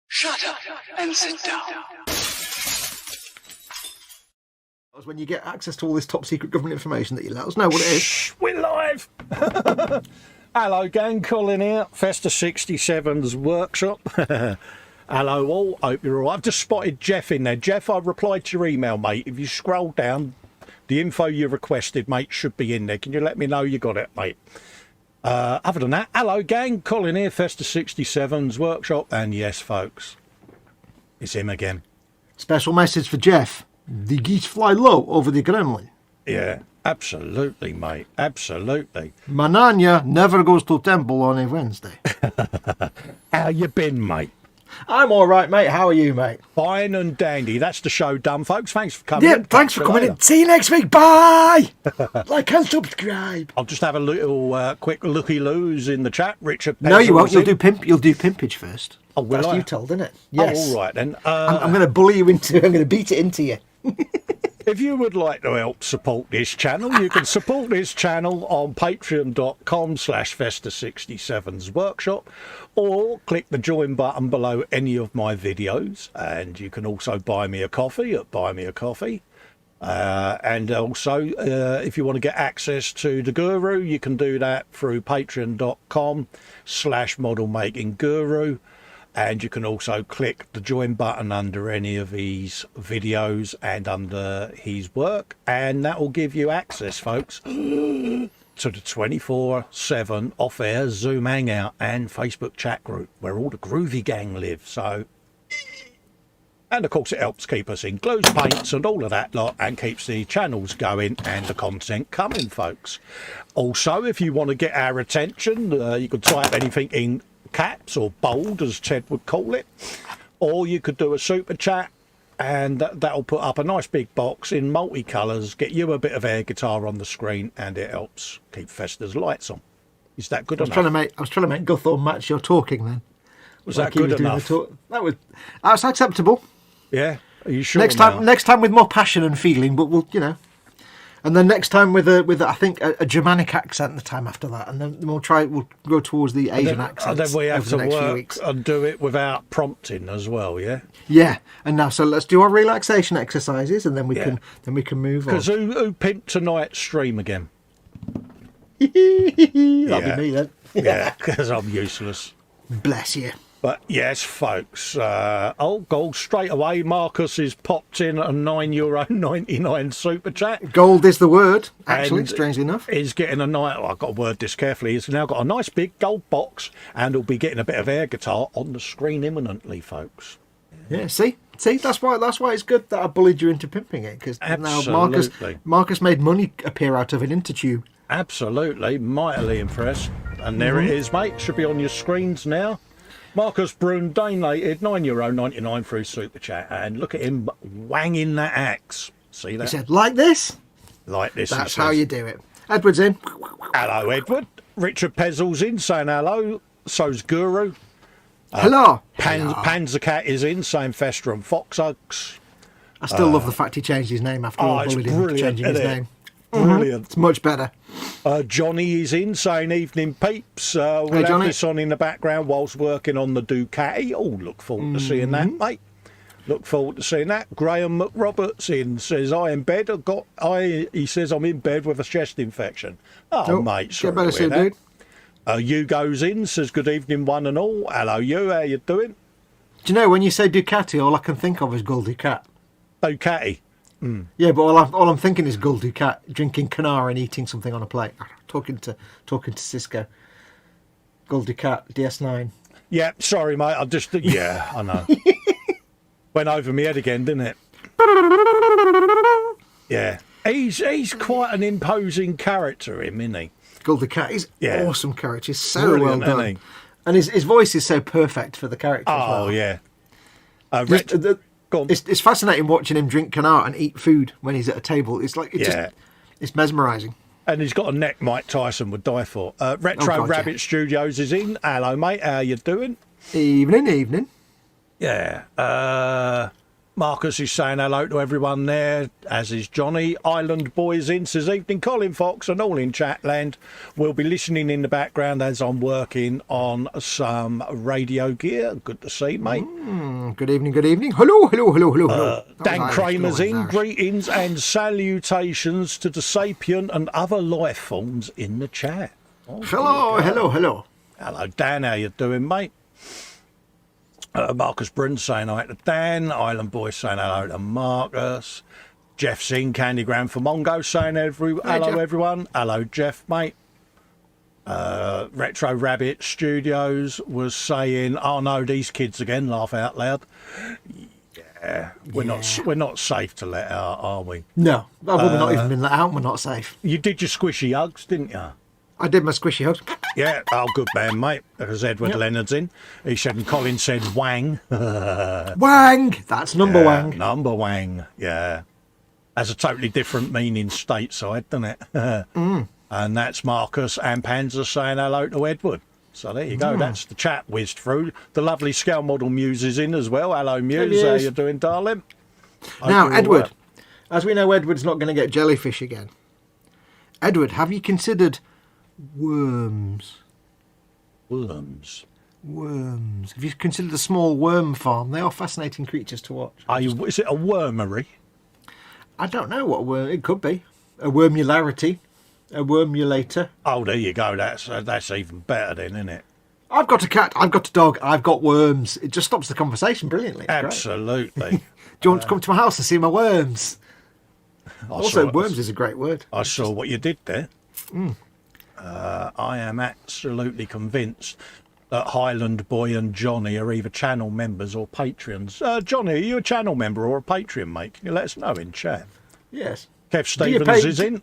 Shut up and sit down. When you get access to all this top secret government information that you let us know what it is. Shh, we're live. Hello gang, Colin here, Festa 67's workshop. Hello all, hope you're all right. I've just spotted Jeff in there. Jeff, I replied to your email, mate. If you scroll down, the info you requested, mate, should be in there. Can you let me know you got it, mate? Other than that, hello gang, Colin here, Festa 67's workshop, and yes folks, it's him again. Special message for Jeff. The geese fly low over the gremlin. Yeah, absolutely mate, absolutely. Mananya never goes to temple on a Wednesday. How you been, mate? I'm all right, mate. How are you, mate? Fine and dandy. That's the show done, folks. Thanks for coming. Yeah, thanks for coming in. See you next week. Bye. Like and subscribe. I'll just have a little quick looky-loos in the chat. Richard. No, you won't. You'll do pimpage first. Oh, will That's I? you told, isn't it? Yes. Oh, all right then. I'm going to bully you into. I'm going to beat it into you. If you would like to help support this channel, you can support this channel on patreon.com/Festa67's workshop, or click the join button below any of my videos, and you can also buy me a coffee at Buy Me a Coffee. And also, if you want to get access to the Guru, you can do that through patreon.com/modelmakingguru. And you can also click the join button under any of his videos and under his work. And that will give you access, folks, to the 24/7 off-air Zoom Hangout and Facebook chat group where all the groovy gang live. So, and of course it helps keep us in glues, paints and all of that lot, and keeps the channels going and the content coming, folks. Also, if you want to get our attention, you can type anything in caps or bold, as Ted would call it, or you could do a super chat, and that'll put up a nice big box in multicolours, get you a bit of air guitar on the screen, and it helps keep Festa's lights on. Is that good enough? I was trying to make Guthorn match your talking then. Was that good enough? That's acceptable. Yeah. Are you sure? Next time with more passion and feeling, but we'll, and then next time with I think a Germanic accent. The time after that, and then we'll go towards the Asian accent. And then we have to work and do it without prompting as well. Yeah. Yeah, and now so let's do our relaxation exercises, and then we can move on. Because who pimped tonight's stream again? That'll be me then. Yeah, because I'm useless. Bless you. But yes, folks, gold straight away. Marcus has popped in a €9.99 super chat. Gold is the word, actually, and strangely enough. He's getting I've got to word this carefully. He's now got a nice big gold box, and he'll be getting a bit of air guitar on the screen imminently, folks. Yeah, see, that's why it's good that I bullied you into pimping it, because now Marcus made money appear out of an intertube. Absolutely, mightily impressed. And there it is, mate. Should be on your screens now. Marcus Brun donated €9.99 through Super Chat, and look at him wanging that axe. See that? He said, like this? Like this. That's how you do it. Edward's in. Hello, Edward. Richard Pezzle's in, saying hello. So's Guru. Hello. Panzercat is in, saying Festa and Foxx. I still love the fact he changed his name after all bullied him for changing his name. Brilliant. It's much better. Johnny is in, saying evening peeps. We'll have this on in the background whilst working on the Ducati. Oh, look forward to seeing that, mate. Look forward to seeing that. Graham McRoberts in, says I in bed. He says I'm in bed with a chest infection. Oh, mate, sorry get better soon, dude. Hugo's in, says good evening one and all. Hello, you. How you doing? Do you know when you say Ducati, all I can think of is Gul Ducat. Ducati. Yeah, but all I'm thinking is Gul Ducat drinking Canar and eating something on a plate. Talking to Cisco. Gul Ducat, DS9. Yeah, sorry, mate. I know. Went over my head again, didn't it? Yeah, he's quite an imposing character, isn't he? Gul Ducat, he's an awesome character. He's so brilliant, well done, and his voice is so perfect for the character. Oh as well. yeah. Go on. It's fascinating watching him drink canard and eat food when he's at a table. It's like it's mesmerising. And he's got a neck Mike Tyson would die for. Retro God, Rabbit Studios is in. Hello, mate. How you doing? Evening. Yeah. Marcus is saying hello to everyone there, as is Johnny. Island Boys in says, evening, Colin Foxx and all in Chatland. We'll be listening in the background as I'm working on some radio gear. Good to see, mate. Good evening. Hello. Dan Kramer's in. Greetings and salutations to the sapient and other life forms in the chat. Oh, Hello. Hello, Dan. How you doing, mate? Marcus Brun saying hi to Dan. Island Boy saying hello to Marcus. Jeff's in. Candygram for Mongo saying hello, Jeff. everyone. Hello, Jeff, mate. Retro Rabbit Studios was saying, oh no, these kids again, laugh out loud. Yeah, we're not safe to let out, are we? No, we've not even been let out. We're not safe. You did your squishy hugs, didn't you? I did my squishy hugs. Yeah, oh, good man, mate. Because Edward Leonard's in. He said, and Colin said, wang. Wang! That's number wang. Number wang, yeah. Has a totally different meaning stateside, doesn't it? And that's Marcus and Panzer saying hello to Edward. So there you go. That's the chat whizzed through. The lovely scale model Muse is in as well. Hello, Muse. How you doing, darling? Now, Edward, as we know, Edward's not going to get jellyfish again. Edward, have you considered worms? Worms. Have you considered a small worm farm? They are fascinating creatures to watch. Is it a wormery? I don't know what a worm. It could be a wormularity, a wormulator. Oh, there you go. That's even better then, isn't it? I've got a cat. I've got a dog. I've got worms. It just stops the conversation brilliantly. It's Absolutely. great. Do you want to come to my house and see my worms? Also, worms is a great word. I saw what you did there. I am absolutely convinced that Highland Boy and Johnny are either channel members or patrons. Johnny, are you a channel member or a patron, mate? Can you let us know in chat? Yes. Kev Stevens is in.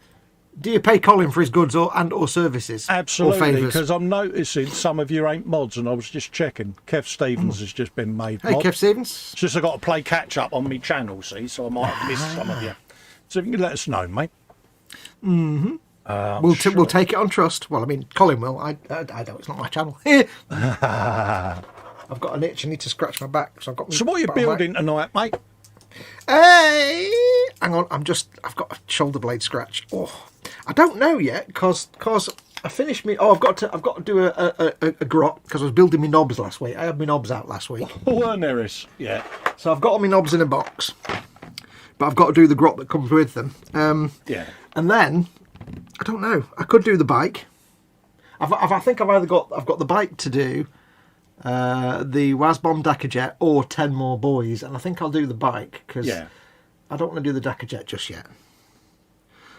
Do you pay Colin for his goods or services? Absolutely, because I'm noticing some of you ain't mods, and I was just checking. Kev Stevens has just been made mod. Hey, Kev Stevens. It's just I've got to play catch up on my channel, see, so I might have missed some of you. So if you can let us know, mate. We'll take it on trust. Well, I mean, Colin will. I don't. It's not my channel. I've got an itch. I need to scratch my back. So I've got. So what are you building tonight, mate? Hey, hang on. I've got a shoulder blade scratch. Oh, I don't know yet because I finished me. Oh, I've got to do a grot because I was building my knobs last week. I had my knobs out last week. Werneris, yeah. So I've got all my knobs in a box, but I've got to do the grot that comes with them. Yeah. And then I don't know. I could do the bike. I think I've got the bike to do, the Wasbomb Dackerjet or 10 more boys, and I think I'll do the bike because I don't want to do the Dackerjet just yet.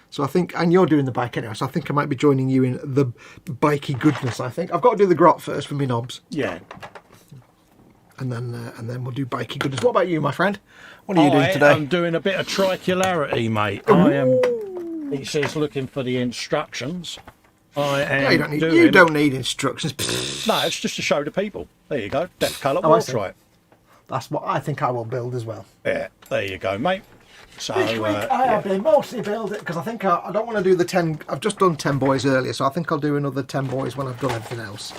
So I think, and you're doing the bike anyway, so I think I might be joining you in the bikey goodness. I think I've got to do the grot first for me knobs. Yeah. And then we'll do bikey goodness. What about you, my friend? What are you doing today? I'm doing a bit of tricularity, mate. I am. He says, looking for the instructions. You don't need instructions. No, it's just to show the people. There you go. Depth colour right. That's what I think I will build as well. Yeah, there you go, mate. So this week I have been mostly build it because I think I don't want to do the 10. I've just done 10 boys earlier, so I think I'll do another 10 boys when I've done everything else.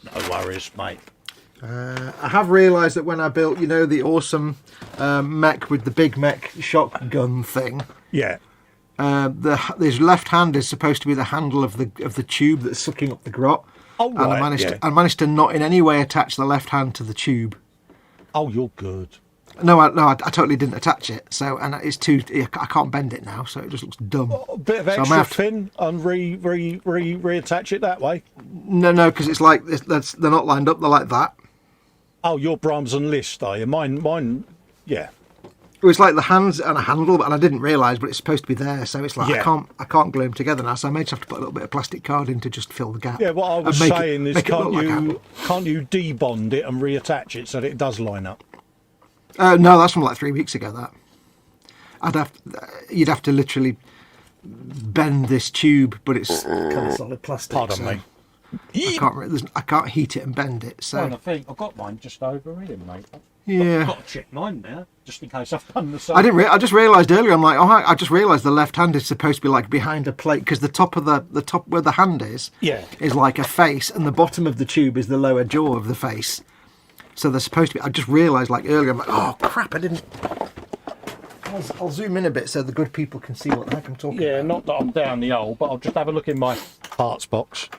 No worries, mate. I have realised that when I built, the awesome mech with the big mech shotgun thing. Yeah. This left hand is supposed to be the handle of the tube that's sucking up the grot. Oh, right. And I managed to not in any way attach the left hand to the tube. Oh, you're good. No, I totally didn't attach it. So, and it's I can't bend it now, so it just looks dumb. A bit of extra fin and reattach it that way. No, because it's like they're not lined up. They're like that. Oh, your Brahms and Liszt, are you? Mine, yeah. It was like the hands and a handle, and I didn't realise, but it's supposed to be there. So it's like I can't glue them together now. So I may just have to put a little bit of plastic card in to just fill the gap. Yeah, what I was saying is, can't you debond it and reattach it so that it does line up? No, that's from like 3 weeks ago. You'd have to literally bend this tube, but it's kind of solid plastic. Pardon me. I can't heat it and bend it. So I think I've got mine just over here, mate. yeah, I've got to check mine now, just in case I've done the same. I just realised earlier. I'm like, oh, I just realised the left hand is supposed to be like behind a plate because the top where the hand is like a face, and the bottom of the tube is the lower jaw of the face. So they're supposed to be. I just realised like earlier. I'm like, oh crap! I didn't. I'll zoom in a bit so the good people can see what the heck I'm talking about. Yeah, not that I'm down the hole, but I'll just have a look in my parts box.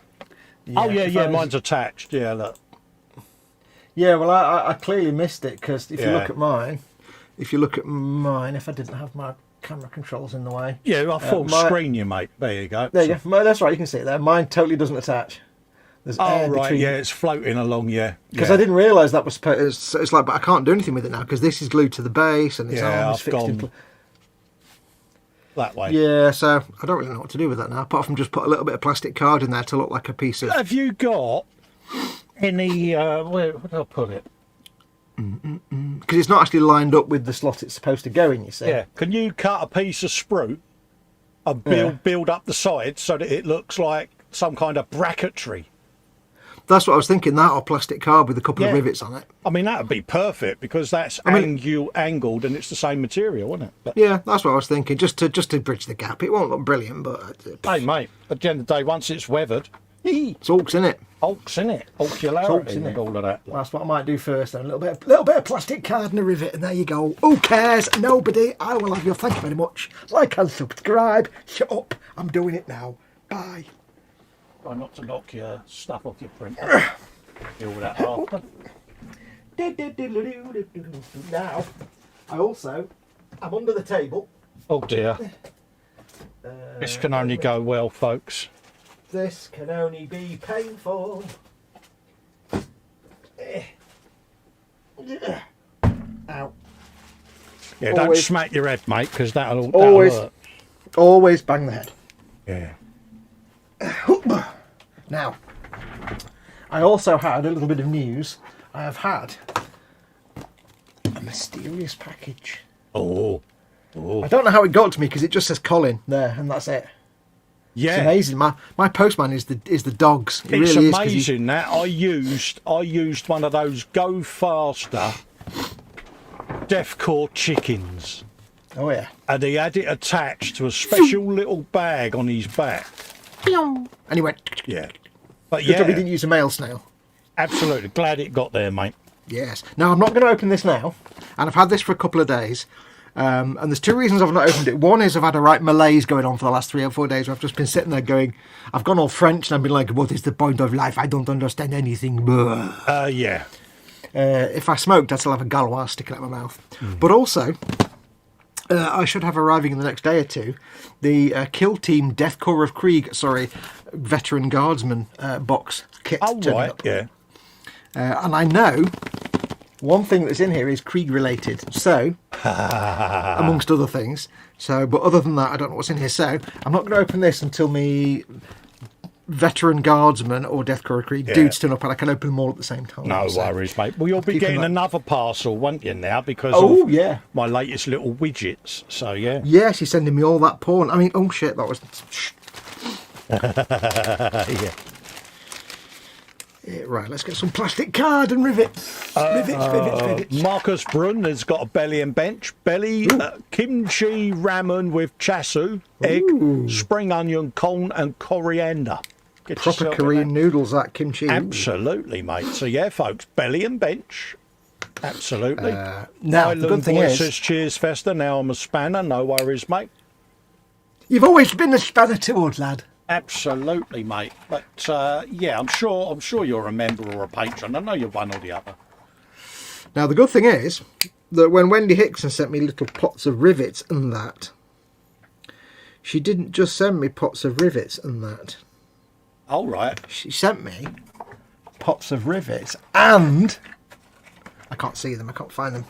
Yeah, mine's attached. Yeah, look. Yeah, well, I clearly missed it because if you look at mine, if I didn't have my camera controls in the way. Yeah, I'll full screen you, mate. There you go. There you go. That's right, you can see it there. Mine totally doesn't attach. There's air right, between. yeah, it's floating along, yeah. Because I didn't realise that was supposed. It's like, but I can't do anything with it now because this is glued to the base and its arm is fixed in. That way. Yeah, so I don't really know what to do with that now, apart from just put a little bit of plastic card in there to look like a piece of. Have you got any? Where did I put it? Because it's not actually lined up with the slot it's supposed to go in. You see? Yeah. Can you cut a piece of sprue and build up the sides so that it looks like some kind of bracketry? That's what I was thinking. That or plastic card with a couple of rivets on it. I mean, that would be perfect because that's angled and it's the same material, isn't it? But, yeah, that's what I was thinking. Just to bridge the gap. It won't look brilliant, but hey, mate. At the end of the day, once it's weathered, it's Hulk's in it. Hulk's in it. Hulkularity and all of that. That's what I might do first. Then a little bit of plastic card and a rivet, and there you go. Who cares? Nobody. I will have you. Thank you very much. Like and subscribe. Shut up. I'm doing it now. Bye. Try not to knock your stuff off your printer. Deal with that after. Now, I'm under the table. Oh dear. This can only go well, folks. This can only be painful. Ow. Yeah, don't smack your head, mate, because that'll hurt. Always bang the head. Yeah. Now, I also had a little bit of news. I have had a mysterious package. Oh. I don't know how it got to me because it just says Colin there, and that's it. Yeah, it's amazing. My postman is the dogs. It it's really amazing that I used one of those Go Faster Deathcore chickens. Oh yeah. And he had it attached to a special little bag on his back. And he went. Yeah. But Good job he didn't use a male snail. Absolutely. Glad it got there, mate. Yes. Now, I'm not going to open this now. And I've had this for a couple of days. And there's two reasons I've not opened it. One is I've had a right malaise going on for the last 3 or 4 days where I've just been sitting there going, I've gone all French and I've been like, what is the point of life? I don't understand anything. Yeah. If I smoked, I'd still have a Galois sticking out my mouth. But also, I should have arriving in the next day or two the Kill Team Death Corps of Krieg, Veteran Guardsman box kit. Oh, right, up. Yeah. And I know one thing that's in here is Krieg related, so, amongst other things. So, but other than that, I don't know what's in here. So, I'm not going to open this until me Veteran Guardsman or Death Corps of Krieg dudes turn up, and I can open them all at the same time. No worries, mate. Well, you'll be getting another parcel, won't you, now, because of my latest little widgets. So, yeah. Yeah, she's sending me all that porn. I mean, oh, shit, that was... Yeah. Right, let's get some plastic card and rivets. Rivets. Marcus Brun has got a belly and bench. Kimchi ramen with chasu, egg, spring onion, corn and coriander. Get proper Korean noodles, that kimchi. Absolutely, mate. So yeah, folks, belly and bench. Absolutely. Now, the good thing is, cheers, Festa. Now I'm a spanner. No worries, mate. You've always been a spanner too, old lad. Absolutely, mate. But yeah, I'm sure you're a member or a patron. I know you're one or the other. Now the good thing is that when Wendy Hickson sent me little pots of rivets and that, she didn't just send me pots of rivets and that. All right. She sent me pots of rivets and I can't see them. I can't find them.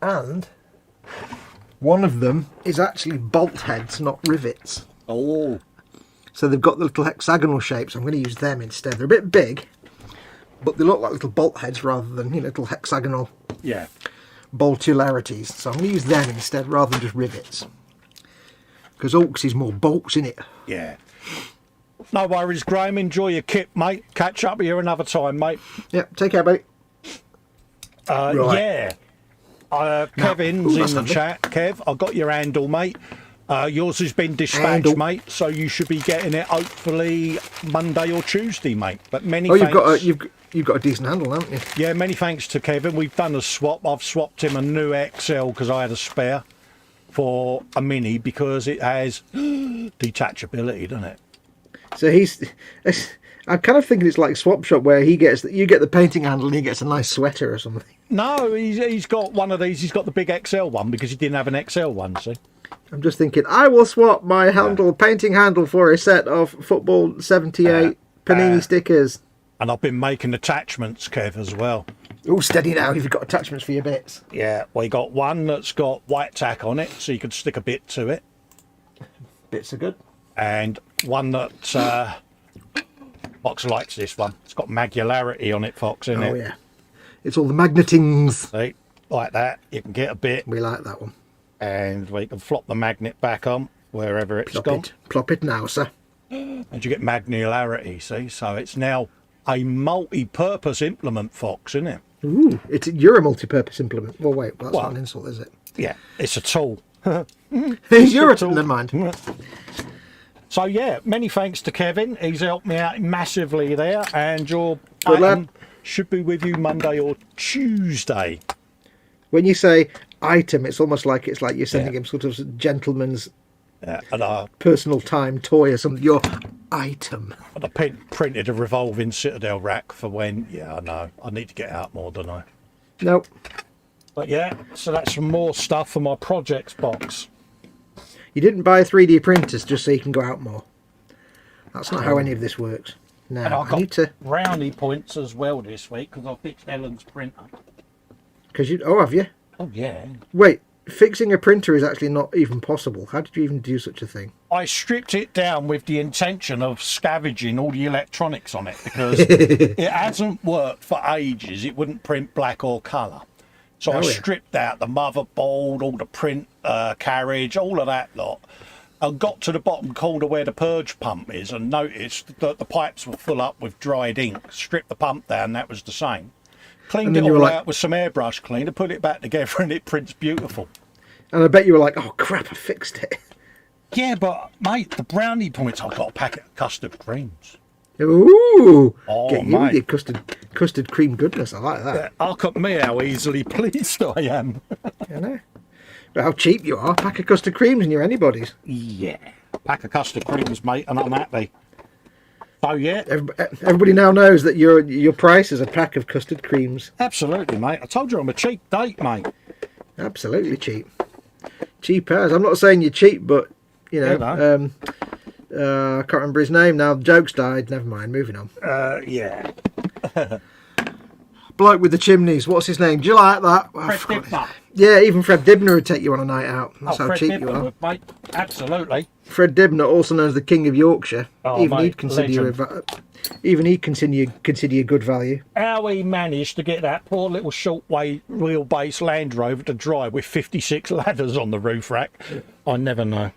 And one of them is actually bolt heads, not rivets. Oh. So they've got the little hexagonal shapes. I'm going to use them instead. They're a bit big, but they look like little bolt heads rather than little hexagonal boltularities. So I'm going to use them instead rather than just rivets. Because Hulk's is more bolts in it. Yeah. No worries, Graham. Enjoy your kit, mate. Catch up with you another time, mate. Yep, take care, buddy. Right. Yeah. Kevin's in the chat. Kev, I got your handle, mate. Yours has been dispatched, mate, so you should be getting it hopefully Monday or Tuesday, mate. But many thanks. You've got a decent handle, haven't you? Yeah, many thanks to Kevin. We've done a swap. I've swapped him a new XL because I had a spare for a Mini because it has detachability, doesn't it? So I'm kind of thinking it's like Swap Shop where you get the painting handle and he gets a nice sweater or something. No, he's got one of these. He's got the big XL one because he didn't have an XL one, see? I'm just thinking, I will swap my painting handle for a set of Football 78 Panini stickers. And I've been making attachments, Kev, as well. Oh, steady now, you've got attachments for your bits. Yeah, we got one that's got white tack on it, so you can stick a bit to it. Bits are good. And one that Fox likes this one. It's got magularity on it, Fox, isn't it? Oh, yeah. It's all the magnetings. See, like that. You can get a bit. We like that one. And we can flop the magnet back on wherever it's gone. Plop it now, sir. And you get magularity, see? So it's now a multi-purpose implement, Fox, isn't it? Ooh, you're a multi-purpose implement. Well, wait, that's not an insult, is it? Yeah, it's a tool. You're a tool. Never mind. So, yeah, many thanks to Kevin. He's helped me out massively there. And your item should be with you Monday or Tuesday. When you say item, it's almost like you're sending him sort of gentleman's personal time toy or something. Your item. And I printed a revolving Citadel rack for when... Yeah, I know. I need to get out more, don't I? Nope. But, yeah, so that's some more stuff for my projects box. You didn't buy 3D printers just so you can go out more. That's not how any of this works. No, and I need to brownie points as well this week because I fixed Ellen's printer. Have you? Oh yeah. Wait, fixing a printer is actually not even possible. How did you even do such a thing? I stripped it down with the intention of scavenging all the electronics on it because it hasn't worked for ages. It wouldn't print black or colour. So I stripped out the motherboard, all the print carriage, all of that lot. I got to the bottom corner where the purge pump is and noticed that the pipes were full up with dried ink. Stripped the pump down, that was the same. Cleaned it all out with some airbrush cleaner, put it back together and it prints beautiful. And I bet you were like, oh crap, I fixed it. Yeah, but mate, the brownie points, I've got a packet of custard creams. Ooh, get you with your custard cream goodness. I like that. Yeah, look at me, how easily pleased I am. I know. But how cheap you are. Pack of custard creams and you're anybody's. Yeah, pack of custard creams, mate, and I'm happy. So yeah, everybody now knows that your price is a pack of custard creams. Absolutely, mate. I told you I'm a cheap date, mate. Absolutely cheap. Cheap as. I'm not saying you're cheap, but you know. I can't remember his name now. The joke's died. Never mind. Moving on. Yeah. Bloke with the chimneys. What's his name? Do you like that? Fred Dibner. Yeah, even Fred Dibner would take you on a night out. That's how Fred cheap Dibner you are. would, mate. Absolutely. Fred Dibner, also known as the King of Yorkshire. Oh, even mate, he'd consider you good value. How he managed to get that poor little short wheelbase Land Rover to drive with 56 ladders on the roof rack, I never know.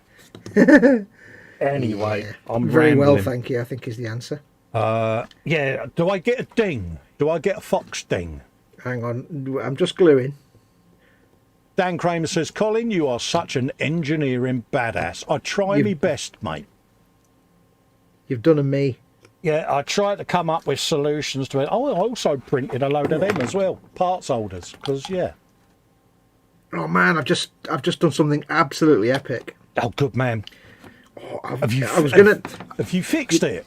Anyway, yeah. I'm very rambling. Well, thank you. I think is the answer. Yeah. Do I get a ding? Do I get a Fox ding? Hang on, I'm just gluing. Dan Kramer says, Colin, you are such an engineering badass. I try my best, mate. You've done a me. Yeah, I try to come up with solutions to it. Oh, I also printed a load of them as well, parts holders, because yeah. Oh man, I've just done something absolutely epic. Oh, good man. Oh, have you fixed it?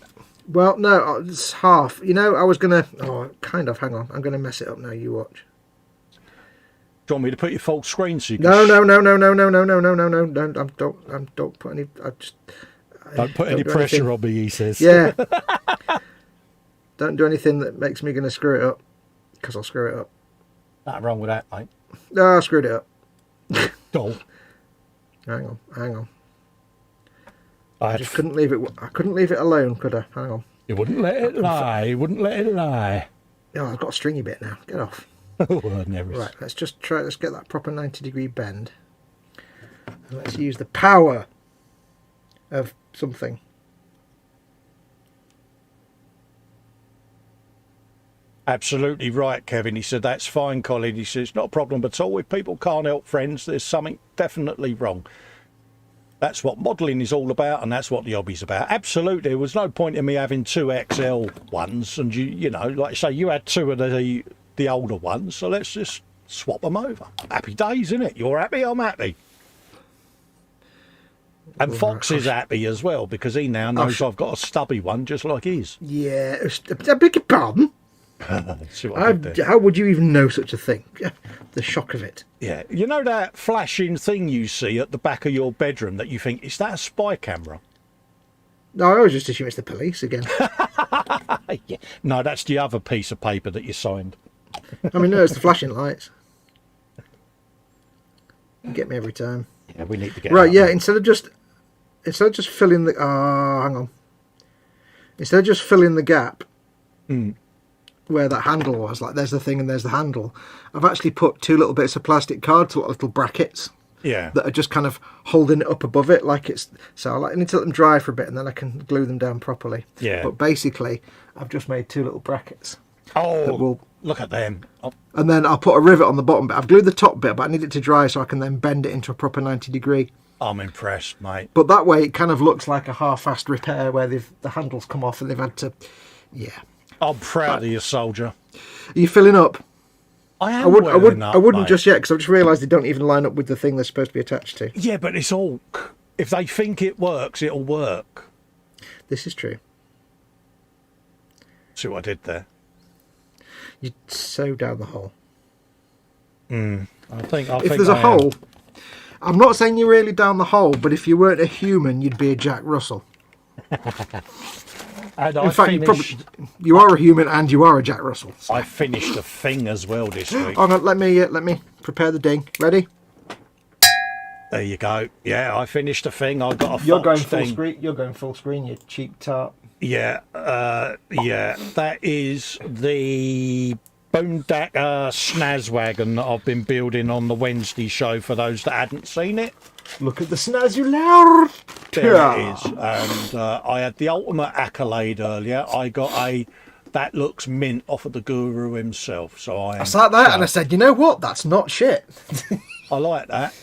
Well, no, it's half. You know, I was gonna. Oh, kind of. Hang on, I'm gonna mess it up now. You watch. Do you want me to put your full screen so you can... No. Don't put any... Don't put any pressure on me, he says. Yeah. Don't do anything that makes me going to screw it up. Because I'll screw it up. Nothing wrong with that, mate. No, I screwed it up. Oh. Hang on. I just couldn't leave it... I couldn't leave it alone, could I? Hang on. You wouldn't let it lie. Oh, I've got a stringy bit now. Get off. Oh, never. Right, let's just try. Let's get that proper 90-degree bend. And let's use the power of something. Absolutely right, Kevin. He said, that's fine, Colin. He says, not a problem at all. If people can't help friends, there's something definitely wrong. That's what modelling is all about, and that's what the hobby's about. Absolutely. There was no point in me having 2 XL ones, and you know, like I say, you had 2 of the older ones, so let's just swap them over. Happy days, isn't it? You're happy, I'm happy. And Fox is happy as well, because he now knows I've got a stubby one just like his. Yeah, I beg your pardon? How would you even know such a thing? The shock of it. Yeah, you know that flashing thing you see at the back of your bedroom that you think, is that a spy camera? No, I always just assume it's the police again. Yeah. No, that's the other piece of paper that you signed. I mean, no, it's the flashing lights. You get me every time. Yeah, we need to get right. Yeah, instead of just filling the hang on. Instead of just filling the gap. Where that handle was, like there's the thing and there's the handle, I've actually put 2 little bits of plastic card to little brackets. Yeah. That are just kind of holding it up above it, like it's. So I need to let them dry for a bit, and then I can glue them down properly. Yeah. But basically, I've just made 2 little brackets. Oh, look at them. Oh. And then I'll put a rivet on the bottom bit. I've glued the top bit, but I need it to dry so I can then bend it into a proper 90-degree. I'm impressed, mate. But that way, it kind of looks like a half-assed repair where the handles come off and they've had to. Yeah. I'm proud of you, soldier. Are you filling up? I am. I wouldn't mate. just yet, because I've just realised they don't even line up with the thing they're supposed to be attached to. Yeah, but it's all. If they think it works, it'll work. This is true. See what I did there? You sew down the hole. I think if there's a hole, I'm not saying you're really down the hole, but if you weren't a human, you'd be a Jack Russell. And in fact, you are a human and you are a Jack Russell. So. I finished a thing as well this week. Hang on, let me prepare the ding. Ready? There you go. Yeah, I finished a thing. I got a You're going Fox full thing. screen. You're going full screen. You cheap tart. Yeah, yeah. That is the Boondacker Snazwagon that I've been building on the Wednesday show for those that hadn't seen it. Look at the snazzular. There it is. And I had the ultimate accolade earlier. I got a that looks mint off of the guru himself. So I sat there and I said, you know what? That's not shit. I like that.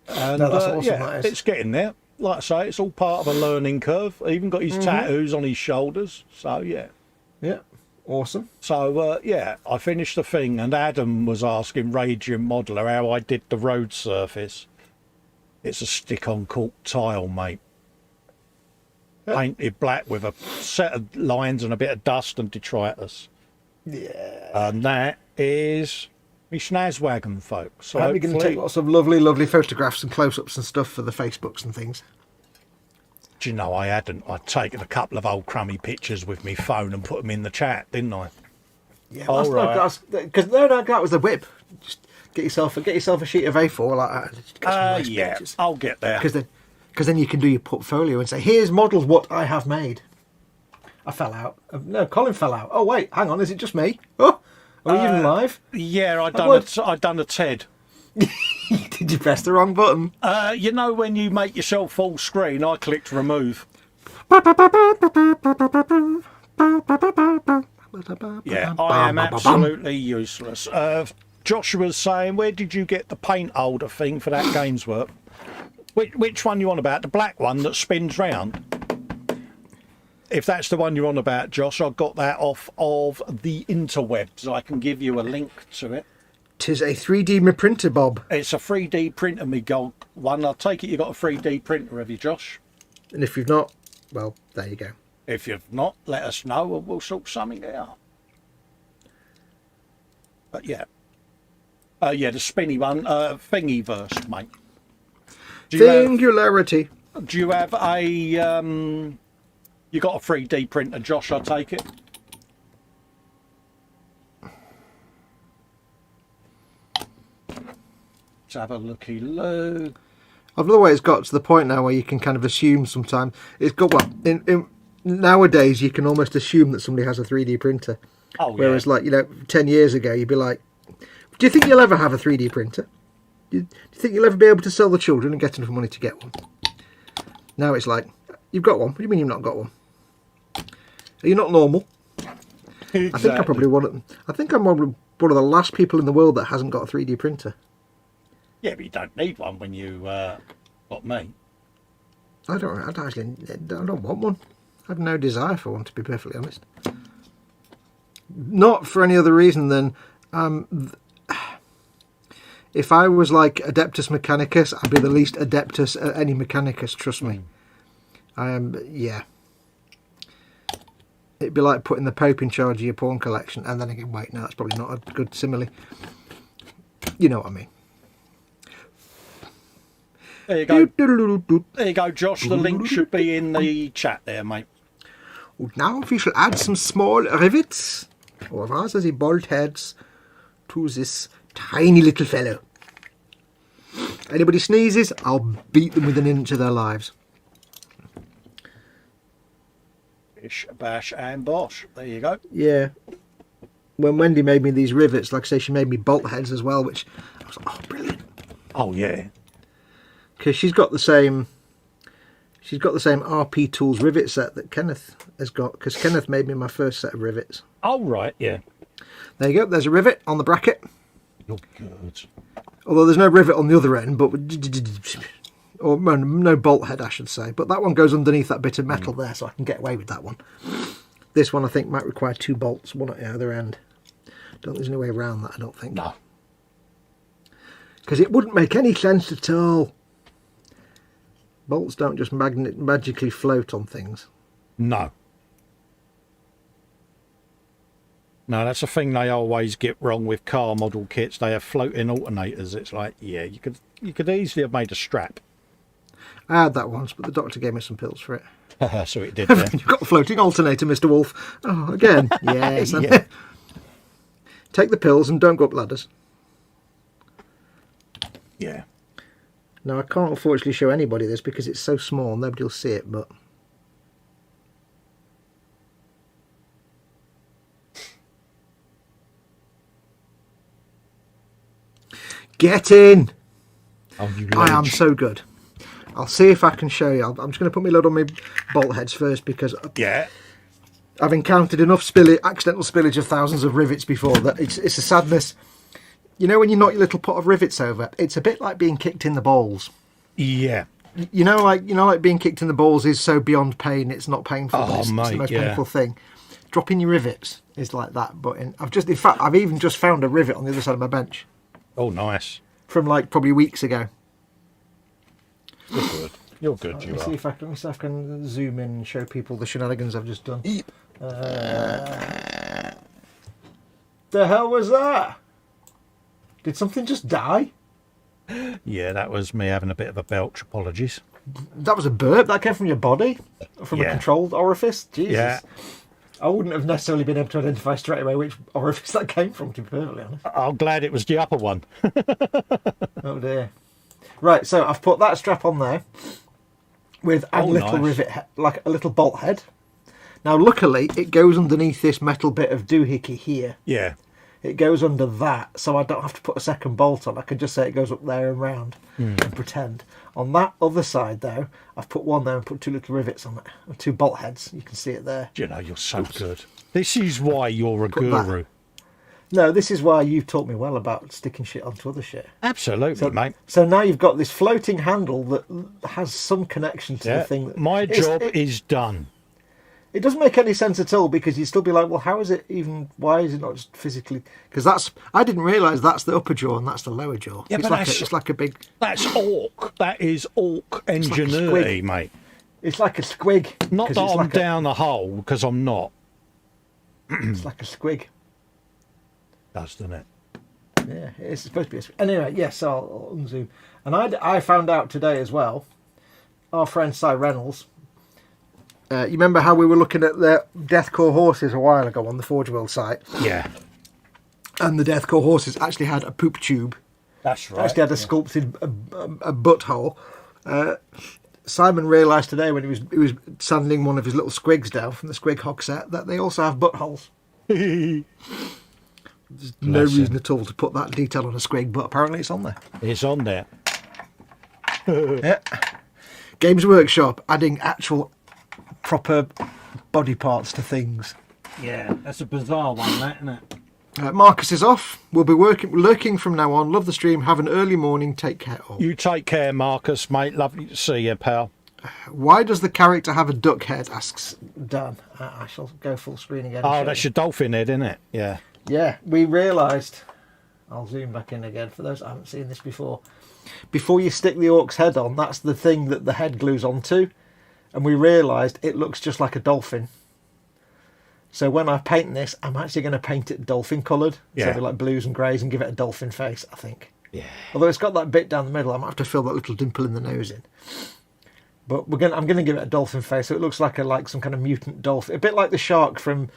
And no, that's awesome, yeah, that is. It's getting there. Like I say, it's all part of a learning curve. I even got his tattoos on his shoulders. So yeah. Yeah. Awesome. So yeah, I finished the thing, and Adam was asking Radiant Modeler how I did the road surface. It's a stick-on cork tile, mate. Painted black with a set of lines and a bit of dust and detritus. Yeah. And that is my Snazwagon, folks. So I hope you're going to take lots of lovely, lovely photographs and close-ups and stuff for the Facebooks and things. Do you know, I hadn't. I'd taken a couple of old crummy pictures with my phone and put them in the chat, didn't I? Yeah, all right. Because no, that was the whip. Just get yourself a sheet of A4 like that. Nice Yeah, pictures. I'll get there. Because then you can do your portfolio and say, here's models what I have made. I fell out. No, Colin fell out. Oh wait, hang on, is it just me? Oh, are we even live? Yeah, I'd done a TED. Did you press the wrong button? You know when you make yourself full screen, I clicked remove. Yeah, I am absolutely useless. Joshua's saying, where did you get the paint holder thing for that games work? Which one you on about? The black one that spins round? If that's the one you're on about, Josh, I got that off of the interwebs. I can give you a link to it. 'Tis a 3D printer, Bob. It's a 3D printer, me gold one. I'll take it you got a 3D printer, have you, Josh? And if you've not, well, there you go. If you've not, let us know and we'll sort something out. But yeah. Yeah, the spinny one, Thingiverse, mate. Singularity. Do you have a, you got a 3D printer, Josh, I take it? Let's have a looky look. I've the way it's got to the point now where you can kind of assume sometimes it's got in nowadays you can almost assume that somebody has a 3D printer. Oh, whereas yeah. like 10 years ago you'd be like, do you think you'll ever have a 3D printer? Do you think you'll ever be able to sell the children and get enough money to get one? Now it's like, you've got one. What do you mean you've not got one? Are you not normal? Exactly. I think I probably I think I'm one of the last people in the world that hasn't got a 3D printer. Yeah, but you don't need one when you got me. I don't want one. I have no desire for one, to be perfectly honest. Not for any other reason than if I was like Adeptus Mechanicus, I'd be the least Adeptus at any Mechanicus, trust me. I am, yeah. It'd be like putting the Pope in charge of your porn collection. And then again, wait, no, that's probably not a good simile. You know what I mean. There you go. There you go, Josh. The link should be in the chat there, mate. Now we shall add some small rivets, or rather the bolt heads, to this tiny little fellow. Anybody sneezes, I'll beat them within an inch of their lives. Bish, bash, and bosh. There you go. Yeah. When Wendy made me these rivets, like I say, she made me bolt heads as well, which I was like, oh, brilliant. Oh, yeah. Because she's got the same RP Tools rivet set that Kenneth has got, because Kenneth made me my first set of rivets. Oh, right, yeah. There you go, there's a rivet on the bracket. You're good. Although there's no rivet on the other end, but or no bolt head, I should say. But that one goes underneath that bit of metal there, so I can get away with that one. This one, I think, might require 2 bolts, one at the other end. Don't think there's any way around that, I don't think. No. Because it wouldn't make any sense at all. Bolts don't just magically float on things. No. No, that's the thing they always get wrong with car model kits. They have floating alternators. It's like, yeah, you could easily have made a strap. I had that once, but the doctor gave me some pills for it. So it did. Yeah. You've got a floating alternator, Mr. Wolf. Oh, again. Yes. Yeah. Take the pills and don't go up ladders. Yeah. Now, I can't unfortunately show anybody this because it's so small, nobody will see it, but... Get in! Oh, you I am so good. I'll see if I can show you. I'm just going to put my load on my bolt heads first because yeah, I've encountered enough accidental spillage of thousands of rivets before that it's a sadness. You know when you knock your little pot of rivets over, it's a bit like being kicked in the balls. Yeah. You know, like being kicked in the balls is so beyond pain. It's not painful. Oh, it's mate, the most yeah. painful thing. Dropping your rivets is like that. But I've even just found a rivet on the other side of my bench. Oh, nice. From like probably weeks ago. You're good. You're good. Let me see if I can zoom in and show people the shenanigans I've just done. The hell was that? Did something just die? Yeah, that was me having a bit of a belch. Apologies. That was a burp. That came from your body? From Yeah. a controlled orifice? Jesus. Yeah. I wouldn't have necessarily been able to identify straight away which orifice that came from, to be perfectly honest. I'm glad it was the upper one. Oh dear. Right, so I've put that strap on there with a little nice. rivet, like a little bolt head. Now, luckily, it goes underneath this metal bit of doohickey here. Yeah. It goes under that, so I don't have to put a second bolt on. I can just say it goes up there and round and pretend. On that other side, though, I've put one there and put 2 little rivets on it, or 2 bolt heads. You can see it there. You know, you're so good. This is why you're a guru. No, this is why you've taught me well about sticking shit onto other shit. Absolutely, mate. So now you've got this floating handle that has some connection to the thing. My job is done. It doesn't make any sense at all because you'd still be like, well, how is it even? Why is it not just physically? Because I didn't realise that's the upper jaw and that's the lower jaw. Yeah, It's like a big. That's orc. That is orc ingenuity, mate. It's like a squig. Not that I'm down a hole, because I'm not. It's like a squig. Does, doesn't it? Yeah, it's supposed to be a squig. Anyway, yes, I'll unzoom. And I found out today as well. Our friend Cy Reynolds. You remember how we were looking at the Deathcore horses a while ago on the Forge World site? Yeah. And the Deathcore horses actually had a poop tube. That's right. Actually had a sculpted a butthole. Simon realised today when he was sanding one of his little squigs down from the Squig Hog set that they also have buttholes. There's no reason at all to put that detail on a squig, but apparently it's on there. It's on there. Yeah. Games Workshop adding actual proper body parts to things. Yeah, that's a bizarre one, that, isn't it? Marcus is off. We'll be lurking from now on. Love the stream. Have an early morning. Take care all. You take care, Marcus, mate. Lovely to see you, pal. Why does the character have a duck head? Asks Dan. I shall go full screen again. Oh, that's your dolphin head, isn't it? Yeah. Yeah, we realised. I'll zoom back in again for those that haven't seen this before. Before you stick the orc's head on, that's the thing that the head glues onto. And we realised it looks just like a dolphin. So when I paint this, I'm actually going to paint it dolphin coloured. Yeah. So like blues and greys and give it a dolphin face, I think. Yeah. Although it's got that bit down the middle, I might have to fill that little dimple in the nose in. But I'm going to give it a dolphin face, so it looks like some kind of mutant dolphin. A bit like the shark from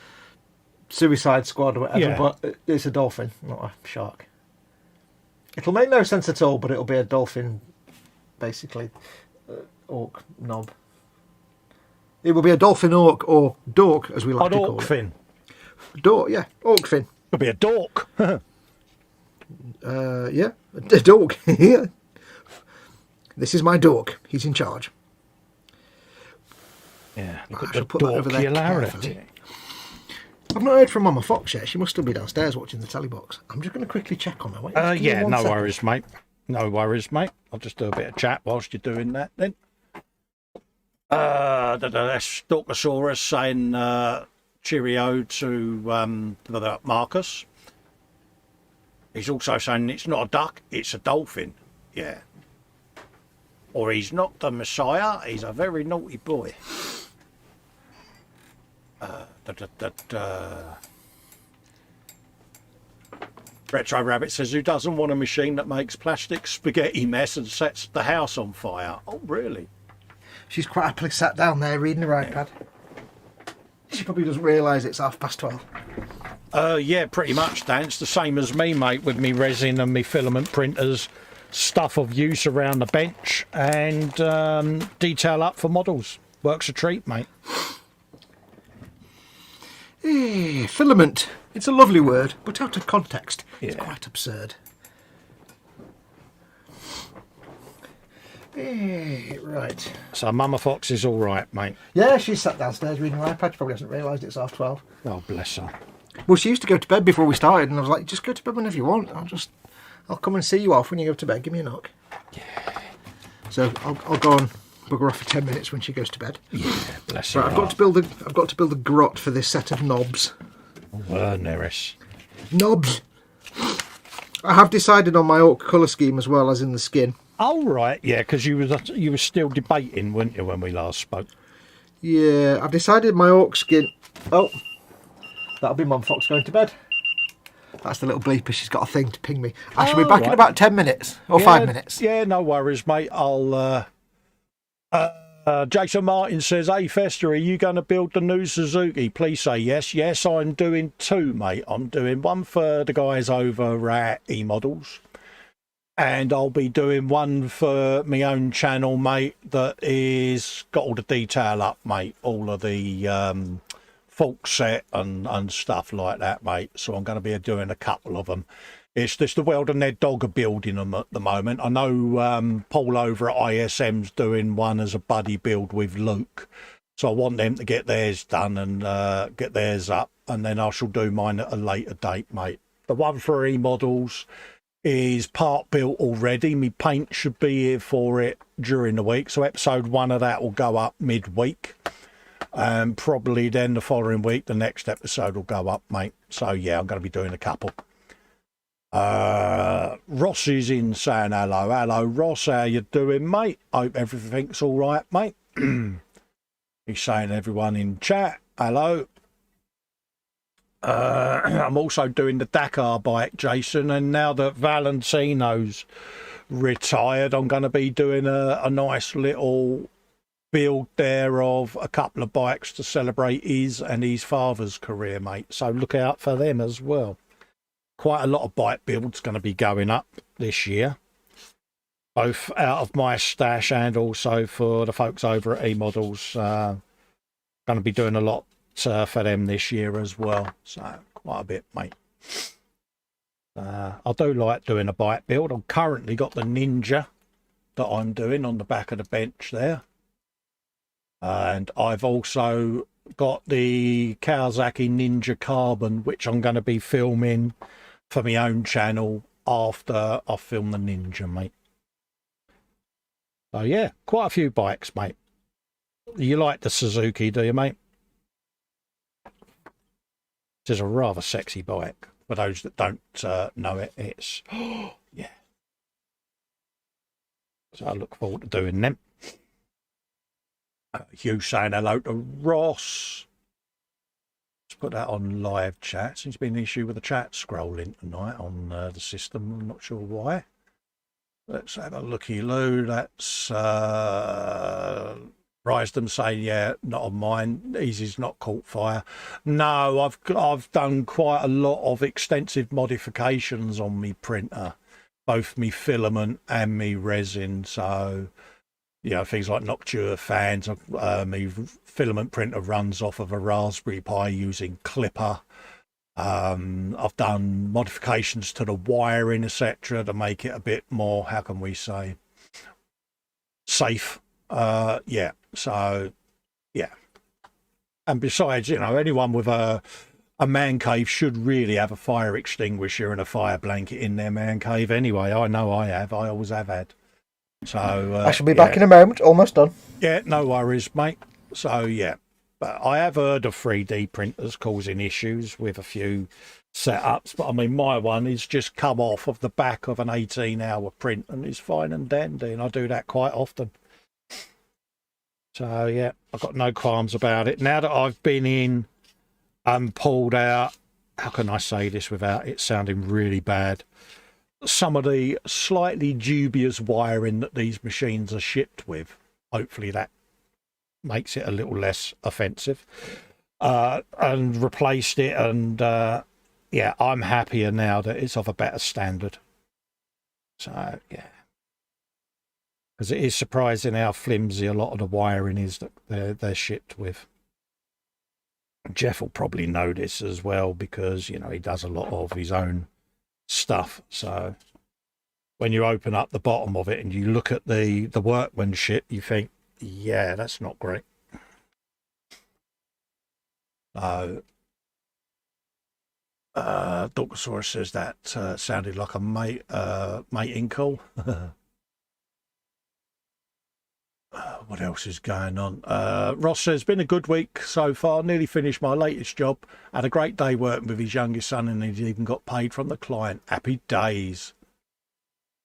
Suicide Squad or whatever, Yeah. but it's a dolphin, not a shark. It'll make no sense at all, but it'll be a dolphin, basically, orc knob. It will be a dolphin orc, or dork, as we like to call orc it. fin. Dork, yeah, orc fin. Could be a dork. Yeah, a dork. Yeah. This is my dork. He's in charge. Yeah, look I at shall the put that over there dorkularity. carefully. I've not heard from Mama Fox yet. She must still be downstairs watching the telly box. I'm just going to quickly check on her. Wait, just give me Yeah, 1 no second. worries, mate. No worries, mate. I'll just do a bit of chat whilst you're doing that then. That's Stalkosaurus saying cheerio to Marcus. He's also saying it's not a duck, it's a dolphin. Yeah. Or he's not the Messiah, he's a very naughty boy. Retro Rabbit says, who doesn't want a machine that makes plastic spaghetti mess and sets the house on fire? Oh, really? She's quite happily sat down there reading her iPad. She probably doesn't realise it's 12:30. Yeah, pretty much, Dan. It's the same as me, mate, with me resin and me filament printers, stuff of use around the bench, and detail up for models. Works a treat, mate. Filament. It's a lovely word, but out of context, it's Yeah. quite absurd. Right. So Mama Fox is all right, mate. Yeah, she's sat downstairs reading her iPad. She probably hasn't realised it's 12:30. Oh, bless her. Well, she used to go to bed before we started, and I was like, just go to bed whenever you want. I'll come and see you off when you go to bed. Give me a knock. Yeah. So I'll go and bugger off for 10 minutes when she goes to bed. Yeah, bless her. Right, I've got to build a grot for this set of knobs. Neris. Knobs. I have decided on my orc colour scheme as well as in the skin. Oh, right, yeah, because you were still debating, weren't you, when we last spoke? Yeah, I've decided my orc skin. Oh, that'll be Mum Fox going to bed. That's the little bleeper. She's got a thing to ping me. I shall be back in about 10 minutes or 5 minutes. Yeah, no worries, mate. I'll. Jason Martin says, "Hey Festa, are you going to build the new Suzuki? Please say yes." Yes, I'm doing two, mate. I'm doing one for the guys over at E-Models, and I'll be doing one for my own channel, mate, that is got all the detail up, mate. All of the fault set and stuff like that, mate. So I'm going to be doing a couple of them. It's just the Weld and Ned Dog are building them at the moment. I know Paul over at ISM's doing one as a buddy build with Luke. So I want them to get theirs done and get theirs up. And then I shall do mine at a later date, mate. The one for E-Models is part built already. My paint should be here for it during the week. So episode 1 of that will go up midweek. Probably then the following week, the next episode will go up, mate. So yeah, I'm going to be doing a couple. Ross is in saying hello. Hello, Ross. How you doing, mate? Hope everything's all right, mate. He's saying everyone in chat. Hello. I'm also doing the Dakar bike, Jason, and now that Valentino's retired, I'm going to be doing a nice little build there of a couple of bikes to celebrate his and his father's career, mate. So look out for them as well. Quite a lot of bike builds going to be going up this year, both out of my stash and also for the folks over at E-Models. Going to be doing a lot for them this year as well. So quite a bit, mate. I do like doing a bike build. I've currently got the Ninja that I'm doing on the back of the bench there. And I've also got the Kawasaki Ninja Carbon, which I'm going to be filming for my own channel after I film the Ninja, mate. So yeah, quite a few bikes, mate. You like the Suzuki, do you, mate? It is a rather sexy bike. For those that don't know it, it's yeah. So I look forward to doing them. Hugh saying hello to Ross. Let's put that on live chat. Seems to be an issue with the chat scrolling tonight on the system. I'm not sure why. Let's have a looky-loo. That's Rysdom saying, yeah, not on mine. Easy's not caught fire. No, I've done quite a lot of extensive modifications on me printer, both me filament and me resin. So, you know, things like Noctua fans. My filament printer runs off of a Raspberry Pi using Clipper. I've done modifications to the wiring, etc., to make it a bit more, how can we say, safe. Yeah, so yeah. And besides, you know, anyone with a man cave should really have a fire extinguisher and a fire blanket in their man cave anyway. I know I have. I always have had. So I shall be back in a moment. Almost done. Yeah, no worries, mate. So yeah. But I have heard of 3D printers causing issues with a few setups. But I mean, my one is just come off of the back of an 18-hour print and it's fine and dandy. And I do that quite often. So, yeah, I've got no qualms about it. Now that I've been in and pulled out, how can I say this without it sounding really bad? Some of the slightly dubious wiring that these machines are shipped with. Hopefully that makes it a little less offensive, and replaced it, and yeah, I'm happier now that it's of a better standard. So yeah, because it is surprising how flimsy a lot of the wiring is that they're shipped with. Jeff will probably know this as well because, you know, he does a lot of his own stuff. So when you open up the bottom of it and you look at the workmanship, you think, yeah, that's not great. Dorkosaurus says that sounded like a mating call. What else is going on? Ross says, been a good week so far. Nearly finished my latest job. Had a great day working with his youngest son and he's even got paid from the client. Happy days.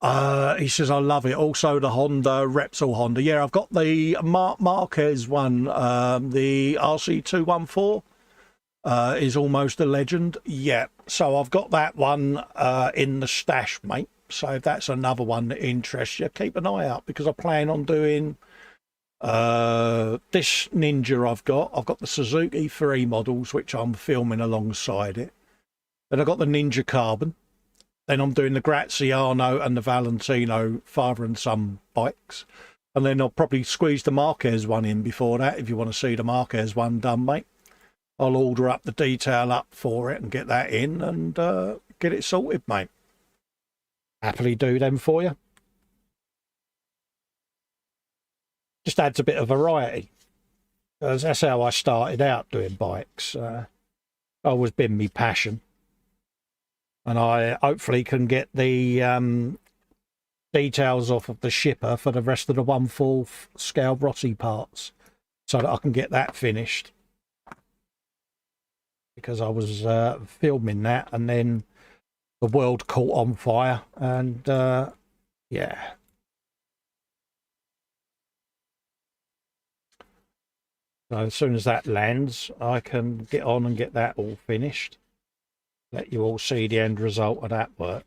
He says, I love it. Also, the Honda, Repsol Honda. Yeah, I've got the Marquez one, the RC214 is almost a legend. Yeah, so I've got that one in the stash, mate. So if that's another one that interests you, keep an eye out because I plan on doing this Ninja I've got the Suzuki 3 models, which I'm filming alongside it. Then I've got the Ninja Carbon. Then I'm doing the Graziano and the Valentino father and son bikes. And then I'll probably squeeze the Marquez one in before that, if you want to see the Marquez one done, mate. I'll order up the detail up for it and get that in and get it sorted, mate. Happily do them for you. Just adds a bit of variety. Because that's how I started out doing bikes. Always been me passion. And I hopefully can get the details off of the shipper for the rest of the 1/4 scale Rossi parts so that I can get that finished. Because I was filming that and then the world caught on fire and yeah. So as soon as that lands, I can get on and get that all finished. Let you all see the end result of that work.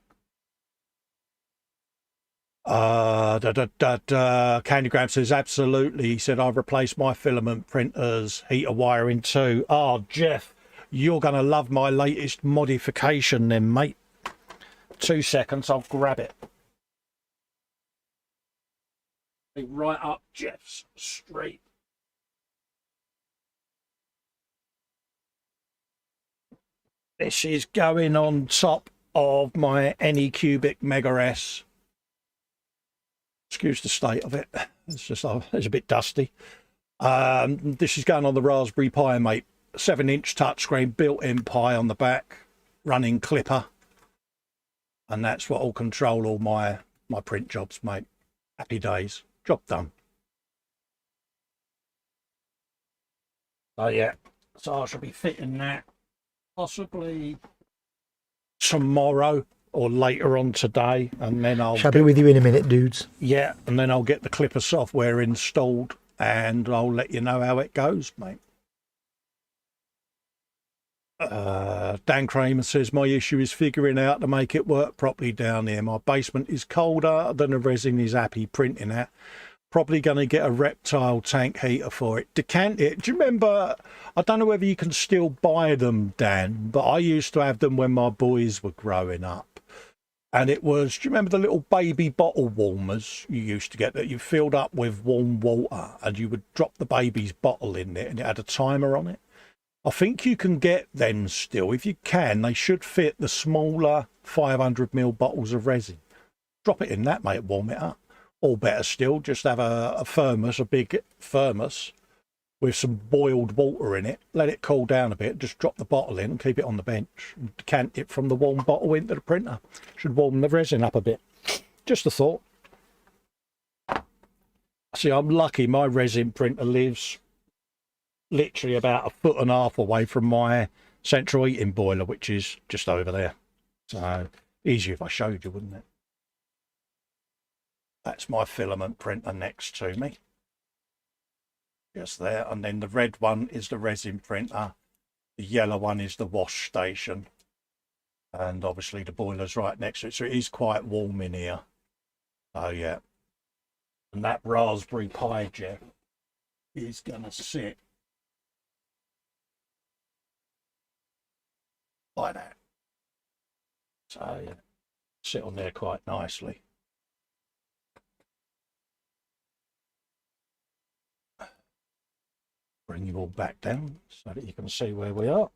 Candygram says, absolutely. He said, I've replaced my filament printer's heater wiring too. Oh, Jeff, you're going to love my latest modification then, mate. 2 seconds, I'll grab it. Be right up Jeff's street. This is going on top of my Anycubic Mega S. Excuse the state of it. It's just it's a bit dusty. This is going on the Raspberry Pi, mate. 7-inch touchscreen, built-in Pi on the back, running Clipper, and that's what will control all my print jobs, mate. Happy days. Job done. Oh yeah, so I shall be fitting that possibly tomorrow or later on today, and then Shall be with you in a minute, dudes. Yeah, and then I'll get the Clipper software installed, and I'll let you know how it goes, mate. Dan Kramer says, my issue is figuring out to make it work properly down here. My basement is colder than the resin is happy printing at. Probably going to get a reptile tank heater for it. Decant it. Do you remember, I don't know whether you can still buy them, Dan, but I used to have them when my boys were growing up. And it was, do you remember the little baby bottle warmers you used to get that you filled up with warm water and you would drop the baby's bottle in there and it had a timer on it? I think you can get them still. If you can, they should fit the smaller 500ml bottles of resin. Drop it in that, mate, warm it up. Or better still, just have a thermos, a big thermos with some boiled water in it. Let it cool down a bit. Just drop the bottle in and keep it on the bench. And decant it from the warm bottle into the printer. Should warm the resin up a bit. Just a thought. See, I'm lucky my resin printer lives literally about 1.5 foot away from my central heating boiler, which is just over there. So, easier if I showed you, wouldn't it? That's my filament printer next to me. Just there. And then the red one is the resin printer. The yellow one is the wash station. And obviously the boiler's right next to it. So it is quite warm in here. Oh, yeah. And that Raspberry Pi, Jeff, is going to sit like that. So, yeah. Sit on there quite nicely. Bring you all back down so that you can see where we are.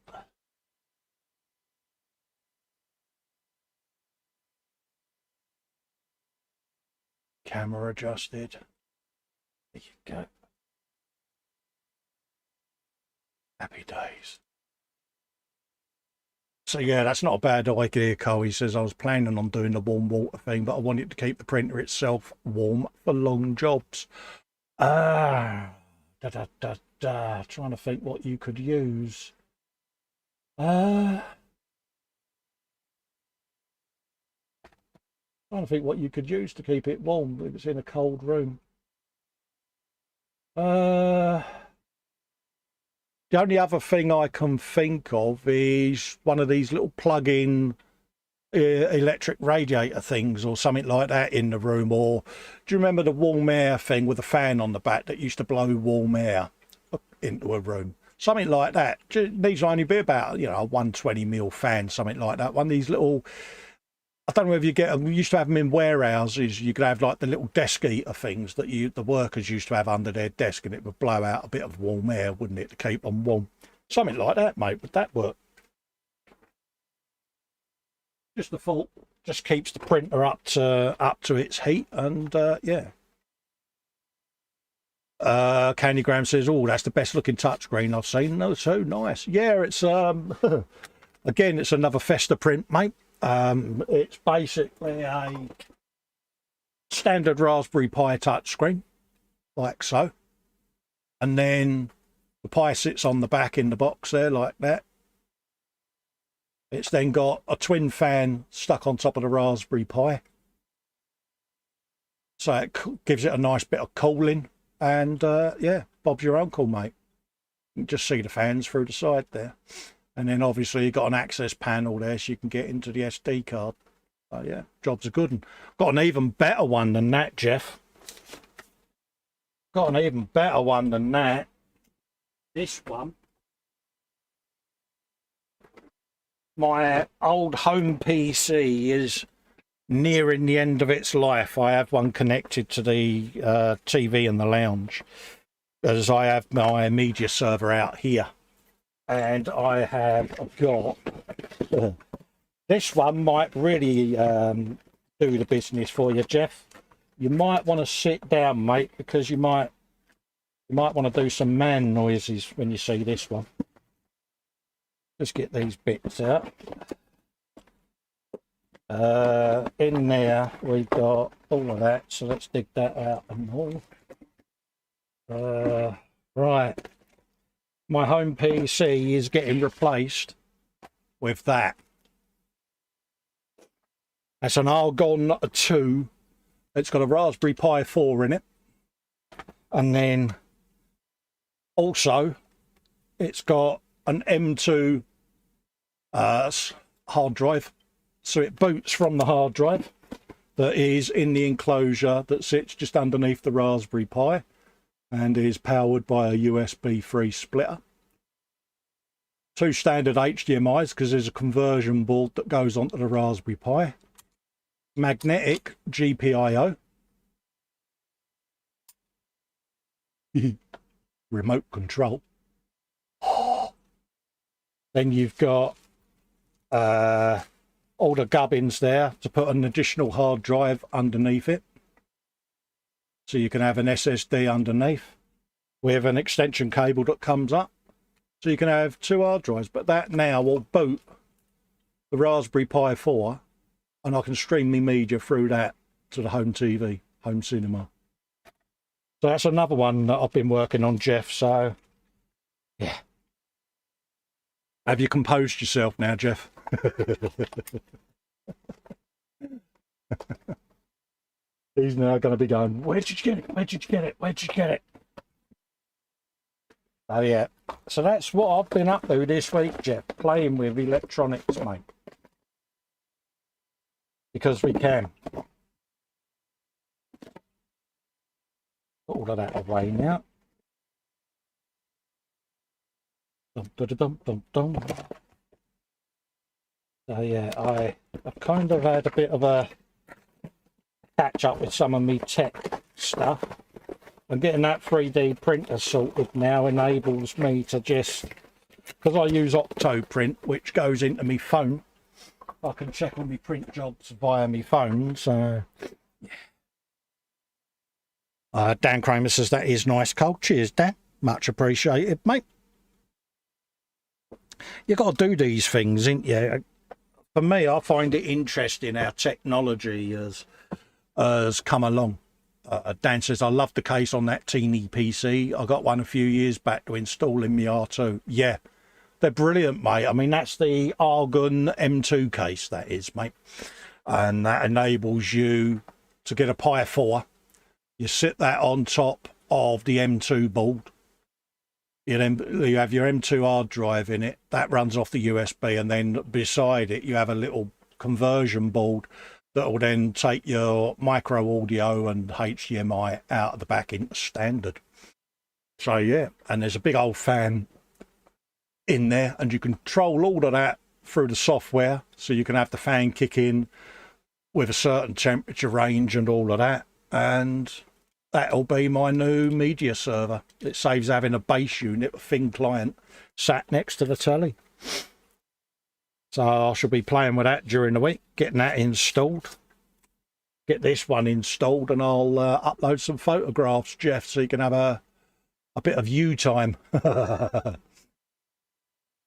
Camera adjusted. There you go. Happy days. So yeah, that's not a bad idea, Cole. He says, I was planning on doing the warm water thing, but I wanted to keep the printer itself warm for long jobs. Trying to think what you could use. Trying to think what you could use to keep it warm if it's in a cold room. The only other thing I can think of is one of these little plug-in electric radiator things or something like that in the room. Or do you remember the warm air thing with a fan on the back that used to blow warm air into a room? Something like that. These only be about, you know, a 120mm fan, something like that. One of these little, I don't know if you get them. We used to have them in warehouses. You could have like the little desk eater things that the workers used to have under their desk, and it would blow out a bit of warm air, wouldn't it, to keep them warm? Something like that, mate. Would that work? Just the thought. Just keeps the printer up to its heat, and yeah. Candygram says, oh, that's the best looking touchscreen I've seen. No, so nice. Yeah, it's again, it's another Festa print, mate. It's basically a standard Raspberry Pi touchscreen, like so. And then the Pi sits on the back in the box there, like that. It's then got a twin fan stuck on top of the Raspberry Pi. So it gives it a nice bit of cooling. And yeah, Bob's your uncle, mate. You can just see the fans through the side there. And then obviously you've got an access panel there so you can get into the SD card. So yeah, job's a good one. Got an even better one than that, Jeff. Got an even better one than that. This one. My old home PC is nearing the end of its life. I have one connected to the TV in the lounge, as I have my media server out here. And I have got this one might really do the business for you, Jeff. You might want to sit down, mate, because you might You might want to do some man noises when you see this one. Let's get these bits out. In there we've got all of that, so let's dig that out and all. Right, my home PC is getting replaced with that. That's an Argon 2. It's got a Raspberry Pi 4 in it, and then also it's got an M2 hard drive, so it boots from the hard drive that is in the enclosure that sits just underneath the Raspberry Pi and is powered by a USB 3 splitter. 2 standard HDMIs, because there's a conversion board that goes onto the Raspberry Pi. Magnetic GPIO. Remote control. Then you've got all the gubbins there to put an additional hard drive underneath it. So you can have an SSD underneath with an extension cable that comes up. So you can have 2 hard drives, but that now will boot the Raspberry Pi 4 and I can stream my media through that to the home TV, home cinema. So that's another one that I've been working on, Jeff. So, yeah. Have you composed yourself now, Jeff? He's now going to be going, where did you get it? Where did you get it? Where did you get it? Oh, yeah. So that's what I've been up to this week, Jeff. Playing with electronics, mate. Because we can. Put all of that away now. Dum, dum, dum, dum, dum. So yeah, I've kind of had a bit of a catch up with some of me tech stuff. And getting that 3D printer sorted now enables me to just, because I use Octoprint, which goes into my phone, I can check on my print jobs via my phone. So yeah. Dan Kramer says that is nice, Cole. Cheers, Dan. Much appreciated, mate. You got to do these things, ain't you? For me, I find it interesting how technology has come along. Dan says, I love the case on that teeny PC. I got one a few years back to install in my R2. Yeah, they're brilliant, mate. I mean, that's the Argon M2 case, that is, mate. And that enables you to get a Pi 4. You sit that on top of the M2 board. You have your M2 hard drive in it. That runs off the USB. And then beside it, you have a little conversion board that will then take your micro audio and HDMI out of the back into standard. So yeah, and there's a big old fan in there, and you control all of that through the software. So you can have the fan kick in with a certain temperature range and all of that. And that'll be my new media server. It saves having a base unit, a thin client, sat next to the telly. So I shall be playing with that during the week, getting that installed. Get this one installed, and I'll upload some photographs, Jeff, so you can have a bit of you time.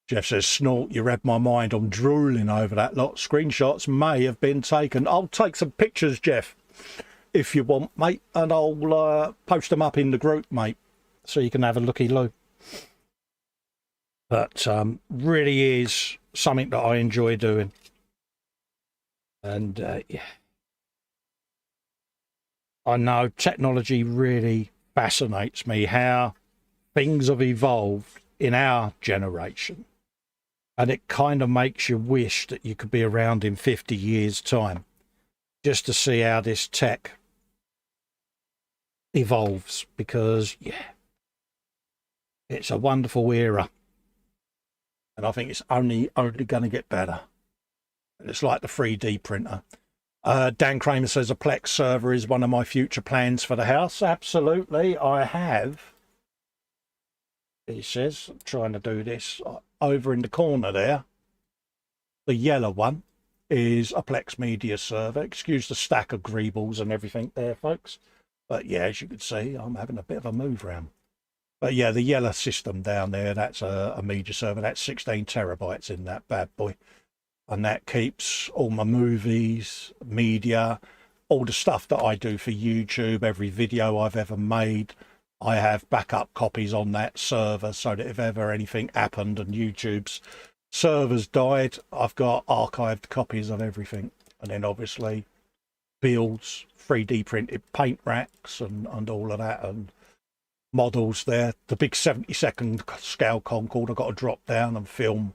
Jeff says, snort, you read my mind. I'm drooling over that lot. Screenshots may have been taken. I'll take some pictures, Jeff, if you want, mate, and I'll post them up in the group, mate, so you can have a looky-loo. But really is something that I enjoy doing. And yeah, I know technology really fascinates me, how things have evolved in our generation. And it kind of makes you wish that you could be around in 50 years' time just to see how this tech evolves, because yeah, it's a wonderful era. And I think it's only going to get better. It's like the 3D printer. Dan Kramer says a Plex server is one of my future plans for the house. Absolutely, I have. He says, I'm trying to do this. Over in the corner there, the yellow one is a Plex media server. Excuse the stack of greebles and everything there, folks. But yeah, as you can see, I'm having a bit of a move round. But yeah, the yellow system down there, that's a media server. That's 16 terabytes in that bad boy. And that keeps all my movies, media, all the stuff that I do for YouTube, every video I've ever made. I have backup copies on that server so that if ever anything happened and YouTube's servers died, I've got archived copies of everything. And then obviously builds, 3D printed paint racks and all of that, and models there. The big 70-second scale Concorde, I've got to drop down and film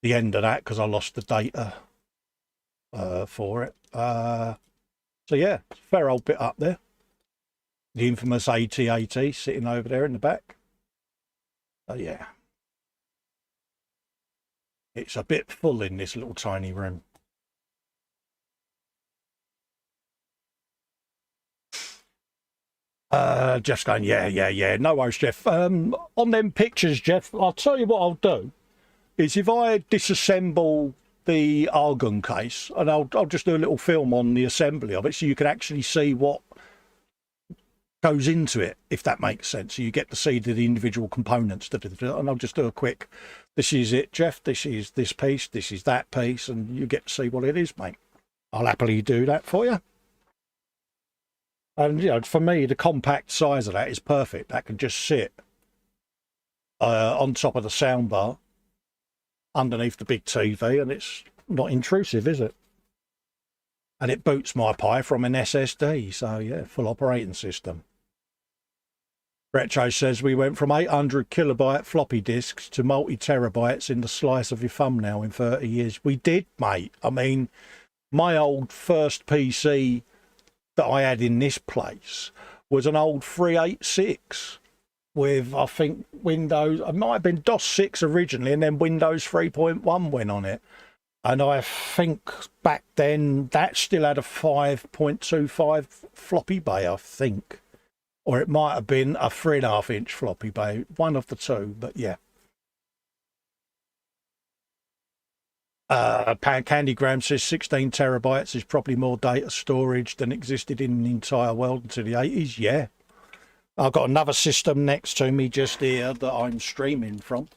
the end of that because I lost the data for it. So yeah, fair old bit up there. The infamous AT-AT sitting over there in the back. Yeah. It's a bit full in this little tiny room. Jeff's going, yeah. No worries, Jeff. On them pictures, Jeff, I'll tell you what I'll do is if I disassemble the argon case, and I'll just do a little film on the assembly of it so you can actually see what goes into it, if that makes sense. So you get to see the individual components, and I'll just do a quick, this is it, Jeff, this is this piece, this is that piece, and you get to see what it is, mate. I'll happily do that for you. And, you know, for me, the compact size of that is perfect. That can just sit on top of the soundbar underneath the big TV, and it's not intrusive, is it? And it boots my Pi from an SSD, so yeah, full operating system. Retro says we went from 800 kilobyte floppy disks to multi-terabytes in the slice of your thumbnail in 30 years. We did, mate. I mean, my old first PC that I had in this place was an old 386 with, I think, Windows, it might have been DOS 6 originally, and then Windows 3.1 went on it. And I think back then that still had a 5.25 floppy bay, I think. Or it might have been a 3.5 inch floppy bay, one of the two, but yeah. Candygram says 16 terabytes is probably more data storage than existed in the entire world until the 80s. Yeah. I've got another system next to me just here that I'm streaming from.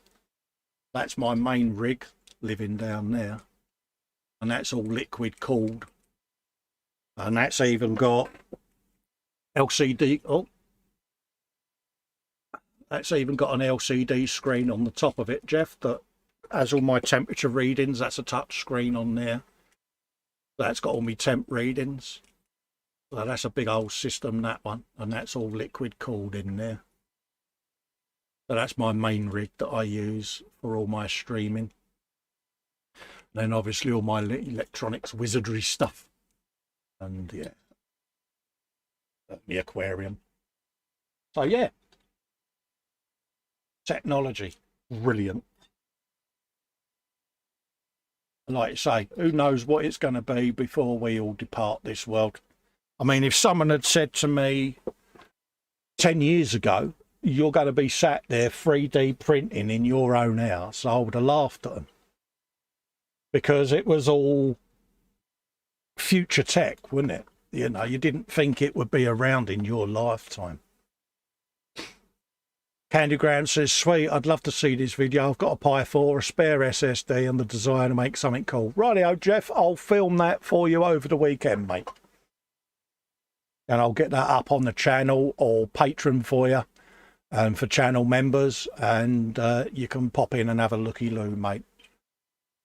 That's my main rig living down there. And that's all liquid cooled. And that's even got LCD. Oh. That's even got an LCD screen on the top of it, Jeff, that has all my temperature readings. That's a touch screen on there. That's got all my temp readings. So that's a big old system, that one. And that's all liquid cooled in there. So that's my main rig that I use for all my streaming. Then obviously all my electronics wizardry stuff. And yeah. The aquarium. So yeah. Technology. Brilliant. And like you say, who knows what it's going to be before we all depart this world. I mean, if someone had said to me 10 years ago, you're going to be sat there 3D printing in your own house, I would have laughed at them. Because it was all future tech, wasn't it? You know, you didn't think it would be around in your lifetime. Candygram says, sweet, I'd love to see this video. I've got a Pi 4, a spare SSD, and the desire to make something cool. Rightio, Jeff, I'll film that for you over the weekend, mate. And I'll get that up on the channel or Patreon for you, and for channel members, and you can pop in and have a looky-loo, mate.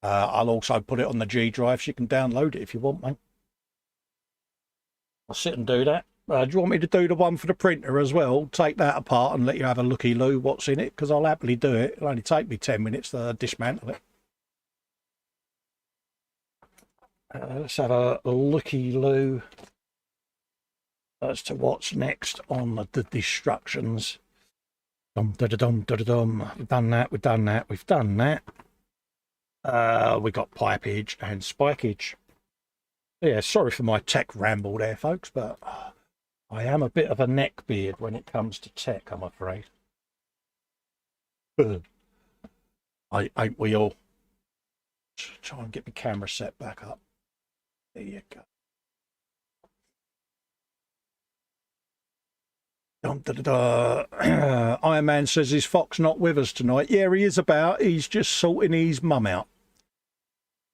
I'll also put it on the G drive so you can download it if you want, mate. I'll sit and do that. Do you want me to do the one for the printer as well? Take that apart and let you have a looky-loo what's in it, because I'll happily do it. It'll only take me 10 minutes to dismantle it. Let's have a looky-loo as to what's next on the destructions. Dum-da-da-dum, da-da-dum. We've done that, we've done that, we've done that. We got pipeage and spikeage. Yeah, sorry for my tech ramble there, folks, but I am a bit of a neckbeard when it comes to tech, I'm afraid. Ain't we all? Try and get my camera set back up. There you go. Iron Man says, is Fox not with us tonight? Yeah, he is about. He's just sorting his mum out.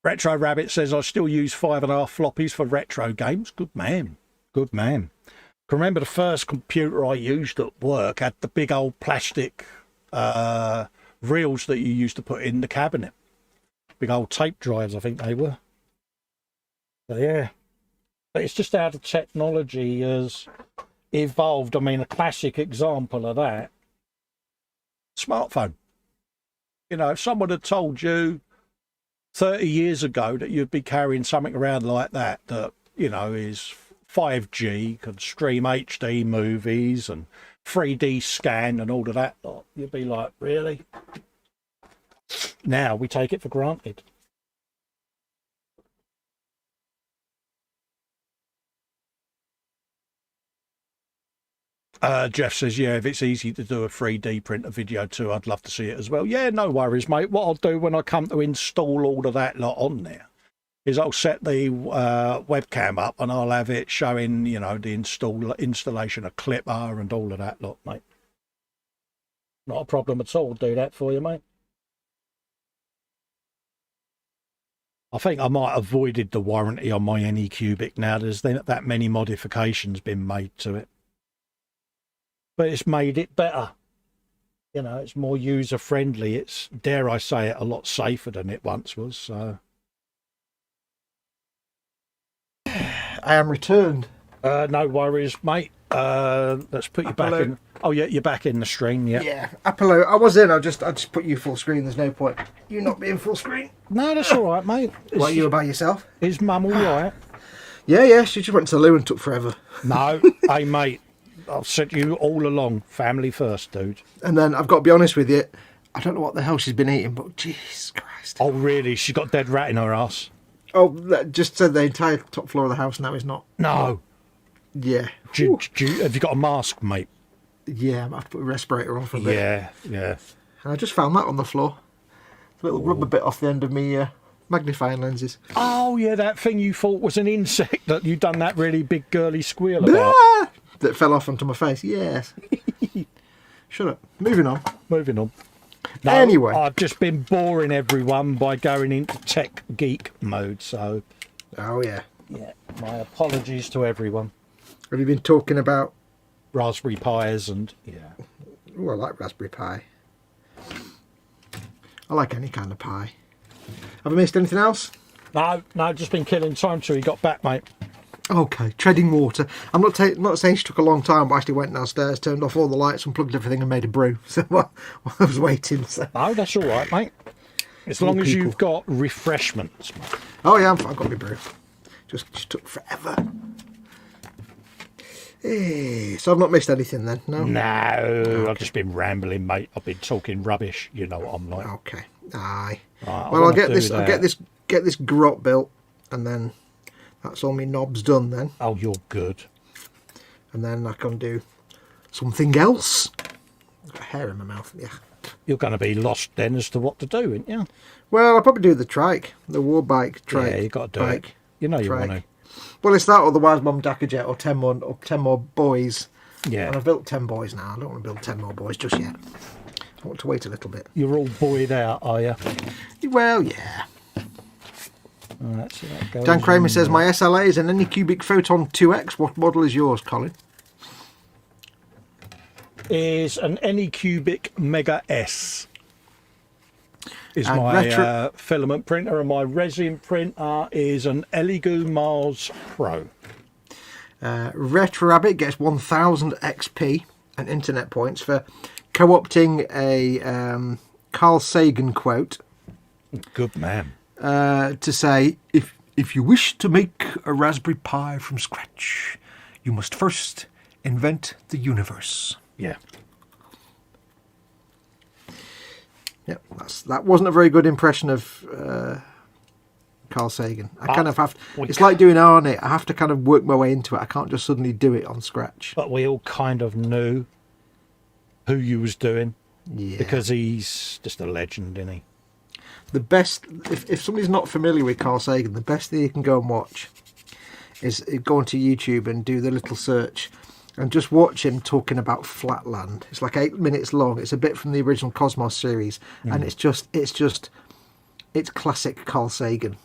Retro Rabbit says, I still use 5.5 floppies for retro games. Good man. Good man. Can remember the first computer I used at work had the big old plastic reels that you used to put in the cabinet. Big old tape drives, I think they were. So, yeah. But it's just how the technology has evolved. I mean, a classic example of that, smartphone. You know, if someone had told you 30 years ago that you'd be carrying something around like that, you know, is 5G, can stream HD movies and 3D scan and all of that lot, you'd be like, really? Now we take it for granted. Jeff says, yeah, if it's easy to do a 3D print a video too, I'd love to see it as well. Yeah, no worries, mate. What I'll do when I come to install all of that lot on there is I'll set the webcam up and I'll have it showing, you know, the installation of Clipper and all of that lot, mate. Not a problem at all. I'll do that for you, mate. I think I might have avoided the warranty on my Anycubic now. There's that many modifications been made to it. But it's made it better. You know, it's more user-friendly. It's, dare I say it, a lot safer than it once was. So I am returned. No worries, mate. Let's put you back in. Oh, yeah, you're back in the stream, yeah. Yeah, Apollo. I was in. I just put you full screen. There's no point you not being full screen. No, that's all right, mate. What, you were by yourself? Is Mum all right? Yeah. She just went to the loo and took forever. No, hey, mate. I've said you all along, family first, dude. And then I've got to be honest with you, I don't know what the hell she's been eating, but Jesus Christ. Oh, really? She's got dead rat in her ass? Oh, that just said the entire top floor of the house now is not. No. Yeah. Have you got a mask, mate? Yeah, I might have to put a respirator on for a bit. Yeah. And I just found that on the floor. A little rubber bit off the end of me magnifying lenses. Oh, yeah, that thing you thought was an insect that you'd done that really big girly squeal about. That fell off onto my face, yes. Shut up. Moving on. No, anyway. I've just been boring everyone by going into tech geek mode, so... Oh, yeah. Yeah, my apologies to everyone. Have you been talking about... Raspberry Pis and... Yeah. Oh, I like Raspberry Pi. I like any kind of pie. Have I missed anything else? No, just been killing time till he got back, mate. Okay, treading water. I'm not saying she took a long time, but I actually went downstairs, turned off all the lights, unplugged everything and made a brew. So I was waiting. So. No, that's all right, mate. As long as you've got refreshments. Oh, yeah, I've got my brew. Just took forever. So I've not missed anything then, no? No, okay. I've just been rambling, mate. I've been talking rubbish. You know what I'm like. Okay. Aye. Right, well, I'll get this grot built, and then that's all my knobs done then. Oh, you're good. And then I can do something else. I've got hair in my mouth, yeah. You're going to be lost then as to what to do, aren't you? Well, I'll probably do the trike, the war bike trike. Yeah, you got to do it. You know you want to. Well, it's that or the Wise Mum Dackerjet or 10 more boys. Yeah. And I've built 10 boys now. I don't want to build 10 more boys just yet. I want to wait a little bit. You're all buoyed out, are you? Well, yeah. Right, so that goes Dan Kramer says, my SLA is an Anycubic Photon 2X. What model is yours, Colin? Is an Anycubic Mega S. Is and my filament printer, and my resin printer is an Elegoo Mars Pro. Retro Rabbit gets 1000 XP and internet points for co-opting a Carl Sagan quote. Good man. To say, if you wish to make a Raspberry Pi from scratch, you must first invent the universe. Yeah. Yeah, that wasn't a very good impression of Carl Sagan. I kind of have. It's like doing Arnie. I have to kind of work my way into it. I can't just suddenly do it on scratch. But we all kind of knew who you was doing. Yeah. Because he's just a legend, isn't he? The best, if somebody's not familiar with Carl Sagan, the best thing you can go and watch is go onto YouTube and do the little search. And just watch him talking about Flatland. It's like 8 minutes long. It's a bit from the original Cosmos series, and it's classic Carl Sagan.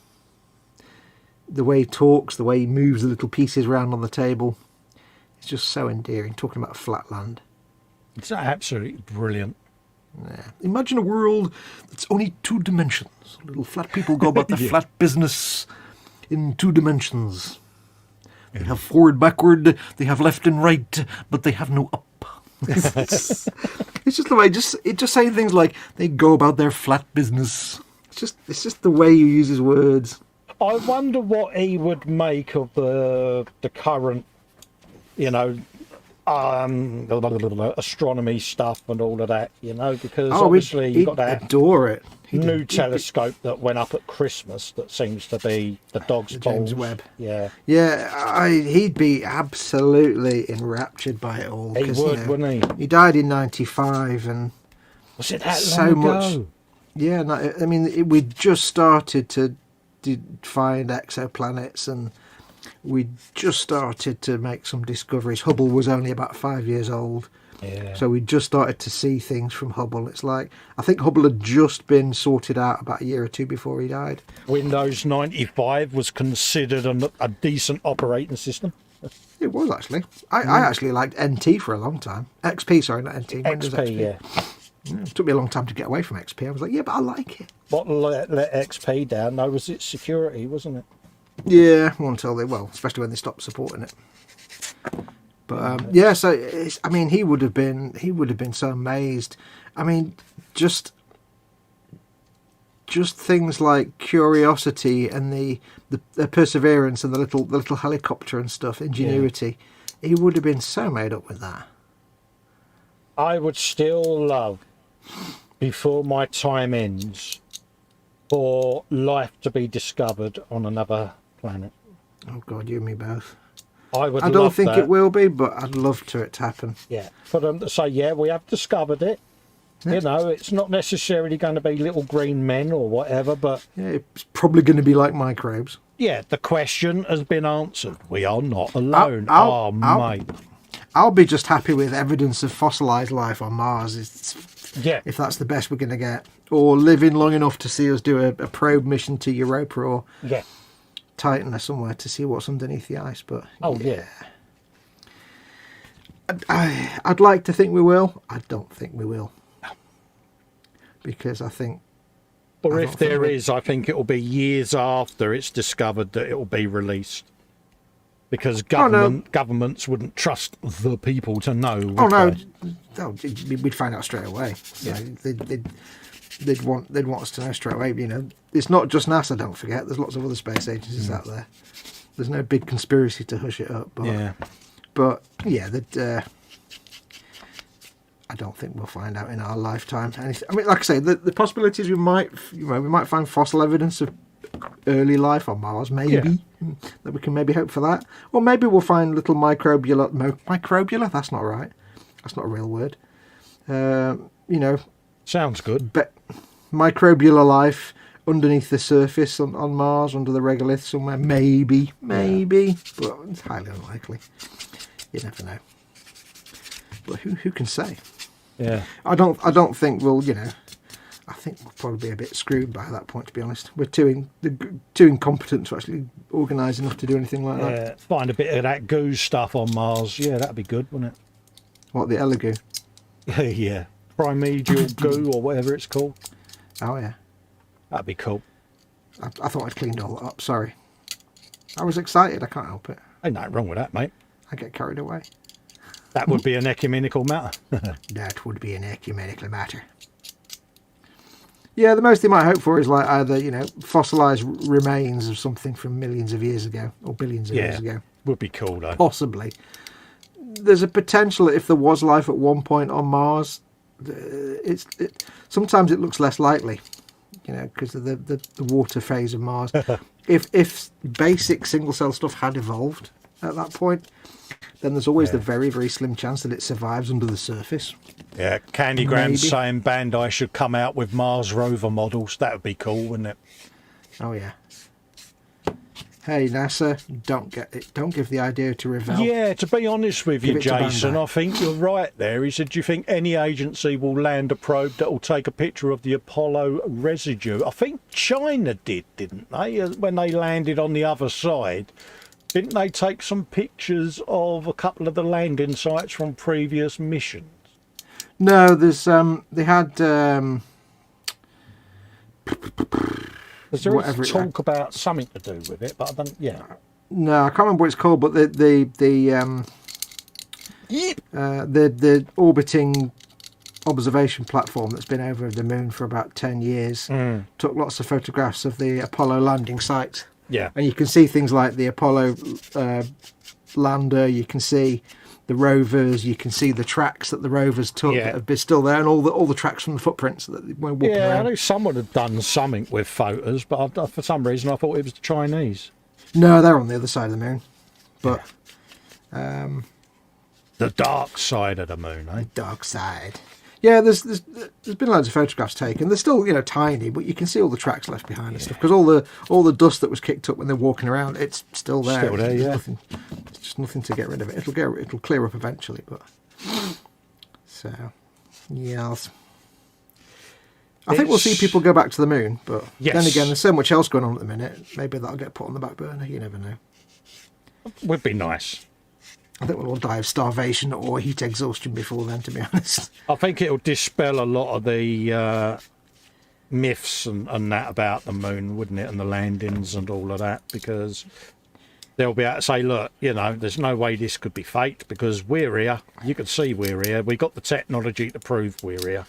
The way he talks, the way he moves the little pieces around on the table, it's just so endearing. Talking about Flatland. It's absolutely brilliant. Yeah. Imagine a world that's only 2 dimensions. Little flat people go about their flat business in 2 dimensions. They have forward, backward, they have left and right, but they have no up. It's just the way, it just saying things like they go about their flat business. It's just the way you use his words. I wonder what he would make of the current, you know, astronomy stuff and all of that, you know, because obviously you've got that adore it. New telescope that went up at Christmas that seems to be the dog's balls. James Webb. Yeah. Yeah, he'd be absolutely enraptured by it all. He would, wouldn't he? He died in 95 and... Was it that so long much ago? Yeah, no, I mean, we just started to find exoplanets, and we just started to make some discoveries. Hubble was only about 5 years old. Yeah. So we just started to see things from Hubble. It's like, I think Hubble had just been sorted out about a year or 2 before he died. Windows 95 was considered a decent operating system. It was actually. I actually liked NT for a long time. XP, sorry, not NT. Windows XP, yeah. It took me a long time to get away from XP. I was like, yeah, but I like it. What let XP down, though, was its security, wasn't it? Yeah, especially when they stopped supporting it. But yeah, so I mean, he would have been so amazed. I mean, just things like curiosity and the perseverance and the little helicopter and stuff, ingenuity. Yeah. He would have been so made up with that. I would still love, before my time ends, for life to be discovered on another planet. Oh God, you and me both. I don't think it will be, but I'd love for it to happen. Yeah, for them to say, yeah, we have discovered it. Yeah. You know, it's not necessarily going to be little green men or whatever, but... Yeah, it's probably going to be like microbes. Yeah, the question has been answered. We are not alone. Mate. I'll be just happy with evidence of fossilised life on Mars. If that's the best we're going to get. Or living long enough to see us do a probe mission to Europa or... Yeah. Titan or somewhere to see what's underneath the ice, but yeah. I'd like to think we will. I don't think we will, because I think. Or if there is, I think it will be years after it's discovered that it will be released, because governments wouldn't trust the people to know. We'd find out straight away. Yeah, they'd want us to know straight away. You know, it's not just NASA. Don't forget, there's lots of other space agencies out there. There's no big conspiracy to hush it up. But I don't think we'll find out in our lifetime anything. I mean, like I say, the possibilities we might find fossil evidence of early life on Mars, maybe that we can maybe hope for that, or maybe we'll find little microbial. That's not right. That's not a real word. Sounds good. But microbial life underneath the surface on Mars, under the regolith somewhere, maybe, but it's highly unlikely. You never know. But who can say? Yeah. I don't think we'll. I think we'll probably be a bit screwed by that point. To be honest, we're too incompetent to actually organise enough to do anything like that. Yeah. Find a bit of that goo stuff on Mars. Yeah, that'd be good, wouldn't it? What, the elegoo? Yeah. Primordial goo or whatever it's called. Oh yeah, that'd be cool. I thought I'd cleaned all that up. Sorry, I was excited. I can't help it. Ain't nothing wrong with that, mate. I get carried away. That would be an ecumenical matter. That would be an ecumenical matter. Yeah, the most they might hope for is like either fossilised remains of something from millions of years ago or billions of years ago. Would be cool though. Possibly. There's a potential that if there was life at one point on Mars. Sometimes it looks less likely, because of the water phase of Mars. if basic single cell stuff had evolved at that point, then there's always the very, very slim chance that it survives under the surface. Yeah, Candygram saying Bandai should come out with Mars rover models. That would be cool, wouldn't it? Oh yeah. Hey NASA, don't give the idea to Revell. Yeah, to be honest with you, Give it to Jason, Bandai. I think you're right there. He said, do you think any agency will land a probe that will take a picture of the Apollo residue? I think China did, didn't they? When they landed on the other side, didn't they take some pictures of a couple of the landing sites from previous missions? No, there's they had Because there whatever is it- talk about something to do with it, but I don't. Yeah. no, I can't remember what it's called, but the orbiting observation platform that's been over the moon for about 10 years took lots of photographs of the Apollo landing site. Yeah. And you can see things like the Apollo lander, you can see the rovers, you can see the tracks that the rovers took Yeah. that have been still there, and all the tracks from the footprints that they were walking Yeah, I around. know someone had done something with photos, but for some reason I thought it was the Chinese. No, they're on the other side of the moon. But The dark side of the moon, eh? dark side. Yeah, there's been loads of photographs taken. They're still tiny, but you can see all the tracks left behind and stuff, because all the dust that was kicked up when they're walking around, it's still there. Still there, yeah. It's just nothing to get rid of it. It'll clear up eventually, but so yeah. I think we'll see people go back to the moon, but Yes. then again, there's so much else going on at the minute. Maybe that'll get put on the back burner. You never know. Would be nice. I think we'll all die of starvation or heat exhaustion before then, to be honest. I think it'll dispel a lot of the myths and that about the moon, wouldn't it? And the landings and all of that, because they'll be able to say, look, there's no way this could be faked because we're here. You can see we're here. We got the technology to prove we're here.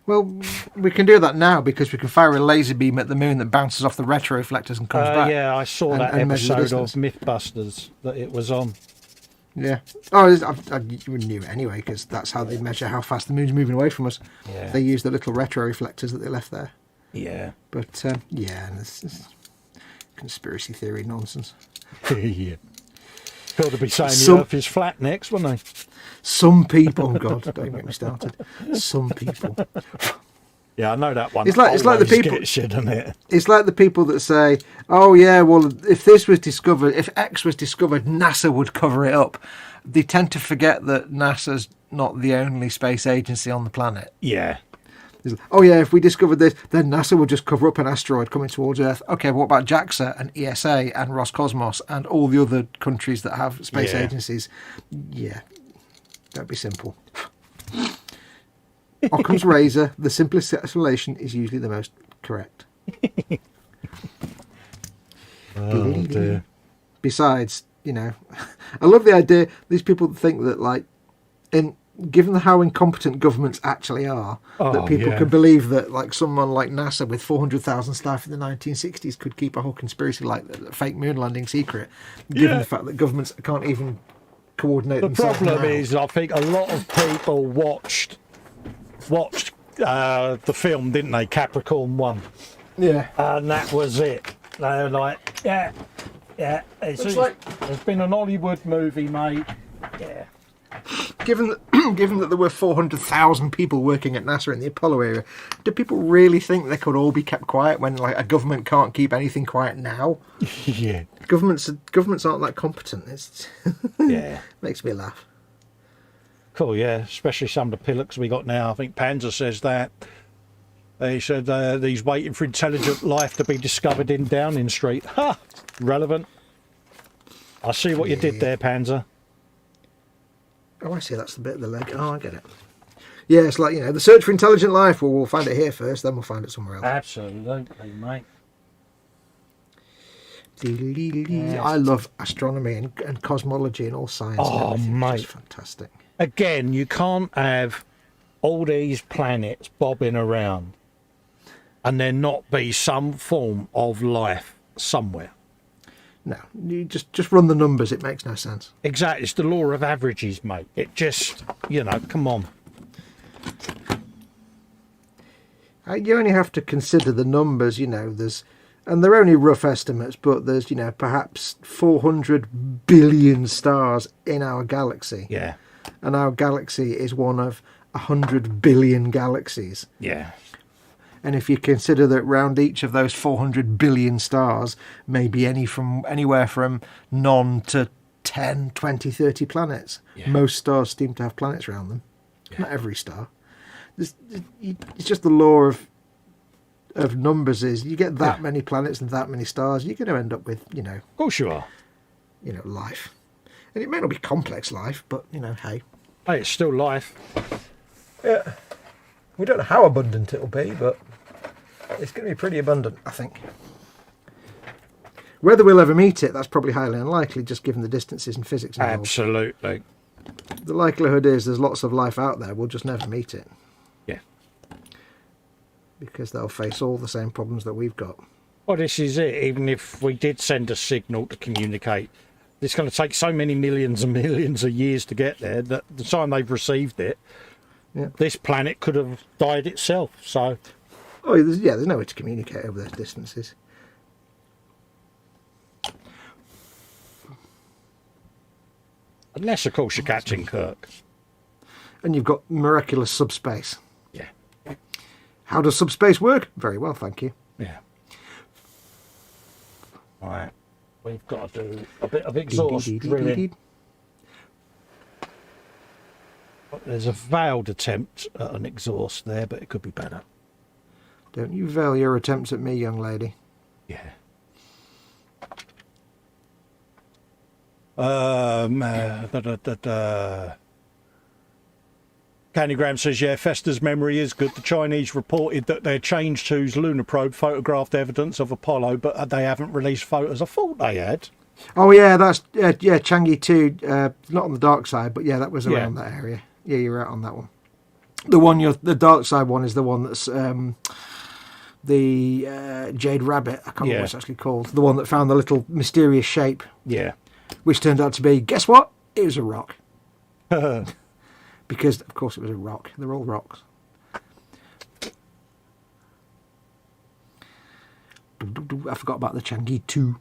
Well, we can do that now because we can fire a laser beam at the moon that bounces off the retroreflectors and comes back. Yeah, I saw that and measure the episode of distance. Mythbusters that it was on. Yeah. Oh, you knew it anyway, because that's how they measure how fast the moon's moving away from us. Yeah. They use the little retroreflectors that they left there. Yeah. But yeah, and this conspiracy theory nonsense. Yeah. Got to be saying Some- the Earth is flat next, wouldn't they? Some people, oh God, don't get me started. Some people. Yeah, I know that one. It's like the always people- gets you, doesn't it? It's like the people that say, "Oh yeah, well, if this was discovered, if X was discovered, NASA would cover it up." They tend to forget that NASA's not the only space agency on the planet. Yeah. It's like, oh yeah, if we discovered this, then NASA would just cover up an asteroid coming towards Earth. Okay, what about JAXA and ESA and Roscosmos and all the other countries that have space Yeah. agencies? Yeah, don't be simple. Occam's razor, the simplest explanation is usually the most correct. Oh, dear. Besides, I love the idea, these people think that, given how incompetent governments actually are, that Oh, people yeah. can believe that, someone like NASA with 400,000 staff in the 1960s could keep a whole conspiracy like the fake moon landing secret, given Yeah. the fact that governments can't even coordinate The themselves problem now. is, I think a lot of people watched the film, didn't they? Capricorn 1. Yeah. And that was it. They were like, yeah. Looks like- There's been an Hollywood movie made. Yeah. Given that there were 400,000 people working at NASA in the Apollo era, do people really think they could all be kept quiet when a government can't keep anything quiet now? Yeah. Governments aren't that competent. It Yeah. makes me laugh. Cool, yeah. Especially some of the pilots we got now. I think Panzer says that. He said he's waiting for intelligent life to be discovered in Downing Street. Ha! Relevant. I see what you did there, Panzer. Oh, I see. That's the bit of the leg. Oh, I get it. Yeah, it's like, the search for intelligent life. Well, we'll find it here first, then we'll find it somewhere else. Absolutely, mate. I love astronomy and cosmology and all science. and Oh, everything. It's mate. just fantastic. Again, you can't have all these planets bobbing around and there not be some form of life somewhere. No, you just run the numbers. It makes no sense. Exactly. It's the law of averages, mate. It just, come on. You only have to consider the numbers, and they're only rough estimates, but there's, perhaps 400 billion stars in our galaxy. Yeah. And our galaxy is one of 100 billion galaxies. Yeah. And if you consider that round each of those 400 billion stars may be anywhere from none to 10, 20, 30 planets. Yeah. Most stars seem to have planets around them. Yeah. Not every star. It's just the law of numbers is you get that many planets and that many stars, you're going to end up with, Of course you are. Life. And it may not be complex life, but, hey. Hey, it's still life. Yeah. We don't know how abundant it'll be, but it's going to be pretty abundant, I think. Whether we'll ever meet it, that's probably highly unlikely, just given the distances and physics involved. Absolutely. The likelihood is there's lots of life out there, we'll just never meet it. Yeah. Because they'll face all the same problems that we've got. Well, this is it. Even if we did send a signal to communicate, it's going to take so many millions and millions of years to get there that the time they've received it, this planet could have died itself. So, there's no way to communicate over those distances. Unless, of course, you're Captain Kirk. And you've got miraculous subspace. Yeah. How does subspace work? Very well, thank you. Yeah. Right. We've got to do a bit of exhaust drilling. There's a veiled attempt at an exhaust there, but it could be better. Don't you veil your attempts at me, young lady. Yeah. Candygram says, yeah, Festa's memory is good. The Chinese reported that their Change 2's lunar probe photographed evidence of Apollo, but they haven't released photos. I thought they had. Oh, yeah, that's Changi 2, not on the dark side, but that was around that area. Yeah, you're right on that one. The dark side one is the one that's the Jade Rabbit. I can't remember what it's actually called. The one that found the little mysterious shape. Yeah. Which turned out to be, guess what? It was a rock. Because, of course, it was a rock. They're all rocks. I forgot about the Changi 2.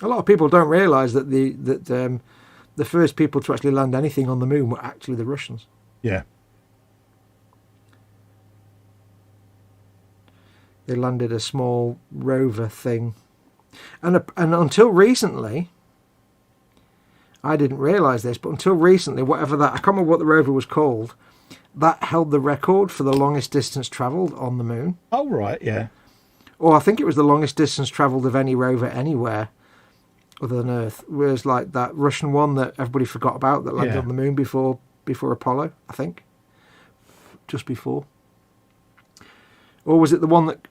A lot of people don't realise that the first people to actually land anything on the moon were actually the Russians. Yeah. They landed a small rover thing. And until recently, I didn't realise this, but until recently, I can't remember what the rover was called, that held the record for the longest distance travelled on the moon. Oh, right, yeah. Or I think it was the longest distance travelled of any rover anywhere other than Earth. Whereas like that Russian one that everybody forgot about that landed on the moon before Apollo, I think. Just before. Or was it the one that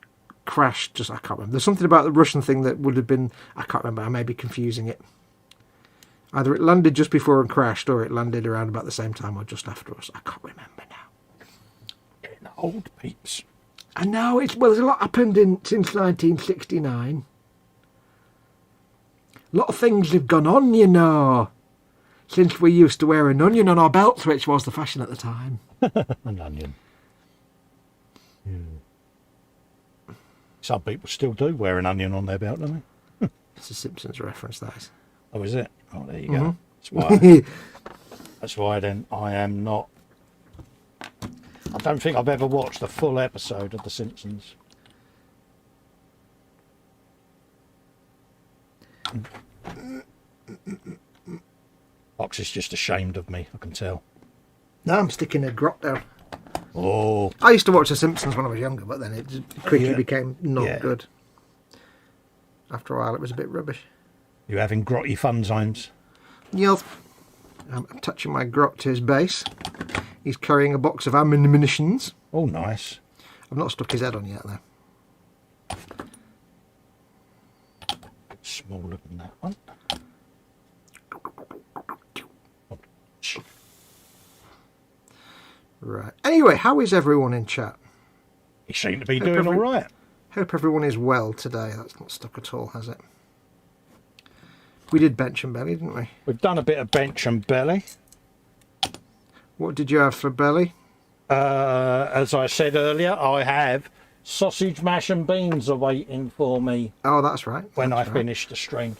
crashed? I can't remember. There's something about the Russian thing that would have been, I can't remember, I may be confusing it. Either it landed just before and crashed, or it landed around about the same time or just after us. I can't remember now. Getting old, peeps. I know, there's a lot happened since 1969. A lot of things have gone on, since we used to wear an onion on our belts, which was the fashion at the time. An onion. Yeah. Some people still do wear an onion on their belt, don't they? It's a Simpsons reference, that is. Oh, is it? Oh, there you go. That's why then I am not... I don't think I've ever watched a full episode of The Simpsons. Fox is just ashamed of me, I can tell. No, I'm sticking a grot down. Oh. I used to watch The Simpsons when I was younger, but then it quickly became not good. After a while, it was a bit rubbish. You having grotty fun times? Yep. I'm touching my grot to his base. He's carrying a box of ammunitions. Oh, nice. I've not stuck his head on yet, though. Smaller than that one. Right. Anyway, how is everyone in chat? You seem to be doing all right. Hope everyone is well today. That's not stuck at all, has it? We did bench and belly, didn't we? We've done a bit of bench and belly. What did you have for belly? As I said earlier, I have sausage, mash and beans awaiting for me. Oh, that's right. When I finish the stream.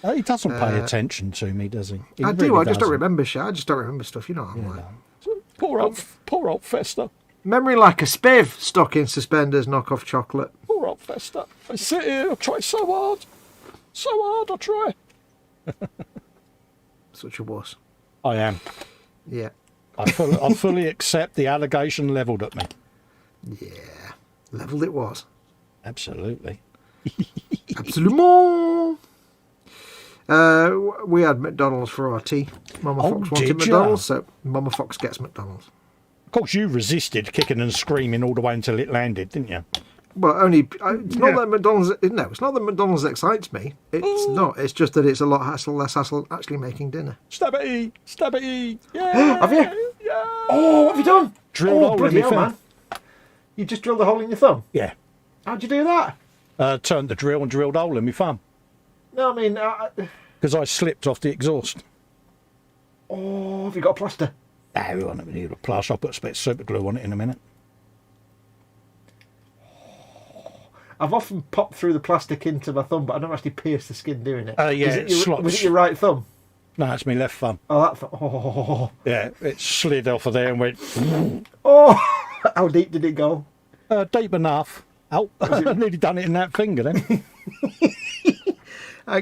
He doesn't pay attention to me, does he? I do. I just don't remember shit. I just don't remember stuff. You know what I'm like. Poor old Festa. Memory like a spiv, stuck in suspenders, knockoff chocolate. Poor old Festa. I sit here, I try so hard. So hard, I try. Such a wuss. I am. Yeah. I fully accept the allegation levelled at me. Yeah. Levelled it was. Absolutely. Absolument. We had McDonald's for our tea. Mama Fox wanted McDonald's, so Mama Fox gets McDonald's. Of course, you resisted kicking and screaming all the way until it landed, didn't you? Well, only it's not that McDonald's. No, it's not that McDonald's excites me. It's not. It's just that it's a lot less hassle actually making dinner. Stabby, stabby, yeah. Have you? Yeah. Oh, what have you done? Drilled a hole in bloody my hell, thumb. man! You just drilled a hole in your thumb. Yeah. How'd you do that? Turned the drill and drilled a hole in my thumb No, I mean, because I slipped off the exhaust. oh, have you got a plaster? No, we won't need a plaster. I'll put a bit of super glue on it in a minute. I've often popped through the plastic into my thumb, but I don't actually pierce the skin doing it. Yeah, was it your right thumb? No, it's my left thumb. Oh, that thumb. Oh. Yeah, it slid off of there and went Oh, how deep did it go? deep enough. Oh, I nearly done it in that finger then.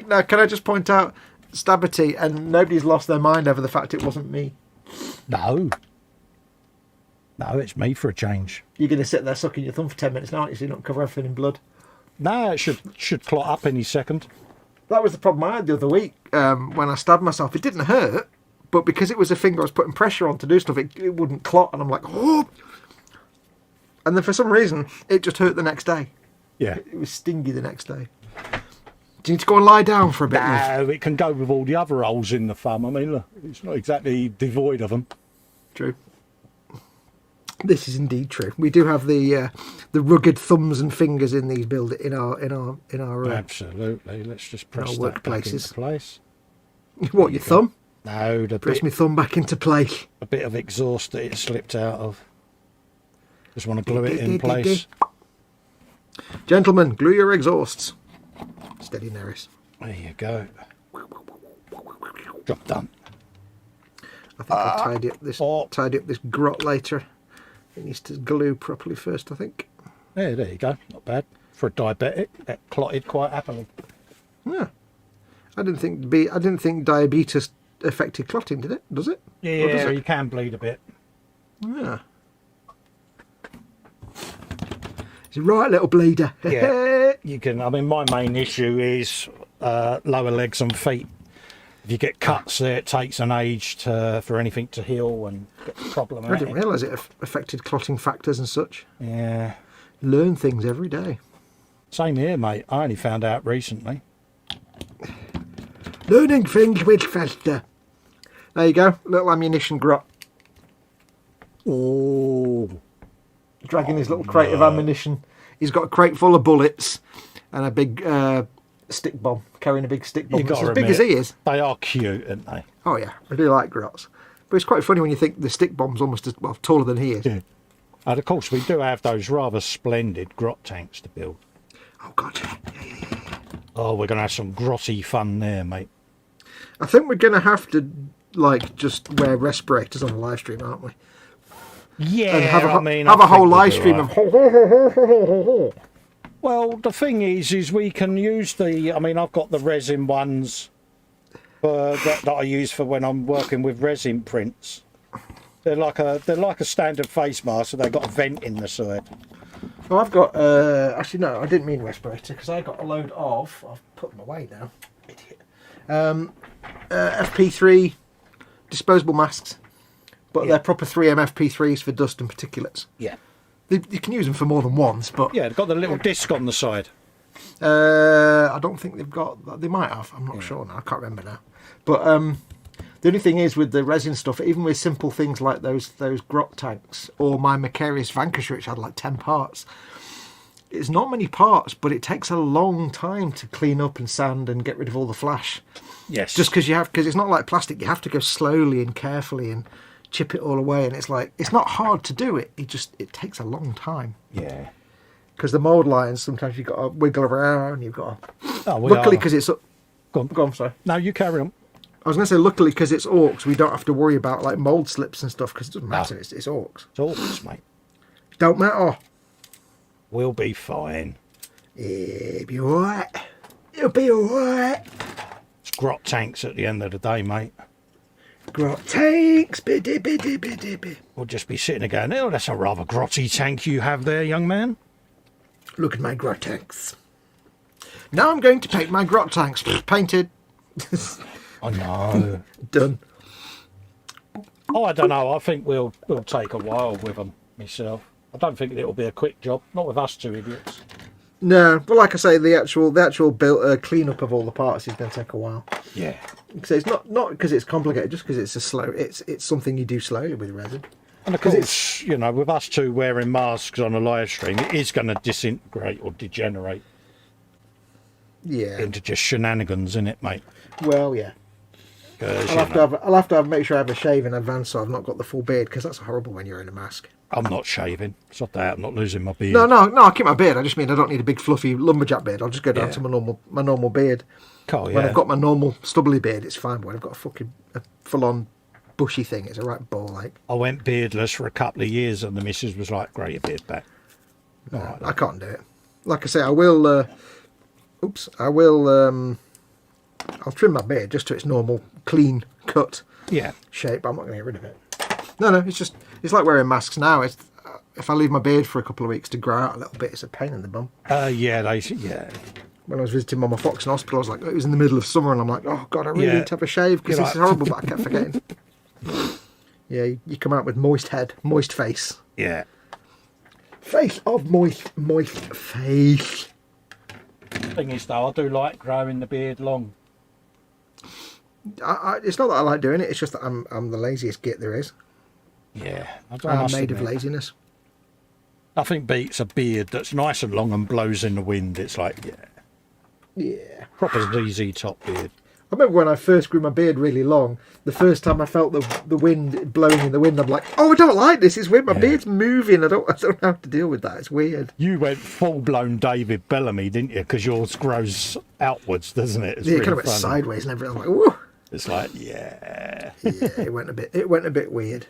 Now, can I just point out, Stabberty, and nobody's lost their mind over the fact it wasn't me. No, it's me for a change. You're going to sit there sucking your thumb for 10 minutes now, aren't you, so you don't cover everything in blood? No, it should clot up any second. That was the problem I had the other week when I stabbed myself. It didn't hurt, but because it was a finger I was putting pressure on to do stuff, it wouldn't clot, and I'm like, oh! And then for some reason, it just hurt the next day. Yeah. It was stingy the next day. Do you need to go and lie down for a bit? No, it can go with all the other holes in the thumb. I mean, look, it's not exactly devoid of them. True. This is indeed true. We do have the rugged thumbs and fingers in these in our Absolutely. Let's just press our that back into workplaces. place. What, your thumb? No, Press my thumb back into play. a bit of exhaust that it slipped out of. Just want to glue it in place. Gentlemen, glue your exhausts. Steady, Neris. There you go. Job done. I think I'll tidy up this grot later. It needs to glue properly first, I think. Yeah, there you go. Not bad. For a diabetic, that clotted quite happily. Yeah. I didn't think diabetes affected clotting, did it? Does it? Yeah, does it? you can bleed a bit. Yeah. It's a right little bleeder. Yeah, you can. I mean, my main issue is lower legs and feet. If you get cuts there, it takes an age for anything to heal and get problematic. I didn't realise it affected clotting factors and such. Yeah. Learn things every day. Same here, mate. I only found out recently. Learning things with Festa. There you go. Little ammunition grot. Oh. Dragging his little crate of ammunition. He's got a crate full of bullets and a big stick bomb. Carrying a big stick bomb. It's as big as he is. They are cute, aren't they? Oh yeah, I do like grots. But it's quite funny when you think the stick bomb's almost as taller than he is. Yeah. And of course, we do have those rather splendid grot tanks to build. Oh god, yeah. Oh, we're going to have some grotty fun there, mate. I think we're going to have to just wear respirators on the live stream, aren't we? Yeah, and have a whole live stream of ho ho ho ho ho ho ho. Well, the thing is we can use the. I mean, I've got the resin ones that I use for when I'm working with resin prints. They're like a standard face mask, so they've got a vent in the side. Well, I've got actually no, I didn't mean respirator because I got a load of. I've put them away now, idiot. FP3 disposable masks, but they're proper 3M FP3s for dust and particulates. Yeah. You can use them for more than once, but yeah, they've got the little disc on the side. I don't think they've got. They might have. I'm not sure now. I can't remember now. But the only thing is with the resin stuff, even with simple things like those grot tanks or my Macarius Vanquisher, which had like 10 parts. It's not many parts, but it takes a long time to clean up and sand and get rid of all the flash. Yes. Just because it's not like plastic. You have to go slowly and carefully and chip it all away, and it's not hard to do it. It takes a long time. Yeah. Because the mould lines, sometimes you've got to wiggle around. You've got to... Oh, luckily, because it's... Go on, sorry. No, you carry on. I was going to say, luckily, because it's orcs, we don't have to worry about like mould slips and stuff, because it doesn't matter. It's orcs. It's orcs, mate. Don't matter. We'll be fine. It'll be alright. It'll be alright. It's grot tanks at the end of the day, mate. Grot tanks. Biddy, biddy, biddy, biddy. We'll just be sitting there going, oh, that's a rather grotty tank you have there, young man. Look at my grot tanks. Now I'm going to paint my grot tanks. Painted. I know. Done. Oh, I don't know. I think we'll take a while with them myself. I don't think it'll be a quick job. Not with us two idiots. No, but like I say, the actual build clean up of all the parts is going to take a while. Yeah. So it's not because it's complicated, just because it's a slow. It's something you do slowly with resin. And of course, you know, with us two wearing masks on a live stream, it is going to disintegrate or degenerate. Yeah. Into just shenanigans, isn't it, mate? Well, yeah. I'll have to make sure I have a shave in advance, so I've not got the full beard, because that's horrible when you're in a mask. I'm not shaving. It's not that. I'm not losing my beard. No. I keep my beard. I just mean I don't need a big fluffy lumberjack beard. I'll just go down to my normal beard. Cool, yeah. When I've got my normal stubbly beard, it's fine. But when I've got a full-on bushy thing, it's a right ball. Like I went beardless for a couple of years, and the missus was like, "Grow your beard back." No, right, I can't do it. Like I say, I will. I'll trim my beard just to its normal clean cut shape. But I'm not going to get rid of it. No, it's like wearing masks now. If I leave my beard for a couple of weeks to grow out a little bit, it's a pain in the bum. Yeah. When I was visiting Mama Fox in hospital, I was like, it was in the middle of summer, and I'm like, oh God, I really need to have a shave because this is horrible, but I kept forgetting. Yeah, you come out with moist head, moist face. Yeah. Face of moist face. Thing is, though, I do like growing the beard long. It's not that I like doing it, it's just that I'm the laziest git there is. Yeah. I'm made of laziness. Nothing beats a beard that's nice and long and blows in the wind. It's like, Yeah. Proper ZZ Top beard. I remember when I first grew my beard really long, the first time I felt the wind blowing in the wind, I'm like, oh, I don't like this. It's weird. My beard's moving. I don't know how to deal with that. It's weird. You went full-blown David Bellamy, didn't you? Because yours grows outwards, doesn't it? It's it really kind of went funny. sideways and everything. I'm like, whoa. It's like, yeah. It went a bit weird.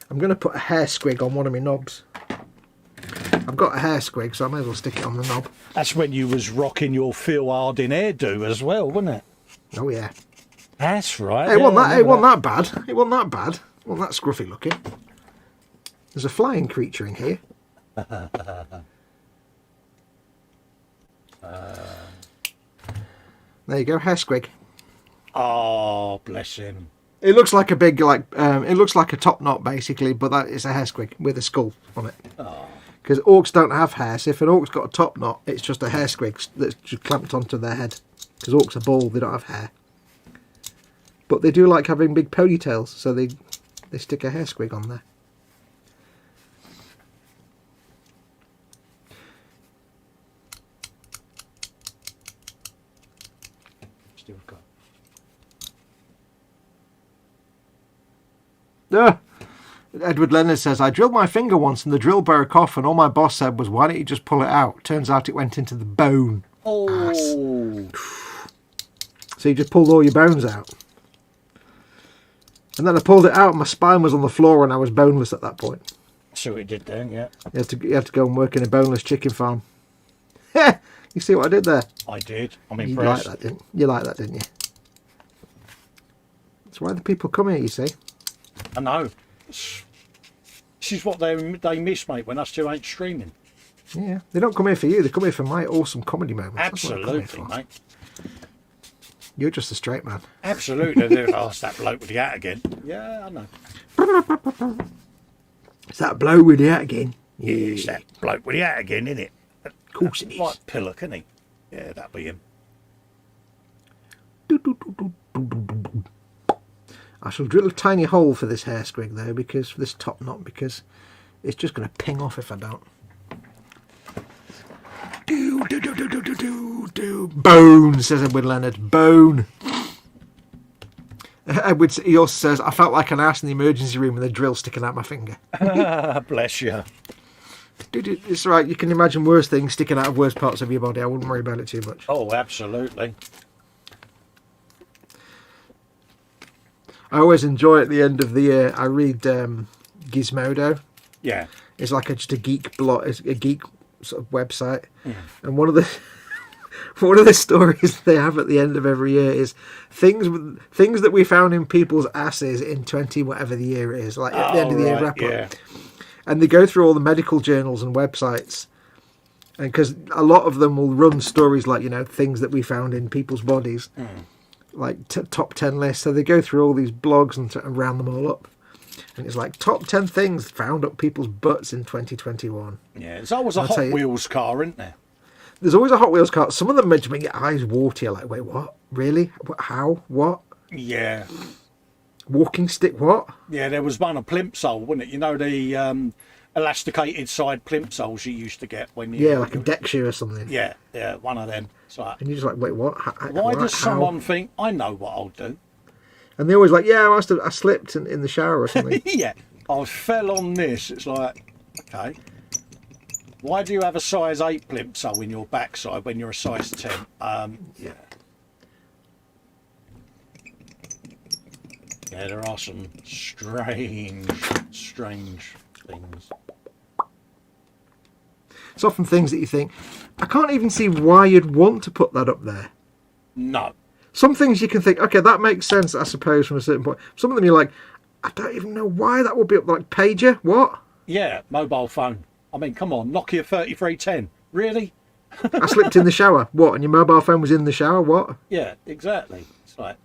I'm going to put a hair squig on one of my knobs. I've got a hair squig, so I may as well stick it on the knob. That's when you was rocking your Phil Harding hairdo as well, wasn't it? Oh, yeah. That's right. It wasn't that bad. It wasn't that bad. It wasn't that scruffy looking. There's a flying creature in here. There you go, hair squig. Oh, bless him. It looks like a big, it looks like a top knot basically, but that is a hair squig with a skull on it. Because orcs don't have hair, so if an orc's got a top knot, it's just a hair squig that's just clamped onto their head. Because orcs are bald, they don't have hair. But they do like having big ponytails, so they stick a hair squig on there. Still got. Edward Leonard says, I drilled my finger once and the drill broke off and all my boss said was, why don't you just pull it out? Turns out it went into the bone. Oh. So you just pulled all your bones out. And then I pulled it out and my spine was on the floor and I was boneless at that point. See what you did then, yeah. You had to go and work in a boneless chicken farm. You see what I did there? I did. I'm impressed. You like that, didn't you? That's why the people come here, you see. I know. This is what they miss, mate, when us two ain't streaming. Yeah, they don't come here for you. They come here for my awesome comedy moments. Absolutely, mate. You're just a straight man. Absolutely. Oh, it's that bloke with the hat again. Yeah, I know. It's that bloke with the hat again. Yeah, it's that bloke with the hat again, isn't it? Of course it is. Like Pillock, isn't he? Yeah, that'll be him. I shall drill a tiny hole for this hair squig though, because for this top knot, because it's just going to ping off if I don't. Bone, says Edward Leonard. Bone. Edward, he also says, I felt like an ass in the emergency room with a drill sticking out my finger. Bless you. It's right, you can imagine worse things sticking out of worse parts of your body. I wouldn't worry about it too much. Oh, absolutely. I always enjoy at the end of the year. I read Gizmodo. Yeah. It's like just a geek blog, it's a geek sort of website, and one of the stories they have at the end of every year is things that we found in people's asses in 20 whatever the year it is, like at the end of the year wrap up. Yeah. And they go through all the medical journals and websites, and because a lot of them will run stories like, things that we found in people's bodies, like top 10 lists. So they go through all these blogs and round them all up. And it's like top 10 things found up people's butts in 2021. Yeah, there's always a Hot Wheels car, isn't there? There's always a Hot Wheels car. Some of them make your eyes water. You're like, wait, what? Really? How? What? Yeah. Walking stick, what? Yeah, there was one, a plimsoll, wasn't it? You know, the elasticated side plimsolls you used to get when you... Yeah, like a deck shoe or something. Yeah, one of them. So, and you're just like, wait, what? Why does someone think, I know what I'll do? And they're always like, yeah, I slipped in the shower or something. Yeah, I fell on this. It's like, okay. Why do you have a size 8 plimsoll in your backside when you're a size 10? Yeah. Yeah, there are some strange things. It's often things that you think, I can't even see why you'd want to put that up there. No. Some things you can think, okay, that makes sense, I suppose, from a certain point. Some of them you're like, I don't even know why that would be up, like pager, what? Yeah, mobile phone. I mean, come on, Nokia 3310. Really? I slipped in the shower. What? And your mobile phone was in the shower? What? Yeah, exactly. It's like,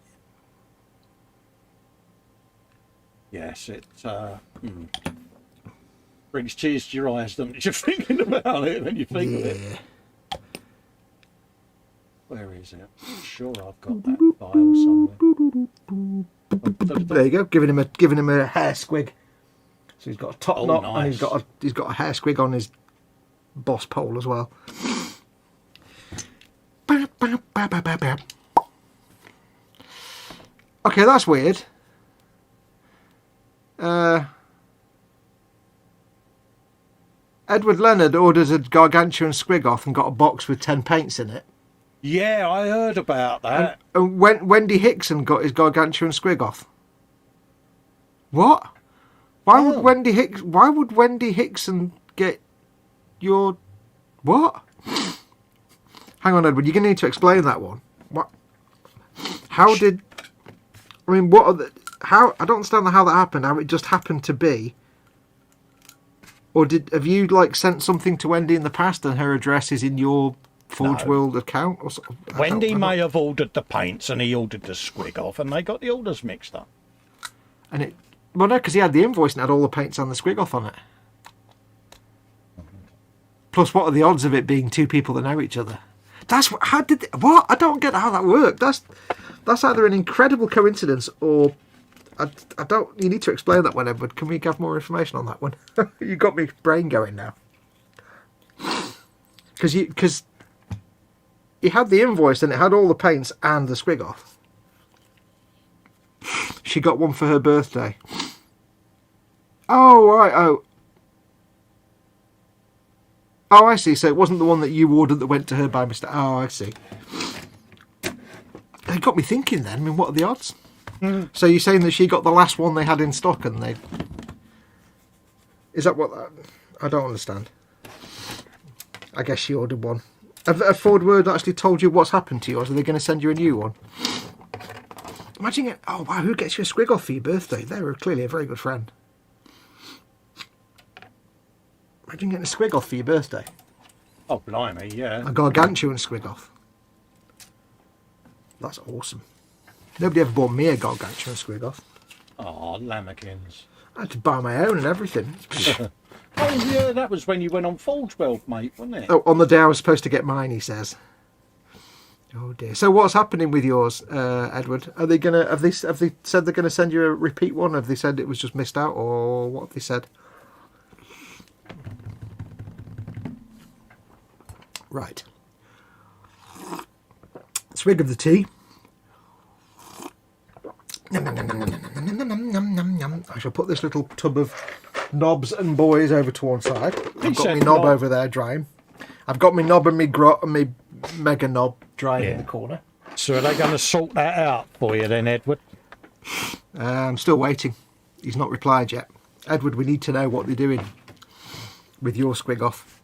yes, it brings tears to your eyes, doesn't it? You're thinking about it when you think of it. Where is it? I'm sure I've got that file somewhere. There you go, giving him a hair squig. So he's got a top knot, nice. And he's got a hair squig on his boss pole as well. Okay, that's weird. Edward Leonard ordered a gargantuan squig-off and got a box with 10 paints in it. Yeah, I heard about that. And Wendy Hickson got his gargantuan squig-off. What? Why would Wendy Hickson get your... What? Hang on, Edward, you're going to need to explain that one. What? How did... I mean, what are the... How... I don't understand how that happened, how it just happened to be. Or have you, sent something to Wendy in the past and her address is in your Forge World account? Or something? Wendy may have ordered the paints and he ordered the squig off and they got the orders mixed up. And it... Well, no, because he had the invoice and had all the paints and the squig off on it. Plus, what are the odds of it being two people that know each other? What? I don't get how that worked. That's either an incredible coincidence or... I don't... You need to explain that one, Edward. Can we have more information on that one? You got me brain going now. Because he had the invoice and it had all the paints and the squig off. She got one for her birthday. Oh, right. Oh, I see. So it wasn't the one that you ordered that went to her by mistake. Oh, I see. It got me thinking then. I mean, what are the odds? So you're saying that she got the last one they had in stock and they... Is that what... I don't understand. I guess she ordered one. Have Ford Word actually told you what's happened to yours? Are they going to send you a new one? Imagine it. Oh, wow, who gets you a squig off for your birthday? They're clearly a very good friend. Imagine getting a squig off for your birthday. Oh, blimey, yeah. A gargantuan squig off. That's awesome. Nobody ever bought me a gargantuan squig off. Oh, lamekins. I had to buy my own and everything. Oh, yeah, that was when you went on Forge World, mate, wasn't it? Oh, on the day I was supposed to get mine, he says. Oh dear. So what's happening with yours, Edward? Are they gonna have they said they're gonna send you a repeat one? Have they said it was just missed out, or what have they said? Right. Swig of the tea. I shall put this little tub of knobs and boys over to one side. I've got my knob over there drying. I've got my knob and my grot and my mega knob drying in the corner. So are they going to sort that out for you then, Edward? I'm still waiting. He's not replied yet. Edward, we need to know what they're doing with your squig off.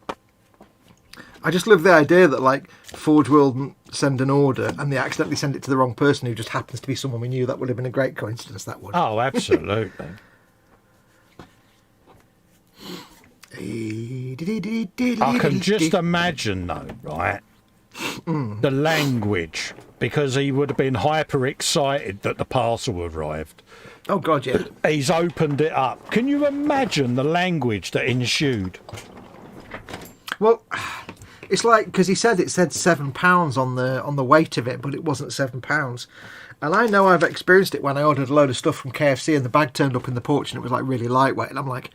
I just love the idea that like Forge World send an order and they accidentally send it to the wrong person who just happens to be someone we knew. That would have been a great coincidence, that would. Oh, absolutely. I can just imagine though, right? The language, because he would have been hyper excited that the parcel arrived. Oh God, yeah. He's opened it up. Can you imagine the language that ensued? Well, it's like, because he said it said £7 on the weight of it, but it wasn't £7. And I know I've experienced it when I ordered a load of stuff from KFC and the bag turned up in the porch and it was like really lightweight, and I'm like,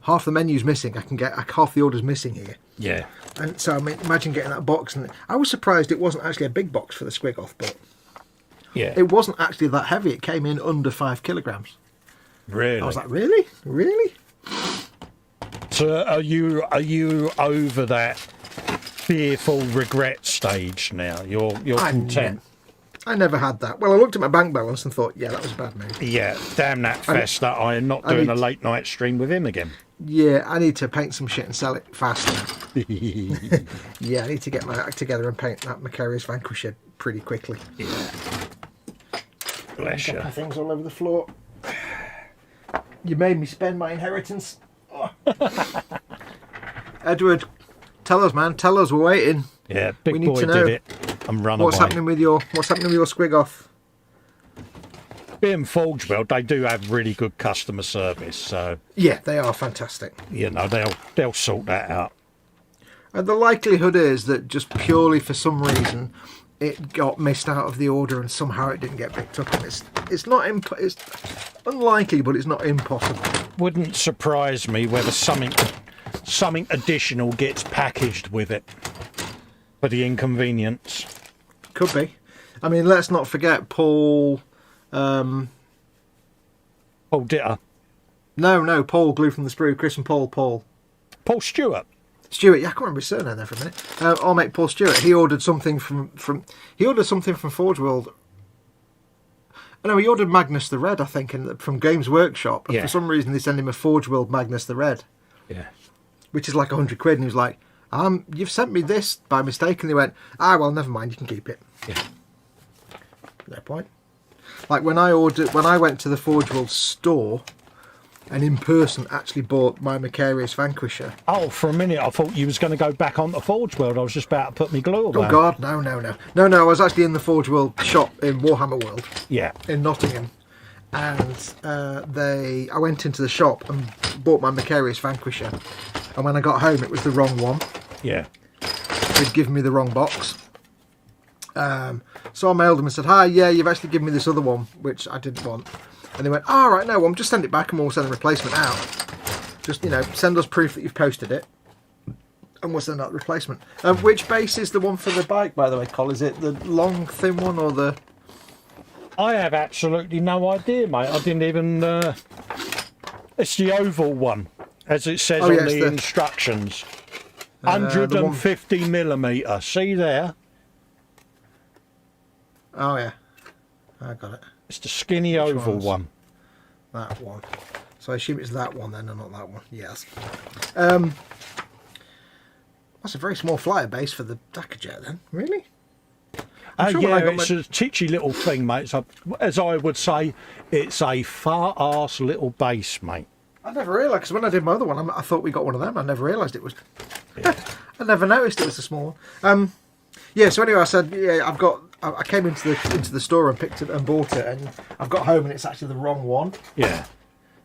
half the menu's missing. I can get half the order's missing here. Yeah. And so I mean, imagine getting that box, and I was surprised it wasn't actually a big box for the squig off, but Yeah. it wasn't actually that heavy. It came in under 5 kilograms. Really? I was like, really? So are you over that fearful regret stage now? You're content. I never had that. Well, I looked at my bank balance and thought, yeah, that was a bad move. Yeah, damn that Festa. I am not doing a late night stream with him again. Yeah, I need to paint some shit and sell it faster. Yeah, I need to get my act together and paint that Macarius Vanquisher pretty quickly. Yeah. Bless you. Things all over the floor. You made me spend my inheritance. Oh. Edward, tell us, man. Tell us. We're waiting. Yeah, We big need boy to know. did it. I'm running What's away. happening with your squig off? Being Forge World, they do have really good customer service, so Yeah, they are fantastic. you know they'll sort that out. And the likelihood is that just purely for some reason it got missed out of the order and somehow it didn't get picked up. And it's not it's unlikely, but it's not impossible. Wouldn't surprise me whether something additional gets packaged with it for the inconvenience. Could be. I mean, let's not forget Paul. Paul Ditter. No, Paul Glue from the Sprue. Chris and Paul Stewart. Stewart. Yeah, I can't remember his surname there for a minute. I'll make Paul Stewart. He ordered something from Forge World. No, he ordered Magnus the Red, I think, from Games Workshop. And Yeah. for some reason, they send him a Forge World Magnus the Red, Yeah. which is like £100. And he was like, you've sent me this by mistake. And they went, well, never mind, you can keep it. Yeah. No point. Like when I went to the Forge World store and in person actually bought my Macarius Vanquisher. Oh, for a minute I thought you was going to go back on the Forge World. I was just about to put me glue away. Oh God, no. I was actually in the Forge World shop in Warhammer World Yeah. in Nottingham, and I went into the shop and bought my Macarius Vanquisher, and when I got home it was the wrong one. Yeah. They'd given me the wrong box. So I mailed them and said, hi, yeah, you've actually given me this other one, which I didn't want. And they went, all right, no, well, just send it back and we'll send a replacement out. Just, send us proof that you've posted it and we'll send out the replacement. Which base is the one for the bike, by the way, Col? Is it the long, thin one or the... I have absolutely no idea, mate. I didn't even... It's the oval one, as it says on the instructions. 150mm. See there? Oh, yeah. I got it. It's the skinny oval one. That one. So I assume it's that one then, and not that one. Yes. That's a very small flyer base for the Dackerjet then. Really? It's a titchy little thing, mate. So, as I would say, it's a far-arse little base, mate. I never realised, because when I did my other one, I thought we got one of them. I never realised it was... Yeah. I never noticed it was a small one. Yeah, so anyway, I said, yeah, I came into the store and picked it and bought it, and I've got home and it's actually the wrong one. Yeah.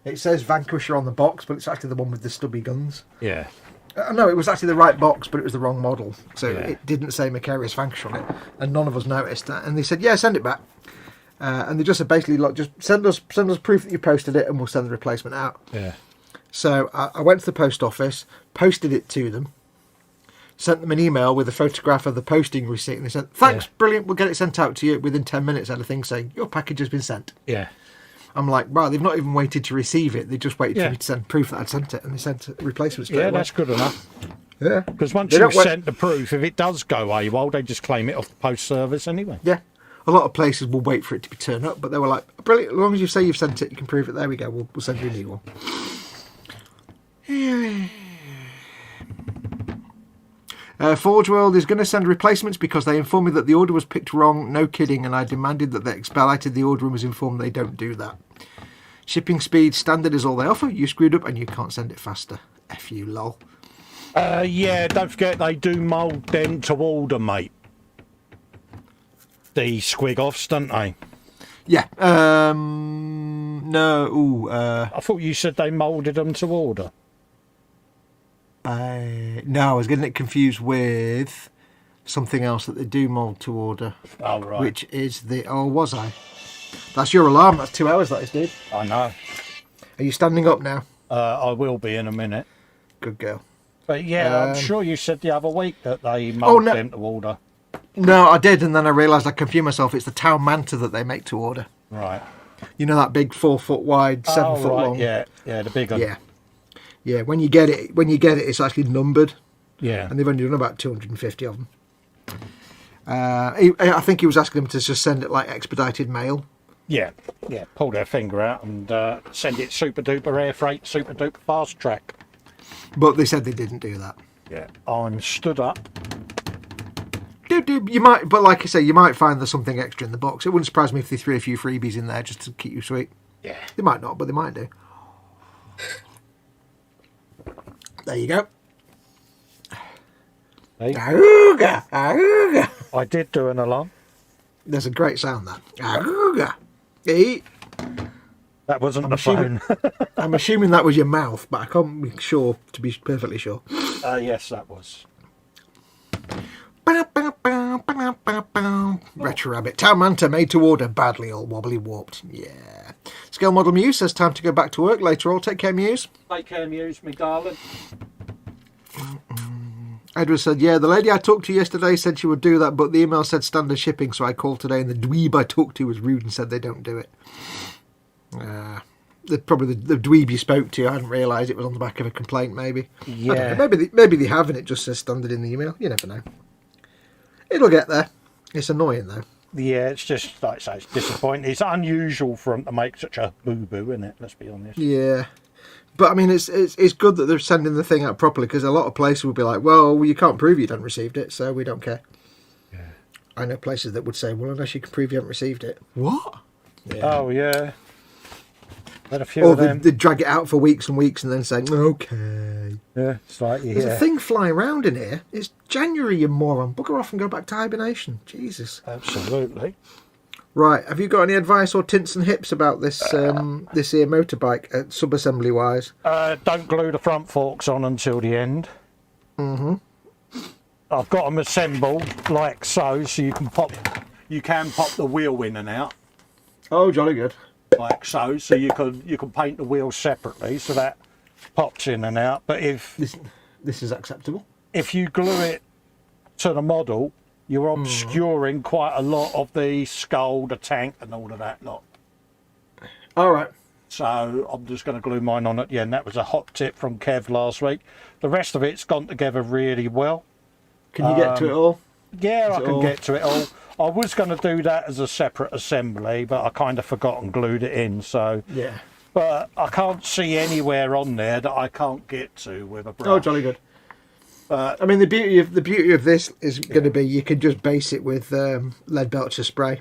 It says Vanquisher on the box, but it's actually the one with the stubby guns. Yeah. No, it was actually the right box, but it was the wrong model. So Yeah. it didn't say Macarius Vanquisher on it, and none of us noticed that. And they said, yeah, send it back. And they just said basically, like, just send us proof that you posted it, and we'll send the replacement out. Yeah. So I went to the post office, posted it to them, sent them an email with a photograph of the posting receipt, and they said, thanks, brilliant, we'll get it sent out to you within 10 minutes, and a thing saying, your package has been sent. Yeah. I'm like, wow, they've not even waited to receive it, they just waited Yeah. for me to send proof that I'd sent it, and they sent a replacement straight away. That's good enough. Yeah. Because once They you've don't wait- sent the proof, if it does go AWOL, they just claim it off the post service anyway. Yeah. A lot of places will wait for it to be turned up, but they were like, brilliant, as long as you say you've sent it, you can prove it. There we go, we'll send you a new one. Forge World is going to send replacements because they informed me that the order was picked wrong. No kidding, and I demanded that they expedited the order and was informed they don't do that. Shipping speed standard is all they offer. You screwed up and you can't send it faster. F you, lol. Yeah, don't forget they do mould them to order, mate. The squig-offs, don't they? Yeah. No. Ooh, I thought you said they moulded them to order. No, I was getting it confused with something else that they do mould to order. Oh, right. Which is the... Oh, was I? That's your alarm. That's 2 hours, that is, dude. I know. Are you standing up now? I will be in a minute. Good girl. But yeah, I'm sure you said the other week that they mould them to order. No, I did, and then I realised I confused myself. It's the town manta that they make to order. Right. You know that big 4 foot wide, 7 foot long? Yeah, the big one. Yeah. Yeah, when you get it, it's actually numbered. Yeah. And they've only done about 250 of them. I think he was asking them to just send it like expedited mail. Yeah. Pull their finger out and send it super duper air freight, super duper fast track. But they said they didn't do that. Yeah. I'm stood up. You might, but like I say, you might find there's something extra in the box. It wouldn't surprise me if they threw a few freebies in there just to keep you sweet. Yeah. They might not, but they might do. There you go. Hey. Auga, auga. I did do an alarm. There's a great sound, that. Auga. Hey. That wasn't the phone. I'm assuming that was your mouth, but I can't be sure to be perfectly sure. Yes, that was. Retro Rabbit. Town Manta made to order. Badly all wobbly warped. Yeah. Scale Model Muse says time to go back to work later all. Take care, Muse. Take care, Muse, me darling. Edward said, yeah, the lady I talked to yesterday said she would do that, but the email said standard shipping, so I called today and the dweeb I talked to was rude and said they don't do it. Probably the dweeb you spoke to, I hadn't realised it was on the back of a complaint, maybe. Yeah. Maybe they have and it just says standard in the email. You never know. It'll get there. It's annoying, though. Yeah, it's just, like I say, it's disappointing. It's unusual for them to make such a boo-boo, isn't it? Let's be honest. Yeah. But, I mean, it's good that they're sending the thing out properly, because a lot of places will be like, well, you can't prove you haven't received it, so we don't care. Yeah. I know places that would say, well, unless you can prove you haven't received it. What? Yeah. Oh, yeah. Had a few Or of them. they drag it out for weeks and weeks and then say, okay. Yeah, it's like, There's a thing flying around in here. It's January, you moron. Bugger off and go back to hibernation. Jesus. Absolutely. Right, have you got any advice or tints and hips about this this here motorbike, sub-assembly wise? Don't glue the front forks on until the end. Mm-hmm. I've got them assembled like so you can pop the wheel in and out. Oh, jolly good. Like so you can paint the wheels separately, so that pops in and out. But if this is acceptable, if you glue it to the model, you're obscuring quite a lot of the skull, the tank, and all of that lot. All right. So I'm just going to glue mine on at the end. That was a hot tip from Kev last week. The rest of it's gone together really well. Can you get to it all? Yeah, I can get to it all. I was going to do that as a separate assembly, but I kind of forgot and glued it in. So yeah. But I can't see anywhere on there that I can't get to with a brush. Oh, jolly good. I mean, the beauty of this is going to be you can just base it with lead belcher spray.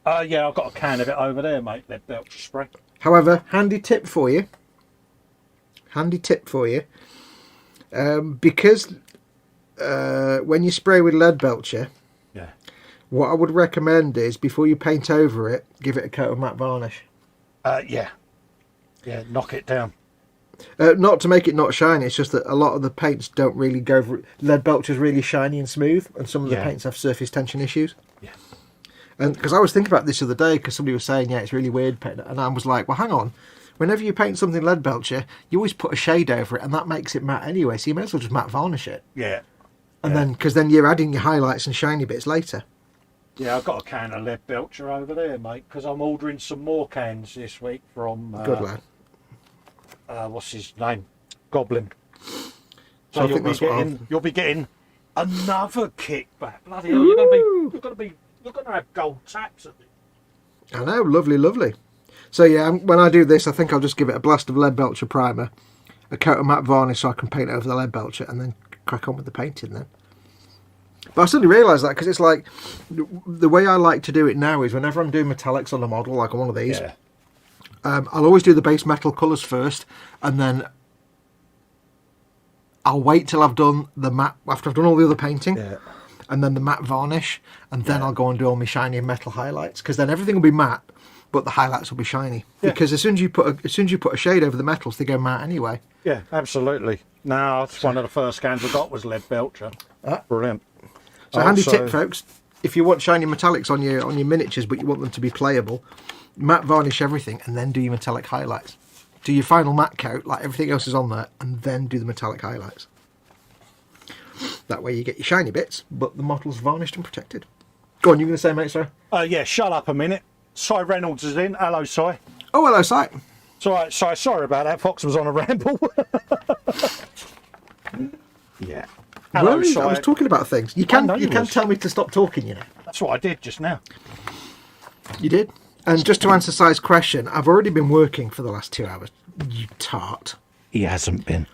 Yeah, I've got a can of it over there, mate. Lead belcher spray. However, handy tip for you. Because when you spray with lead belcher, yeah, what I would recommend is before you paint over it, give it a coat of matte varnish. Yeah, knock it down. Not to make it not shiny, it's just that a lot of the paints don't really go for... Lead belcher's really shiny and smooth, and some of the paints have surface tension issues. Yeah. And because I was thinking about this the other day, because somebody was saying, yeah, it's really weird, and I was like, well, hang on. Whenever you paint something lead belcher, you always put a shade over it, and that makes it matte anyway, so you may as well just matte varnish it. Yeah. And then, because then you're adding your highlights and shiny bits later. Yeah, I've got a can of lead belcher over there, mate, because I'm ordering some more cans this week from... Good lad. What's his name? Goblin. So you'll be getting another kickback. Bloody hell, you're gonna be You're going to have gold taps at it. I know, lovely, lovely. So yeah, when I do this, I think I'll just give it a blast of lead belcher primer, a coat of matte varnish so I can paint over the lead belcher, and then crack on with the painting then. But I suddenly realised that, because it's like, the way I like to do it now is whenever I'm doing metallics on a model, like on one of these, Yeah. I'll always do the base metal colours first, and then I'll wait till I've done the matte, after I've done all the other painting, and then the matte varnish, and then I'll go and do all my shiny metal highlights, because then everything will be matte, but the highlights will be shiny. Yeah. Because as soon as you put a shade over the metals, they go matte anyway. Yeah, absolutely. No, that's one of the first scans I got was lead belcher. Brilliant. So handy tip, folks. If you want shiny metallics on your miniatures, but you want them to be playable, matte varnish everything, and then do your metallic highlights. Do your final matte coat, like everything else is on there, and then do the metallic highlights. That way you get your shiny bits, but the model's varnished and protected. Go on, you going to say, mate, sorry? Yeah, shut up a minute. Cy Reynolds is in. Hello, Cy. Oh, hello, Cy. Sorry about that. Fox was on a ramble. Yeah. Hello, Really? Cy. I was talking about things. You can was. tell me to stop talking, you know. That's what I did just now. You did? And just to answer Cy's question, I've already been working for the last 2 hours. You tart. He hasn't been.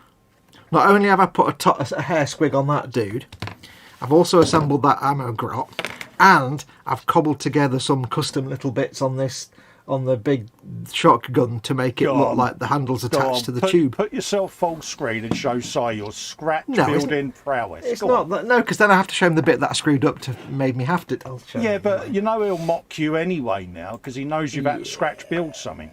Not only have I put a hair squig on that dude, I've also assembled that ammo grot, and I've cobbled together some custom little bits on the big shotgun to make it look like the handle's attached to the tube. Put yourself full screen and show Cy your scratch building prowess. It's not that, no, because then I have to show him the bit that I screwed up to made me have to. Yeah, but you know he'll mock you anyway now because he knows you've had to scratch build something.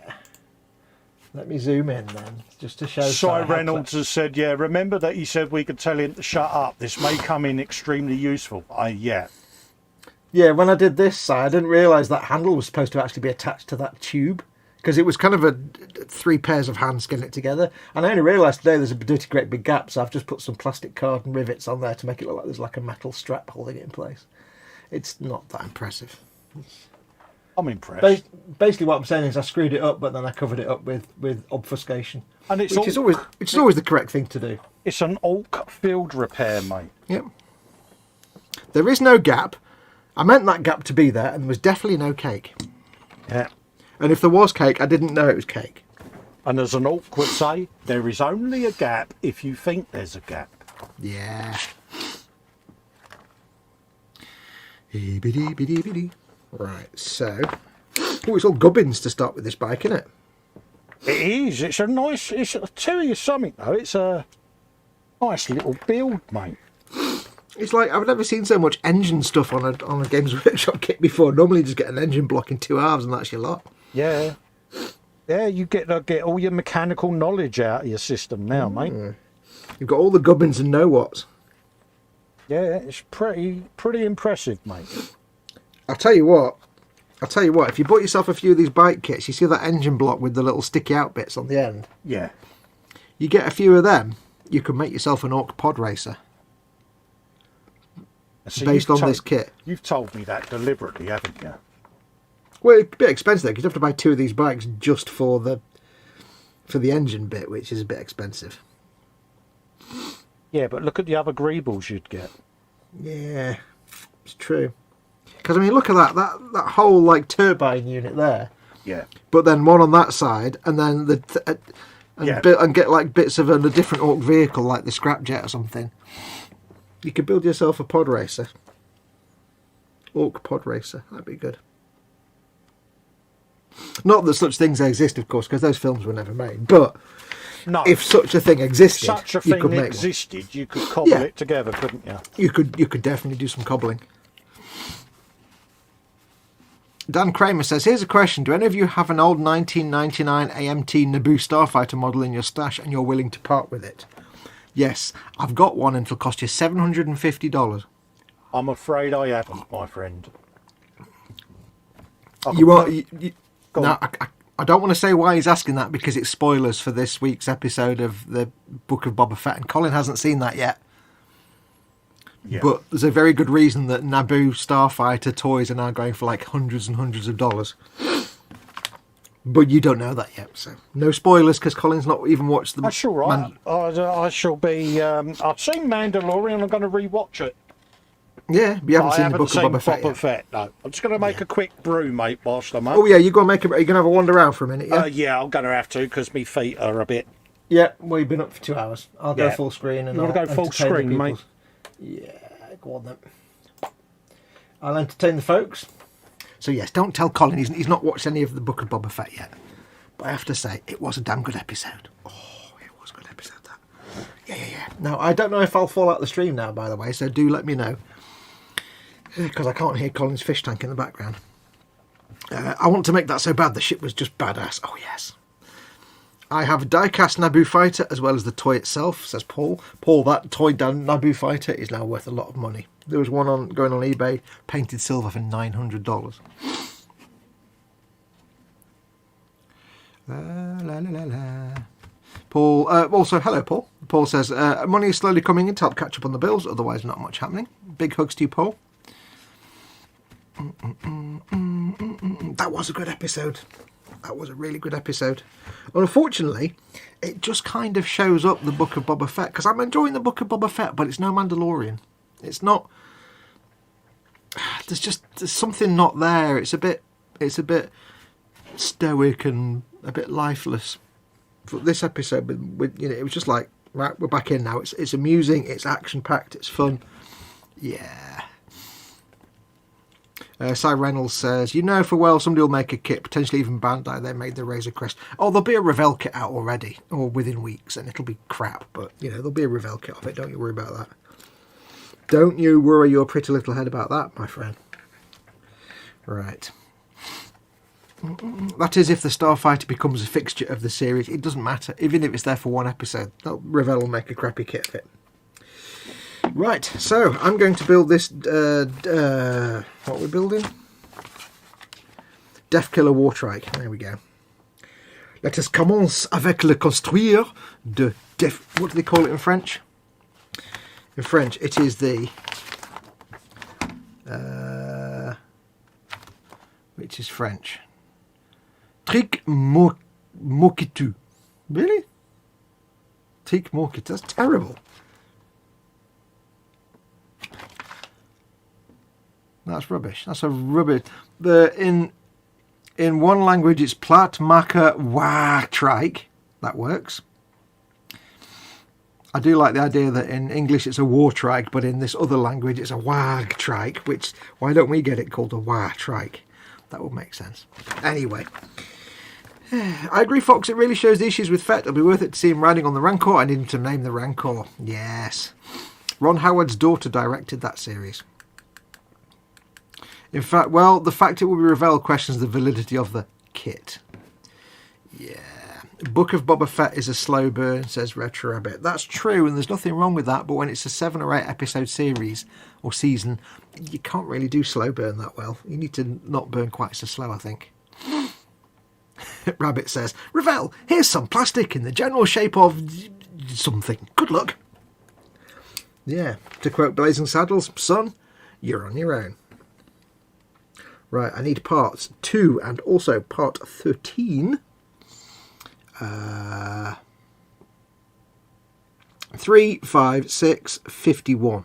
Let me zoom in then, just to show. Cy Reynolds has said, yeah, remember that he said we could tell him to shut up. This may come in extremely useful. Yeah. Yeah, when I did this side, I didn't realise that handle was supposed to actually be attached to that tube, because it was kind of a 3 pairs of hands getting it together. And I only realised today there's a dirty great big gap, so I've just put some plastic card and rivets on there to make it look like there's like a metal strap holding it in place. It's not that impressive. I'm impressed. Basically, what I'm saying is I screwed it up, but then I covered it up with obfuscation, and which is always the correct thing to do. It's an Alk field repair, mate. Yep. There is no gap. I meant that gap to be there, and there was definitely no cake. Yeah. And if there was cake, I didn't know it was cake. And as an Alk would say, there is only a gap if you think there's a gap. Yeah. Right, so... Oh, it's all gubbins to start with this bike, isn't it? It is. It's a nice... I'll tell you something, though. It's a nice little build, mate. It's like, I've never seen so much engine stuff on a Games Workshop kit before. Normally you just get an engine block in 2 halves and that's your lot. Yeah. Yeah, you get all your mechanical knowledge out of your system now, mate. You've got all the gubbins and know-whats. Yeah, it's pretty impressive, mate. I'll tell you what, if you bought yourself a few of these bike kits, you see that engine block with the little sticky out bits on the end? Yeah. You get a few of them, you can make yourself an Orc pod racer. See, based on this kit. You've told me that deliberately, haven't you? Well, it's a bit expensive because you have to buy 2 of these bikes just for the engine bit, which is a bit expensive. Yeah, but look at the other greebles you'd get. Yeah, it's true. Because I mean, look at that whole like turbine unit there. Yeah. But then one on that side, and then and get like bits of a different Orc vehicle, like the scrapjet or something. You could build yourself a pod racer. Orc pod racer. That'd be good. Not that such things exist, of course, because those films were never made. But no, if such a thing existed, you could cobble it together, couldn't you? You could definitely do some cobbling. Dan Kramer says, here's a question. Do any of you have an old 1999 AMT Naboo Starfighter model in your stash and you're willing to part with it? Yes, I've got one and it'll cost you $750. I'm afraid I haven't, my friend. Now, I don't want to say why he's asking that because it's spoilers for this week's episode of the Book of Boba Fett, and Colin hasn't seen that yet. Yeah. But there's a very good reason that Naboo Starfighter toys are now going for like hundreds and hundreds of dollars. But you don't know that yet, so no spoilers because Colin's not even watched the. That's all right. I shall be. I've seen Mandalorian. I'm going to rewatch it. Yeah, you haven't I seen haven't the Book seen of Boba Fett Boba yet. Fett, no. I'm just going to make a quick brew, mate, whilst I'm up. Oh yeah, you go and make it. Are you gonna have a wander around for a minute? Yeah. Yeah, I'm going to have to because my feet are a bit... Yeah. Well, you've been up for 2 hours. I'll go Yeah. full screen and You wanna I'll go full entertain the screen, mate? peoples. Yeah, go on then. I'll entertain the folks. So yes, don't tell Colin he's not watched any of the Book of Boba Fett yet. But I have to say, it was a damn good episode. Oh, it was a good episode, that. Yeah. Now, I don't know if I'll fall out the stream now, by the way, so do let me know. Because I can't hear Colin's fish tank in the background. I want to make that so bad, the ship was just badass. Oh, yes. I have a die-cast Naboo fighter as well as the toy itself, says Paul. Paul, that toy Naboo fighter is now worth a lot of money. There was one going on eBay, painted silver for $900. Paul, also, hello, Paul. Paul says, money is slowly coming in to help catch up on the bills, otherwise not much happening. Big hugs to you, Paul. That was a good episode. That was a really good episode. Unfortunately, it just kind of shows up the Book of Boba Fett, because I'm enjoying the Book of Boba Fett, but it's no Mandalorian. It's not... There's something not there. It's a bit stoic and a bit lifeless. But this episode, it was just like, right, we're back in now. It's amusing, it's action-packed, it's fun. Yeah. Cy Reynolds says, for well somebody will make a kit, potentially even Bandai. They made the Razor Crest. Oh, there'll be a Revell kit out already, or within weeks, and it'll be crap. But, there'll be a Revell kit of it. Don't you worry about that. Don't you worry your pretty little head about that, my friend. Right. That is if the Starfighter becomes a fixture of the series. It doesn't matter. Even if it's there for one episode, Revell will make a crappy kit of it. Right, so I'm going to build this, what we're building? Death Killer Wartrike. There we go. Let us commence avec le construire de Def... What do they call it in French? In French, it is the... which is French? Trick Mokitu. Really? Trick Mokitu. That's terrible. That's rubbish. That's a rubbish. In one language, it's Plat Maka Wartrike. That works. I do like the idea that in English it's a Wartrike, but in this other language it's a Wartrike. Which, why don't we get it called a Wartrike? That would make sense. Anyway. I agree, Fox. It really shows the issues with Fett. It'll be worth it to see him riding on the Rancor. I need him to name the Rancor. Yes. Ron Howard's daughter directed that series. In fact, well, the fact it will be Revell questions the validity of the kit. Yeah. Book of Boba Fett is a slow burn, says Retro Rabbit. That's true, and there's nothing wrong with that, but when it's a 7 or 8 episode series or season, you can't really do slow burn that well. You need to not burn quite so slow, I think. Rabbit says, Revell, here's some plastic in the general shape of something. Good luck. Yeah, to quote Blazing Saddles, son, you're on your own. Right, I need parts 2 and also part 13. 3, 5, 6, 51.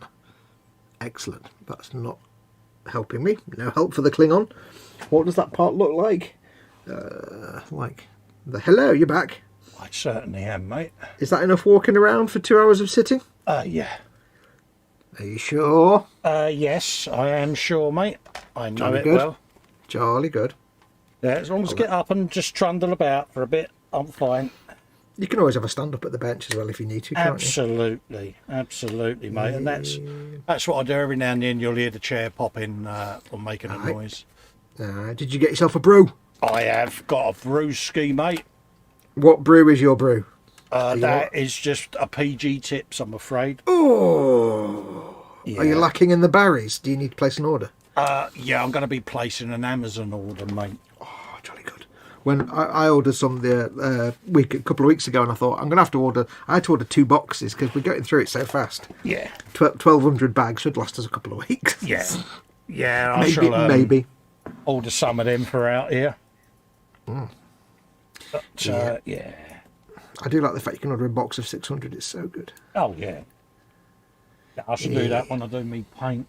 Excellent. That's not helping me. No help for the Klingon. What does that part look like? Hello, you're back. I certainly am, mate. Is that enough walking around for 2 hours of sitting? Yeah. Are you sure? Yes, I am sure, mate. I know Jolly it good. well. Jolly good. Yeah, as long as I get up and just trundle about for a bit, I'm fine. You can always have a stand up at the bench as well if you need to, can't Absolutely, absolutely, mate. And that's what I do every now and then. You'll hear the chair popping or making a noise. Did you get yourself a brew? I have got a brewski, mate. What brew is your brew? That is just a PG Tips, I'm afraid. Oh, Yeah. Are you lacking in the berries? Do you need to place an order? Yeah, I'm going to be placing an Amazon order, mate. Oh, jolly good. When I ordered some a couple of weeks ago, and I thought I'm going to have to order. I had to order 2 boxes because we're getting through it so fast. Yeah. 1,200 bags should last us a couple of weeks. Yeah. Yeah, I shall maybe order some of them for out here. Mm. But, yeah. I do like the fact you can order a box of 600. It's so good. Oh, yeah. I should do that when I do me paint.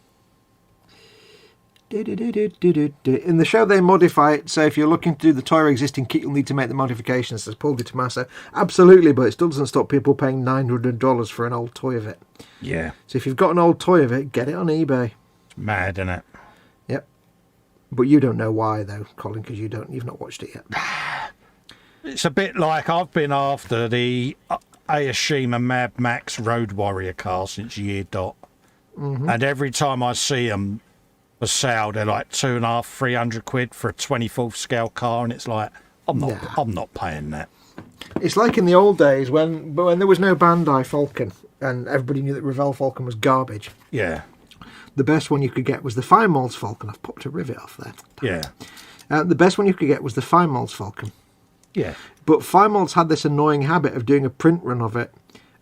In the show, they modify it. So if you're looking to do the toy existing kit, you'll need to make the modifications. Says Paul Di Tommaso. Absolutely, but it still doesn't stop people paying $900 for an old toy of it. Yeah. So if you've got an old toy of it, get it on eBay. It's mad, isn't it? Yep. But you don't know why, though, Colin, because you've not watched it yet. It's a bit like I've been after the Ayashima Mad Max Road Warrior car since year dot. Mm-hmm. And every time I see them for sale, they're like £250-300 for a 24th scale car, and it's like, I'm not paying that. It's like in the old days when there was no Bandai Falcon and everybody knew that Revell Falcon was garbage. Yeah. The best one you could get was the Fine Molds Falcon. I've popped a rivet off there. Yeah. The best one you could get was the Fine Molds Falcon. Yeah. But Fine Molds had this annoying habit of doing a print run of it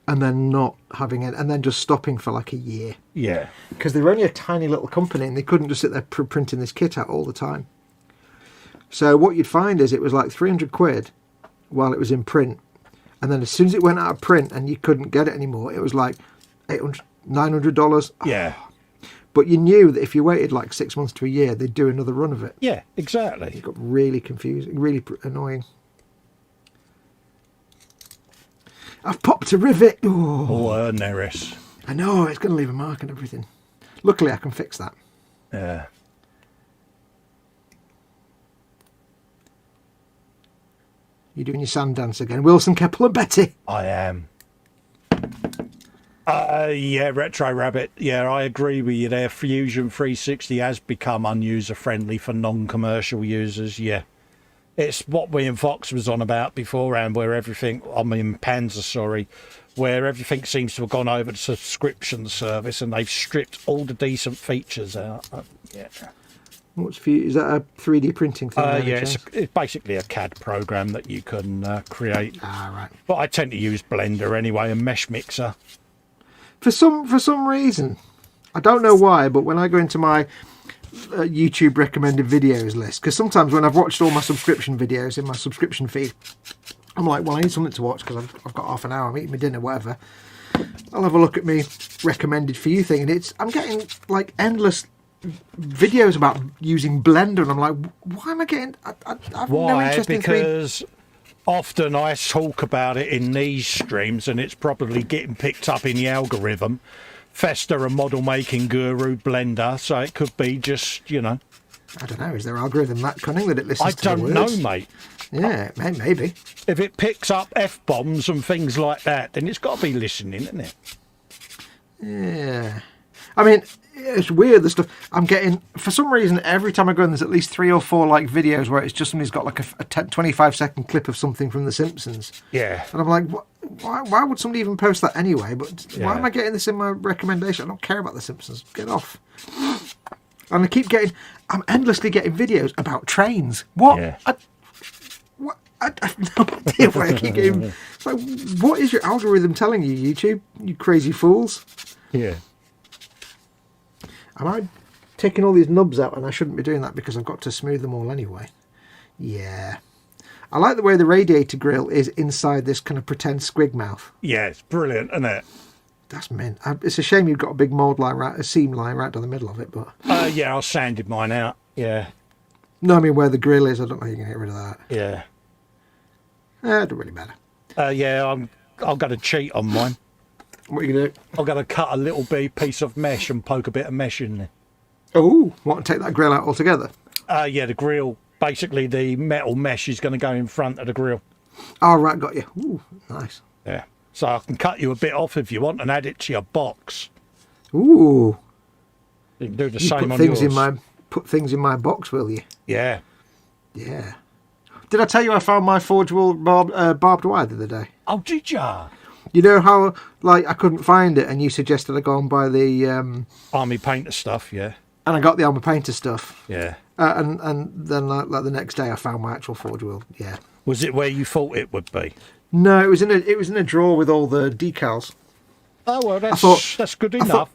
and then not having it, and then just stopping for like a year. Yeah. Because they were only a tiny little company and they couldn't just sit there printing this kit out all the time. So what you'd find is it was like £300 while it was in print. And then as soon as it went out of print and you couldn't get it anymore, it was like $800, $900. Yeah. But you knew that if you waited like 6 months to a year, they'd do another run of it. Yeah, exactly. It got really confusing, really annoying. I've popped a rivet. Oh, Neris. I know, it's going to leave a mark and everything. Luckily, I can fix that. Yeah. You're doing your sand dance again. Wilson, Keppel and Betty. I am. Yeah, Retro Rabbit. Yeah, I agree with you there. Fusion 360 has become unuser-friendly for non-commercial users, yeah. It's what me and Fox was on about beforehand, where everything, Panzer, sorry, where everything seems to have gone over to subscription service and they've stripped all the decent features out. Yeah. Is that a 3D printing thing? Yeah, it's basically a CAD program that you can create. Ah, right. But I tend to use Blender anyway and Mesh Mixer. For some reason, I don't know why, but when I go into my YouTube recommended videos list, because sometimes when I've watched all my subscription videos in my subscription feed, I'm like, well, I need something to watch because I've got half an hour, I'm eating my dinner, whatever. I'll have a look at me recommended for you thing, and I'm getting like endless videos about using Blender, and I'm like, why am I getting? I've no interest in 3D. Because often I talk about it in these streams, and it's probably getting picked up in the algorithm. Festa, a model making guru, Blender, so it could be just, you know. I don't know, is their algorithm that cunning that it listens to the I don't words? know, mate. Yeah, maybe. If it picks up F-bombs and things like that, then it's got to be listening, isn't it? Yeah. I mean, it's weird, the stuff I'm getting. For some reason, every time I go in, there's at least 3 or 4 like videos where it's just somebody's got like a 25-second clip of something from The Simpsons. Yeah. And I'm like, why would somebody even post that anyway? But why am I getting this in my recommendation? I don't care about The Simpsons. Get off. And I'm endlessly getting videos about trains. What? Yeah. I have no idea why I keep getting. It's like, what is your algorithm telling you, YouTube? You crazy fools. Yeah. Am I taking all these nubs out, and I shouldn't be doing that because I've got to smooth them all anyway? Yeah. I like the way the radiator grill is inside this kind of pretend squig mouth. Yeah, it's brilliant, isn't it? That's mint. It's a shame you've got a big mould line, a seam line right down the middle of it, but... Yeah, I sanded mine out, yeah. No, I mean where the grill is, I don't know how you can get rid of that. Yeah. It doesn't really matter. Yeah, I'm going to cheat on mine. What are you going to do? I'm going to cut a little piece of mesh and poke a bit of mesh in there. Oh, want to take that grill out altogether? Yeah, the grill, basically the metal mesh is going to go in front of the grill. Oh, right, got you. Ooh, nice. Yeah. So I can cut you a bit off if you want and add it to your box. Ooh. You can do the You same put on things yours. Put things in my box, will you? Yeah. Yeah. Did I tell you I found my Forge Wool barbed wire the other day? Oh, did ya? You know how, like, I couldn't find it and you suggested I go and buy the... Army painter stuff, yeah. And I got the Armour Painter stuff. Yeah. And then, like the next day, I found my actual Forge Wheel, yeah. Was it where you thought it would be? No, it was in a drawer with all the decals. Oh, well, that's good enough.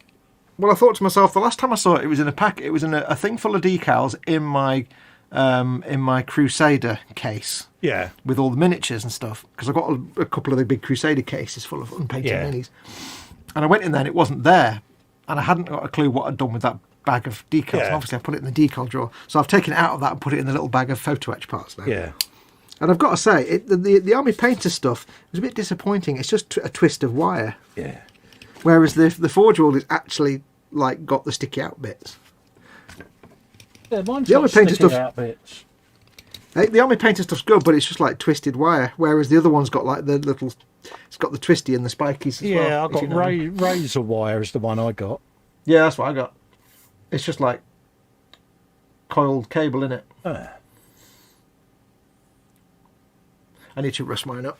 I thought to myself, the last time I saw it, it was in a pack. It was in a thing full of decals in my Crusader case. Yeah. With all the miniatures and stuff, because I got a couple of the big Crusader cases full of unpainted minis. And I went in there and it wasn't there, and I hadn't got a clue what I'd done with that bag of decals. Yeah. And obviously, I put it in the decal drawer. So I've taken it out of that and put it in the little bag of photo etch parts now. Yeah. And I've got to say, the Army Painter stuff was a bit disappointing. It's just a twist of wire. Yeah. Whereas the Forge World is actually like got the sticky out bits. Yeah, mine's The got Army Painter sticky stuff. out bits. The Army Painter stuff's good, but it's just like twisted wire. Whereas the other one's got like the little, it's got the twisty and the spikies as well. Yeah, I if got you know what I mean. razor wire is the one I got. Yeah, that's what I got. It's just like coiled cable in it. I need to rust mine up.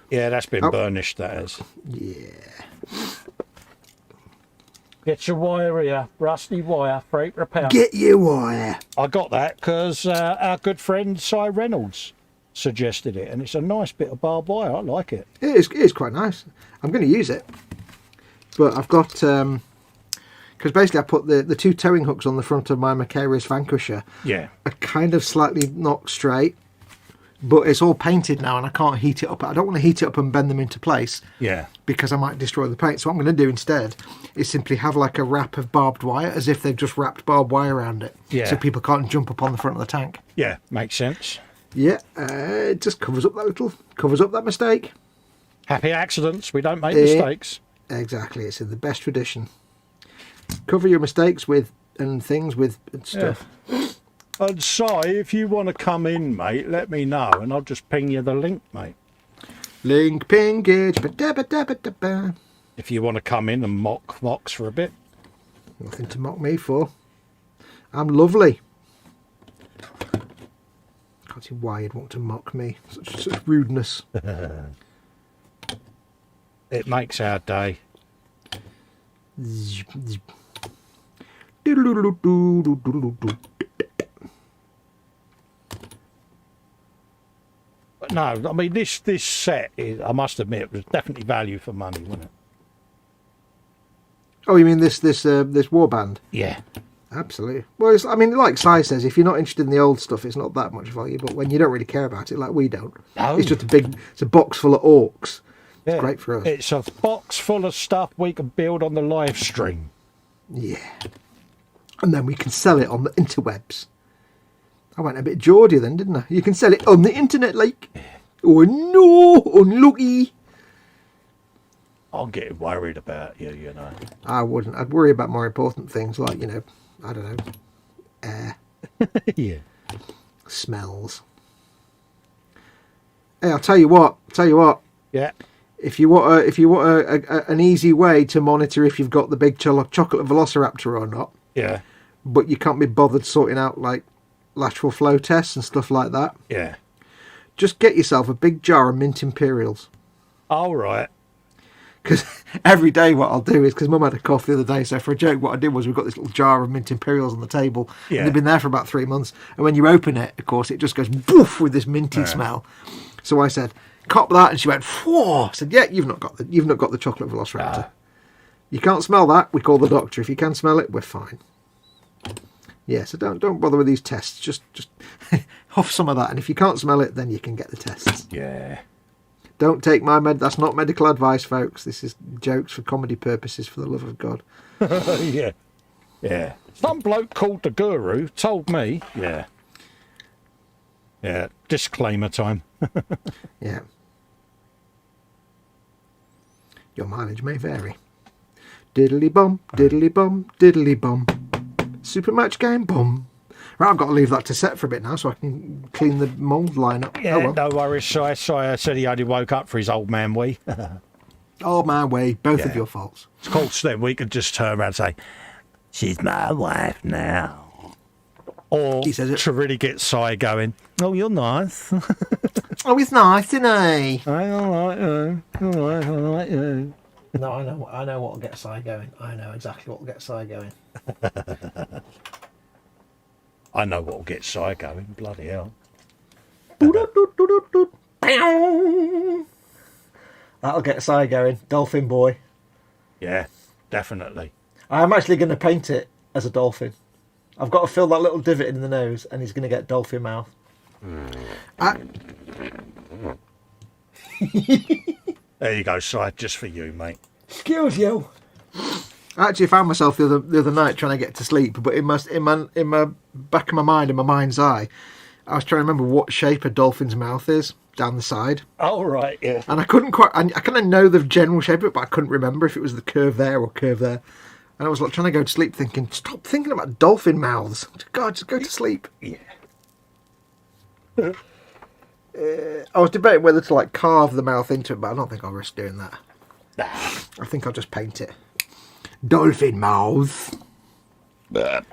Yeah, that's been burnished, that is. Yeah. Get your wire here, rusty wire, freight repair. Get your wire. I got that because our good friend Si Reynolds suggested it, and it's a nice bit of barbed wire. I like it. It is quite nice. I'm going to use it. But I've got... because basically I put the two towing hooks on the front of my Macarius Vanquisher. Yeah. Are kind of slightly not straight. But it's all painted now and I can't heat it up. I don't want to heat it up and bend them into place. Yeah. Because I might destroy the paint. So what I'm going to do instead is simply have like a wrap of barbed wire as if they've just wrapped barbed wire around it. Yeah. So people can't jump up on the front of the tank. Yeah, makes sense. Yeah, it just covers up that mistake. Happy accidents. We don't make mistakes. Exactly. It's in the best tradition. Cover your mistakes with stuff. Yeah. And Si, if you want to come in, mate, let me know, and I'll just ping you the link, mate. Link pingage. Ba-da-ba-da-ba-da-ba. If you want to come in and mock Foxx for a bit. Nothing to mock me for. I'm lovely. Can't see why you'd want to mock me. Such rudeness. It makes our day. But no, I mean this set is, I must admit, it was definitely value for money, wasn't it? Oh, you mean this warband? Yeah. Absolutely. Well, I mean, like Si says, if you're not interested in the old stuff, it's not that much value. But when you don't really care about it, like we don't, No. it's just it's a box full of orcs. Yeah. It's great for us. It's a box full of stuff we can build on the live stream. Yeah. And then we can sell it on the interwebs. I went a bit Geordie then, didn't I? You can sell it on the internet, like. Oh no, unlucky. I'm getting worried about you, you know. I wouldn't. I'd worry about more important things like, I don't know, air, Yeah. smells. Hey, I'll tell you what. Yeah. If you want an easy way to monitor if you've got the big chocolate velociraptor or not, Yeah. but you can't be bothered sorting out like lateral flow tests and stuff like that, Yeah. just get yourself a big jar of mint imperials. All right. Because every day what I'll do is, because Mum had a cough the other day, so for a joke what I did was we've got this little jar of mint imperials on the table, Yeah. and they've been there for about 3 months, and when you open it, of course, it just goes boof with this minty smell. So I said, cop that, and she went, whoa. I said, yeah, you've not got the chocolate velociraptor. You can't smell that, we call the doctor. If you can smell it, we're fine. Yeah, so don't bother with these tests. Just huff some of that, and if you can't smell it, then you can get the tests. Yeah. Don't take my that's not medical advice, folks. This is jokes for comedy purposes, for the love of God. Yeah. Yeah. Some bloke called the Guru told me. Yeah. Yeah. Disclaimer time. Yeah. Your mileage may vary. Diddly bum, diddly bum, diddly bum. Super match game, bum. Right, I've got to leave that to set for a bit now so I can clean the mould line up. Yeah, Oh, well. no worries. Si said he only woke up for his old man wee. Oh, my way. Both of Yeah. your faults. Of course, then we could just turn around and say, she's my wife now. Or He says it. to really get Si going, oh, you're nice. Oh, he's nice, isn't he? I like you. I like you. No, I know what will get Si going. I know exactly what will get Si going. I know what will get Si going. Bloody hell. That'll get Si going. Dolphin boy. Yeah, definitely. I'm actually going to paint it as a dolphin. I've got to fill that little divot in the nose, and he's going to get dolphin mouth. There you go, Si, just for you, mate. Excuse you. I actually found myself the other night trying to get to sleep, but in my back of my mind, in my mind's eye, I was trying to remember what shape a dolphin's mouth is down the side. Oh, right, yeah. And I couldn't quite. I kind of know the general shape of it, but I couldn't remember if it was the curve there or curve there. And I was like trying to go to sleep, thinking, "Stop thinking about dolphin mouths. God, just go to sleep." Yeah. I was debating whether to like carve the mouth into it, but I don't think I'll risk doing that. Nah. I think I'll just paint it. Dolphin mouths. They're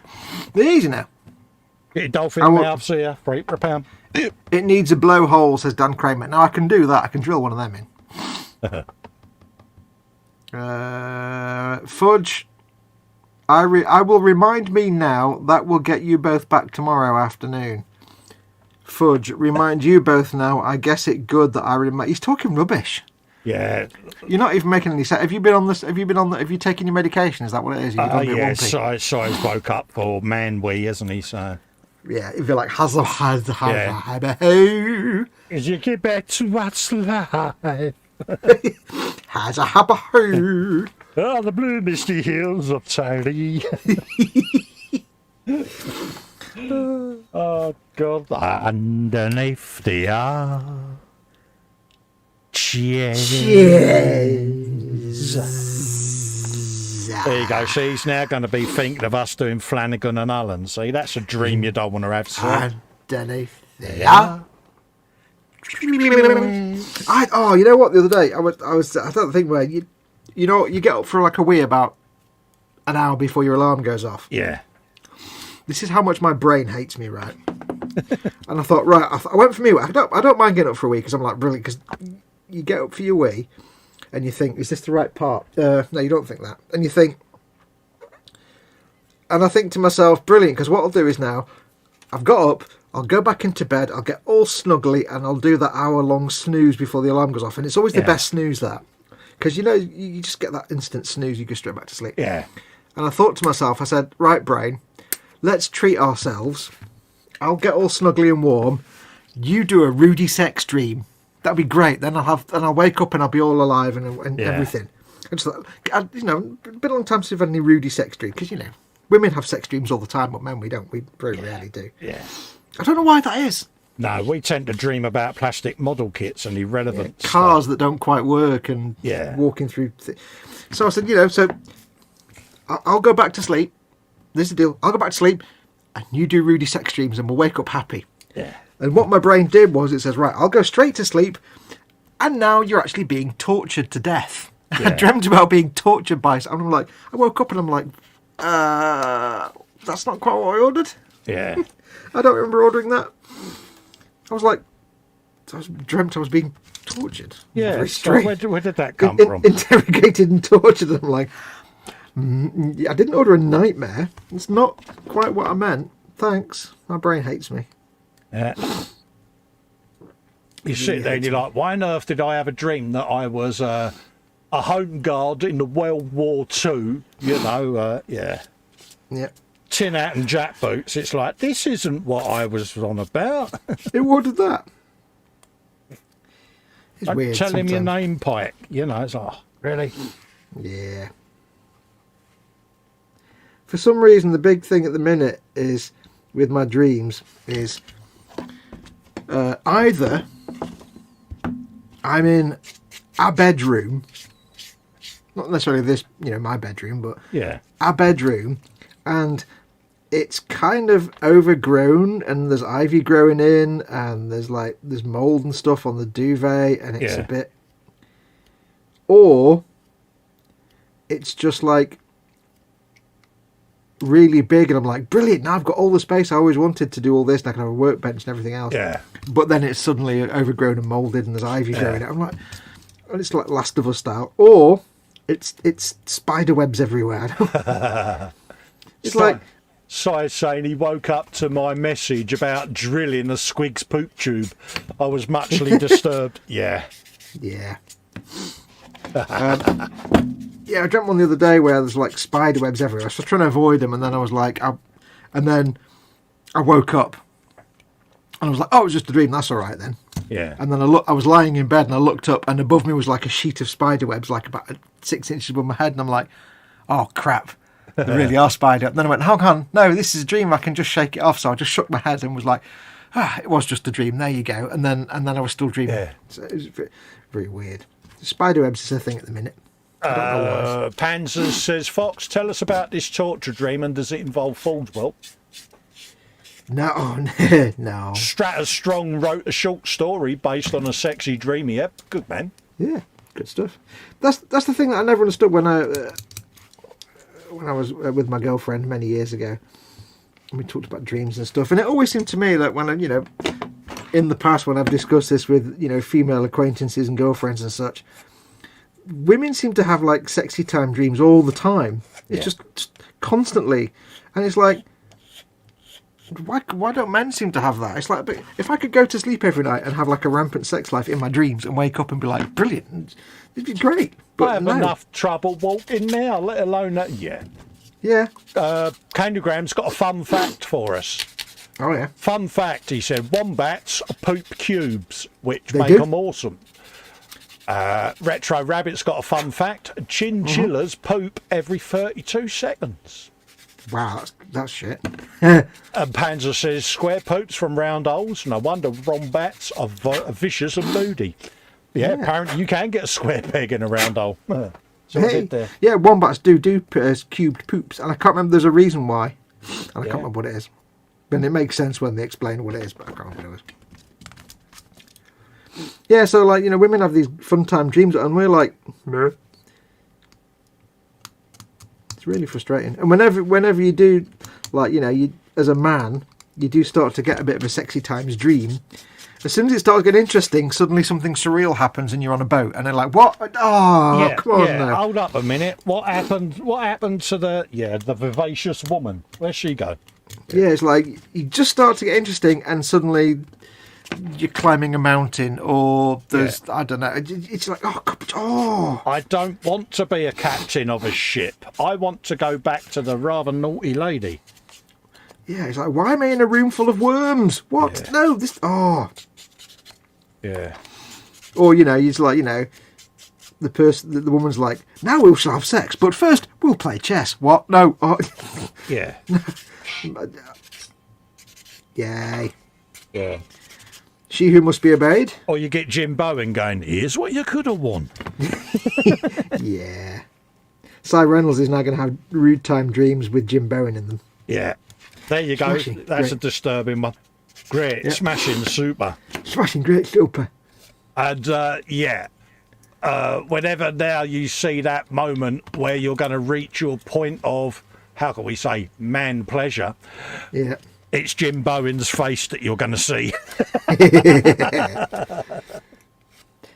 easy now. Get your dolphin mouths here, £3 per pound. It needs a blowhole, says Dan Kramer. Now I can do that. I can drill one of them in. Fudge. I will remind me now. That will get you both back tomorrow afternoon. Fudge, remind you both now. I guess it good that I remind. He's talking rubbish. Yeah. You're not even making any sense. Have you been on this? Have you taken your medication? Is that what it is? Yeah. So he's woke up for man wee, hasn't he? So. Yeah, if you're like as you get back to what's life. Has a habahoo. Oh, the blue misty hills of Tiny. Oh God! Underneath the arch. Cheers. There you go. See, he's now going to be thinking of us doing Flanagan and Ullen. See, that's a dream you don't want to have, sir. Underneath the arch. You know what? The other day, I don't think where you get up for like a wee about an hour before your alarm goes off. Yeah. This is how much my brain hates me, right? And I thought, right, I went for me. I don't mind getting up for a wee because I'm like, brilliant, because you get up for your wee and you think, is this the right part? No, you don't think that. And you think, and I think to myself, brilliant, because what I'll do is now, I've got up, I'll go back into bed, I'll get all snuggly, and I'll do that hour-long snooze before the alarm goes off. And it's always the best snooze, that. Because, you just get that instant snooze, you go straight back to sleep. Yeah. And I thought to myself, I said, right, brain, let's treat ourselves. I'll get all snuggly and warm. You do a Rudy sex dream. That'd be great. Then I'll wake up and I'll be all alive and everything. And just, been a long time since I've had any Rudy sex dream, because women have sex dreams all the time, but men we don't. We very rarely do. Yeah. I don't know why that is. No, we tend to dream about plastic model kits and irrelevant cars stuff that don't quite work and walking through. So I said, so I'll go back to sleep. This is the deal. I'll go back to sleep, and you do Rudy sex dreams, and we'll wake up happy. Yeah. And what my brain did was, it says, right, I'll go straight to sleep, and now you're actually being tortured to death. Yeah. I dreamt about being tortured by someone. I'm like, I woke up and I'm like, that's not quite what I ordered. Yeah. I don't remember ordering that. I was like, dreamt I was being tortured. Yeah. Very strange. So where did that come from? Interrogated and tortured. And I'm like, I didn't order a nightmare. It's not quite what I meant. Thanks. My brain hates me. Yeah. You sit there and you're like, why on earth did I have a dream that I was a home guard in the World War II? Yeah. Yeah. Tin hat and jack boots. It's like, this isn't what I was on about. Who ordered that? It's Don't weird. tell him your sometimes. name, Pike. It's like, really? Yeah. For some reason, the big thing at the minute is, with my dreams, is either I'm in our bedroom, not necessarily this, my bedroom, but our bedroom, and it's kind of overgrown, and there's ivy growing in, and there's mold and stuff on the duvet, and it's a bit, or it's just like really big, and I'm like, brilliant, now I've got all the space I always wanted to do all this, and I can have a workbench and everything else. Yeah. But then it's suddenly overgrown and moulded, and there's ivy growing. I'm like, and it's like Last of Us style. Or it's spider webs everywhere. It's like Si's saying he woke up to my message about drilling a Squig's poop tube. I was muchly disturbed. Yeah. Yeah. I dreamt one the other day where there's like spider webs everywhere. I was trying to avoid them, and then I was like, and then I woke up, and I was like, oh, it was just a dream. That's all right then. Yeah. And then I was lying in bed, and I looked up, and above me was like a sheet of spider webs, like about 6 inches above my head, and I'm like, oh crap, they really are spider. And then I went, hang on, no, this is a dream. I can just shake it off. So I just shook my head and was like, it was just a dream. There you go. And then I was still dreaming. Yeah. So it was very, very weird. Spider webs is a thing at the minute. I don't know why. Panzer says, Fox, tell us about this torture dream, and does it involve Fallswell? No, no. Stratus Strong wrote a short story based on a sexy dream. Yep, good man. Yeah, good stuff. That's the thing that I never understood when I was with my girlfriend many years ago. And we talked about dreams and stuff, and it always seemed to me that when in the past when I've discussed this with female acquaintances and girlfriends and such, women seem to have like sexy time dreams all the time. It's just constantly, and it's like, why don't men seem to have that? It's like, but if I could go to sleep every night and have like a rampant sex life in my dreams and wake up and be like, brilliant, it'd be great. But I have enough trouble walking now, let alone that. Yeah. Candygram's got a fun fact for us. Oh yeah. Fun fact, he said, wombats poop cubes, which They make do? them awesome. Retro Rabbit's got a fun fact. Chinchillas poop every 32 seconds. Wow, that's shit. And Panzer says, square poops from round holes. No wonder wombats are vicious and moody. Yeah, apparently you can get a square peg in a round hole. So I did there. Yeah, wombats do cubed poops, and I can't remember. There's a reason why, and I can't remember what it is. But it makes sense when they explain what it is, but I can't remember what it is. Yeah, so like women have these fun time dreams, and we're like, no. It's really frustrating. And whenever you do, like you as a man, you do start to get a bit of a sexy times dream. As soon as it starts getting interesting, suddenly something surreal happens and you're on a boat, and they're like, "What? Oh, come on now!" Hold up a minute. What happened? What happened to the vivacious woman? Where'd she go? Yeah, it's like you just start to get interesting, and suddenly you're climbing a mountain, or there's I don't know. It's like oh. I don't want to be a captain of a ship. I want to go back to the rather naughty lady. Yeah, it's like, why am I in a room full of worms? What? Yeah. No, this. Oh. Yeah. Or it's like the woman's like, now we shall have sex, but first we'll play chess. What? No. Oh. Yeah. Yay. Yeah. She who must be obeyed. Or you get Jim Bowen going, here's what you could have won. Yeah. Cy Reynolds is now going to have rude time dreams with Jim Bowen in them. Yeah. There you go. Smashing. That's Great. a disturbing one. Great. Yep. Smashing super. Smashing great super. And, whenever now you see that moment where you're going to reach your point of, how can we say, man pleasure, Yeah. it's Jim Bowen's face that you're going to see.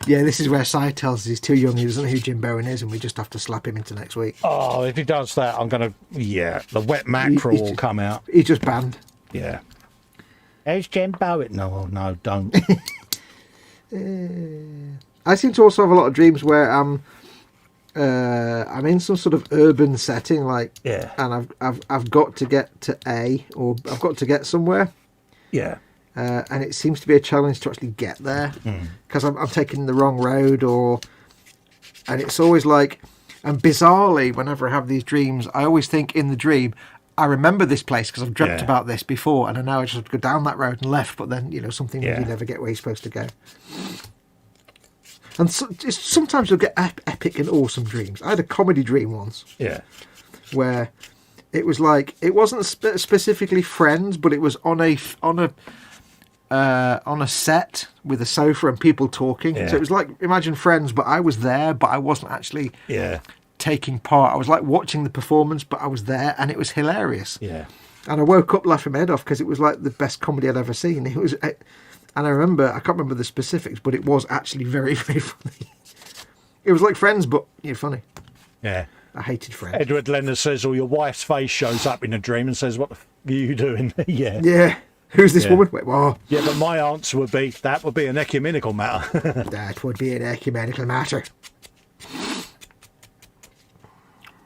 Yeah, this is where Cy tells us he's too young, he doesn't know who Jim Bowen is, and we just have to slap him into next week. Oh, if he does that, I'm going to, the wet mackerel will come out. He's just banned. Yeah. Who's Jim Bowen? No, don't. I seem to also have a lot of dreams where I'm in some sort of urban setting, like, and I've got to get to A, or I've got to get somewhere. Yeah. And it seems to be a challenge to actually get there because I'm taking the wrong road, and it's always like, and bizarrely, whenever I have these dreams, I always think in the dream, I remember this place because I've dreamt about this before, and I know I just have to go down that road and left, but then something you never get where you're supposed to go. And sometimes you'll get epic and awesome dreams. I had a comedy dream once. Yeah. Where it was like, it wasn't specifically Friends, but it was on a set with a sofa and people talking. So it was like, imagine Friends, but I was there, but I wasn't actually taking part. I was like watching the performance, but I was there, and it was hilarious. Yeah. And I woke up laughing my head off because it was like the best comedy I'd ever seen. It was, and I can't remember the specifics, but it was actually very, very funny. It was like Friends, but funny. Yeah. I hated Friends. Edward Leonard says, or your wife's face shows up in a dream and says, what the f*** are you doing? Yeah. Yeah. Who's this woman? Wait, whoa. Yeah, but my answer would be, that would be an ecumenical matter. That would be an ecumenical matter.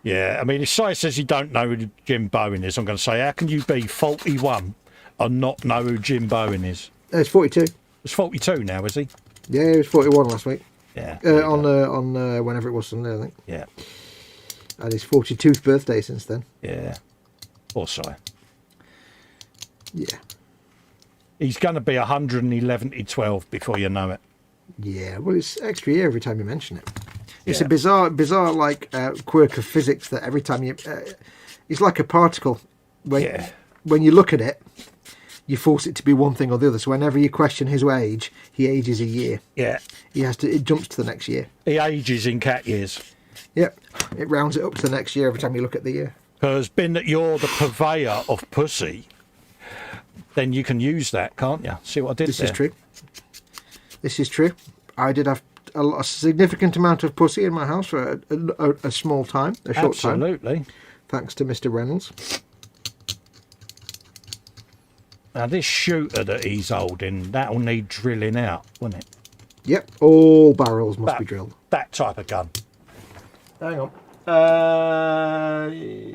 Yeah, I mean, if Si says you don't know who Jim Bowen is, I'm going to say, how can you be 41 and not know who Jim Bowen is? It's 42. He's 42 now, is he? Yeah, he was 41 last week. Yeah. On whenever it was Sunday, I think. Yeah. Had his 42th birthday since then. Yeah. Or so. Yeah. He's going to be 111 to 12 before you know it. Yeah, well, it's extra year every time you mention it. It's Yeah. a bizarre like quirk of physics that every time you... it's like a particle. When you look at it, you force it to be one thing or the other. So whenever you question his age, he ages a year. Yeah. It jumps to the next year. He ages in cat years. Yep. It rounds it up to the next year every time you look at the year. Because being that you're the purveyor of pussy, then you can use that, can't you? See what I did This there? is true. This is true. I did have a significant amount of pussy in my house for a small time, a short time. Absolutely. Thanks to Mr. Reynolds. Now, this shooter that he's holding, that'll need drilling out, won't it? Yep, all barrels must be drilled. That type of gun. Hang on.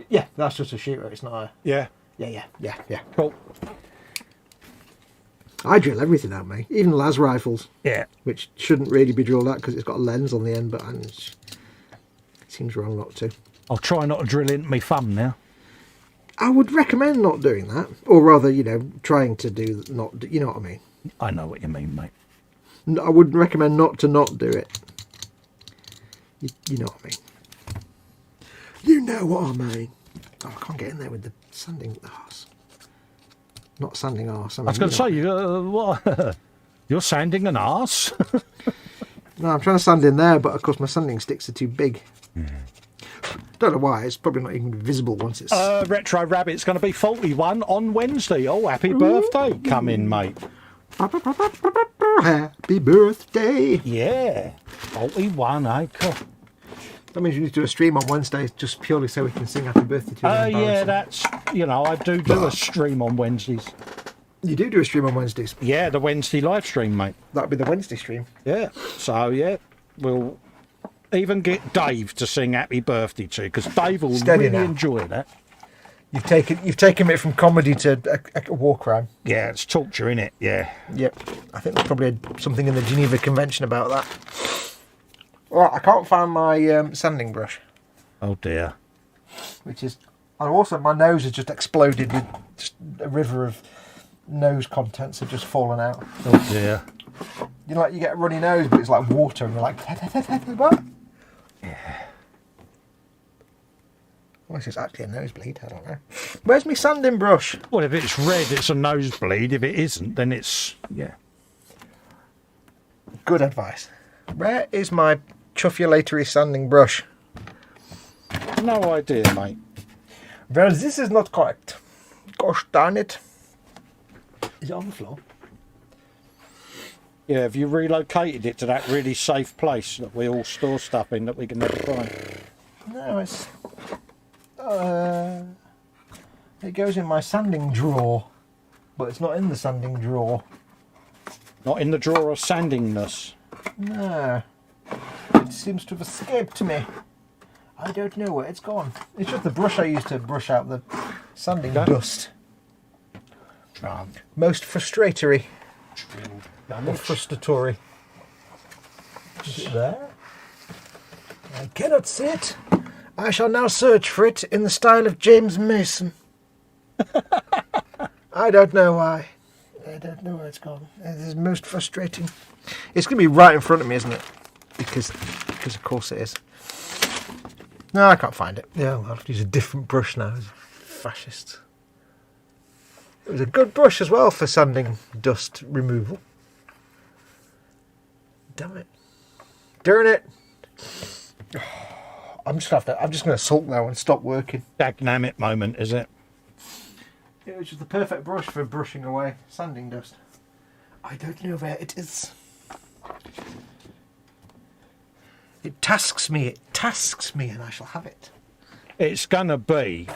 Yeah, that's just a shooter. It's not a... Yeah. Yeah. Cool. I drill everything out, mate. Even las rifles, Yeah. which shouldn't really be drilled out because it's got a lens on the end, but it seems wrong not to. I'll try not to drill into my thumb now. I would recommend not doing that, or rather, trying to do not. You know what I mean? I know what you mean, mate. I would recommend not to not do it. You know what I mean? You know what I mean? Oh, I can't get in there with the sanding arse. Not sanding arse. I was going to say, what? You're sanding an arse? No, I'm trying to sand in there, but of course my sanding sticks are too big. Don't know why. It's probably not even visible once it's... Retro Rabbit's going to be 41 on Wednesday. Oh, happy birthday. Come in, mate. Happy birthday. Yeah. 41, eh? Cool. That means you need to do a stream on Wednesday just purely so we can sing happy birthday to him. Yeah, that's, I do a stream on Wednesdays. You do a stream on Wednesdays. Yeah, the Wednesday live stream, mate. That'll be the Wednesday stream. Yeah. So, yeah, we'll even get Dave to sing happy birthday to, because Dave will Steady really now. enjoy that. You've taken it from comedy to a war crime. Yeah, it's torture, innit? Yeah. Yep. I think there's probably something in the Geneva Convention about that. Well, I can't find my sanding brush, Oh, dear. which is... And also, my nose has just exploded with just a river of nose contents have just fallen out. Oh, dear. You get a runny nose, but it's like water, and you're like, what? Yeah. Well, this is actually a nosebleed. I don't know. Where's my sanding brush? Well, if it's red, it's a nosebleed. If it isn't, then it's... Yeah. Good advice. Where is my chuffulatory sanding brush? No idea, mate. Well, this is not correct. Gosh darn it. Is it on the floor? Yeah, have you relocated it to that really safe place that we all store stuff in that we can never find? No, it's... it goes in my sanding drawer. But it's not in the sanding drawer. Not in the drawer of sandingness. No. It seems to have escaped me. I don't know where it's gone. It's just the brush I used to brush out the sanding dust. Most frustratory. Or frustratory. Is it there? I cannot see it. I shall now search for it in the style of James Mason. I don't know why. I don't know where it's gone. It is most frustrating. It's going to be right in front of me, isn't it? Because of course it is. No, I can't find it. Yeah, I'll have to use a different brush now. Fascists. It was a good brush as well for sanding dust removal. Damn it. Darn it. I'm just going to sulk now and stop working. Dagnamit moment, is it? It was just the perfect brush for brushing away sanding dust. I don't know where it is. It tasks me, and I shall have it. It's going to be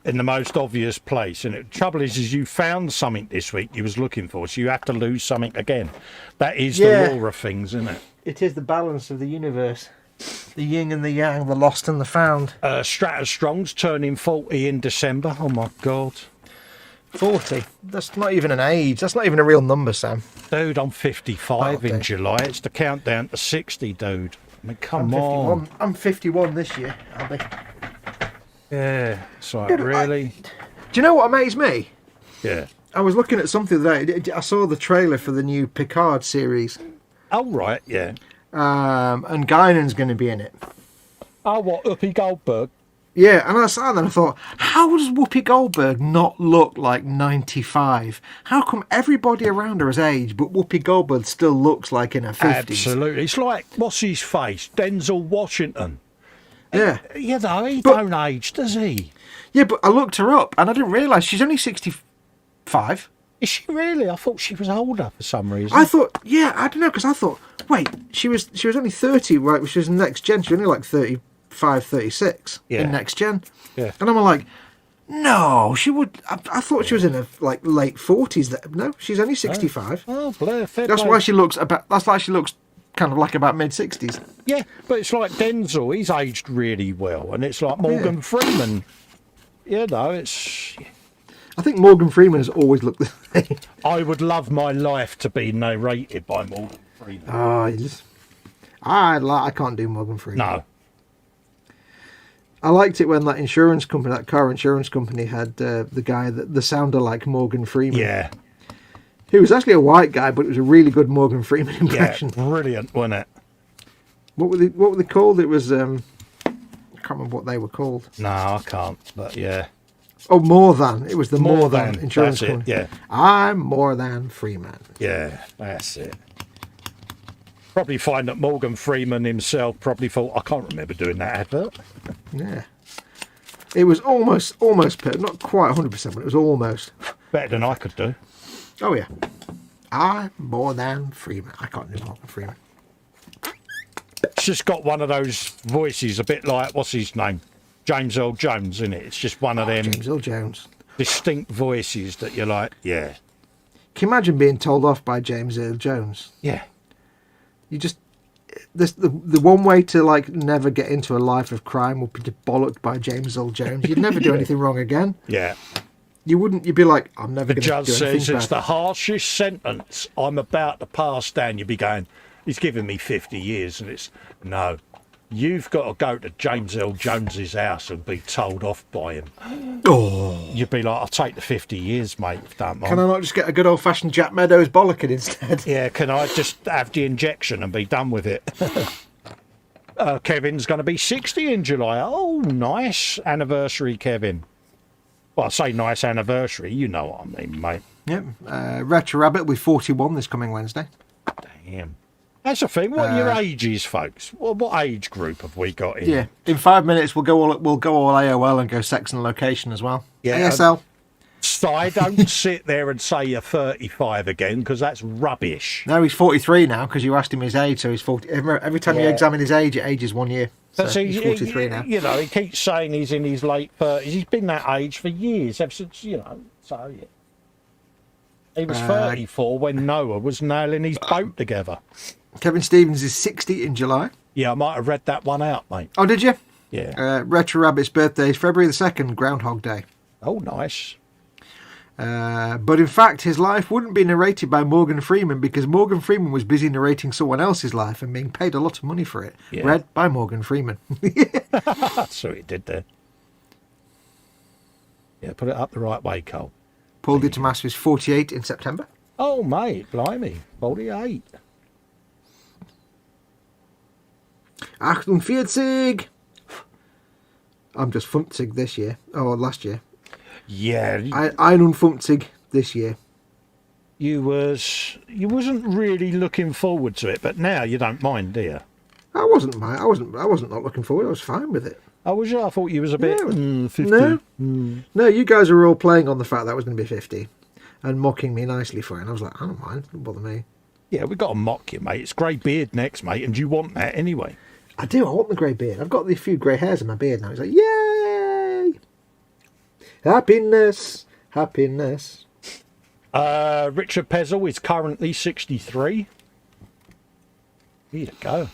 in the most obvious place. And the trouble is you found something this week you was looking for, so you have to lose something again. That is the law of things, isn't it? It is the balance of the universe. The yin and the yang, the lost and the found. Strata Strong's turning 40 in December. Oh, my God. 40? That's not even an age. That's not even a real number, Sam. Dude, I'm 55 in July. It's the countdown to 60, dude. I mean, come on. I'm 51 this year, I'll be. Yeah, it's like, Dude, really? Do you know what amazed me? Yeah. I was looking at something today. I saw the trailer for the new Picard series, Oh, right, yeah. and Guinan's going to be in it. Oh, what, Uppy Goldberg? Yeah, and I saw that and I thought, how does Whoopi Goldberg not look like 95? How come everybody around her has aged, but Whoopi Goldberg still looks like in her 50s? Absolutely. It's like, what's his face? Denzel Washington. Yeah. You know, he But- don't age, does he? Yeah, but I looked her up and I didn't realise she's only 65. Is she really? I thought she was older for some reason. I thought, yeah, I don't know, because I thought, wait, she was only 30, right? She was in Next Gen. She was only like 35, 36 Yeah. in Next Gen. Yeah. And I'm like, no, she would. I thought she was in her like late 40s. No, she's only 65. Oh, Blair, fair That's play. why she looks about. That's why she looks kind of like about mid 60s. Yeah, but it's like Denzel, he's aged really well. And it's like Morgan Freeman. You know, it's... I think Morgan Freeman has always looked the same. I would love my life to be narrated by Morgan Freeman. Oh, I can't do Morgan Freeman. No. I liked it when that insurance company, that car insurance company, had the guy that sounded like Morgan Freeman. Yeah. He was actually a white guy, but it was a really good Morgan Freeman Yeah, impression. brilliant, wasn't it? What were they called? It was I can't remember what they were called. No, I can't, but yeah. Oh, More Than. It was the More More Than, Than insurance that's it, company. yeah. I'm More Than Freeman. Yeah, that's it. Probably find that Morgan Freeman himself probably thought, I can't remember doing that advert. Yeah. It was almost not quite 100%, but it was almost. Better than I could do. Oh, yeah. I'm More Than Freeman. I can't do Morgan Freeman. It's just got one of those voices, a bit like, what's his name? James Earl Jones, isn't it? It's just one of them James Earl Jones. distinct voices that you're like, yeah. Can you imagine being told off by James Earl Jones? Yeah. You just... the one way to like never get into a life of crime would be to bollocked by James Earl Jones. You'd never do anything wrong again. Yeah. You wouldn't. You'd be like, I'm never The going to judge do anything says it's bad. the harshest sentence I'm about to pass down. You'd be going, he's given me 50 years. And it's, no, you've got to go to James Earl Jones's house and be told off by him. Oh, You'd be like, I'll take the 50 years, mate, if you don't mind. can I not just get a good old fashioned Jack Meadows bollocking instead? Yeah, can I just have the injection and be done with it? Kevin's going to be 60 in July. Oh, nice anniversary, Kevin. Well, I say nice anniversary, you know what I mean, mate. Yep. Retro Rabbit will be 41 this coming Wednesday. Damn. That's the thing. What are your ages, folks? What age group have we got in? Yeah. In 5 minutes we'll go all AOL and go sex and location as well. Yeah, ASL. So don't sit there and say you're 35 again, because that's rubbish. No, he's 43 now because you asked him his age, so he's 40. Every time you Yeah. examine his age, it ages 1 year. So But he's 43 now. You know, he keeps saying he's in his late 30s. He's been that age for years, ever since, you know, so yeah. He was 34 when Noah was nailing his boat together. Kevin Stevens is 60 in July. Yeah, I might have read that one out, mate. Oh, did you? Yeah. Retro Rabbit's birthday is February the 2nd, Groundhog Day. Oh, nice. But in fact, his life wouldn't be narrated by Morgan Freeman because Morgan Freeman was busy narrating someone else's life and being paid a lot of money for it. Yeah. Read by Morgan Freeman. That's what he did there. Yeah, put it up the right way, Cole. Paul Di Tomaso is 48 in September. Oh, mate, blimey. 48. 48. I'm just 50 this year. Oh, last year. Yeah, 51 this year. you wasn't really looking forward to it, but now you don't mind, do you? I wasn't not looking forward. I was fine with it. I was. I thought you was a bit No. 50. No. No, you guys were all playing on the fact that was going to be 50 and mocking me nicely for it. And I was like, I don't mind. It doesn't bother me. Yeah, we got to mock you, mate. It's grey beard next, mate, and you want that anyway. I do. I want the grey beard. I've got a few grey hairs in my beard now. It's like, yay! Happiness. Happiness. Richard Pezzle is currently 63. Here you go.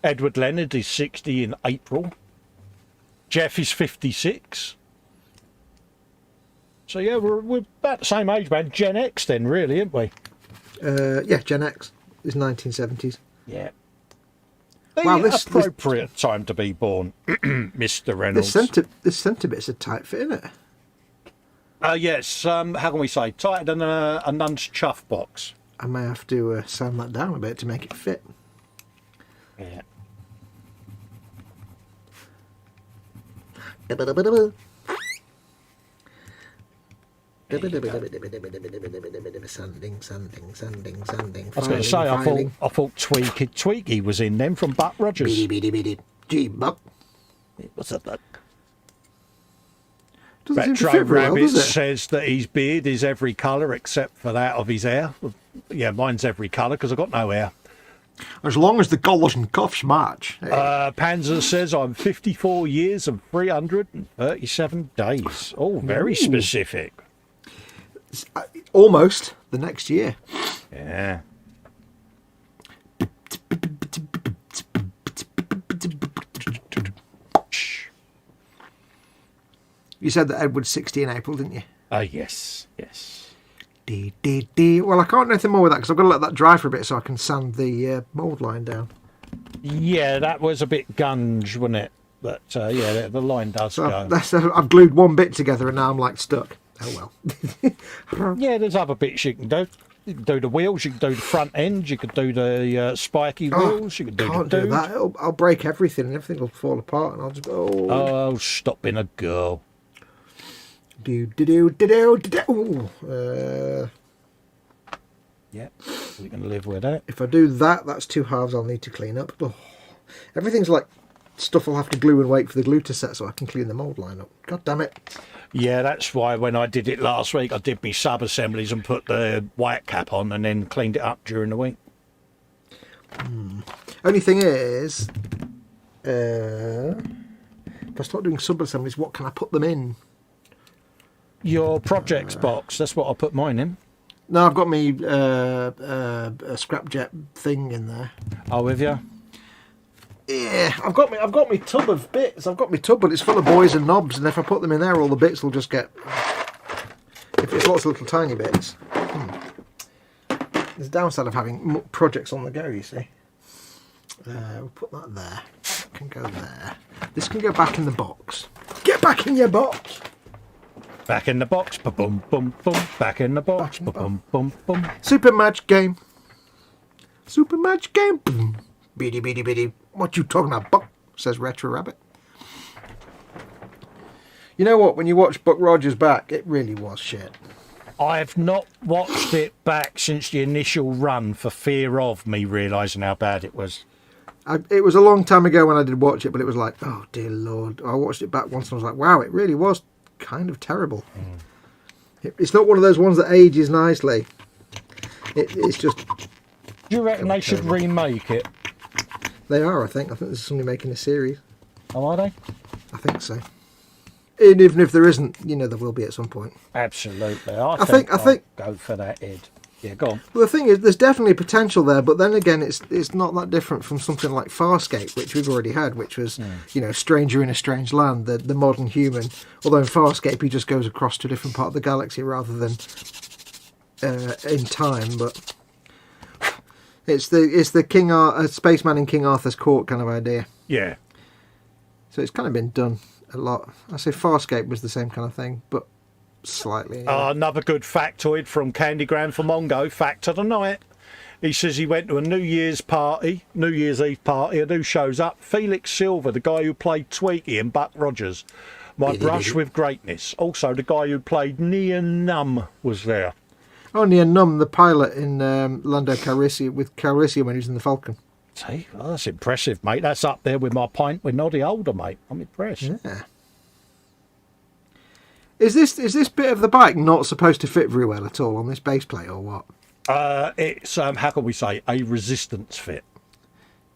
Edward Leonard is 60 in April. Jeff is 56. So yeah, we're about the same age, man. Gen X then, really, aren't we? Yeah, Gen X is 1970s. Yeah. Wow, appropriate time to be born, Mr. Reynolds. This centre bit's a tight fit, isn't it? Yes, how can we say? Tighter than a nun's chuff box. I may have to sand that down a bit to make it fit. Yeah. Sanding. I was going to say, I thought Tweaky was in them from Buck Rogers. Gee, Buck. What's up, Buck? Doesn't seem to Retro fit very well, Rabbit does it? says that his beard is every colour except for that of his hair. Yeah, mine's every colour because I've got no hair. As long as the collars and cuffs match. Hey. Panzer says I'm 54 years and 337 days. Oh, very specific. Almost the next year. Yeah. You said that Edward's 60 in April, didn't you? Yes. Well, I can't do anything more with that because I've got to let that dry for a bit so I can sand the mould line down. Yeah, that was a bit gunge, wasn't it? But yeah, the line does go. I've glued one bit together and now I'm like stuck. Oh well. Yeah, there's other bits you can do. You can do the wheels, you can do the front end, you can do the spiky wheels, you can do can't the do that. I'll break everything and everything will fall apart and I'll just Oh, stop being a girl. Yeah, we can live with that. if I do that, that's 2 halves I'll need to clean up. Oh, everything's like stuff I'll have to glue and wait for the glue to set so I can clean the mould line up. God damn it. Yeah, that's why when I did it last week, I did my sub-assemblies and put the white cap on and then cleaned it up during the week. Only thing is, if I start doing sub-assemblies, what can I put them in? Your projects box, that's what I put mine in. No, I've got me a scrapjet thing in there. Oh, with you? Yeah, I've got me tub of bits. I've got me tub, but it's full of buoys and knobs, and if I put them in there, all the bits will just get. If it's lots of little tiny bits. There's a downside of having projects on the go. You see. We'll put that there. That can go there. This can go back in the box. Get back in your box. Back in the box, boom, boom, boom. Back in the box, boom, boom, boom. Super match game. Super match game. Boom. Beady, beady, beady. What you talking about, Buck? Says Retro Rabbit. You know what? When you watch Buck Rogers back, it really was shit. I've not watched it back since the initial run for fear of me realising how bad it was. It was a long time ago when I did watch it, but it was like, oh dear Lord. I watched it back once and I was like, wow, it really was kind of terrible. It's not one of those ones that ages nicely. It's just... Do you reckon they should remake it? They are, I think. I think there's somebody making a series. Oh, are they? I think so. And even if there isn't, you know, there will be at some point. Absolutely. I think I'll go for that, Ed. Yeah, go on. Well, the thing is, there's definitely potential there, but then again, it's not that different from something like Farscape, which we've already had, which was, you know, Stranger in a Strange Land, the modern human. Although in Farscape, he just goes across to a different part of the galaxy rather than in time. But it's the spaceman in King Arthur's court kind of idea. Yeah. So it's kind of been done a lot. I say Farscape was the same kind of thing, but slightly. Another good factoid from Candygram for Mongo. Fact of the night. He says he went to a New Year's Eve party, and who shows up? Felix Silver, the guy who played Tweaky in Buck Rogers. My brush with greatness. Also, the guy who played Neon Numb was there. Oh, Neon Numb, the pilot in Lando Calrissian, with Calrissian when he was in the Falcon. See, well, that's impressive, mate. That's up there with my pint with Noddy Older, mate. I'm impressed. Yeah. Is this bit of the bike not supposed to fit very well at all on this base plate or what? It's how can we say, a resistance fit.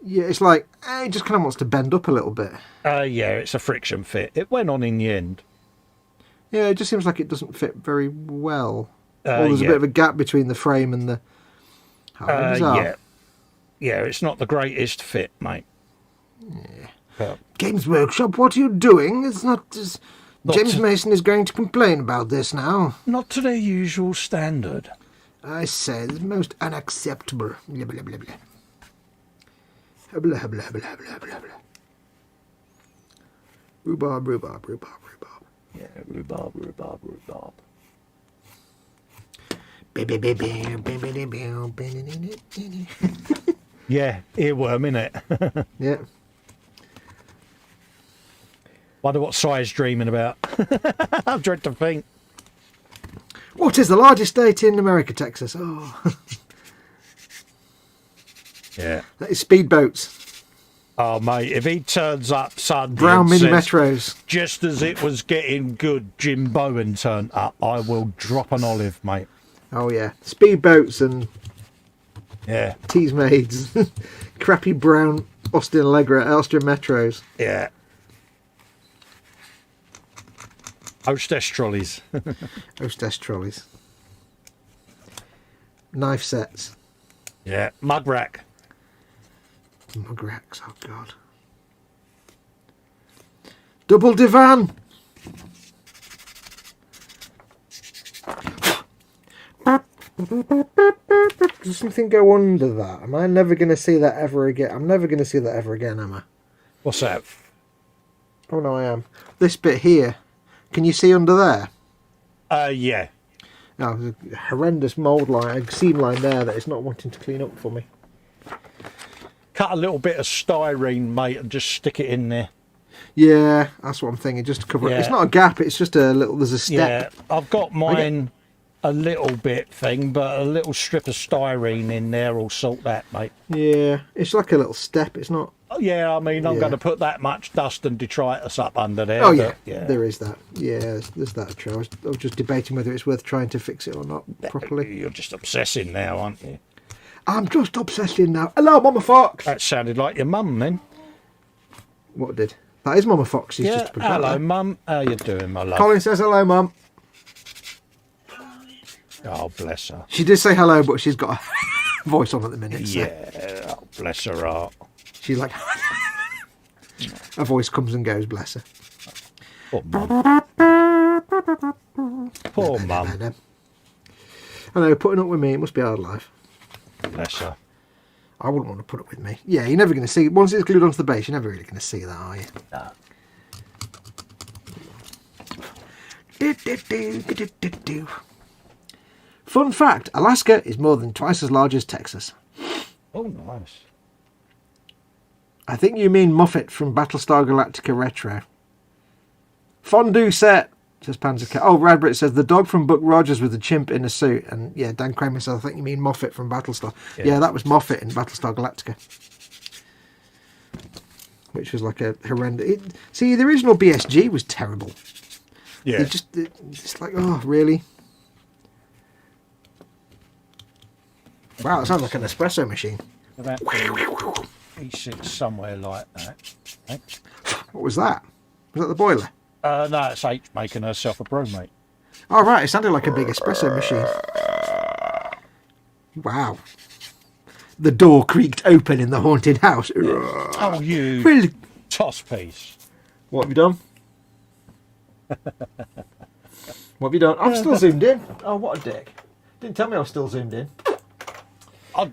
Yeah, it's like it just kind of wants to bend up a little bit. Yeah, it's a friction fit. It went on in the end. Yeah, it just seems like it doesn't fit very well. There's a bit of a gap between the frame and the. Yeah, it's not the greatest fit, mate. Yeah. But Games Workshop, what are you doing? It's not. James Mason is going to complain about this now. Not to their usual standard. I say, it's most unacceptable. Blah, blah, blah, blah. Hubla, hubla, hubla, hubla, hubla, hubla. Rhubarb, rhubarb, rhubarb, rhubarb. Yeah, rhubarb, rhubarb, rhubarb. Yeah, earworm, innit? Yeah. Wonder what Si's dreaming about. I dread to think. What is the largest state in America? Texas. Oh. Yeah. That is speedboats. Oh, mate, if he turns up Sunday Brown and mini says, metros. just as it was getting good, Jim Bowen turned up, I will drop an olive, mate. Oh yeah. Speedboats and Yeah. teas maids. Crappy brown Austin Allegra Austrian metros. Yeah. Hostess trolleys. Hostess trolleys. Knife sets. Yeah. Mug rack. Mug racks, oh god. Double divan. Does something go under that? Am I never going to see that ever again? I'm never going to see that ever again, am I? What's that? Oh no, I am. This bit here. Can you see under there? Yeah. Oh, there's a horrendous mould line, a seam line there that it's not wanting to clean up for me. Cut a little bit of styrene, mate, and just stick it in there. Yeah, that's what I'm thinking. Just to cover it. Yeah. It's not a gap. It's just a little. There's a step. Yeah, I've got mine a little bit thing, but a little strip of styrene in there will sort that, mate. Yeah, it's like a little step. It's not. Oh, yeah, I mean, I'm Yeah. going to put that much dust and detritus up under there. Oh but, yeah, there is that. Yeah, there's that true. I was just debating whether it's worth trying to fix it or not properly. You're just obsessing now, aren't you? I'm just obsessing now. Hello, Mama Fox. That sounded like your mum, then. What did? That is Mama Fox. She's Yeah, just a hello, mum. How you doing, my love? Colin says hello, Mum. Oh, bless her. She did say hello, but she's got a voice on at the minute. So Yeah, oh, bless her heart. she's like, her voice comes and goes. Bless her. Poor mum. Poor mum. I know, putting up with me, it must be a hard life. Bless her. I wouldn't want to put up with me. Yeah, you're never going to see. Once it's glued onto the base, you're never really going to see that, are you? No. Fun fact, Alaska is more than twice as large as Texas. Oh, nice. I think you mean Muffet from Battlestar Galactica Retro. Fondue set, says Panzer Cat. Oh, Radbrit says the dog from Buck Rogers with the chimp in a suit. And yeah, Dan Kramer says, I think you mean Moffat from Battlestar. Yeah, that was Moffat in Battlestar Galactica. Which was like a horrendous... See, the original BSG was terrible. Yeah. It's like, oh, really? Wow, it sounds like an espresso machine. About E6 somewhere like that. Eh? What was that? Was that the boiler? No, it's H making herself a brew, mate. Oh, right, it sounded like a big espresso machine. Wow. The door creaked open in the haunted house. Oh, you Well, toss piece. what have you done? What have you done? I'm still zoomed in. Oh, what a dick. Didn't tell me I was still zoomed in. I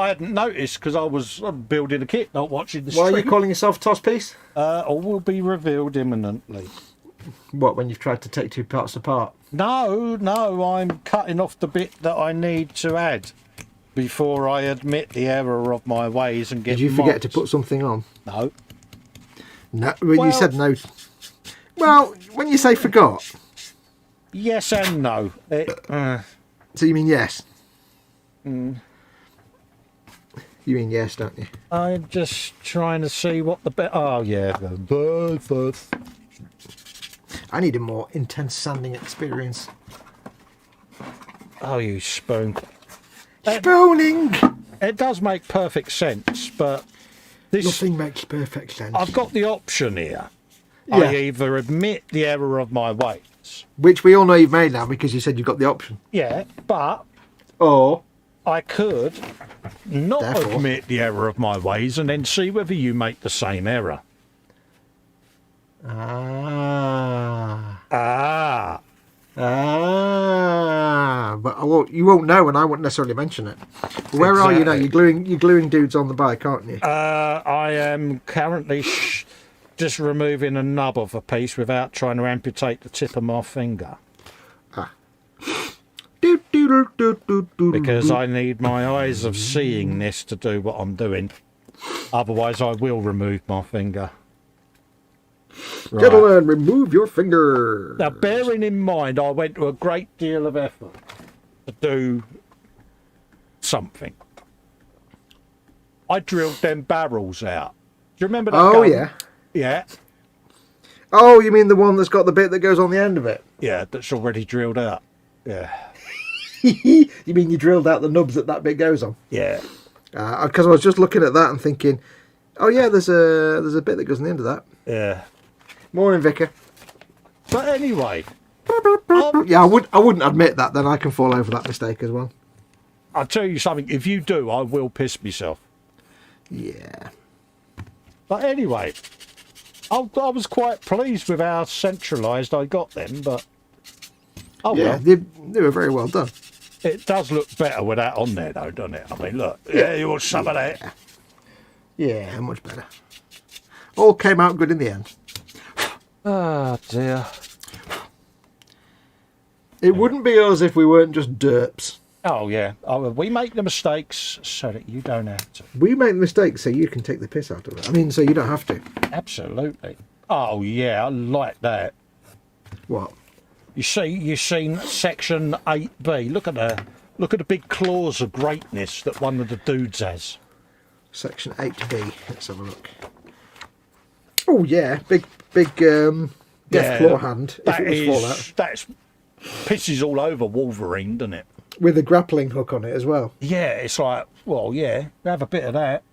hadn't noticed because I was building a kit, not watching the stream. Why are you calling yourself a toss piece? All will be revealed imminently. What, when you've tried to take two parts apart? No, I'm cutting off the bit that I need to add before I admit the error of my ways and get Did you forget to mods. put something on? No. No, well, you said no. Well, when you say forgot, Yes and no. so you mean yes? You mean yes, don't you? I'm just trying to see what the bit... Oh, yeah. The bird first. I need a more intense sanding experience. Oh, you spoon. Spooning! It does make perfect sense, but this... Nothing makes perfect sense. I've got the option here. Yeah. I either admit the error of my ways. Which we all know you've made now because you said you've got the option. Yeah, but Or, I could not Therefore. admit the error of my ways and then see whether you make the same error. Ah. Ah. but you won't know, and I won't necessarily mention it. Where are you now? You're gluing dudes on the bike, aren't you? I am currently just removing a nub of a piece without trying to amputate the tip of my finger. Because I need my eyes of seeing this to do what I'm doing. Otherwise, I will remove my finger. Right. Gentlemen, remove your finger. Now, bearing in mind, I went to a great deal of effort to do something. I drilled them barrels out. Do you remember that? Oh, gun? yeah. Yeah. Oh, you mean the one that's got the bit that goes on the end of it? Yeah, that's already drilled out. Yeah. You mean you drilled out the nubs that bit goes on? Yeah. Because I was just looking at that and thinking, oh yeah, there's a bit that goes on the end of that. Yeah. Morning, Vicar. But anyway. Yeah, I wouldn't admit that. Then I can fall over that mistake as well. I'll tell you something. If you do, I will piss myself. Yeah. But anyway, I was quite pleased with how centralised I got them. But yeah, well. they were very well done. It does look better with that on there, though, doesn't it? I mean, look. Yeah, you want some of that? Yeah, much better. All came out good in the end. Oh, dear. It wouldn't be us if we weren't just derps. Oh, yeah. Oh, we make the mistakes so that you don't have to. We make the mistakes so you can take the piss out of it. I mean, so you don't have to. Absolutely. Oh, yeah, I like that. What? You seen section 8B. Look at the big claws of greatness that one of the dudes has. Section 8B. Let's have a look. Oh yeah, big death claw hand. If it was Fallout. That's pisses all over Wolverine, doesn't it? With a grappling hook on it as well. Yeah, it's like, well, yeah, have a bit of that.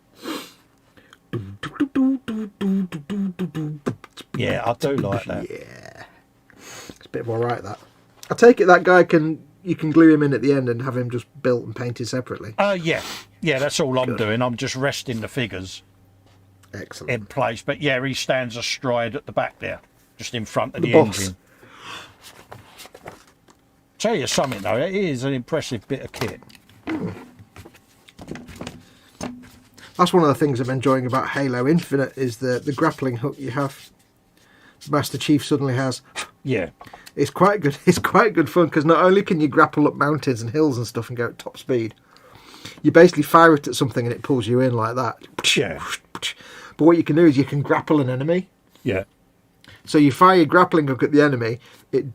Yeah, I do like that. Yeah, it's a bit more right that. I take it that guy you can glue him in at the end and have him just built and painted separately. Yeah, that's all I'm doing. I'm just resting the figures. Excellent. In place, but yeah, he stands astride at the back there, just in front of the boss. engine. Tell you something though, it is an impressive bit of kit. That's one of the things I'm enjoying about Halo Infinite is the grappling hook you have. Master Chief suddenly has. Yeah, it's quite good. It's quite good fun because not only can you grapple up mountains and hills and stuff and go at top speed, you basically fire it at something and it pulls you in like that. yeah, but what you can do is you can grapple an enemy. yeah. So you fire your grappling hook at the enemy, it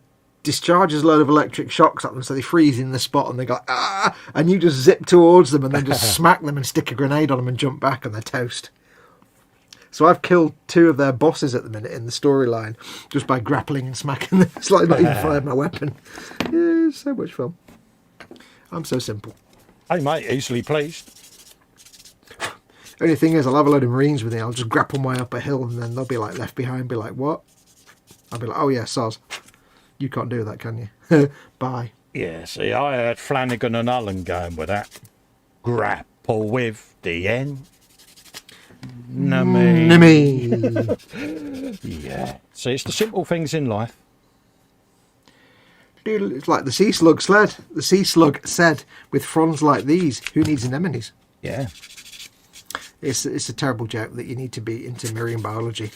discharges a load of electric shocks at them so they freeze in the spot and they go, ah! And you just zip towards them and then just smack them and stick a grenade on them and jump back and they're toast. So I've killed 2 of their bosses at the minute in the storyline just by grappling and smacking them. It's like not even fired my weapon. Yeah, it's so much fun. I'm so simple. Hey mate, easily pleased. Only thing is, I'll have a load of Marines with me. I'll just grapple my way up a hill and then they'll be like left behind, be like, what? I'll be like, oh yeah, soz. You can't do that, can you? Bye. Yeah, see, I had Flanagan and Ullen going with that. Grapple with the enemy. Yeah. See, it's the simple things in life. It's like the sea slug sled. The sea slug said, with fronds like these, who needs anemones? Yeah. It's a terrible joke that you need to be into marine biology.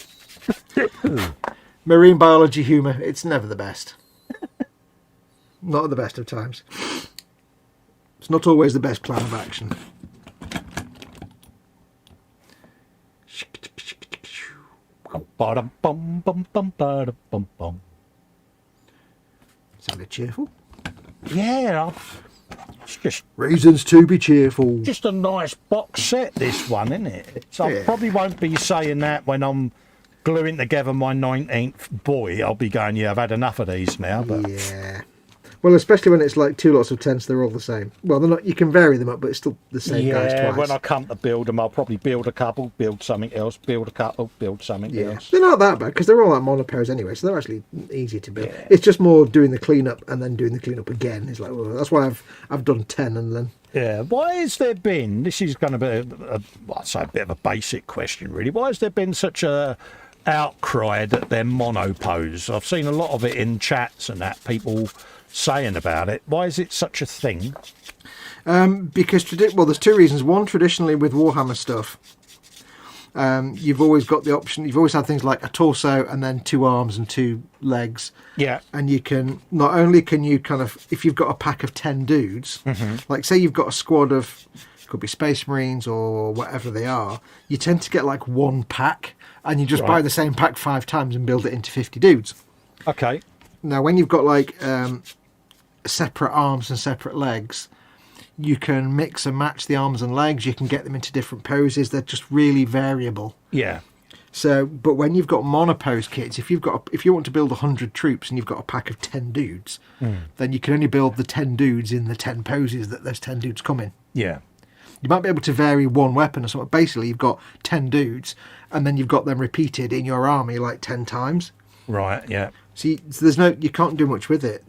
Marine biology humour, it's never the best. Not at the best of times. It's not always the best plan of action. Sounded cheerful. Yeah, it's just reasons to be cheerful. Just a nice box set, this one, isn't it? So I probably won't be saying that when I'm gluing together my 19th boy. I'll be going, yeah, I've had enough of these now. But yeah. Well, especially when it's like 2 lots of tents, they're all the same. Well, they're not. You can vary them up, but it's still the same guys twice. Yeah, when I come to build them, I'll probably build a couple, build something else, build a couple, build something else. They're not that bad because they're all like monopairs anyway, so they're actually easy to build. Yeah. It's just more doing the cleanup and then doing the cleanup again. It's like, well, that's why I've done 10 and then. Yeah. Why has there been? This is going to be I'd say a bit of a basic question, really. Why has there been such a outcry that they're monopose. I've seen a lot of it in chats and that, people saying about it. Why is it such a thing? Because there's two reasons. One, traditionally with Warhammer stuff, you've always got the option. You've always had things like a torso and then 2 arms and 2 legs. Yeah. And you can not only can you kind of, if you've got a pack of 10 dudes, like say you've got a squad of, could be Space Marines or whatever they are, you tend to get like one pack, and you just buy the same pack 5 times and build it into 50 dudes. Okay. Now, when you've got like separate arms and separate legs, you can mix and match the arms and legs. You can get them into different poses. They're just really variable. Yeah. So, but when you've got monopose kits, if you want to build 100 troops and you've got a pack of 10 dudes, then you can only build the 10 dudes in the 10 poses that those 10 dudes come in. Yeah. You might be able to vary one weapon or something. Basically, you've got 10 dudes, and then you've got them repeated in your army like 10 times. Right, yeah. So you can't do much with it.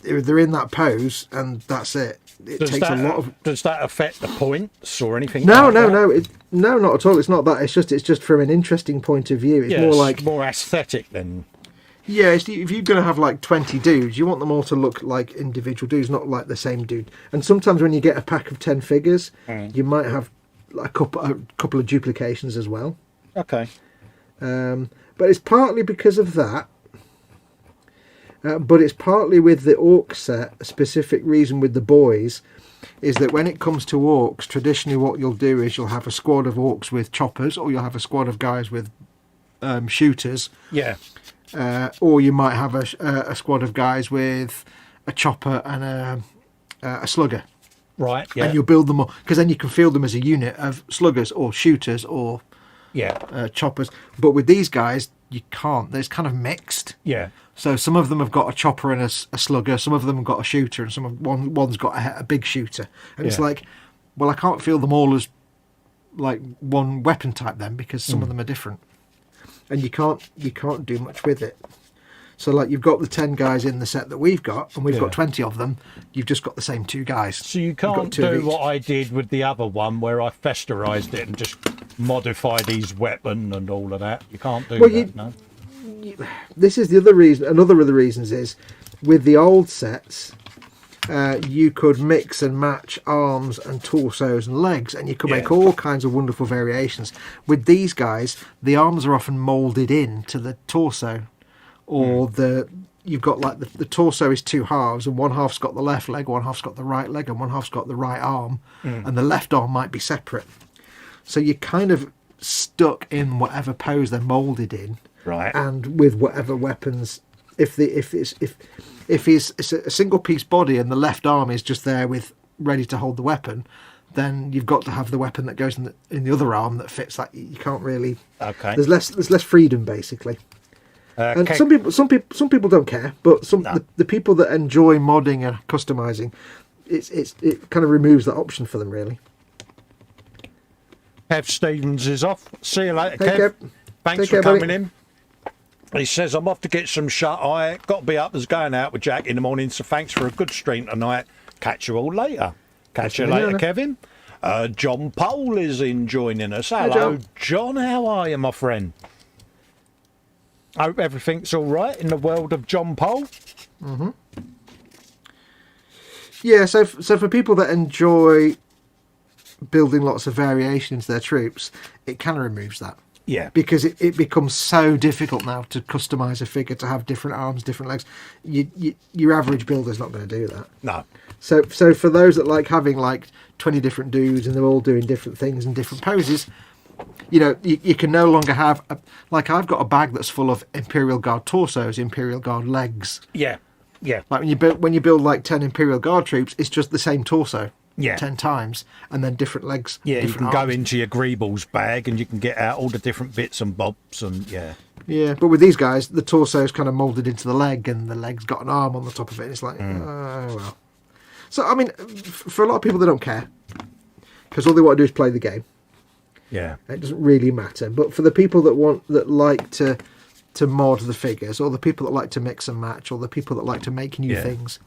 They're in that pose, and that's it. Does that affect the points or anything? No, not at all. It's not that. It's just from an interesting point of view. It's more like more aesthetic than. Yeah, if you're going to have like 20 dudes, you want them all to look like individual dudes, not like the same dude. And sometimes when you get a pack of 10 figures, you might have a couple of duplications as well. Okay. But it's partly because of that. But it's partly with the orc set. A specific reason with the boys is that when it comes to orcs, traditionally what you'll do is you'll have a squad of orcs with choppers, or you'll have a squad of guys with shooters. Yeah. Or you might have a squad of guys with a chopper and a slugger. Right, yeah. And you'll build them all, because then you can field them as a unit of sluggers or shooters or choppers. But with these guys, you can't. There's kind of mixed. Yeah. So some of them have got a chopper and a slugger. Some of them have got a shooter, and one's got a big shooter. And it's like, well, I can't field them all as like one weapon type then, because some of them are different. And you can't do much with it. So like you've got the 10 guys in the set that we've got, and we've got 20 of them. You've just got the same 2 guys. So you can't do what I did with the other one, where I festerized it and just modified his weapon and all of that. You can't do that, no? This is the other reason. Another of the reasons is with the old sets, you could mix and match arms and torsos and legs, and you could make all kinds of wonderful variations. With these guys, the arms are often moulded in to the torso, or you've got like the torso is 2 halves, and one half's got the left leg, one half's got the right leg, and one half's got the right arm, and the left arm might be separate. So you're kind of stuck in whatever pose they're moulded in, right? And with whatever weapons. If it's a single piece body and the left arm is just there with ready to hold the weapon, then you've got to have the weapon that goes in the other arm that fits that. You can't really. Okay. There's less freedom basically. And some people don't care, but the people that enjoy modding and customizing, it kind of removes that option for them really. Kev Stevens is off. See you later, Hey, Kev. Thanks for coming buddy. in. He says, I'm off to get some shut-eye. Got to be up as going out with Jack in the morning, so thanks for a good stream tonight. Catch you all later. Catch you later, Kevin. John Pole is in joining us. Hello, John. How are you, my friend? Hope everything's all right in the world of John Pole. Mm-hmm. Yeah, so for people that enjoy building lots of variation into their troops, it kind of removes that. Yeah. Because it becomes so difficult now to customise a figure to have different arms, different legs. Your average builder's not going to do that. No. So for those that like having like 20 different dudes and they're all doing different things and different poses, you can no longer have like I've got a bag that's full of Imperial Guard torsos, Imperial Guard legs. Yeah. Yeah. Like when you build like 10 Imperial Guard troops, it's just the same torso. Yeah. 10 times, and then different legs. Yeah, different you can arms. go into your Greebles bag and you can get out all the different bits and bobs and yeah. Yeah, but with these guys, the torso is kind of moulded into the leg, and the leg's got an arm on the top of it. And it's like, oh well. So I mean, for a lot of people, they don't care because all they want to do is play the game. Yeah, it doesn't really matter. But for the people that like to mod the figures, or the people that like to mix and match, or the people that like to make new things,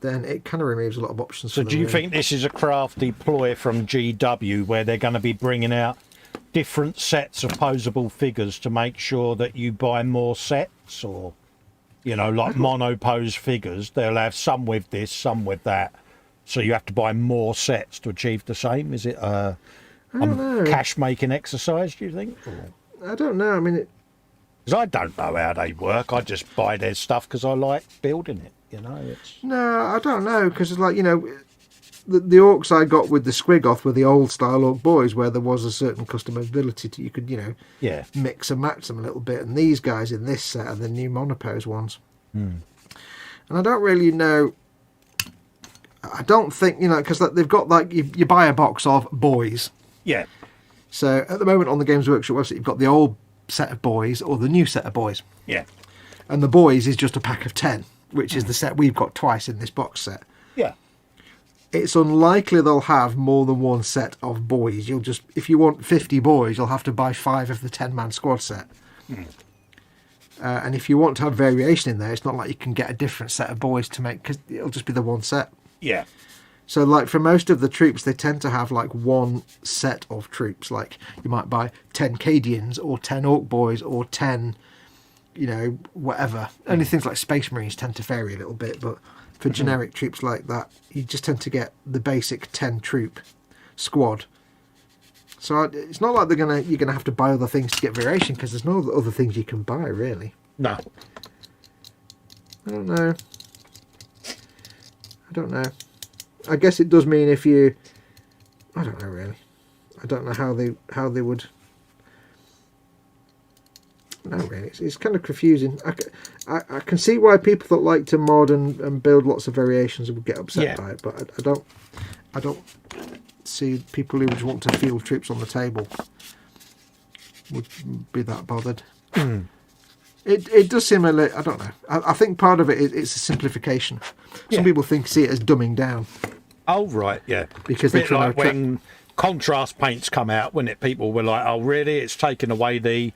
then it kind of removes a lot of options. So do you think this is a crafty ploy from GW where they're going to be bringing out different sets of posable figures to make sure that you buy more sets, or like mono pose figures, they'll have some with this, some with that, so you have to buy more sets to achieve the same? Is it a cash making exercise, do you think? Or? I don't know. I mean, because I don't know how they work. I just buy their stuff because I like building it. No, I don't know, because it's like, the orcs I got with the Squigoth were the old style orc boys, where there was a certain customability to, you could mix and match them a little bit, and these guys in this set are the new monopose ones. And I don't really know, I don't think, because they've got, like, you buy a box of boys. Yeah. So at the moment on the Games Workshop website, you've got the old set of boys or the new set of boys. Yeah. And the boys is just a pack of 10, which is the set we've got twice in this box set. Yeah. It's unlikely they'll have more than one set of boys. You'll just, if you want 50 boys, you'll have to buy 5 of the 10-man squad set. And if you want to have variation in there, it's not like you can get a different set of boys to make, because it'll just be the one set. Yeah. So, like, for most of the troops, they tend to have, like, one set of troops. Like, you might buy 10 Cadians or 10 Orc Boys or 10, whatever. Only things like Space Marines tend to vary a little bit, but for generic troops like that, you just tend to get the basic 10 troop squad. So it's not like you're gonna have to buy other things to get variation, because there's no other things you can buy, really. No. I don't know. I guess it does mean if you... I don't know, really. I don't know how they would... No, really. It's kind of confusing. I can see why people that like to mod and build lots of variations would get upset by it, but I don't see people who would want to field troops on the table would be that bothered. It does seem a little... I don't know. I think part of it is it's a simplification. Some people see it as dumbing down. Oh, right, yeah. Because they're trying like when contrast paints come out, when people were like, oh, really? It's taken away the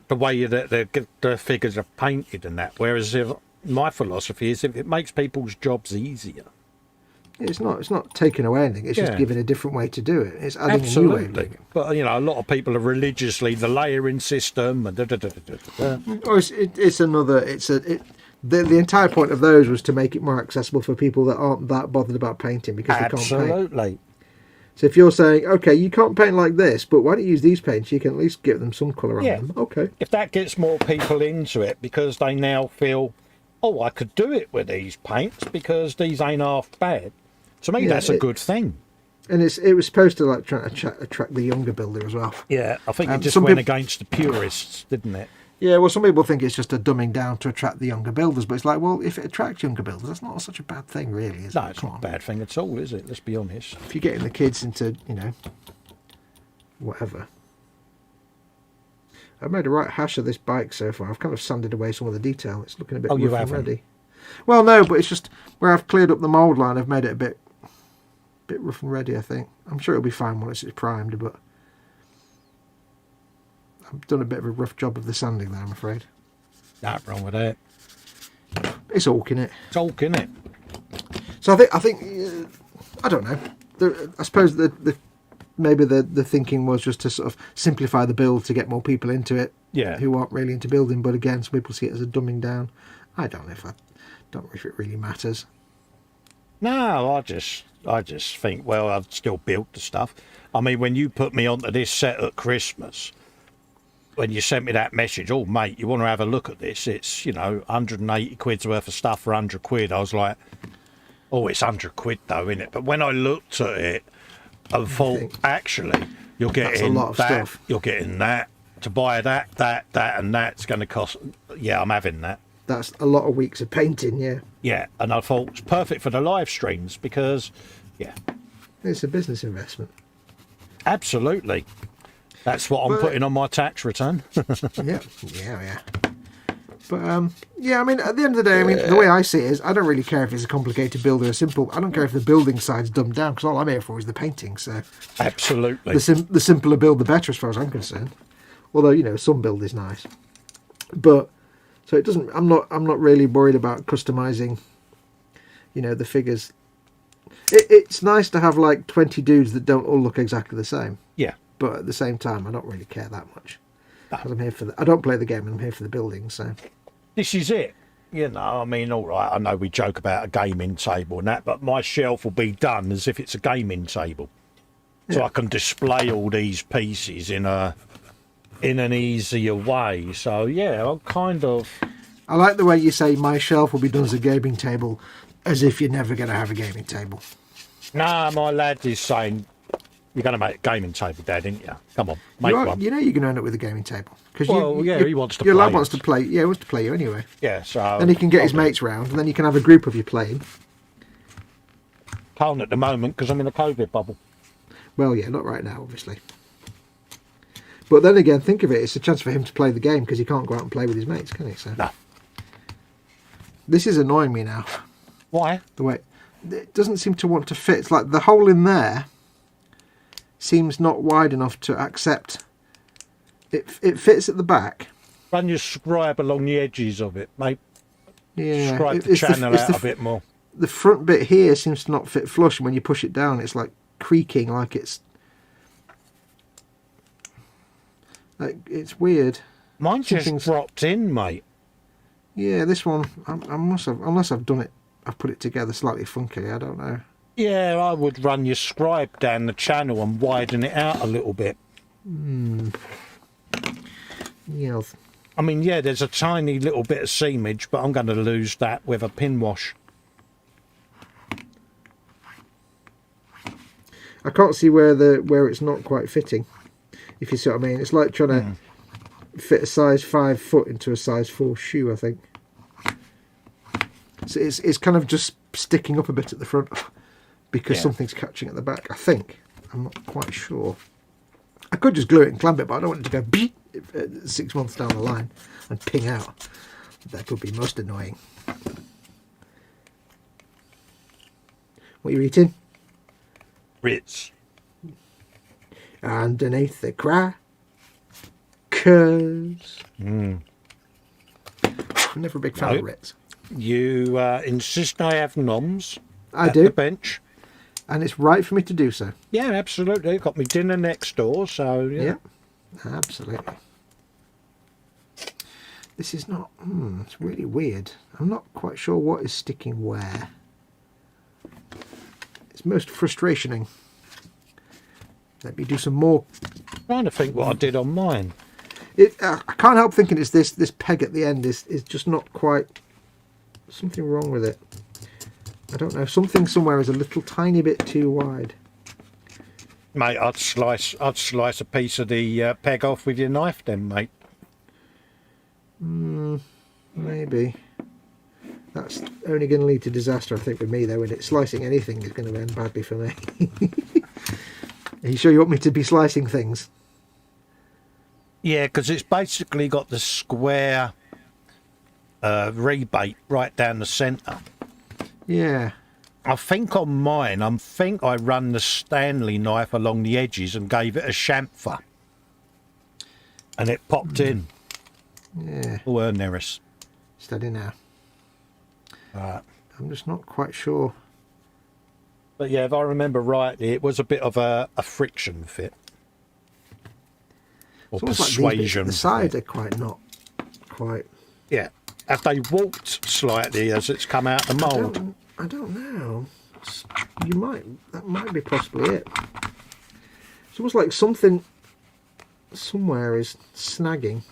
way that the figures are painted and that. Whereas my philosophy is, if it makes people's jobs easier. It's not taking away anything. It's just giving a different way to do it. It's adding a new way of doing it. But a lot of people are religiously the layering system and it's another. The entire point of those was to make it more accessible for people that aren't that bothered about painting, because they can't paint. Absolutely. So if you're saying, okay, you can't paint like this, but why don't you use these paints? You can at least give them some colour on them. Okay. If that gets more people into it, because they now feel, oh, I could do it with these paints because these ain't half bad. To me, that's a good thing. And it was supposed to like try to attract the younger builder as well. Yeah, I think it just went against the purists, didn't it? Yeah, well, some people think it's just a dumbing down to attract the younger builders, but it's like, well, if it attracts younger builders, that's not such a bad thing, really, is it? No, it's not a bad thing at all, is it? Let's be honest. If you're getting the kids into, whatever. I've made a right hash of this bike so far. I've kind of sanded away some of the detail. It's looking a bit rough and ready. Well, no, but it's just where I've cleared up the mould line, I've made it a bit rough and ready, I think. I'm sure it'll be fine once it's primed, but I've done a bit of a rough job of the sanding there, I'm afraid. Nothing wrong with that. It's Orc, innit? It's Orc, innit? So I think I don't know. I suppose maybe the thinking was just to sort of simplify the build to get more people into it. Yeah. Who aren't really into building, but again, some people see it as a dumbing down. I don't know if it really matters. No, I just think, well, I've still built the stuff. I mean, when you put me onto this set at Christmas, when you sent me that message, oh, mate, you want to have a look at this? It's, 180 quid's worth of stuff for 100 quid. I was like, oh, it's 100 quid though, isn't it? But when I looked at it, I thought, actually, you're getting a lot of stuff. You're getting that. To buy that, and that's going to cost... Yeah, I'm having that. That's a lot of weeks of painting, yeah. Yeah, and I thought it's perfect for the live streams because, yeah. It's a business investment. Absolutely. That's what I'm putting on my tax return. Yeah. But, I mean, at the end of the day, the way I see it is, I don't really care if it's a complicated build or a simple... I don't care if the building side's dumbed down, because all I'm here for is the painting, so... Absolutely. The simpler build, the better, as far as I'm concerned. Although, some build is nice. But... So it doesn't. I'm not really worried about customizing, the figures. It's nice to have like 20 dudes that don't all look exactly the same. Yeah. but at the same time, I don't really care that much. Because I'm here for I don't play the game, and I'm here for the building. So this is it. You know, I mean, all right, I know we joke about a gaming table and that, but my shelf will be done as if it's a gaming table. So I can display all these pieces in an easier way. So, yeah, I'm kind of... I like the way you say my shelf will be done as a gaming table, as if you're never going to have a gaming table. Nah, my lad is saying, you're going to make a gaming table, Dad, ain't you? Come on, make one. You know you're going to end up with a gaming table. Cause he wants to play. Your lad wants to play. Yeah, he wants to play you anyway. Yeah, so... Then he can get his mates round, and then you can have a group of you playing. Can't at the moment, because I'm in a COVID bubble. Well, yeah, not right now, obviously. But then again, think of it, it's a chance for him to play the game, because he can't go out and play with his mates, can he? So No. This is annoying me now. Why? The way it doesn't seem to want to fit. It's like the hole in there seems not wide enough to accept. It fits at the back. Run your scribe along the edges of it, mate. Yeah, Scribe the channel out a bit more. The front bit here seems to not fit flush, and when you push it down, it's like creaking, like it's weird. Mine just dropped in, mate. Yeah, this one I must have, unless I've done it, I've put it together slightly funky. I don't know. Yeah, I would run your scribe down the channel and widen it out a little bit. Yeah. I mean, yeah, there's a tiny little bit of seamage, but I'm going to lose that with a pin wash. I can't see where it's not quite fitting, if you see what I mean. It's like trying to fit a size 5 foot into a size 4 shoe, I think. So it's kind of just sticking up a bit at the front because something's catching at the back, I think. I'm not quite sure. I could just glue it and clamp it, but I don't want it to go beep 6 months down the line and ping out. That would be most annoying. What are you eating? Ritz. Underneath the crackers. I'm never a big fan of Ritz. You insist I have noms I at do. the bench. And it's right for me to do so. Yeah, absolutely. Got me dinner next door, so yeah. Absolutely. This is not... it's really weird. I'm not quite sure what is sticking where. It's most frustrating. Let me do some more. I'm trying to think what I did on mine. I can't help thinking it's this peg at the end is just not quite... Something wrong with it. I don't know. Something somewhere is a little tiny bit too wide. Mate, I'd slice a piece of the peg off with your knife then, mate. Maybe. That's only going to lead to disaster, I think, with me, though, isn't it? Slicing anything is going to end badly for me. Are you sure you want me to be slicing things? Yeah, because it's basically got the square rebate right down the centre. Yeah. I think on mine, I run the Stanley knife along the edges and gave it a chamfer. And it popped in. Yeah. Oh, Erneris. Steady now. Right. I'm just not quite sure. But yeah, if I remember rightly, it was a bit of a friction fit. Or persuasion. Like the sides are quite. Yeah. Have they warped slightly as it's come out the mould? I don't know. That might be possibly it. It's almost like something somewhere is snagging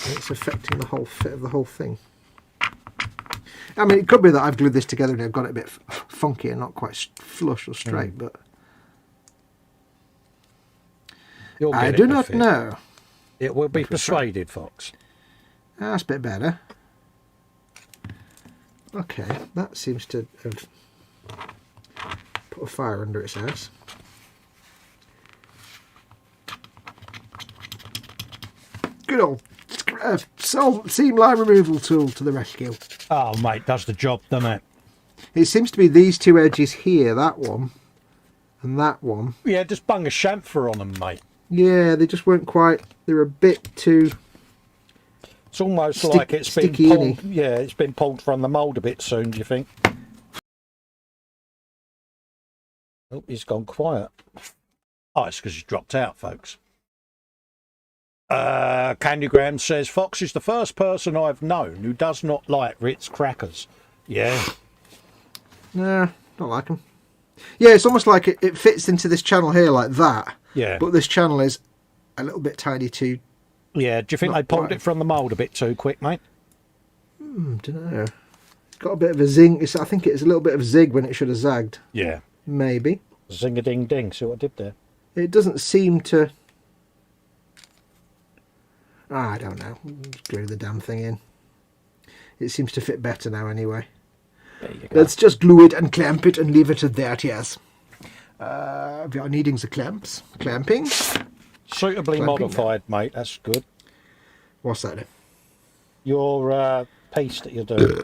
and it's affecting the whole fit of the whole thing. I mean, it could be that I've glued this together and I've got it a bit funky and not quite flush or straight, but I do not know. It will be persuaded, Fox. That's a bit better. Okay, that seems to have put a fire under its ass. Good old seam line removal tool to the rescue. Oh, mate, does the job, doesn't it? It seems to be these two edges here, that one and that one. Yeah, just bung a chamfer on them, mate. Yeah, they just weren't quite... They're a bit too... It's almost like it's been pulled. Yeah, it's been pulled from the mould a bit soon, do you think? Oh, he's gone quiet. Oh, it's because he's dropped out, folks. Candygram says, Fox is the first person I've known who does not like Ritz crackers. Yeah. Nah, don't like them. Yeah, it's almost like it fits into this channel here like that. Yeah. But this channel is a little bit tiny too. Yeah, do you think they pulled it from the mould a bit too quick, mate? Don't know. It's got a bit of a zing. I think it's a little bit of zig when it should have zagged. Yeah. Maybe. Zing-a-ding-ding. See what I did there? It doesn't seem to... I don't know. Just glue the damn thing in. It seems to fit better now anyway. There you go. Let's just glue it and clamp it and leave it at that, yes. We are needing the clamps. Clamping. Suitably Clamping modified, mate. That's good. What's that then? Your piece that you're doing.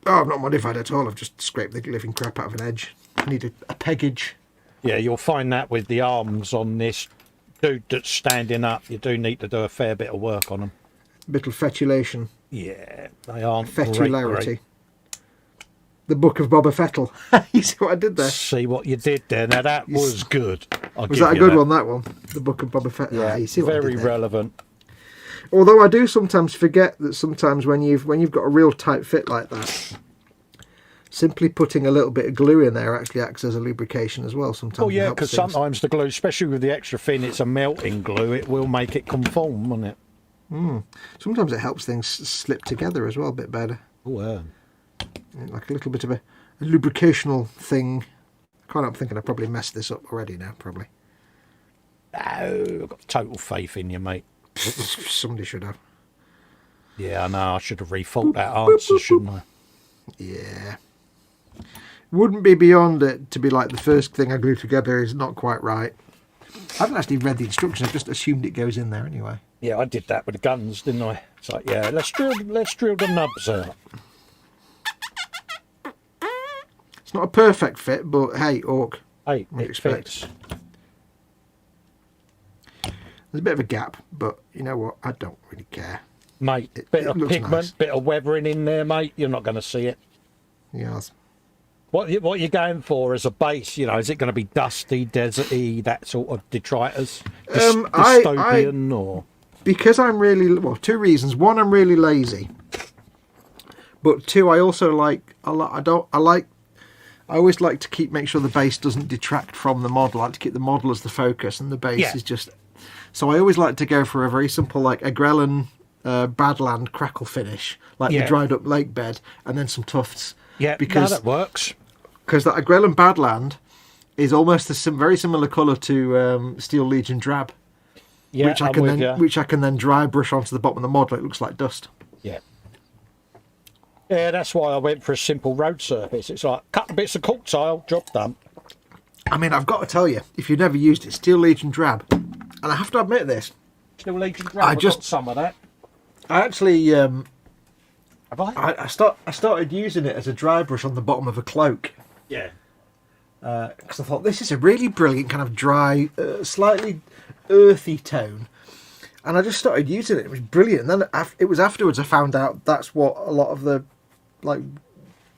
Oh, I've not modified at all. I've just scraped the living crap out of an edge. I need a peggage. Yeah, you'll find that with the arms on this dude that's standing up. You do need to do a fair bit of work on them. Bit of fetulation. Yeah, they aren't Fetularity. great. The Book of Boba Fettle. You see what I did there? See what you did there. Now that was good. Was that a good one, that one? The Book of Boba Fettle. Yeah, you see what I very did there? relevant. Although I do sometimes forget that sometimes when you've got a real tight fit like that, simply putting a little bit of glue in there actually acts as a lubrication as well. Sometimes. Oh yeah, because sometimes the glue, especially with the extra thin, it's a melting glue. It will make it conform, won't it? Sometimes it helps things slip together as well a bit better. Oh yeah. Like a little bit of a lubricational thing. I can't help thinking I probably messed this up already now, probably. No, I've got total faith in you, mate. Somebody should have. Yeah, I know. I should have rethought that answer, shouldn't I? Yeah. Wouldn't be beyond it to be like the first thing I glue together is not quite right. I haven't actually read the instructions. I've just assumed it goes in there anyway. Yeah, I did that with the guns, didn't I? It's like, yeah, let's drill the nubs out. It's not a perfect fit, but hey, Orc. Hey, what do you it expect? fits. There's a bit of a gap, but you know what? I don't really care. Mate, It bit of looks pigment, nice. bit of weathering in there, mate. You're not going to see it. Yes. What you're going for as a base, you know, is it going to be dusty, deserty, that sort of detritus? Dystopian or... Because I'm really... Well, two reasons. One, I'm really lazy. But two, I also like... I always like to make sure the base doesn't detract from the model. I like to keep the model as the focus, and the base is just... So I always like to go for a very simple, like, Agrellan Badland crackle finish, like the dried up lake bed, and then some tufts. Yeah, because that works. Because that Agrellan Badland is almost a very similar colour to Steel Legion Drab, Yeah, which I can then dry brush onto the bottom of the model. It looks like dust. Yeah. Yeah, that's why I went for a simple road surface. It's like, cut bits of cork tile, job done. I mean, I've got to tell you, if you've never used it, Steel Legion Drab, and I have to admit this, Steel Legion Drab, I've got some of that. I actually... Have I? I started using it as a dry brush on the bottom of a cloak. Yeah. Because I thought, this is a really brilliant kind of dry, slightly earthy tone. And I just started using it. It was brilliant. And then it was afterwards I found out that's what a lot of the like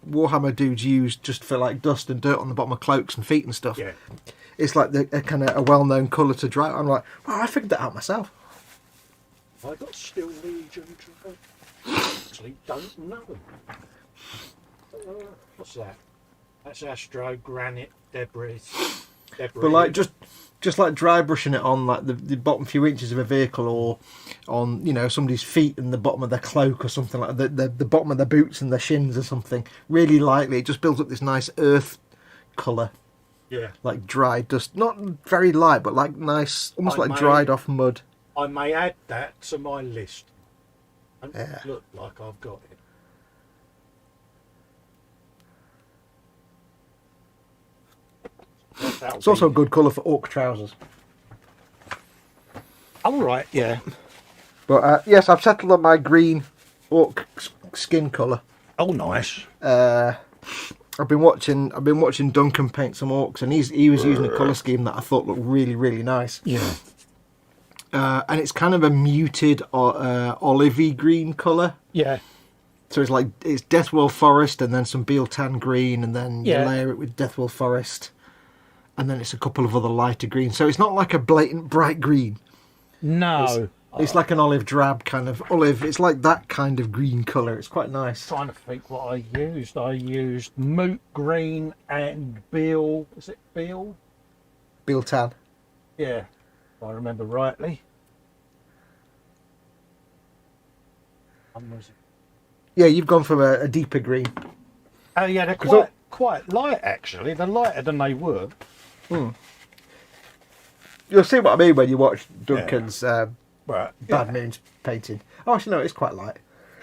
Warhammer dudes use just for like dust and dirt on the bottom of cloaks and feet and stuff. Yeah. It's like a kind of a well-known colour to dry. I'm like, wow, I figured that out myself. I got Steel Legion Drab. Actually, don't know. What's that? That's Astro Granite Debris. But like just like dry brushing it on like the bottom few inches of a vehicle, or on, you know, somebody's feet and the bottom of their cloak or something, like the bottom of their boots and their shins or something, really lightly, it just builds up this nice earth colour. Yeah. Like dry dust, not very light, but like nice, almost like dried off mud. I may add that to my list. And Yeah. look like I've got it. It's also a good colour for orc trousers. All right, yeah. But yes, I've settled on my green orc skin colour. Oh, nice. I've been watching Duncan paint some orcs, and he was using a colour scheme that I thought looked really, really nice. Yeah. And it's kind of a muted olivey green colour. Yeah. So it's Deathwell Forest and then some Beal Tan green, and then you Yeah. layer it with Deathwell Forest. and then it's a couple of other lighter greens. So it's not like a blatant bright green. No. It's like an olive drab kind of olive. It's like that kind of green colour. It's quite nice. Trying to think what I used. I used moot green and Beal. Is it Beal? Beal tan. Yeah, if I remember rightly. Yeah, you've gone for a deeper green. Oh yeah, they're quite light actually. They're lighter than they were. You'll see what I mean when you watch Duncan's Right. Bad Moons painting. Oh, actually, no, it's quite light.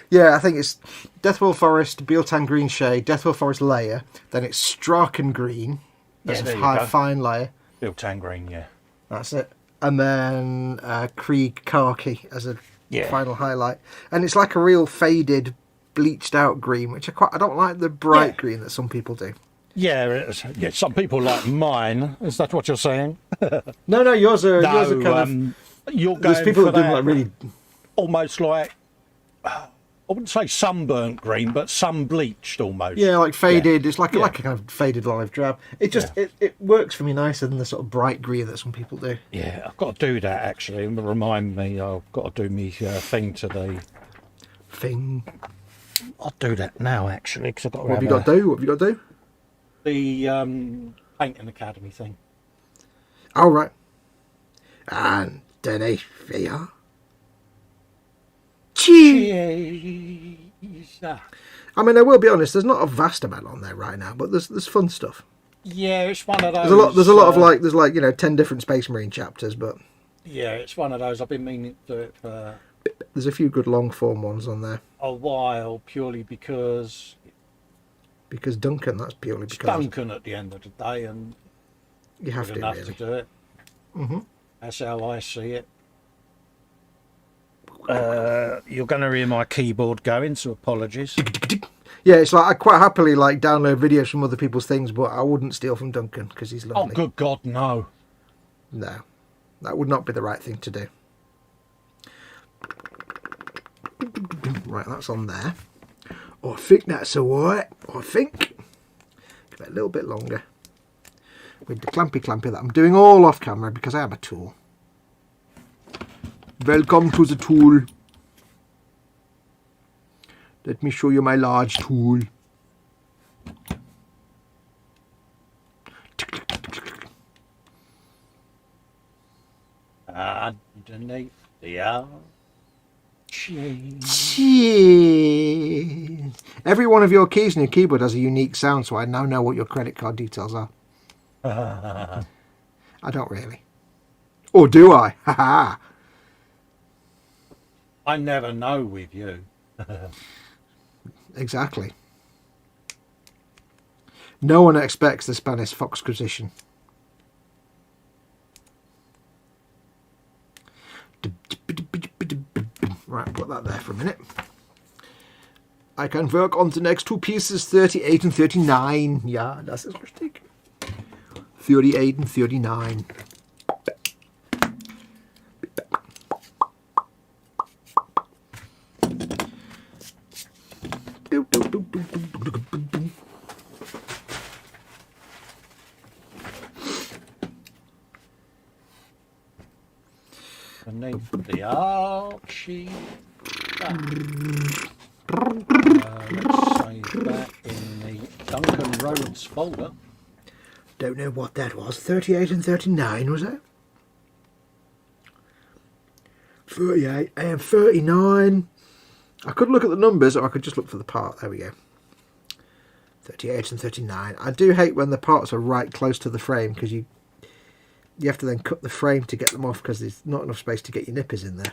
Yeah, I think it's Deathwell Forest, Beal Tan Green Shade, Deathwell Forest layer, then it's Strachan Green as a high fine layer. Beal Tan Green, yeah. That's it. And then Krieg Khaki as a final highlight. And it's like a real faded, bleached out green, which I don't like the bright green that some people do. Yeah, some people like mine. Is that what you're saying? No, yours are kind of... You're going there's people for that do like really... Almost like... I wouldn't say sunburnt green, but sun bleached almost. Yeah, like faded. Yeah. It's like a kind of faded olive drab. It just it works for me nicer than the sort of bright green that some people do. Yeah, I've got to do that actually. Remind me, I've got to do me thing to the thing. I'll do that now actually because I've got. What have you got to do? What have you got to do? The painting academy thing. All right. And Denny Fear. Cheese. I mean, I will be honest. There's not a vast amount on there right now, but there's fun stuff. Yeah, it's one of those. There's a lot of there's 10 different Space Marine chapters, but yeah, it's one of those. I've been meaning to do it for. There's a few good long form ones on there. A while, purely because. Because Duncan, that's purely because Duncan at the end of the day, and you have to enough really to do it. Mm-hmm. That's how I see it. You're going to hear my keyboard going, so apologies. Yeah, it's like I quite happily download videos from other people's things, but I wouldn't steal from Duncan because he's lovely. Oh, good God, no. No, that would not be the right thing to do. Right, that's on there. Oh, I think that's alright. I think. Give it a little bit longer. With the clampy that I'm doing all off camera because I am a tool. Welcome to the tool. Let me show you my large tool. Underneath the cheese. Every one of your keys in your keyboard has a unique sound, so I now know what your credit card details are. I don't really. Or do I? Ha I never know with you. Exactly. No one expects the Spanish Foxquisition. Right, put that there for a minute. I can work on the next two pieces, 38 and 39. Ja, das ist richtig. 38 and 39. Beneath the Archie. Let's save that in the Duncan Rhodes folder. Don't know what that was. 38 and 39, was it? 38 and 39. I could look at the numbers, or I could just look for the part. There we go. 38 and 39. I do hate when the parts are right close to the frame, because you have to then cut the frame to get them off, because there's not enough space to get your nippers in there.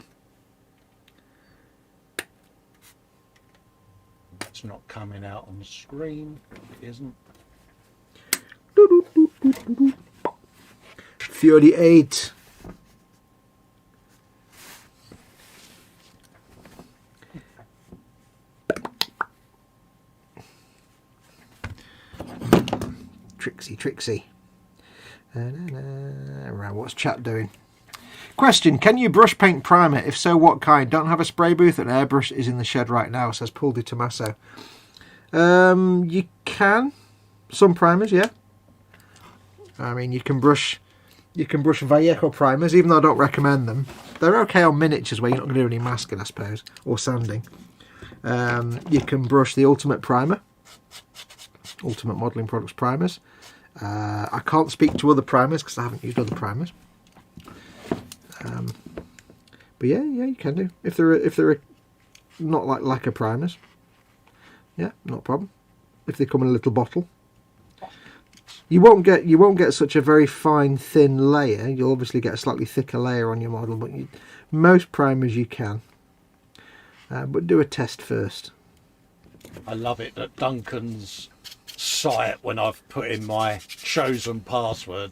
It's not coming out on the screen. It isn't. 38. Trixie. Right, what's chat doing? Question, can you brush paint primer? If so, what kind? Don't have a spray booth. An airbrush is in the shed right now, says Paul Di Tommaso. You can. Some primers, yeah. I mean, you can brush Vallejo primers, even though I don't recommend them. They're okay on miniatures where you're not going to do any masking, I suppose, or sanding. You can brush the Ultimate Primer, Ultimate Modelling Products primers. I can't speak to other primers because I haven't used other primers. But yeah, you can do if they're not like lacquer primers. Yeah, not a problem. If they come in a little bottle, you won't get such a very fine thin layer. You'll obviously get a slightly thicker layer on your model, but most primers you can. But do a test first. I love it that Duncan's site, when I've put in my chosen password,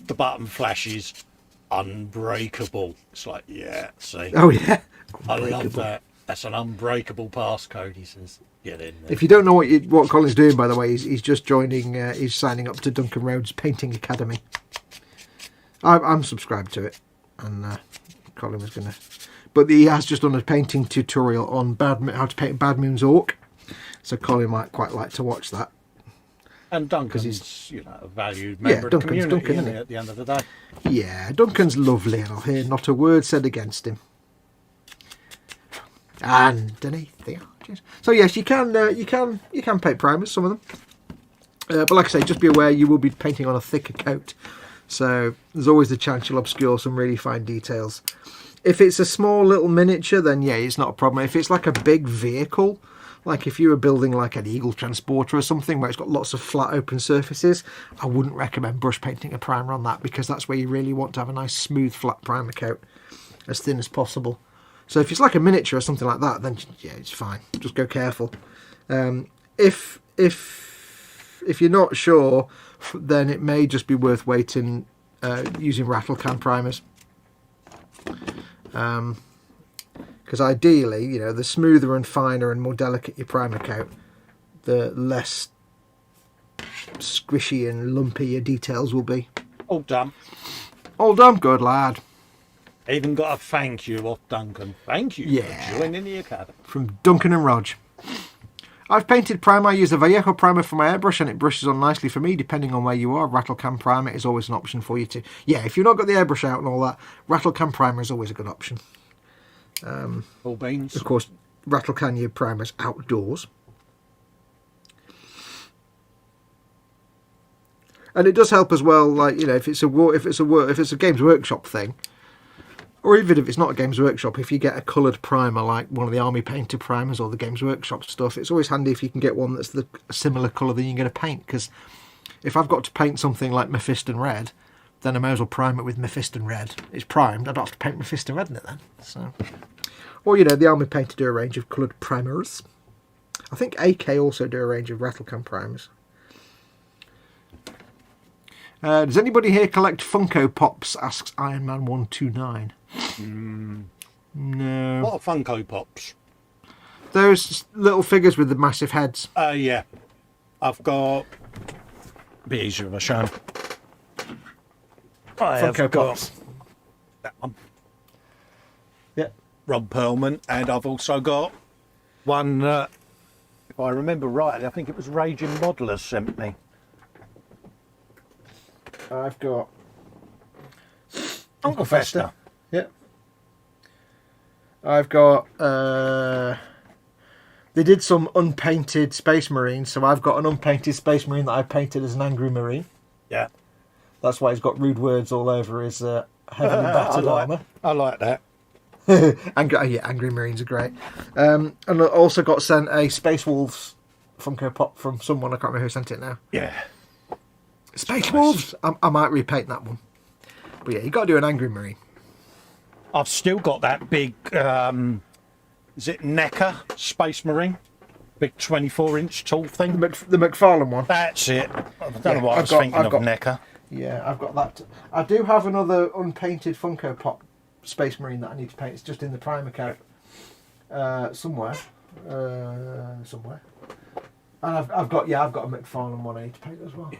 the button flashes unbreakable. It's like, yeah, see. Oh yeah, I love that. That's an unbreakable passcode. He says, get in there. If you don't know what Colin's doing, by the way, he's just joining. He's signing up to Duncan Rhodes Painting Academy. I'm subscribed to it, and Colin was gonna, but he has just done a painting tutorial on how to paint Bad Moon's Orc, so Colin might quite like to watch that. And Duncan's, a valued member of the community, Duncan, isn't he, at the end of the day? Yeah, Duncan's lovely, and I'll hear not a word said against him. Underneath the arches. So yes, you can paint primers, some of them. But like I say, just be aware you will be painting on a thicker coat, so there's always the chance you'll obscure some really fine details. If it's a small little miniature, then yeah, it's not a problem. If it's like a big vehicle, like if you were building like an Eagle transporter or something where it's got lots of flat open surfaces, I wouldn't recommend brush painting a primer on that, because that's where you really want to have a nice smooth flat primer coat, as thin as possible. So if it's like a miniature or something like that, then yeah, it's fine. Just go careful. If you're not sure, then it may just be worth waiting, using rattle can primers. Because ideally, the smoother and finer and more delicate your primer coat, the less squishy and lumpy your details will be. All done. All done, good lad. Even got a thank you off Duncan. Thank you for joining the academy. From Duncan and Rog. I've painted primer. I use a Vallejo primer for my airbrush, and it brushes on nicely for me, depending on where you are. Rattle can primer is always an option for you too. Yeah, if you've not got the airbrush out and all that, rattle can primer is always a good option. All beans. Of course, rattle can your primers outdoors. And it does help as well, like, if it's a Games Workshop thing, or even if it's not a Games Workshop, if you get a coloured primer like one of the Army Painter primers or the Games Workshop stuff, it's always handy if you can get one that's a similar colour than you're going to paint, because if I've got to paint something like Mephiston Red, then I may as well prime it with Mephiston Red. It's primed, I don't have to paint Mephiston Red in it then. So, or the Army Painter do a range of coloured primers. I think AK also do a range of rattle can primers. Does anybody here collect Funko Pops? Asks Ironman129. No. What are Funko Pops? Those little figures with the massive heads. Yeah. I've got... Be easier if I show 'em. I have Funko got Pops. that one. Yeah. Rob Perlman, and I've also got one, if I remember rightly, I think it was Raging Modelers sent me. I've got Uncle Festa. Yeah. I've got they did some unpainted Space Marines, so I've got an unpainted Space Marine that I painted as an Angry Marine. Yeah. That's why he's got rude words all over his heavily battered armour. I like that. Angry Marines are great. And I also got sent a Space Wolves Funko Pop from someone, I can't remember who sent it now. Yeah. Space Wolves! I might repaint that one. But yeah, you got to do an Angry Marine. I've still got that big, is it NECA Space Marine? Big 24-inch tall thing. The McFarlane one. That's it. I don't know what I was thinking of NECA. Yeah, I've got that. I do have another unpainted Funko Pop Space Marine that I need to paint. It's just in the primer coat somewhere. And I've got a McFarlane one I need to paint as well.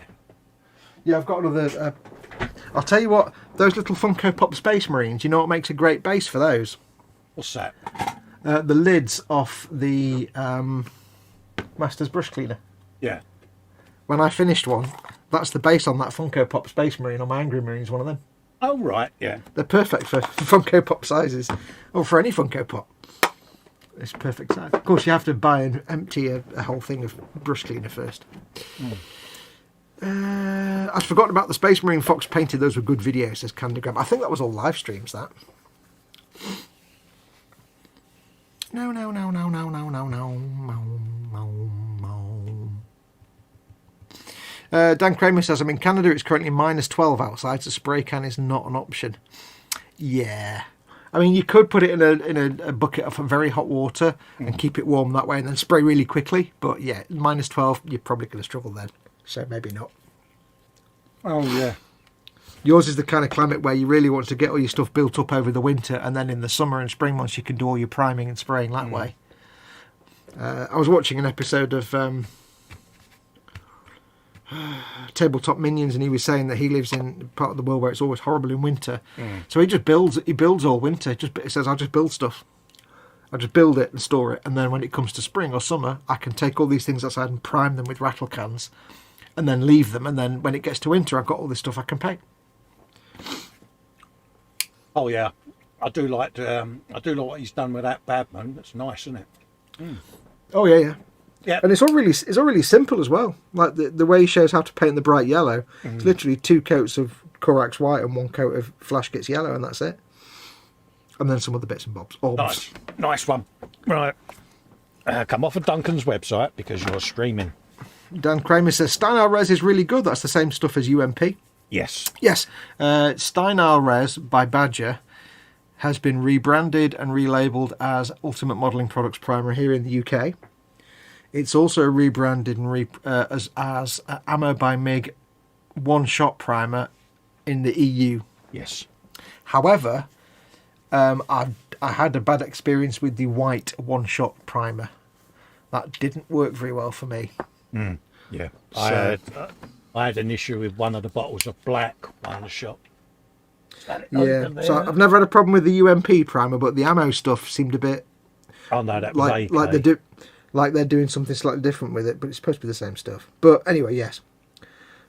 Yeah, I've got another. I'll tell you what, those little Funko Pop Space Marines, you know what makes a great base for those? What's that? The lids off the Master's brush cleaner. Yeah. When I finished one, That's the base on that Funko Pop Space Marine on my Angry Marine's one of them. Oh, right, yeah. They're perfect for Funko Pop sizes, or for any Funko Pop. It's perfect size. Of course, you have to buy and empty a whole thing of brush cleaner first. I'd forgotten about the Space Marine Fox painted. Those were good videos, says Candygram. I think that was all live streams, that. No. Dan Kramer says, I'm in Canada, it's currently -12 outside, so spray can is not an option. Yeah. I mean, you could put it in a bucket of very hot water and keep it warm that way and then spray really quickly. But yeah, -12, you're probably going to struggle then. So maybe not. Oh, yeah. Yours is the kind of climate where you really want to get all your stuff built up over the winter, and then in the summer and spring months you can do all your priming and spraying that way. I was watching an episode of Tabletop Minions, and he was saying that he lives in part of the world where it's always horrible in winter. So he builds all winter. He says, I'll just build stuff. I'll just build it and store it, and then when it comes to spring or summer, I can take all these things outside and prime them with rattle cans, and then leave them, and then when it gets to winter, I've got all this stuff I can paint. Oh, yeah. I do like what he's done with that Badman. That's nice, isn't it? Oh yeah. Yeah. And it's all really simple as well. Like the way he shows how to paint the bright yellow. It's literally 2 coats of Corax white and 1 coat of Flash Gets yellow, and that's it. And then some other bits and bobs. Nice one. Right. Come off of Duncan's website because you're streaming. Dan Kramer says Steinar Res is really good. That's the same stuff as UMP. Yes. Yes. Steinar Res by Badger has been rebranded and relabeled as Ultimate Modelling Products Primer here in the UK. It's also rebranded and as Ammo by MiG one-shot primer in the EU. Yes. However, I had a bad experience with the white one-shot primer. That didn't work very well for me. Yeah. So, I had an issue with one of the bottles of black one-shot. Yeah, so I've never had a problem with the UMP primer, but the ammo stuff seemed a bit... Oh, no, that was like they're doing something slightly different with it, but it's supposed to be the same stuff. But anyway, yes.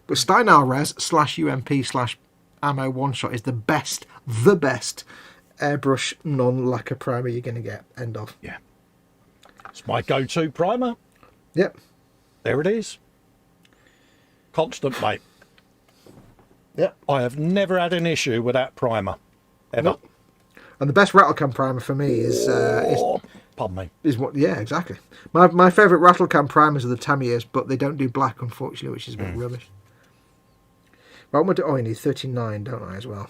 But Steinar Res /UMP/ammo one-shot is the best airbrush non-lacquer primer you're going to get. End of. Yeah. It's my go-to primer. Yep. There it is. Constant, mate. Yep. I have never had an issue with that primer. Ever. Nope. And the best rattle can primer for me is pardon me. Is what? Yeah, exactly. My favourite rattle can primers are the Tamiya's, but they don't do black, unfortunately, which is a bit rubbish. Right, I need 39, don't I, as well?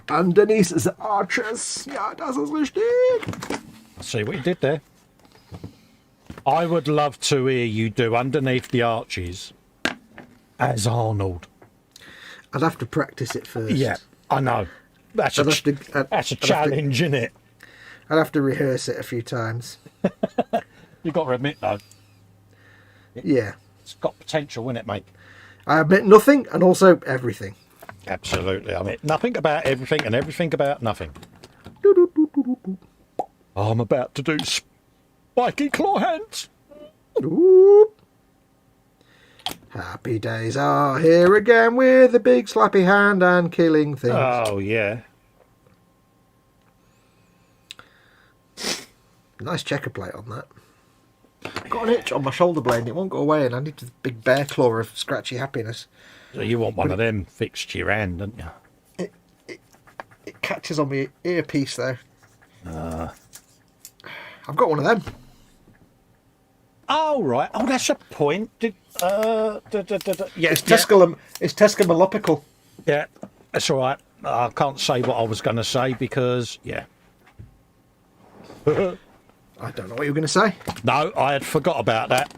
And Denise is Archers. Ja, das ist richtig. I see what you did there. I would love to hear you do Underneath the Arches as Arnold. I'd have to practice it first. Yeah, I know. That's a challenge, isn't it? I'd have to rehearse it a few times. You've got to admit, though. Yeah. It's got potential, isn't it, mate? I admit nothing and also everything. Absolutely. I mean, nothing about everything and everything about nothing. I'm about to do spiky claw hands. Ooh. Happy days are here again with a big slappy hand and killing things. Oh, yeah. Nice checker plate on that. Got an itch on my shoulder blade and it won't go away, and I need the big bear claw of scratchy happiness. So you want one of them fixed to your hand, don't you? It catches on my earpiece though. I've got one of them. Oh, right. Oh, that's a point. Yeah, It's Tescamalopical. Yeah, that's all right. I can't say what I was going to say because, yeah. I don't know what you were going to say. No, I had forgot about that.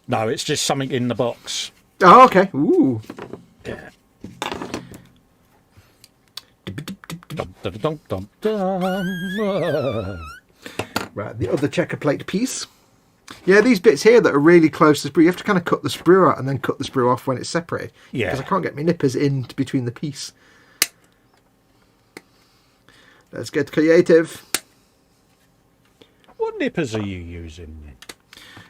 No, it's just something in the box. Oh, okay. Ooh. Yeah. Dum, dum, dum, dum, dum. Right, the other checker plate piece. Yeah, these bits here that are really close to the sprue, you have to kind of cut the sprue out and then cut the sprue off when it's separated. Yeah. Because I can't get my nippers in between the piece. Let's get creative. What nippers are you using then?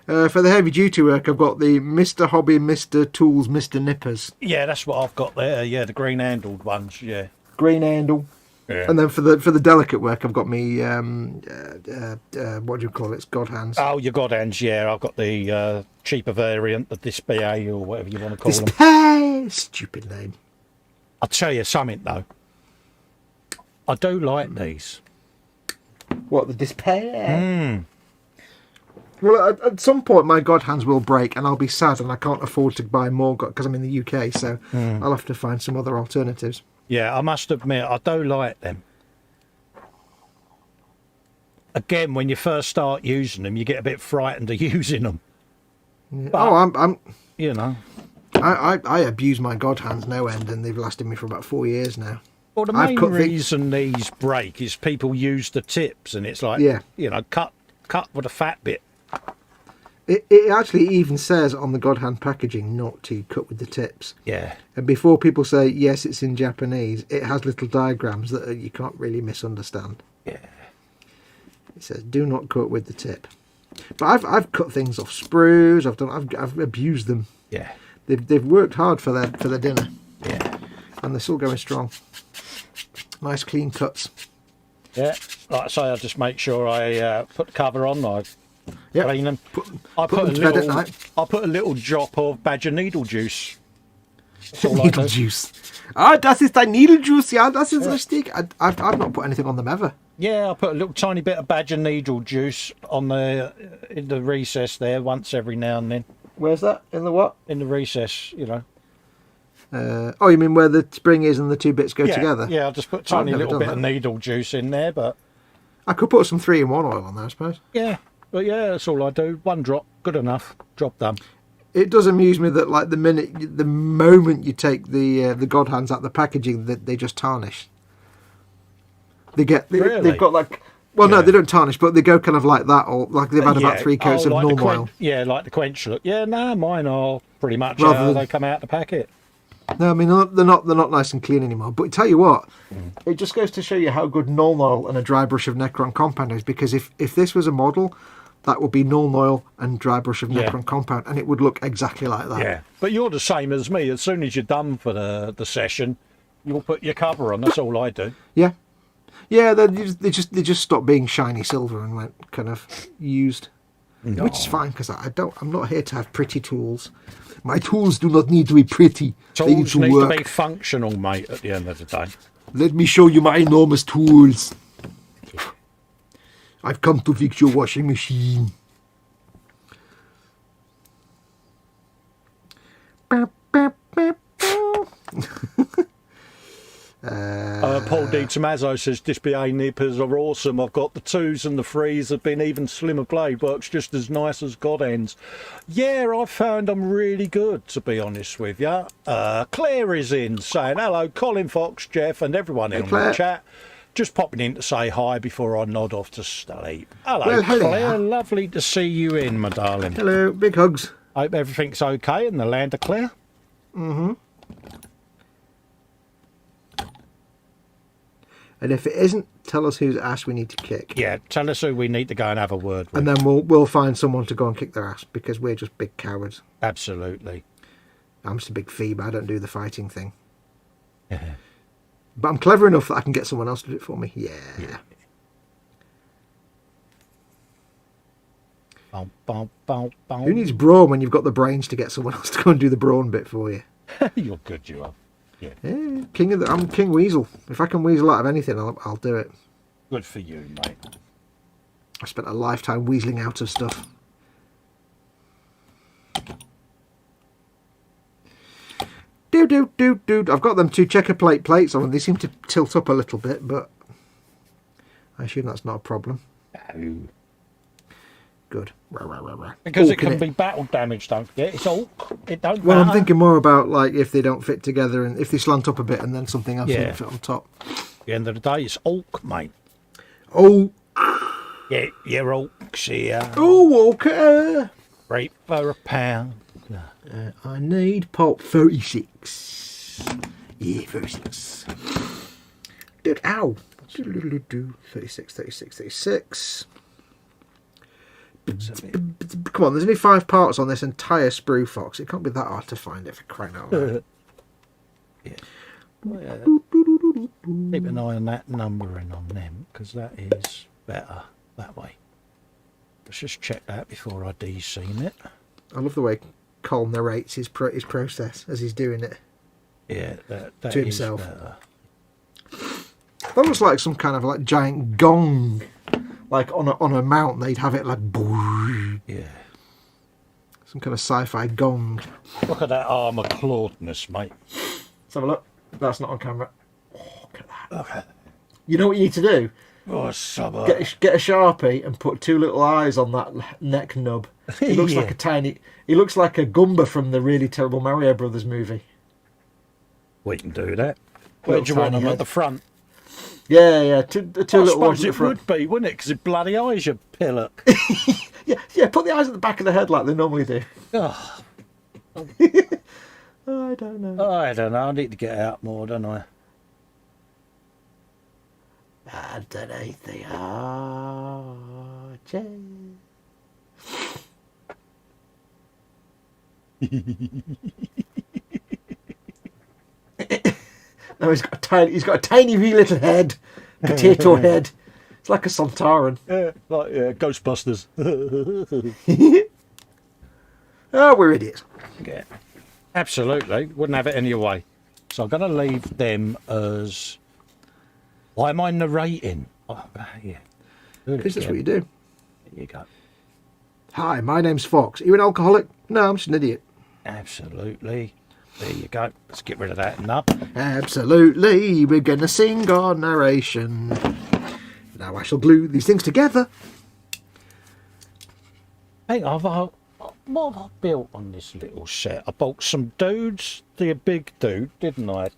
For the heavy duty work, I've got the Mr. Hobby, Mr. Tools, Mr. Nippers. Yeah, that's what I've got there. Yeah, the green handled ones. Yeah. Green handle. Yeah. And then for the delicate work, I've got me what do you call it? It's God hands. Oh, your God hands. Yeah, I've got the cheaper variant, the Display or whatever you want to call them. Display. Stupid name. I'll tell you something though. I do like these. What, the Display? Well, at some point, my God hands will break, and I'll be sad, and I can't afford to buy more because I'm in the UK. So I'll have to find some other alternatives. Yeah, I must admit, I do like them. Again, when you first start using them, you get a bit frightened of using them. Yeah. But, I'm you know. I abuse my God hands no end, and they've lasted me for about 4 years now. Well, the main reason these break is people use the tips, and it's like, you know, cut with a fat bit. It actually even says on the God hand packaging not to cut with the tips. Yeah. And before people say, yes, it's in Japanese, it has little diagrams that you can't really misunderstand. Yeah. It says, do not cut with the tip. But I've cut things off sprues. I've abused them. Yeah. They've worked hard for their dinner. Yeah. And they're still going strong. Nice clean cuts. Yeah. Like I say, I just make sure I put the cover on. I clean them. I put a little drop of badger needle juice. Needle juice. Ah, das ist ein needle juice. Ja, das ist richtig. I've not put anything on them ever. Yeah, I put a little tiny bit of badger needle juice on in the recess there once every now and then. Where's that? In the what? In the recess, you know. Oh, you mean where the spring is and the two bits go together? Yeah, I just put a tiny little bit of needle juice in there, but I could put some 3-in-1 oil on there, I suppose. Yeah, but yeah, that's all I do. One drop, good enough. Job done. It does amuse me that, like, the moment you take the God hands out of the packaging, that they just tarnish. They've got like, well, no, they don't tarnish, but they go kind of like that, or like they've had about 3 coats of like normal oil. Yeah, like the quench look. Yeah, no, mine are pretty much how they come out the packet. No, I mean they're not nice and clean anymore. But tell you what, it just goes to show you how good Null Oil and a dry brush of Necron compound is. Because if this was a model, that would be Null Oil and dry brush of Necron compound, and it would look exactly like that. Yeah, but you're the same as me. As soon as you're done for the session, you'll put your cover on. That's all I do. Yeah, yeah. They just stopped being shiny silver and went kind of used, which is fine because I'm not here to have pretty tools. My tools do not need to be pretty. Tools need to be functional, mate, at the end of the day. Let me show you my enormous tools. I've come to fix your washing machine. Paul D. Tommaso says display nippers are awesome. I've got the 2s and the 3s have been even slimmer blade. Works just as nice as God ends. Yeah, I found them really good, to be honest with you. Claire is in saying hello, Colin, Fox, Jeff, and everyone in the chat. Just popping in to say hi before I nod off to sleep. Hello, Claire. Lovely to see you in, my darling. Hello, big hugs. Hope everything's okay in the land of Claire. Mm-hmm. And if it isn't, tell us whose ass we need to kick. Yeah, tell us who we need to go and have a word with. And then we'll find someone to go and kick their ass, because we're just big cowards. Absolutely. I'm just a big phoebe. I don't do the fighting thing. But I'm clever enough that I can get someone else to do it for me. Yeah. Who needs brawn when you've got the brains to get someone else to go and do the brawn bit for you? You're good, you are. Yeah. I'm King Weasel. If I can weasel out of anything, I'll do it. Good for you, mate. I spent a lifetime weaseling out of stuff. I've got them 2 checker plate plates on. They seem to tilt up a little bit, but I assume that's not a problem. No. Good. Because it can be battle damage, don't forget. It's all. It don't Well, matter. I'm thinking more about like if they don't fit together and if they slant up a bit and then something else doesn't fit on top. At the end of the day, it's Hulk, mate. Oh. Yeah, you're Hulks here. Oh, Walker. Right for a pound. I need pulp 36. Yeah, 36. Dude, ow. 36. Come on, there's only 5 parts on this entire sprue fox. It can't be that hard to find it for crying out loud. Yeah. Well, yeah. Keep an eye on that numbering on them, because that is better that way. Let's just check that before I de-seam it. I love the way Colin narrates his process as he's doing it. Yeah, that to is himself. better. That looks like some kind of like giant gong, like on a mountain. They'd have it like Yeah. some kind of sci-fi gong. Look at that armour clawedness, mate. Let's have a look. That's not on camera. Oh, look at that. Okay. You know what you need to do? Oh, summer. Get a Sharpie and put 2 little eyes on that neck nub. He looks like a tiny. He looks like a Goomba from the really terrible Mario Brothers movie. We can do that. Where'd you want them, at the front? Yeah. Two little ones at the it front. would be, wouldn't it? Because it bloody eyes, you pillock. Yeah. Put the eyes at the back of the head like they normally do. Oh, I don't know. I don't know. I need to get out more, don't I? Underneath the arches. No, he's got a tiny wee little head, potato head. It's like a Sontaran. Yeah, like Ghostbusters. Oh, we're idiots. Yeah, absolutely. Wouldn't have it any way. So I'm going to leave them as. Why am I narrating? Oh, yeah. Because that's what you do. There you go. Hi, my name's Fox. Are you an alcoholic? No, I'm just an idiot. Absolutely. There you go. Let's get rid of that nub. Absolutely. We're going to sing our narration. Now I shall glue these things together. Hey, what have I built on this little set? I bought some dudes, the big dude, didn't I?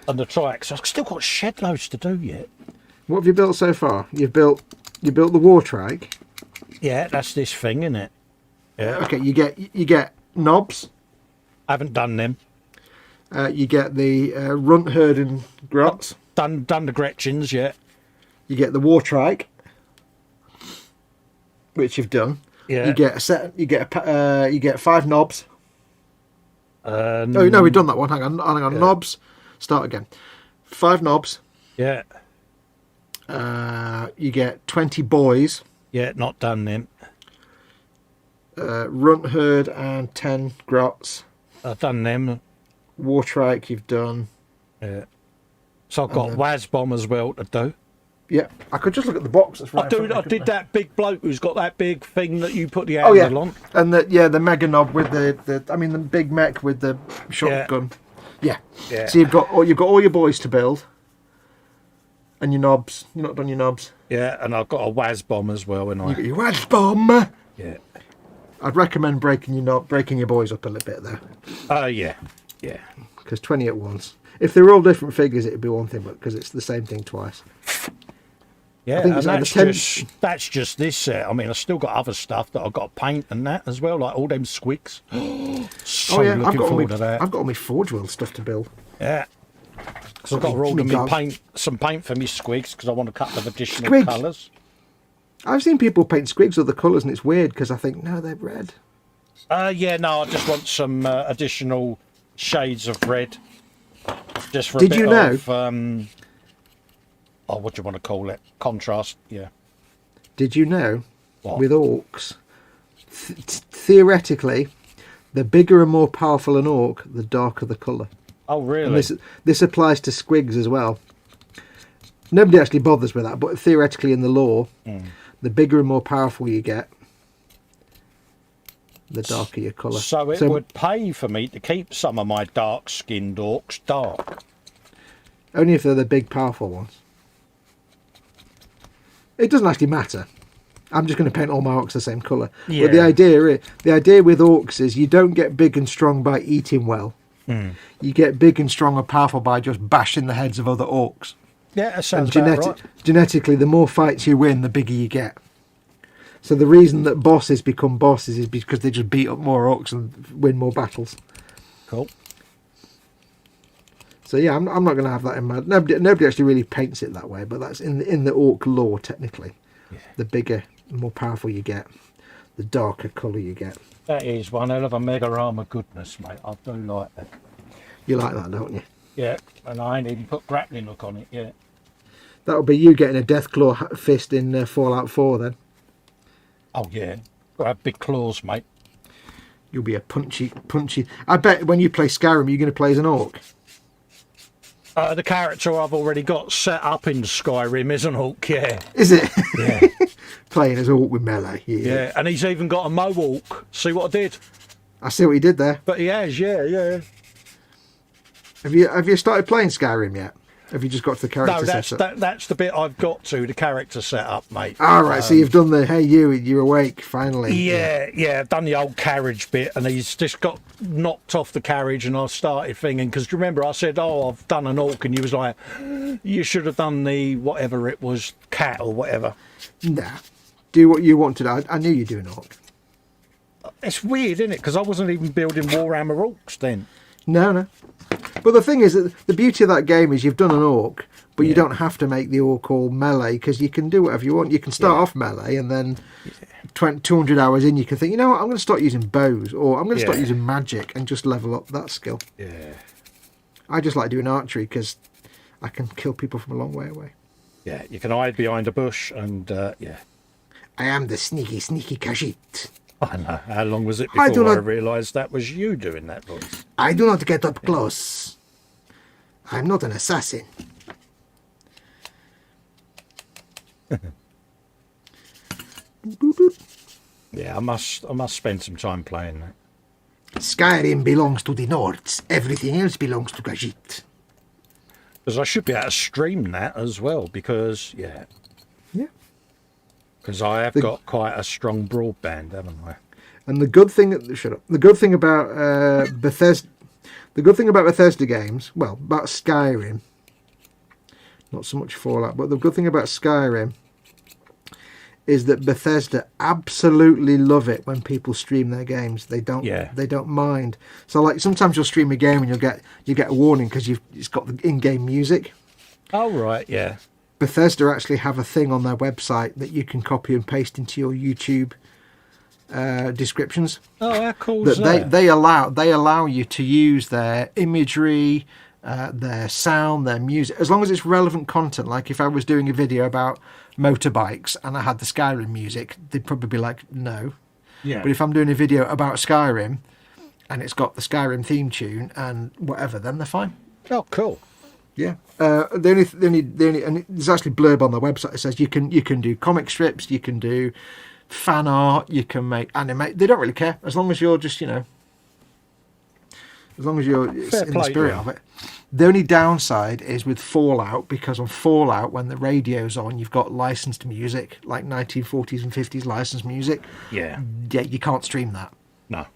And the trikes. I've still got shed loads to do yet. What have you built so far? You built the war trike. Yeah, that's this thing, isn't it? Yeah. Okay, you get knobs. I haven't done them. You get the runt herd and grots. Done the Gretchens yet. You get the war trike, which you've done. Yeah. You get a set. You get 5 knobs. Oh no, we've done that one. Hang on. Yeah. Knobs. Start again. 5 knobs. Yeah. You get 20 boys. Yeah, not done them. Runt herd and 10 grots. I've done them. War trike you've done. Yeah. So I've got Wasbomb as well to do. Yeah, I could just look at the box. That's right. I did that big bloke who's got that big thing that you put the handle on. And the mega knob with the big mech with the shotgun. Yeah. So you've got all your boys to build, and your knobs. You're not done your knobs. Yeah, and I've got a Wasbomb as well. And you got your Wasbomb. Yeah. I'd recommend breaking your boys up a little bit though. Yeah. Because 20 at once. If they were all different figures, it'd be one thing, but because it's the same thing twice. Yeah, and that's just this set. I mean, I've still got other stuff that I've got to paint and that as well, like all them squigs. Looking forward to that. I've got all my Forge World stuff to build. Yeah. So I've got to order some paint for me squigs because I want a couple of additional colours. I've seen people paint squigs other colours and it's weird because I think, no, they're red. I just want some additional shades of red. Just for a bit of... what do you want to call it? Contrast, yeah. Did you know, with orcs, theoretically, the bigger and more powerful an orc, the darker the colour. Oh, really? And this applies to squigs as well. Nobody actually bothers with that, but theoretically in the lore, the bigger and more powerful you get, the darker your colour. So it would pay for me to keep some of my dark-skinned orcs dark. Only if they're the big, powerful ones. It doesn't actually matter. I'm just going to paint all my orcs the same colour. Yeah. But the idea with orcs is you don't get big and strong by eating well. You get big and strong and powerful by just bashing the heads of other orcs. Yeah, that sounds about right. Genetically, the more fights you win, the bigger you get. So the reason that bosses become bosses is because they just beat up more orcs and win more battles. Cool. So yeah, I'm not going to have that in my... Nobody actually really paints it that way, but that's in the orc lore, technically. Yeah. The bigger, the more powerful you get. the darker colour you get. That is one hell of a Mega Armour goodness, mate. I do like that. You like that, don't you? Yeah, and I ain't even put grappling hook on it yet. That'll be you getting a Deathclaw fist in Fallout 4 then. Oh, yeah. Got to have big claws, mate. You'll be a punchy. I bet when you play Skyrim, you're going to play as an orc. The character I've already got set up in Skyrim is an orc, yeah. Is it? Yeah. Playing as orc with melee. Yeah, and he's even got a mohawk. See what I did? I see what you did there. But he has, yeah. Have you started playing Skyrim yet? Have you just got to the character setup? That's the bit I've got to, the character setup, mate. All right, so you've done the, hey, you're awake, finally. Yeah, I've done the old carriage bit, and he's just got knocked off the carriage, and I started thinking, because remember I said, I've done an orc, and you was like, you should have done the, whatever it was, cat or whatever. Nah, do what you want to do. I knew you'd do an orc. It's weird, isn't it? Because I wasn't even building Warhammer orcs then. No. But the thing is that the beauty of that game is you've done an orc, but you don't have to make the orc all melee, because you can do whatever you want. You can start off melee, and then 200 hours in, you can think, you know what, I'm going to start using bows, or I'm going to start using magic, and just level up that skill. Yeah. I just like doing archery because I can kill people from a long way away. Yeah, you can hide behind a bush, and yeah. I am the sneaky Khajiit. I know. How long was it before I realised that was you doing that voice? I do not get up close. I'm not an assassin. Yeah, I must spend some time playing that. Skyrim belongs to the Nords. Everything else belongs to Khajiit. Because I should be able to stream that as well, because, yeah. Because I have got quite a strong broadband, haven't I? And the good thing, The good thing about Bethesda games, well, about Skyrim, not so much Fallout, but the good thing about Skyrim is that Bethesda absolutely love it when people stream their games. They don't mind. So, like, sometimes you'll stream a game and you get a warning because it's got the in-game music. Oh right, yeah. Bethesda actually have a thing on their website that you can copy and paste into your YouTube descriptions. Oh, how cool is that? They allow you to use their imagery, their sound, their music, as long as it's relevant content. Like if I was doing a video about motorbikes and I had the Skyrim music, they'd probably be like, no. Yeah. But if I'm doing a video about Skyrim and it's got the Skyrim theme tune and whatever, then they're fine. Oh, cool. Yeah. The only, and there's actually blurb on their website that says you can do comic strips, you can do fan art, you can make animate. They don't really care as long as you're just, as long as you're in the spirit of it. The only downside is with Fallout, because on Fallout, when the radio's on, you've got licensed music, like 1940s and 50s licensed music. Yeah. Yeah, you can't stream that. No.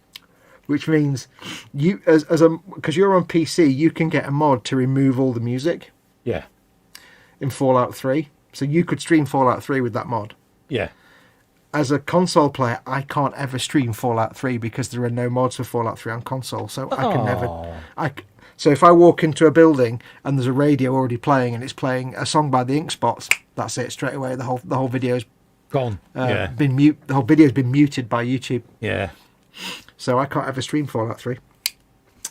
Which means you, because you're on PC, you can get a mod to remove all the music. Yeah. In Fallout 3, so you could stream Fallout 3 with that mod. Yeah. As a console player, I can't ever stream Fallout 3 because there are no mods for Fallout 3 on console. So I can never. So if I walk into a building and there's a radio already playing and it's playing a song by the Ink Spots, that's it straight away. The whole video's gone. Been mute. The whole video's been muted by YouTube. Yeah. So I can't ever stream Fallout 3.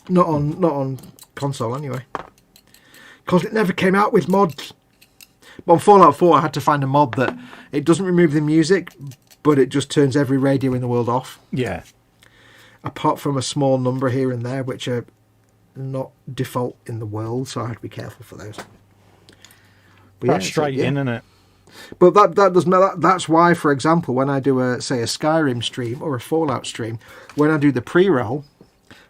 Not on console anyway. Because it never came out with mods. But on Fallout 4, I had to find a mod that it doesn't remove the music, but it just turns every radio in the world off. Yeah. Apart from a small number here and there, which are not default in the world, so I had to be careful for those. Frustrating, isn't it? But that's why, for example, when I do a Skyrim stream or a Fallout stream, when I do the pre-roll,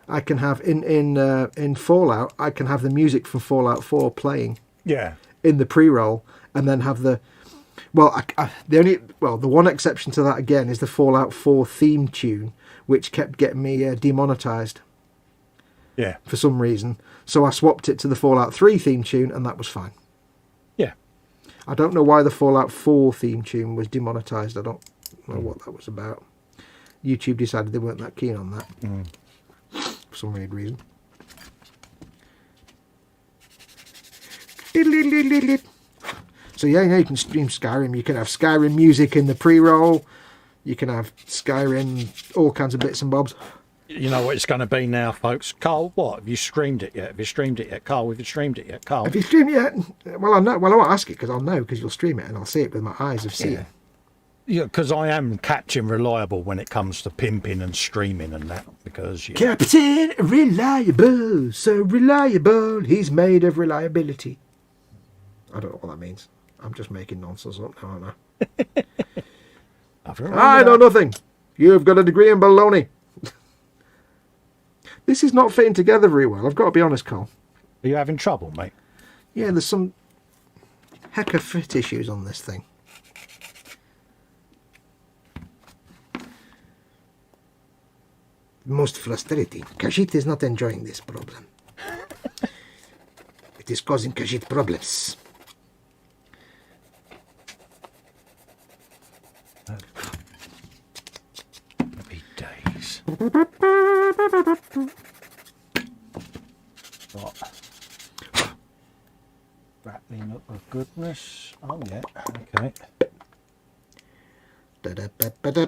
I can have in Fallout, I can have the music from Fallout 4 playing. Yeah. In the pre-roll, and then have the the one exception to that again is the Fallout 4 theme tune, which kept getting me demonetized. Yeah. For some reason, so I swapped it to the Fallout 3 theme tune, and that was fine. Yeah. I don't know why the Fallout 4 theme tune was demonetized. I don't know what that was about. YouTube decided they weren't that keen on that for some weird reason. So yeah, you can stream Skyrim. You can have Skyrim music in the pre-roll. You can have Skyrim, all kinds of bits and bobs. You know what it's going to be now, folks. Carl, what? Have you streamed it yet? Have you streamed it yet? Carl, have you streamed it yet? Carl? Have you streamed it yet? Well, I know. Well, I won't ask it because I'll know because you'll stream it and I'll see it with my eyes of seeing. Yeah, because I am Captain Reliable when it comes to pimping and streaming and that. Because Captain Reliable, so reliable, he's made of reliability. I don't know what that means. I'm just making nonsense up now, aren't I? I know nothing. You've got a degree in baloney. This is not fitting together very well. I've got to be honest, Carl. Are you having trouble, mate? Yeah, there's some heck of fit issues on this thing. Most frustrating. Khajiit is not enjoying this problem. It is causing Khajiit problems. Happy days. What? Rattling up of goodness. Oh, yeah. Okay.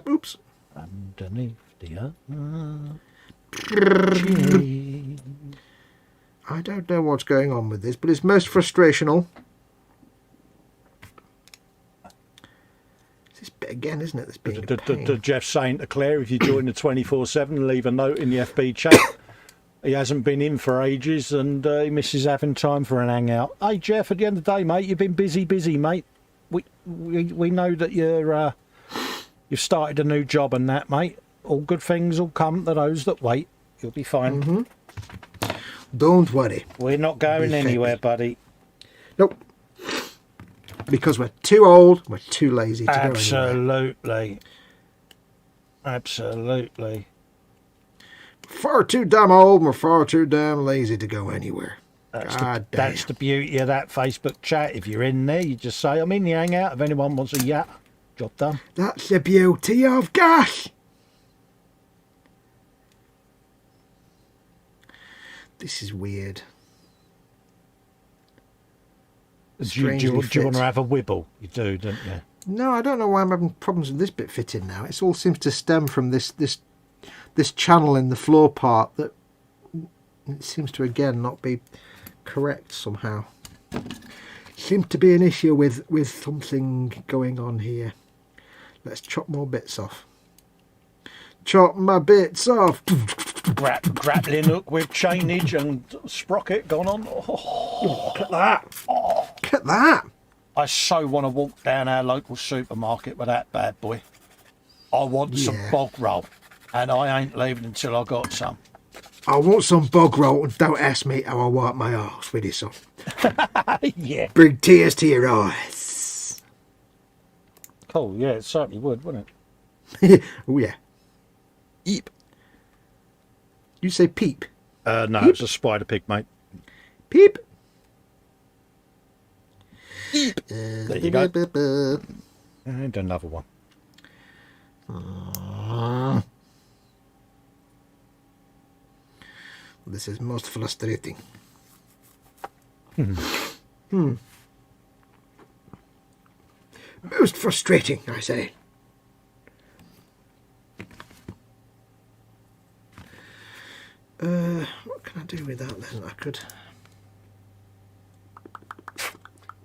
Oops. Underneath the I don't know what's going on with this, but it's most frustrational. It's this bit again, isn't it? That's being a pain. Jeff saying to Claire, if you join the 24/7, leave a note in the FB chat. He hasn't been in for ages and he misses having time for an hangout. Hey, Jeff, at the end of the day, mate, you've been busy, mate. We know that you've started a new job and that, mate. All good things will come to those that wait. You'll be fine. Mm-hmm. Don't worry. We're not going anywhere, buddy. Nope. Because we're too old, we're too lazy to go anywhere. Absolutely. Absolutely. Far too damn old and we're far too damn lazy to go anywhere. That's the beauty of that Facebook chat. If you're in there, you just say, I'm in the hangout. If anyone wants a yap, job done. That's the beauty of gas. This is weird. Do you want to have a wibble? You do, don't you? No, I don't know why I'm having problems with this bit fitting now. It all seems to stem from this channel in the floor part that it seems to again not be correct somehow. Seems to be an issue with something going on here. Let's chop more bits off. Chop my bits off. Grappling hook with chainage and sprocket gone on. Oh, look at that. Oh, look at that. I so want to walk down our local supermarket with that bad boy. I want some bog roll, and I ain't leaving until I got some. I want some bog roll, and don't ask me how I wipe my arse with this on. Yeah. Bring tears to your eyes. Cool, yeah, it certainly would, wouldn't it? Oh, yeah. Eep. You say peep? No, peep? It's a spider pig, mate. Peep. Eep. There you go. And another one. This is most frustrating. Most frustrating, I say. What can I do with that then? I could...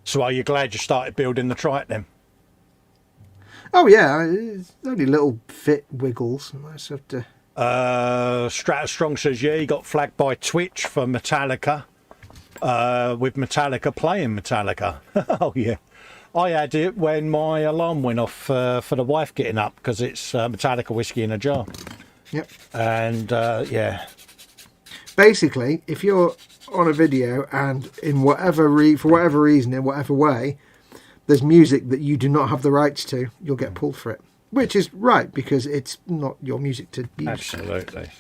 So are you glad you started building the trike then? Oh yeah, it's only little fit wiggles. I just have to... Stratastrong says, yeah, he got flagged by Twitch for Metallica. With Metallica playing Metallica. Oh yeah. I had it when my alarm went off for the wife getting up because it's Metallica whiskey in a jar. Yep. And yeah. Basically, if you're on a video and in whatever for whatever reason, in whatever way, there's music that you do not have the rights to, you'll get pulled for it. Which is right, because it's not your music to use. Absolutely.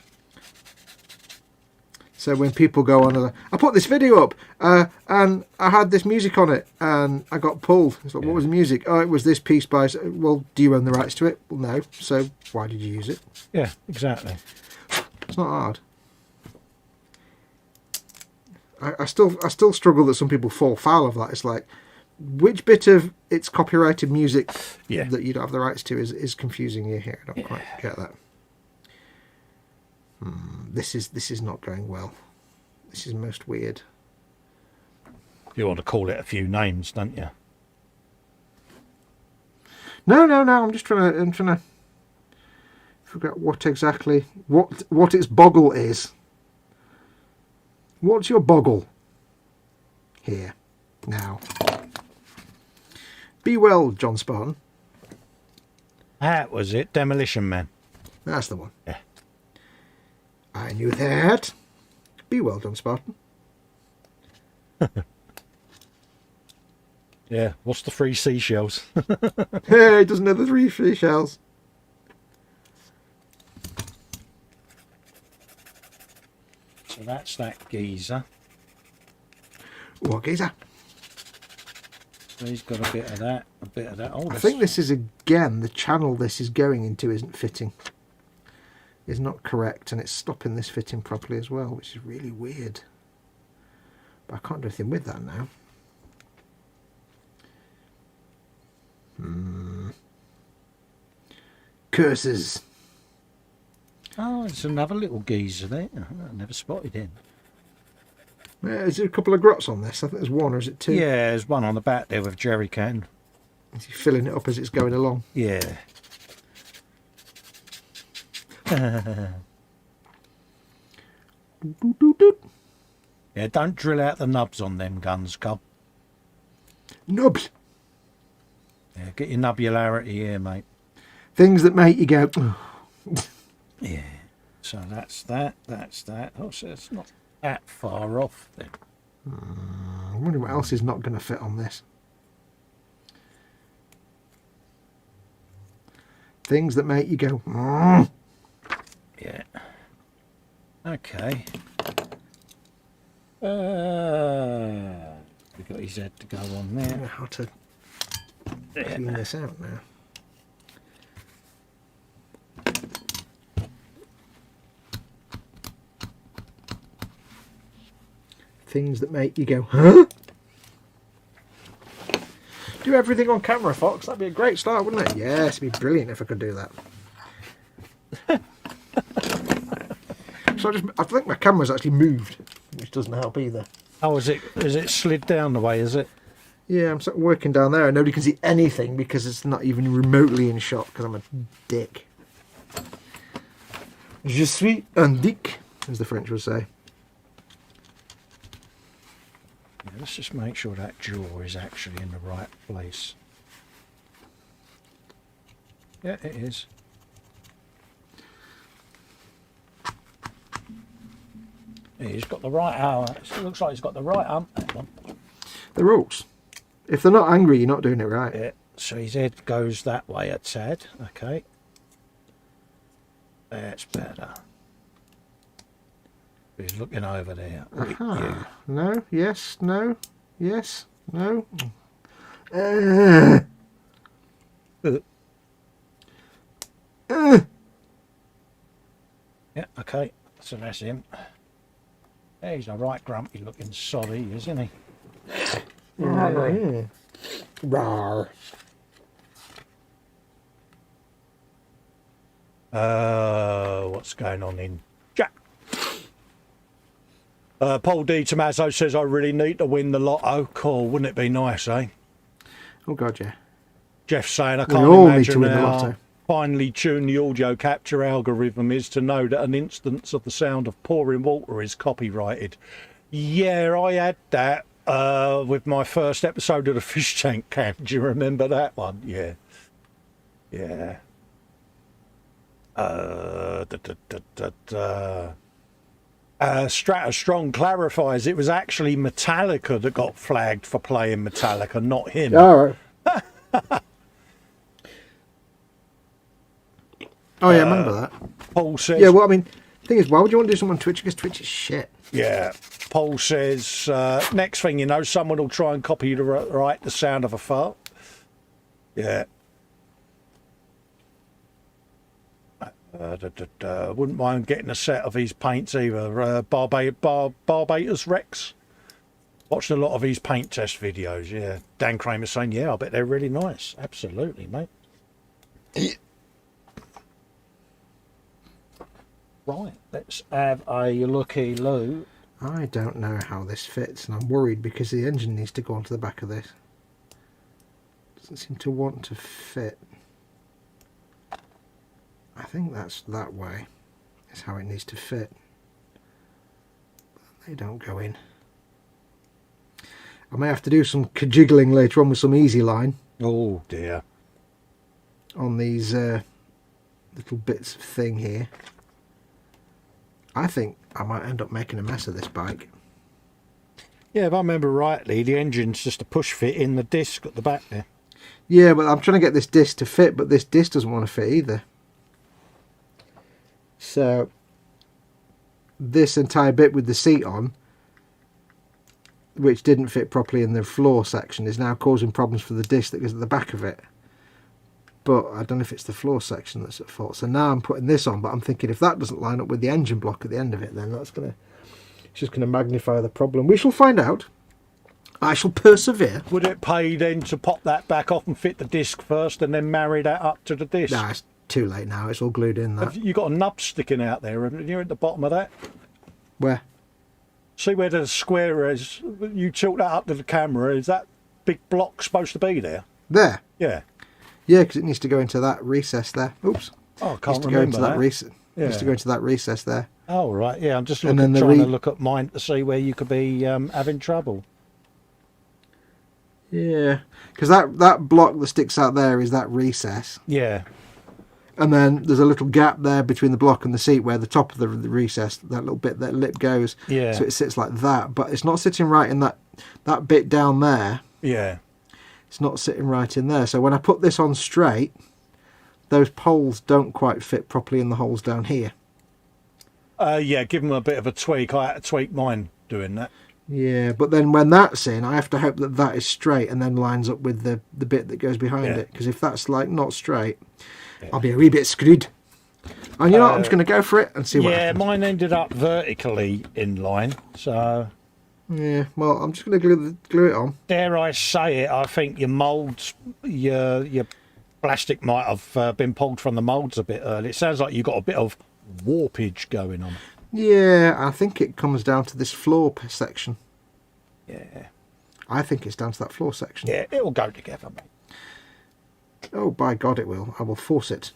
So when people go on, I put this video up and I had this music on it and I got pulled. It's like, what was the music? Oh, it was this piece by... Well, do you own the rights to it? Well, no. So why did you use it? Yeah, exactly. It's not hard. I still struggle that some people fall foul of that. It's like, which bit of its copyrighted music Yeah. that you don't have the rights to is confusing you here. I don't quite get that. This is not going well. This is most weird. You want to call it a few names, don't you? No. I'm trying to figure out what exactly what its boggle is. What's your boggle? Here, now. Be well, John Spartan. That was it, Demolition Man. That's the one. Yeah. I knew that. Be well, John Spartan. Yeah, what's the 3 seashells? Hey, he doesn't know the 3 seashells. So that's that geezer. What geezer? So he's got a bit of that, a bit of that. Oh, I think this is, again, the channel this is going into isn't fitting. Is not correct, and it's stopping this fitting properly as well, which is really weird. But I can't do anything with that now. Curses. Oh, it's another little geezer there. I never spotted him. Is there a couple of grots on this? I think there's one, or is it 2? Yeah, there's one on the back there with jerry can. Is he filling it up as it's going along? Yeah. Yeah, don't drill out the nubs on them guns, Cub. Nubs. Yeah, get your nubularity here, mate. Things that make you go... Yeah. So that's that, that's that. Oh, so it's not that far off then. I'm wondering what else is not going to fit on this. Things that make you go... Yeah. Okay. We got his head to go on I don't know there. how to clean this out now. Things that make you go, huh? Do everything on camera, Fox. That'd be a great start, wouldn't it? Yes, it'd be brilliant if I could do that. So I think my camera's actually moved, which doesn't help either. Oh, is it slid down the way, is it? Yeah, I'm sort of working down there and nobody can see anything because it's not even remotely in shot because I'm a dick. Je suis un dick, as the French would say. Yeah, let's just make sure that jaw is actually in the right place. Yeah, it is. Yeah, he's got the right hour. It looks like he's got the right hump, that one. The rules. If they're not angry, you're not doing it right. Yeah, so his head goes that way a tad. Okay. That's better. He's looking over there. With you. No, yes, no, yes, no. Yeah, okay. So that's him. Yeah, he's a right grumpy looking soddy, isn't he? Yeah. Rawr. What's going on in Jack? Paul D. Tommaso says I really need to win the lotto. Cool, wouldn't it be nice, eh? Oh God, yeah. Jeff's saying I We can't all need imagine to win the how lotto. finely tuned the audio capture algorithm is to know that an instance of the sound of pouring water is copyrighted. Yeah, I had that with my first episode of the Fish Tank Camp. Do you remember that one? Yeah. Yeah. Strata Strong clarifies it was actually Metallica that got flagged for playing Metallica, not him. All right. Oh yeah, I remember that. Paul says, Yeah, well, I mean, the thing is, why would you want to do something on Twitch? Because Twitch is shit. yeah. Paul says, next thing you know, someone will try and copy the sound of a fart. Yeah. Wouldn't mind getting a set of his paints either. Barbados Rex. Watched a lot of his paint test videos, yeah. Dan Kramer's saying, yeah, I bet they're really nice. Absolutely, mate. Right, let's have a looky-loo. I don't know how this fits, and I'm worried because the engine needs to go onto the back of this. Doesn't seem to want to fit. I think that's that way. Is how it needs to fit. They don't go in. I may have to do some cajiggling later on with some easy line. Oh dear. On these little bits of thing here. I think I might end up making a mess of this bike. Yeah, if I remember rightly, the engine's just a push fit in the disc at the back there. Yeah, but I'm trying to get this disc to fit, but this disc doesn't want to fit either. So this entire bit with the seat on, which didn't fit properly in the floor section, is now causing problems for the disc that goes at the back of it. But I don't know if it's the floor section that's at fault. So now I'm putting this on, but I'm thinking if that doesn't line up with the engine block at the end of it, then it's just going to magnify the problem. We shall find out. I shall persevere. Would it pay then to pop that back off and fit the disc first and then marry that up to the disc? Nah, it's too late now. It's all glued in. That. Have you got a nub sticking out there? You're at the bottom of that. Where? See where the square is? You tilt that up to the camera. Is that big block supposed to be there? There. Yeah. Yeah, because it needs to go into that recess there. Oops. Oh, I can't to remember go into that. Needs to go into that recess there. Oh, right. Yeah, I'm just And then trying to look at mine to see where you could be having trouble. Yeah, because that block that sticks out there is that recess. Yeah. And then there's a little gap there between the block and the seat where the top of the recess, that little bit, that lip goes. Yeah. So it sits like that, but it's not sitting right in that bit down there. Yeah. It's not sitting right in there. So when I put this on straight, those poles don't quite fit properly in the holes down here. Yeah, give them a bit of a tweak. I had to tweak mine doing that. Yeah, but then when that's in, I have to hope that that is straight and then lines up with the bit that goes behind it. Because if that's like not straight, I'll be a wee bit screwed. And you know what? I'm just going to go for it and see what happens. Yeah, mine ended up vertically in line, so... Yeah, well, I'm just going to glue it on. Dare I say it, I think your moulds, your plastic might have been pulled from the moulds a bit early. It sounds like you've got a bit of warpage going on. Yeah, I think it comes down to this floor section. Yeah. I think it's down to that floor section. Yeah, it will go together, mate. Oh, by God, it will. I will force it.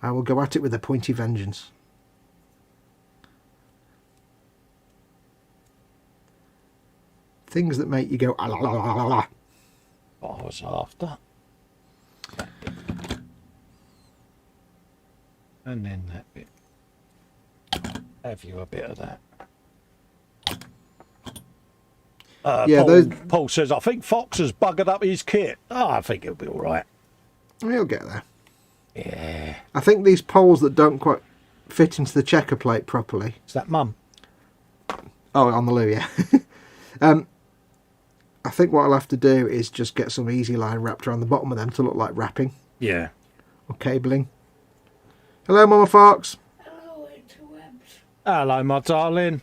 I will go at it with a pointy vengeance. Things that make you go, ah, la, la, la, la, la. I was after. And then that bit. Have you a bit of that? Yeah, Paul says, I think Fox has buggered up his kit. Oh, I think it'll be all right. He'll get there. Yeah. I think these poles that don't quite fit into the checker plate properly. Is that Mum? Oh, on the loo, yeah. I think what I'll have to do is just get some easy line wrapped around the bottom of them to look like wrapping. Yeah. Or cabling. Hello, Mama Fox. Hello, interwebs. Hello, my darling.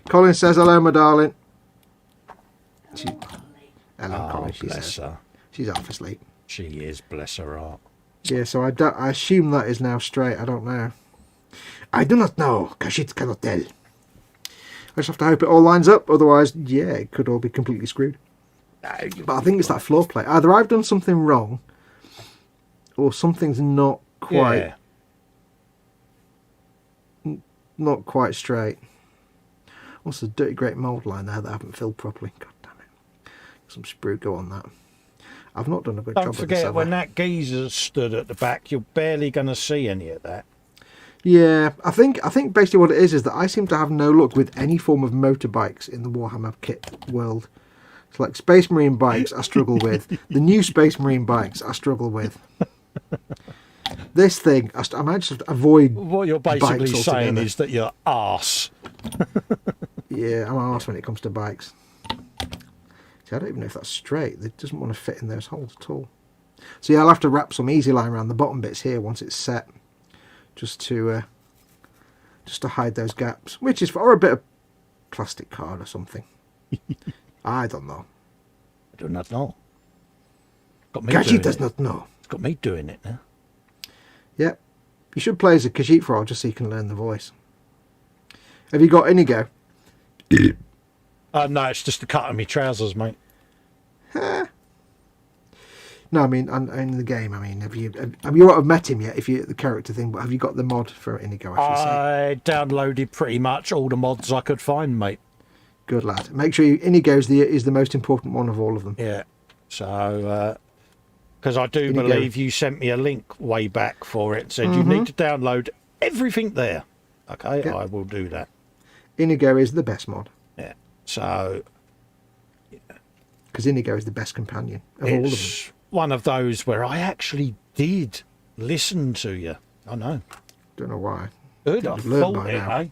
Colin says hello, my darling. Hello, Colin. Hello, Colin. She bless says. her. She's half asleep. She is, bless her heart. Yeah, so I assume that is now straight. I don't know. I do not know. Kashit cannot tell. I just have to hope it all lines up. Otherwise, yeah, it could all be completely screwed. But I think it's that floor plate. Either I've done something wrong, or something's not quite, not quite straight. Also, dirty great mould line there that I haven't filled properly. God damn it! Some sprue go on that. I've not done a good job Don't of this. forget, when that geezer stood at the back, you're barely going to see any of that. Yeah, I think basically what it is that I seem to have no luck with any form of motorbikes in the Warhammer kit world. It's like Space Marine bikes I struggle with. The new Space Marine bikes I struggle with. This thing, I might just avoid. What you're basically bikes saying altogether. is that you're arse. Yeah, I'm arse when it comes to bikes. See, I don't even know if that's straight. It doesn't want to fit in those holes at all. So yeah, I'll have to wrap some easy line around the bottom bits here once it's set. Just to hide those gaps, which is for a bit of plastic card or something. I don't know. I do not know. Got me Khajiit doing does it. not know. It's got me doing it now. Yep. You should play as a Khajiit frog just so you can learn the voice. Have you got Inigo? No, it's just the cut of my trousers, mate. No, I mean, in the game, I mean, have you not have met him yet, if you the character thing, but have you got the mod for Inigo, I should say? I downloaded pretty much all the mods I could find, mate. Good lad. Make sure Inigo is the most important one of all of them. Yeah. So, because I do Inigo. believe you sent me a link way back for it. Said you need to download everything there. Okay, Yep. I will do that. Inigo is the best mod. Yeah. So, Because Inigo is the best companion of all of them. it's one of those where I actually did listen to you. I know. Don't know why. Good, I They've learnt thought by it, now. eh?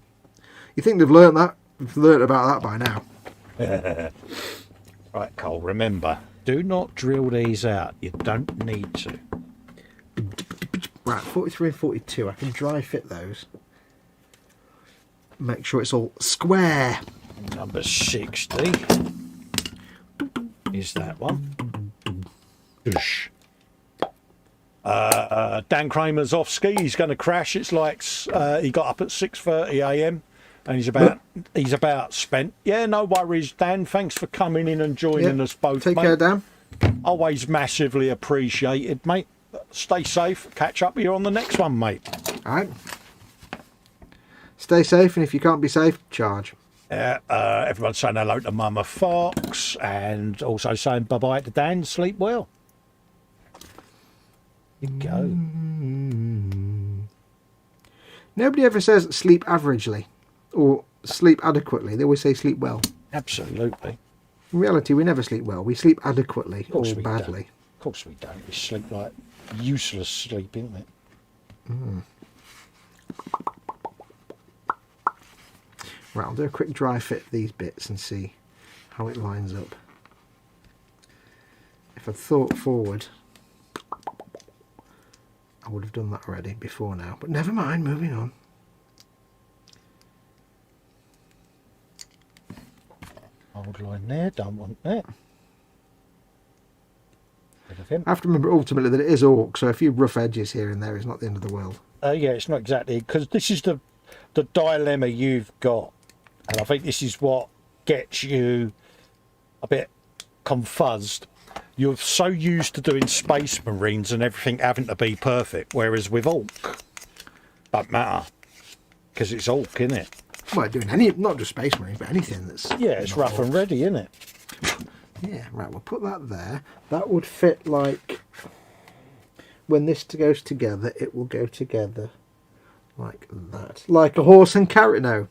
You think they've learnt that? They've learnt about that by now. Right, Cole, remember, do not drill these out. You don't need to. Right, 43 and 42. I can dry fit those. Make sure it's all square. Number 60 is that one. Whoosh. Dan Kramer's off ski. He's going to crash. It's like he got up at 6:30 a.m. and he's about spent. Yeah, no worries, Dan. Thanks for coming in and joining us both. Take mate. care, Dan. Always massively appreciated, mate. Stay safe. Catch up with you on the next one, mate. All right. Stay safe, and if you can't be safe, charge. Everyone's saying hello to Mama Fox and also saying bye-bye to Dan. Sleep well. You go. Nobody ever says sleep averagely or sleep adequately. They always say sleep well. Absolutely. In reality, we never sleep well. We sleep adequately Of course or we badly. Don't. Of course we don't. We sleep like useless sleep, isn't it? Right, I'll do a quick dry fit of these bits and see how it lines up. If I'd thought forward, I would have done that already before now. But never mind, moving on. Old line there, don't want that. Bit of him. I have to remember ultimately that it is orc, so a few rough edges here and there is not the end of the world. Yeah, it's not exactly, because this is the dilemma you've got. And I think this is what gets you a bit confuzzed. You're so used to doing Space Marines and everything having to be perfect, whereas with Orc, don't matter, because it's Orc, isn't it? Well, doing any, not just Space Marine, but anything that's... Yeah, it's not rough orc. and ready, isn't it? Yeah, right, we'll put that there. That would fit like... When this goes together, it will go together like that. Like a horse and carrot now.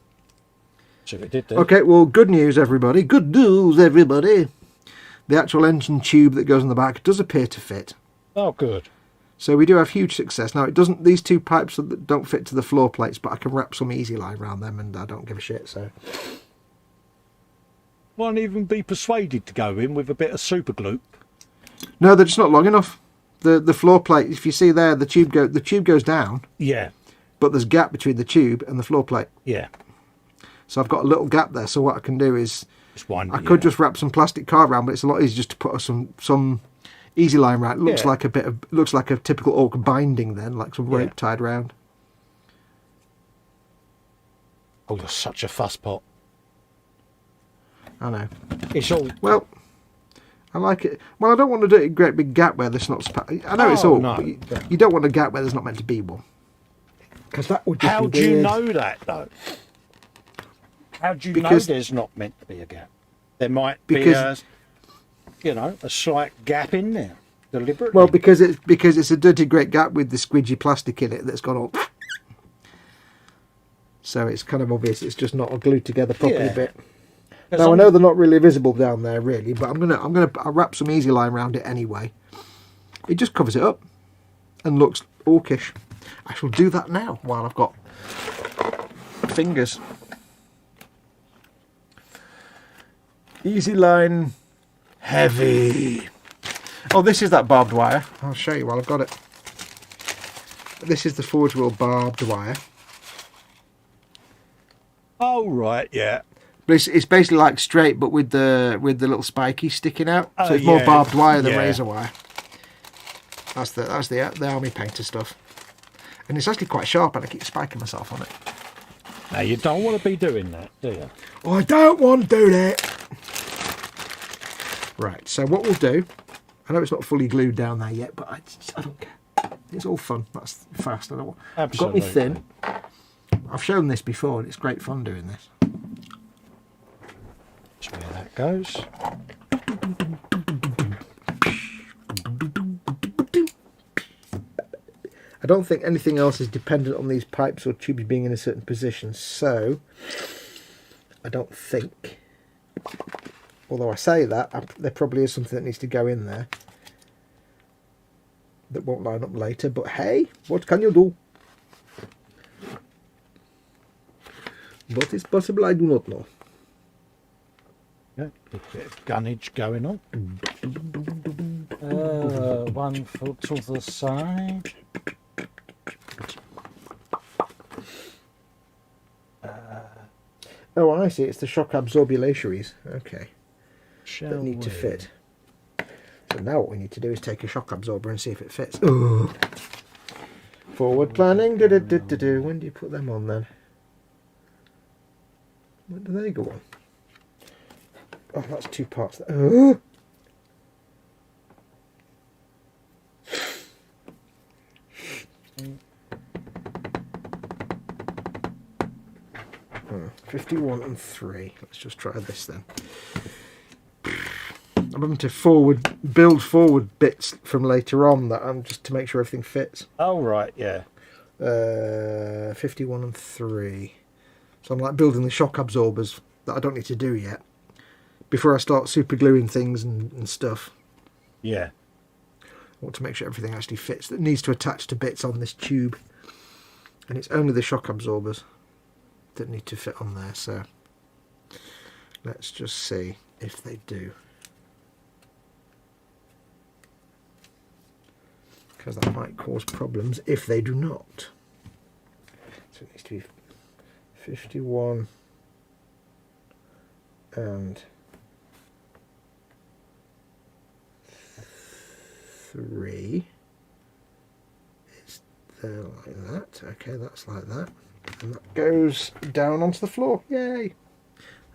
So it did then. Okay, well, good news, everybody. Good news, everybody. The actual engine tube that goes on the back does appear to fit. Oh, good. So we do have huge success. Now, it doesn't. These two pipes don't fit to the floor plates, but I can wrap some easy line around them, and I don't give a shit, so... Won't even be persuaded to go in with a bit of super glue. No, they're just not long enough. The floor plate, if you see there, the tube goes down, Yeah, but there's a gap between the tube and the floor plate. yeah. So I've got a little gap there, so what I can do is... It's one. I could just wrap some plastic card around, but it's a lot easier just to put some easy line around. It looks Yeah. like a typical orc binding then, like some rope Yeah. tied around. Oh, you're such a fuss pot. I know. It's all. Well, I like it. Well, I don't want to do a great big gap where there's not... I know it's Oh, all, no. but you don't want a gap where there's not meant to be one. Because that would just How be do you weird. know that, though? How do you Because- know there's not meant to be a gap? There might be a slight gap in there, deliberately. Well, because it's a dirty great gap with the squidgy plastic in it that's gone all... So it's kind of obvious it's just not a glued together properly Yeah. bit. 'Cause Now I I'm- know they're not really visible down there really, but I'll wrap some easy line around it anyway. It just covers it up and looks orcish. I shall do that now while I've got fingers. Easy line, heavy. Oh, this is that barbed wire. I'll show you while I've got it. This is the Forge World barbed wire. Oh, right, yeah. But it's basically like straight, but with the little spiky sticking out. So it's more yeah. barbed wire than Yeah. razor wire. That's the army painter stuff. And it's actually quite sharp, and I keep spiking myself on it. Now, you don't want to be doing that, do you? I don't want to do that. Right, so what we'll do, I know it's not fully glued down there yet, but I don't care. It's all fun. That's fast. I don't want. Absolutely. Got me thin. I've shown this before, and it's great fun doing this. That's where that goes. I don't think anything else is dependent on these pipes or tubes being in a certain position, so I don't think. Although I say that, there probably is something that needs to go in there that won't line up later, but hey, what can you do? What is possible, I do not know. Yeah, a bit of gunnage going on. 1 foot to the side. Oh, I see. It's the shock absorbulations. Okay. Shall That need to we? fit. So now what we need to do is take a shock absorber and see if it fits. Ugh. Forward planning. When do you put them on then? When do they go on? Oh, that's 2 parts. Ugh. Hmm, 51 and 3. Let's just try this then. I'm having to build forward bits from later on that I'm just to make sure everything fits. Oh, right, yeah. 51 and 3. So I'm like building the shock absorbers that I don't need to do yet before I start super gluing things and stuff. Yeah. I want to make sure everything actually fits that needs to attach to bits on this tube, and it's only the shock absorbers that need to fit on there, so let's just see if they do, because that might cause problems if they do not. So it needs to be 51 and 3 is there like that. Okay, that's like that. And that goes down onto the floor. Yay!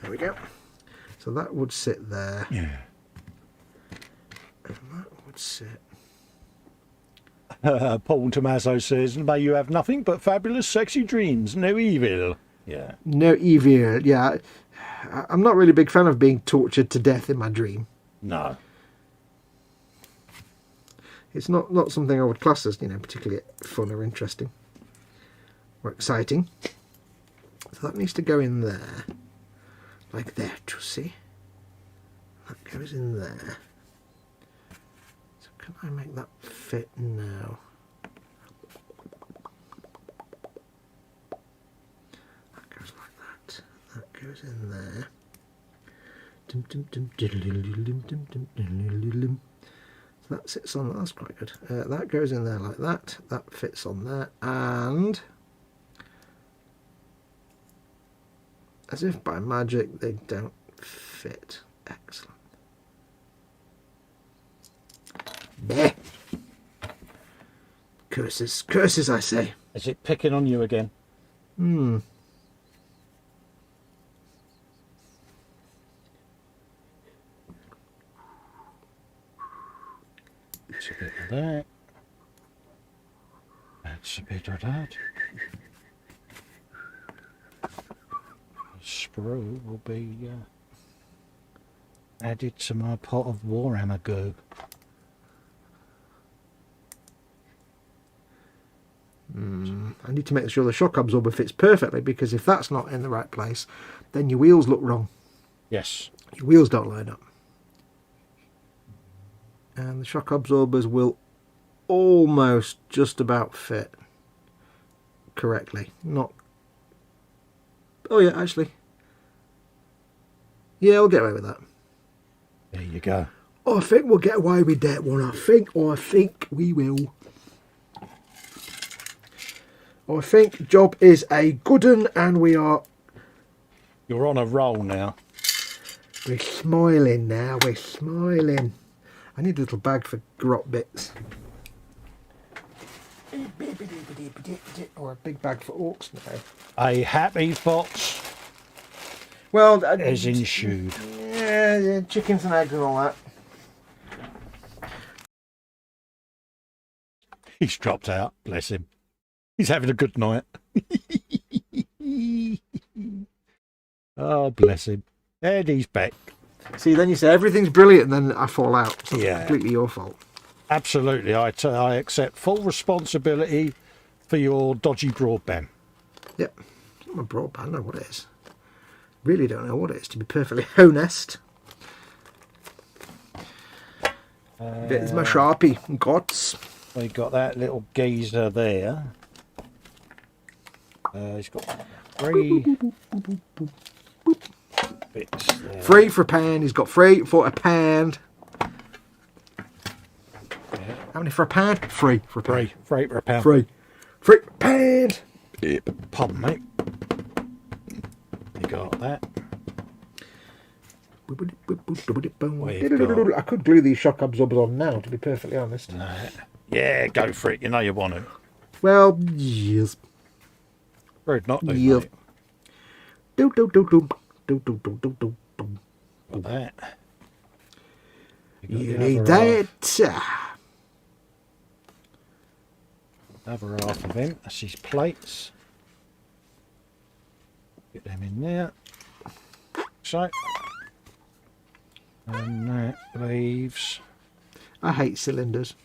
There we go. So that would sit there. Yeah. And that would sit. Paul Tommaso says, may you have nothing but fabulous sexy dreams, no evil. Yeah. No evil. Yeah. I'm not really a big fan of being tortured to death in my dream. No. It's not something I would class as, particularly fun or interesting or exciting. So that needs to go in there. Like that, you see? That goes in there. So can I make that fit now? That goes like that. That goes in there. So that sits on, that's quite good. That goes in there like that. That fits on there. And as if by magic, they don't fit. Excellent. Bleh. Curses. Curses, I say. Is it picking on you again? Hmm. That's a bit of that. That's a bit of that. Sprue will be added to my pot of Warhammer goo. I need to make sure the shock absorber fits perfectly, because if that's not in the right place, then your wheels look wrong. Yes. Your wheels don't line up. And the shock absorbers will almost just about fit correctly. Not... Oh yeah, actually. Yeah, I'll get away with that. There you go. I think we'll get away with that one. I think we will. I think job is a good one, and we are You're on a roll now. We're smiling now, we're smiling. I need a little bag for grot bits. Or a big bag for orcs now. A happy fox Well, is ensued. yeah, chickens and eggs and all that. He's dropped out, bless him. He's having a good night. Oh, bless him. And he's back. See, then you say everything's brilliant, and then I fall out. So Yeah. it's completely your fault. Absolutely. I accept full responsibility for your dodgy broadband. Yep. It's not my broadband, I don't know what it is. Really don't know what it is, to be perfectly honest. It's my Sharpie. Gods. We got that little geezer there. He's got 3 bits there. Free for a pound. He's got free for a pound. How many for a pound? Free for a pound. Free for a pound. Free. Free pound. Pardon me. You got that. I could glue these shock absorbers on now, to be perfectly honest. Yeah, go for it. You know you want to. Well, yes. Rude not to, Yep. mate. Do do do do do do do do do. Got that. You got the need other that. Other half of him. That's his plates. Get them in there. So. And that leaves I hate cylinders.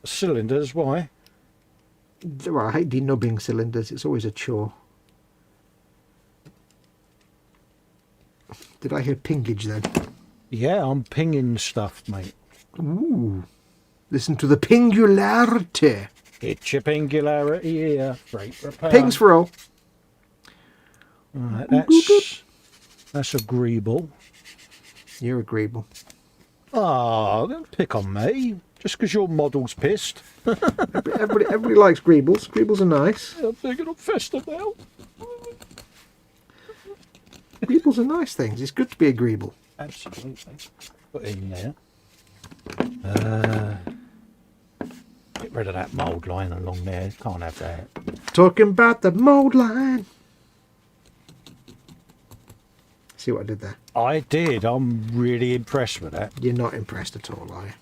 cylinders. Why? Well, I hate denubbing cylinders. It's always a chore. Did I hear pingage then? Yeah, I'm pinging stuff, mate. Ooh. Listen to the pingularity. It's your pingularity here. Freight repair. Pings for all. Right, that's agreeable. You're agreeable. Ah, don't pick on me. Just because your model's pissed. Everybody likes greebles. Greebles are nice. I'm thinking of Festa now. Greebles are nice things. It's good to be agreeable. Absolutely. Put it in there. Get rid of that mould line along there. Can't have that. Talking about the mold line. See what I did there? I did. I'm really impressed with that. You're not impressed at all, are you?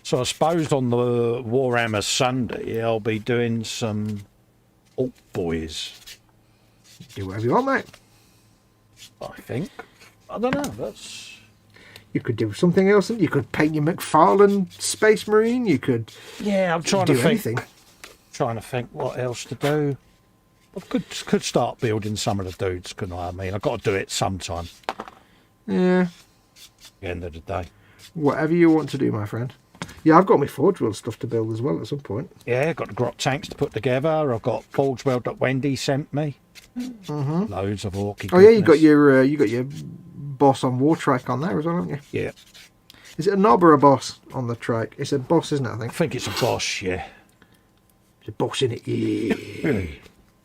So I suppose on the Warhammer Sunday, I'll be doing some Alt Boys, Do whatever you want, mate. I think. I don't know. That's... You could do something else. You could paint your McFarlane Space Marine. You could Yeah, I'm trying to do think. anything. Trying to think what else to do. I could start building some of the dudes, couldn't I? I mean, I've got to do it sometime. Yeah. At the end of the day. Whatever you want to do, my friend. Yeah, I've got my Forge World stuff to build as well at some point. Yeah, got the grot tanks to put together. I've got Forge World that Wendy sent me. Loads of orky. Oh yeah, you got your boss on War Trike on there as well, haven't you? Yeah, Is it a knob or a boss on the trike? It's a boss, isn't it? I think I think it's a boss. Yeah. it's a boss in it. Yeah.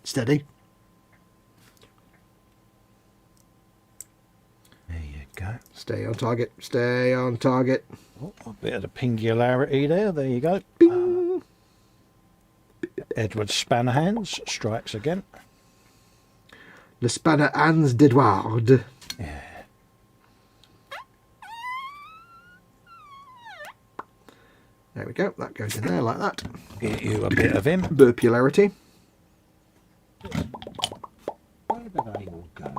Steady. There you go. Stay on target. Stay on target. Oh, a bit of the pingularity there. There you go. Bing. Edward Spannerhands strikes again. Le Spanner Hans d'Edouard. Yeah. There we go. That goes in there like that. Get you a bit of him. Burpularity. Where do they all go?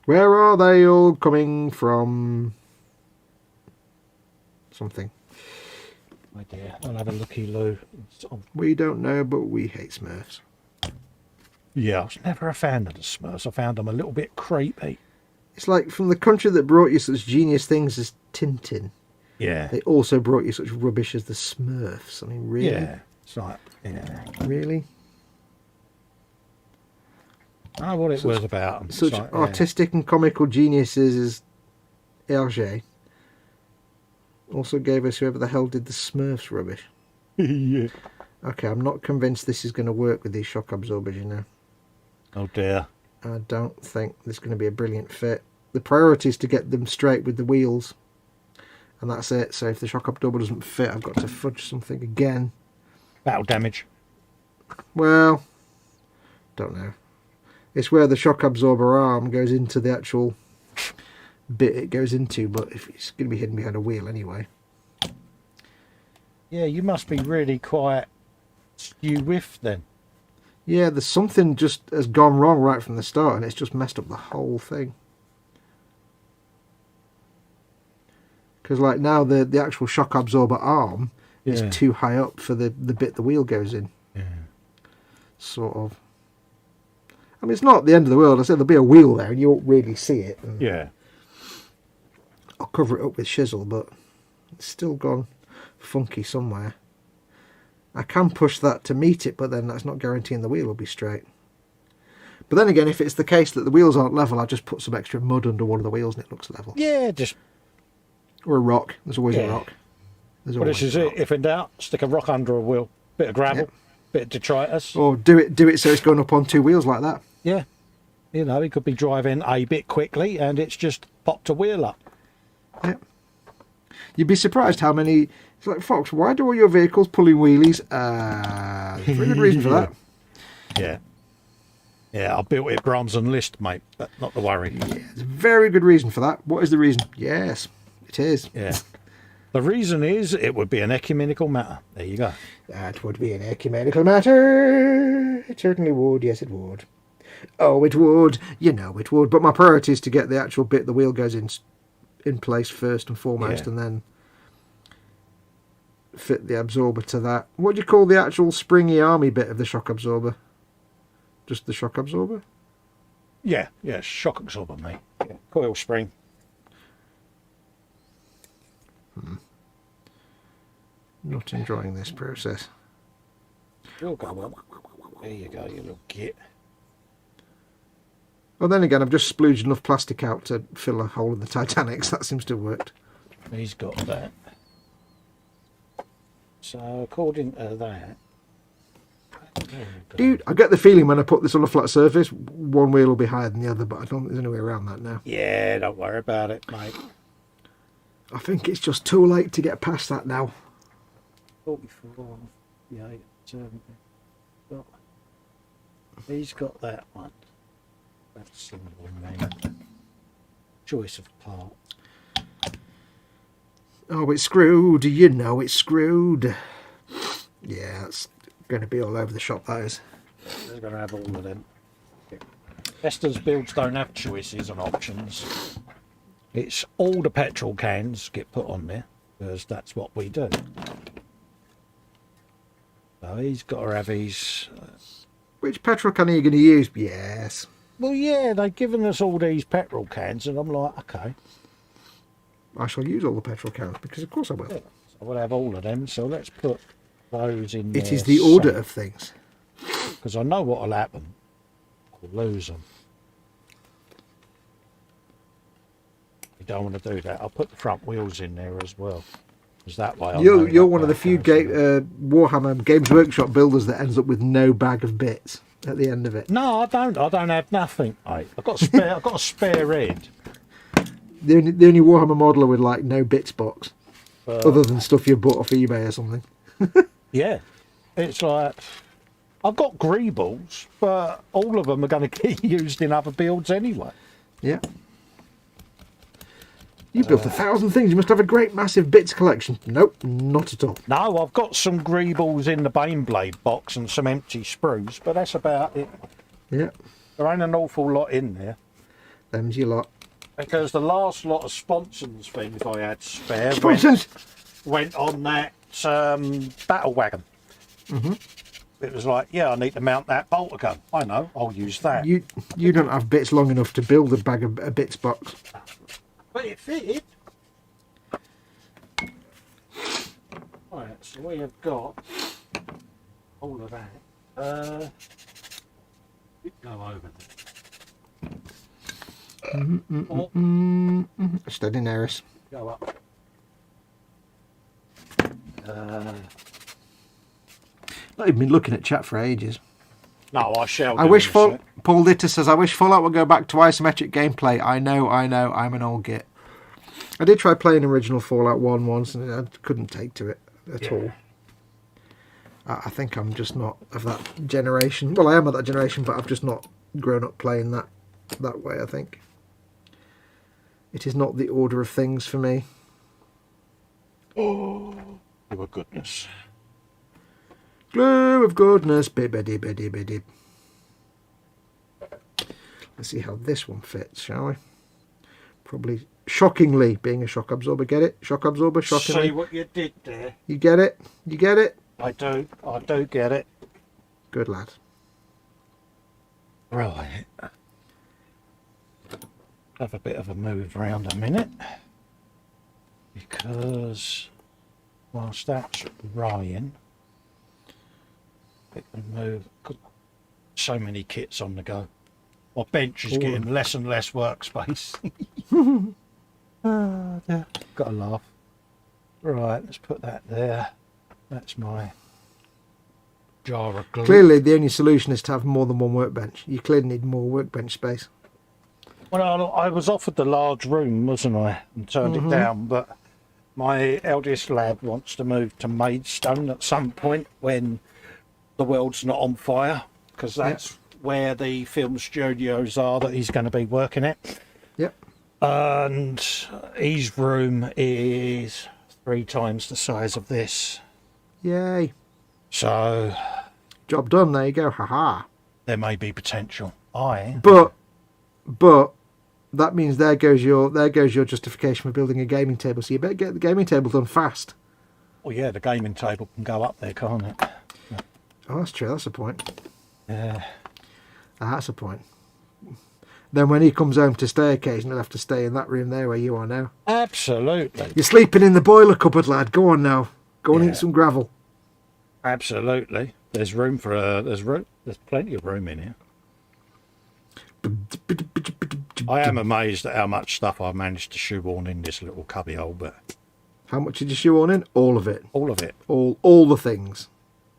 Where are they all coming from? Something. My dear, I'll have a looky loo. We don't know, but we hate Smurfs. Yeah, I was never a fan of the Smurfs. I found them a little bit creepy. It's like from the country that brought you such genius things as Tintin, Yeah. they also brought you such rubbish as the Smurfs. I mean, really? Yeah. It's like, yeah. Really? I know what it was about 'em. It's Such like, yeah. artistic and comical geniuses as Hergé also gave us whoever the hell did the Smurfs rubbish. Yeah. Okay, I'm not convinced this is going to work with these shock absorbers, you know. Oh dear. I don't think this is going to be a brilliant fit. The priority is to get them straight with the wheels. And that's it. So if the shock absorber doesn't fit, I've got to fudge something again. Battle damage. Well, don't know. It's where the shock absorber arm goes into the actual bit it goes into, but if it's going to be hidden behind a wheel anyway. Yeah, you must be really quite skew-whiff then. Yeah, there's something just has gone wrong right from the start, and it's just messed up the whole thing. Because like now the actual shock absorber arm is too high up for the bit the wheel goes in. Yeah. Sort of. I mean, it's not the end of the world. I said there'll be a wheel there and you won't really see it. Yeah. I'll cover it up with chisel, but it's still gone funky somewhere. I can push that to meet it, but then that's not guaranteeing the wheel will be straight. But then again, if it's the case that the wheels aren't level, I just put some extra mud under one of the wheels and it looks level. Yeah, just... Or a rock. There's always a rock. Well, this is it. If in doubt, stick a rock under a wheel. Bit of gravel, bit of detritus. Or do it so it's going up on two wheels like that. Yeah. You know, he could be driving a bit quickly and it's just popped a wheel up. Yeah. You'd be surprised how many... It's like, Fox, why do all your vehicles pulling wheelies? Very good reason for that. Yeah. Yeah, I built it bronze and list, mate. But not to worry. Yeah, there's a very good reason for that. What is the reason? Yes, it is. Yeah. The reason is it would be an ecumenical matter. There you go. That would be an ecumenical matter. It certainly would. Yes, it would. Oh, it would. You know it would. But my priority is to get the actual bit the wheel goes in place first and foremost, and then fit the absorber to that. What do you call the actual springy army bit of the shock absorber? Just the shock absorber? Yeah, shock absorber, mate. Yeah. Coil spring. Not enjoying this process. You'll go on. There you go, you little git. Well, then again, I've just splooged enough plastic out to fill a hole in the Titanic, so that seems to have worked. He's got that. So, according to that... Dude, I get the feeling when I put this on a flat surface, one wheel will be higher than the other, but I don't think there's any way around that now. Yeah, don't worry about it, mate. I think it's just too late to get past that now. 44, yeah, 70. Got, he's got that one. That's simple, mate. Choice of part. Oh, it's screwed. You know it's screwed. Yeah, that's going to be all over the shop, that is. They're going to have all of them. Festa's builds don't have choices and options. It's all the petrol cans get put on there, because that's what we do. So he's got to have his... Which petrol can are you going to use? Yes. Well, yeah, they've given us all these petrol cans, and I'm like, okay. I shall use all the petrol cans, because of course I will. Yeah, so we'll have all of them, so let's put those in there. It is the order of things. Because I know what will happen. I'll lose them. You don't want to do that. I'll put the front wheels in there as well. Because that way You're one of the few Warhammer Games Workshop builders that ends up with no bag of bits at the end of it. No, I don't. I don't have nothing, mate. I've got a spare head. The only Warhammer modeler with like no bits box, other than stuff you bought off eBay or something. Yeah, it's like I've got greebles, but all of them are going to get used in other builds anyway. Yeah. You built 1,000 things. You must have a great, massive bits collection. Nope, not at all. No, I've got some greebles in the Baneblade box and some empty sprues, but that's about it. Yeah. There ain't an awful lot in there. Them's your lot. Because the last lot of sponsons things I had spare went on that battle wagon. Mm-hmm. It was like, yeah, I need to mount that bolter gun. I know, I'll use that. You don't have bits long enough to build a bag of a bits box. But it fitted. Right, so we have got all of that. We go over there. Steady, Neris. Go up. Not even been looking at chat for ages. No, I shall. I wish folk Paul Ditter says, I wish Fallout would go back to isometric gameplay. I know, I'm an old git. I did try playing original Fallout 1 once and I couldn't take to it at all. I think I'm just not of that generation. Well, I am of that generation, but I've just not grown up playing that way, I think. It is not the order of things for me. Oh, your goodness. Glue of goodness. Bibbidi. Let's see how this one fits, shall we? Probably, shockingly, being a shock absorber. Get it? Shock absorber, shockingly. See what you did there? You get it? You get it? I do get it. Good lad. Right. Have a bit of a move around a minute. Because whilst that's drying, it can move. So many kits on the go. My bench is getting less and less workspace. Yeah, gotta laugh. Right, let's put that there. That's my jar of glue. Clearly, the only solution is to have more than one workbench. You clearly need more workbench space. Well, I was offered the large room, wasn't I? And turned it down, but my eldest lad wants to move to Maidstone at some point when the world's not on fire, because that's where the film studios are that he's going to be working at. Yep. And his room is 3 times the size of this. Yay. So Job done, there you go. Haha. there may be potential. But that means there goes your justification for building a gaming table. So you better get the gaming table done fast. well, yeah, the gaming table can go up there, can't it? Oh, that's true. That's a point. Yeah. That's a point. Then when he comes home to stay occasionally, he'll have to stay in that room there where you are now. Absolutely. You're sleeping in the boiler cupboard, lad. Go on now. Go and eat some gravel. Absolutely. There's room for there's plenty of room in here. I am amazed at how much stuff I've managed to shoehorn in this little cubbyhole, but How much did you shoehorn in? All of it. all of it. All the things.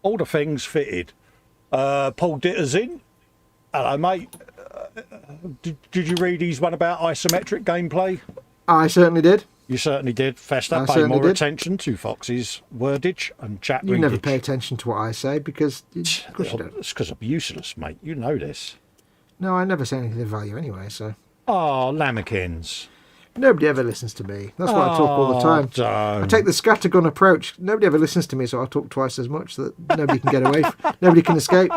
All the things fitted. Paul Ditter's in. Hello, mate. Did you read his one about isometric gameplay? I certainly did. You certainly did. Festa, I pay certainly more did. attention to Fox's wordage and chat You never readage. pay attention to what I say because, of course you don't. It's because I'm useless, mate. You know this. No, I never say anything of value anyway, so. Oh, lamekins. Nobody ever listens to me. That's why I talk all the time. I take the scattergun approach. Nobody ever listens to me, so I talk twice as much so that nobody can get away. Nobody can escape.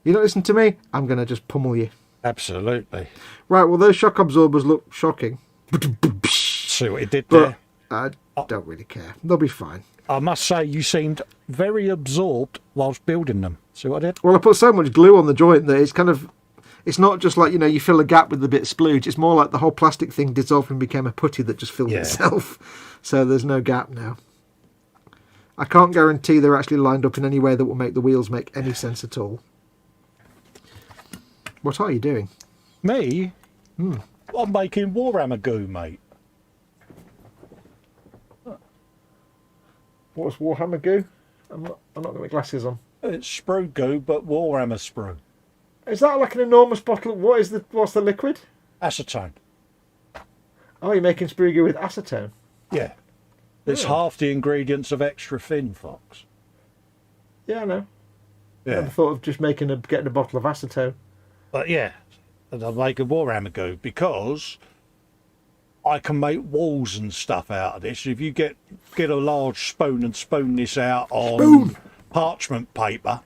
You don't listen to me, I'm going to just pummel you. Absolutely. Right, well, those shock absorbers look shocking. See what he did But there. I don't really care. They'll be fine. I must say, you seemed very absorbed whilst building them. See what I did? Well, I put so much glue on the joint that it's kind of... It's not just like, you fill a gap with a bit of splooge. It's more like the whole plastic thing dissolved and became a putty that just filled itself. So there's no gap now. I can't guarantee they're actually lined up in any way that will make the wheels make any sense at all. What are you doing? Me? I'm making Warhammer goo, mate. What's Warhammer goo? I'm not got my glasses on. It's sprue goo, but Warhammer sprue. Is that like an enormous bottle? What's the liquid? Acetone. Oh, you're making sprue goo with acetone. Yeah. It's half the ingredients of extra thin, Fox. Yeah, I know. Yeah. Never thought of just getting a bottle of acetone. But yeah, and I'm making Warhammer goo because I can make walls and stuff out of this. If you get a large spoon and spoon this out on parchment paper,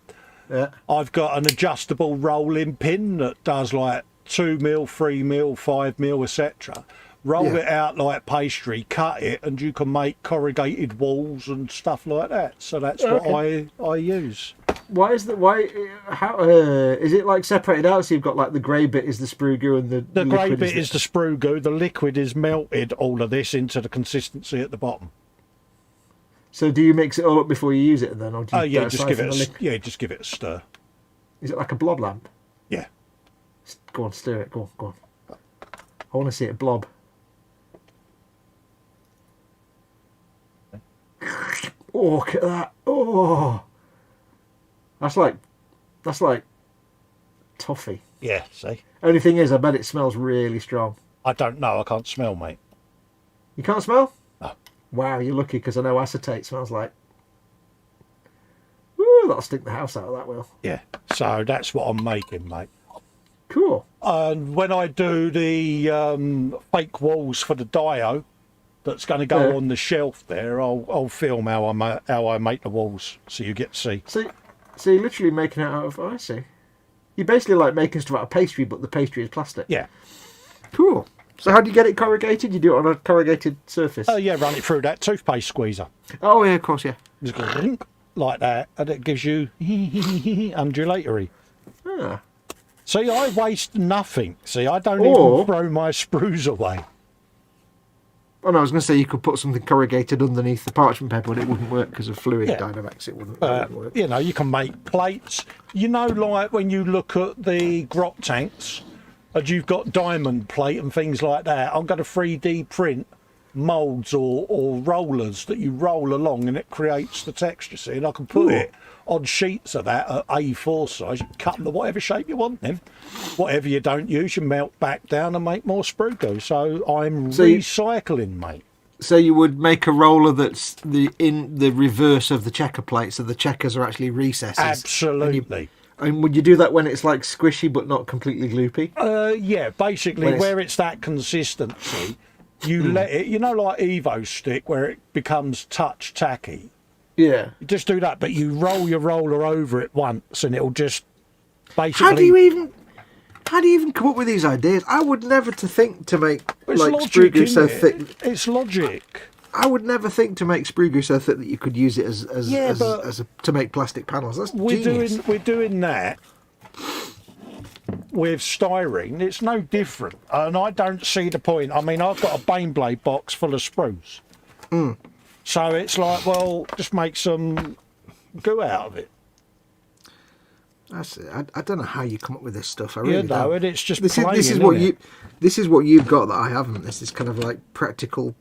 I've got an adjustable rolling pin that does like 2mm, 3mm, 5mm, etc. Roll it out like pastry, cut it, and you can make corrugated walls and stuff like that. So that's what I use. How is it like separated out? So you've got like the grey bit is the sprue goo and the grey bit is the sprue goo. The liquid is melted. All of this into the consistency at the bottom. So do you mix it all up before you use it then, or do you just give it a stir. Is it like a blob lamp? Yeah. Go on, stir it. Go on. I want to see it blob. Oh, look at that! Oh, that's like toffee. Yeah, see? Only thing is, I bet it smells really strong. I don't know. I can't smell, mate. You can't smell? No. Wow, you're lucky because I know acetate smells like. Woo, that'll stink the house out of that, will. Yeah. So that's what I'm making, mate. Cool. And when I do the fake walls for the dio that's going to go on the shelf there, I'll film how I make the walls so you get to see. So you're literally making it out of. Oh, I see. You're basically like making stuff out of pastry, but the pastry is plastic. Yeah. Cool. So how do you get it corrugated? You do it on a corrugated surface? Oh, yeah, run it through that toothpaste squeezer. Oh, yeah, of course, yeah. Just go like that, and it gives you undulatory. Ah. See, I waste nothing. See, I don't even throw my sprues away. Oh, no, I was going to say you could put something corrugated underneath the parchment paper, but it wouldn't work because of fluid dynamics. It wouldn't work. You know, you can make plates. You know, like when you look at the grot tanks, and you've got diamond plate and things like that, I'm going to 3D print moulds or rollers that you roll along and it creates the texture. See, and I can put it on sheets of that at A4 size. You can cut them to whatever shape you want then. Whatever you don't use, you melt back down and make more sprue goo. So I'm recycling, mate. So you would make a roller that's in the reverse of the checker plate, so the checkers are actually recesses. Absolutely. And would you do that when it's like squishy but not completely gloopy? Yeah, basically where it's that consistency, you let it, you know, like Evo stick where it becomes touch tacky. Yeah. You just do that, but you roll your roller over it once and it'll just basically... How do you even come up with these ideas? I would never think to make like sprue goo so thick. It's logic. I would never think to make sprue goo so thick that you could use it to make plastic panels. That's genius. We're doing that with styrene. It's no different, and I don't see the point. I mean, I've got a Baneblade box full of sprues, so it's like, well, just make some goo out of it. That's it. I don't know how you come up with this stuff. I really don't. And it's just this is what you've got that I haven't. This is kind of like practical.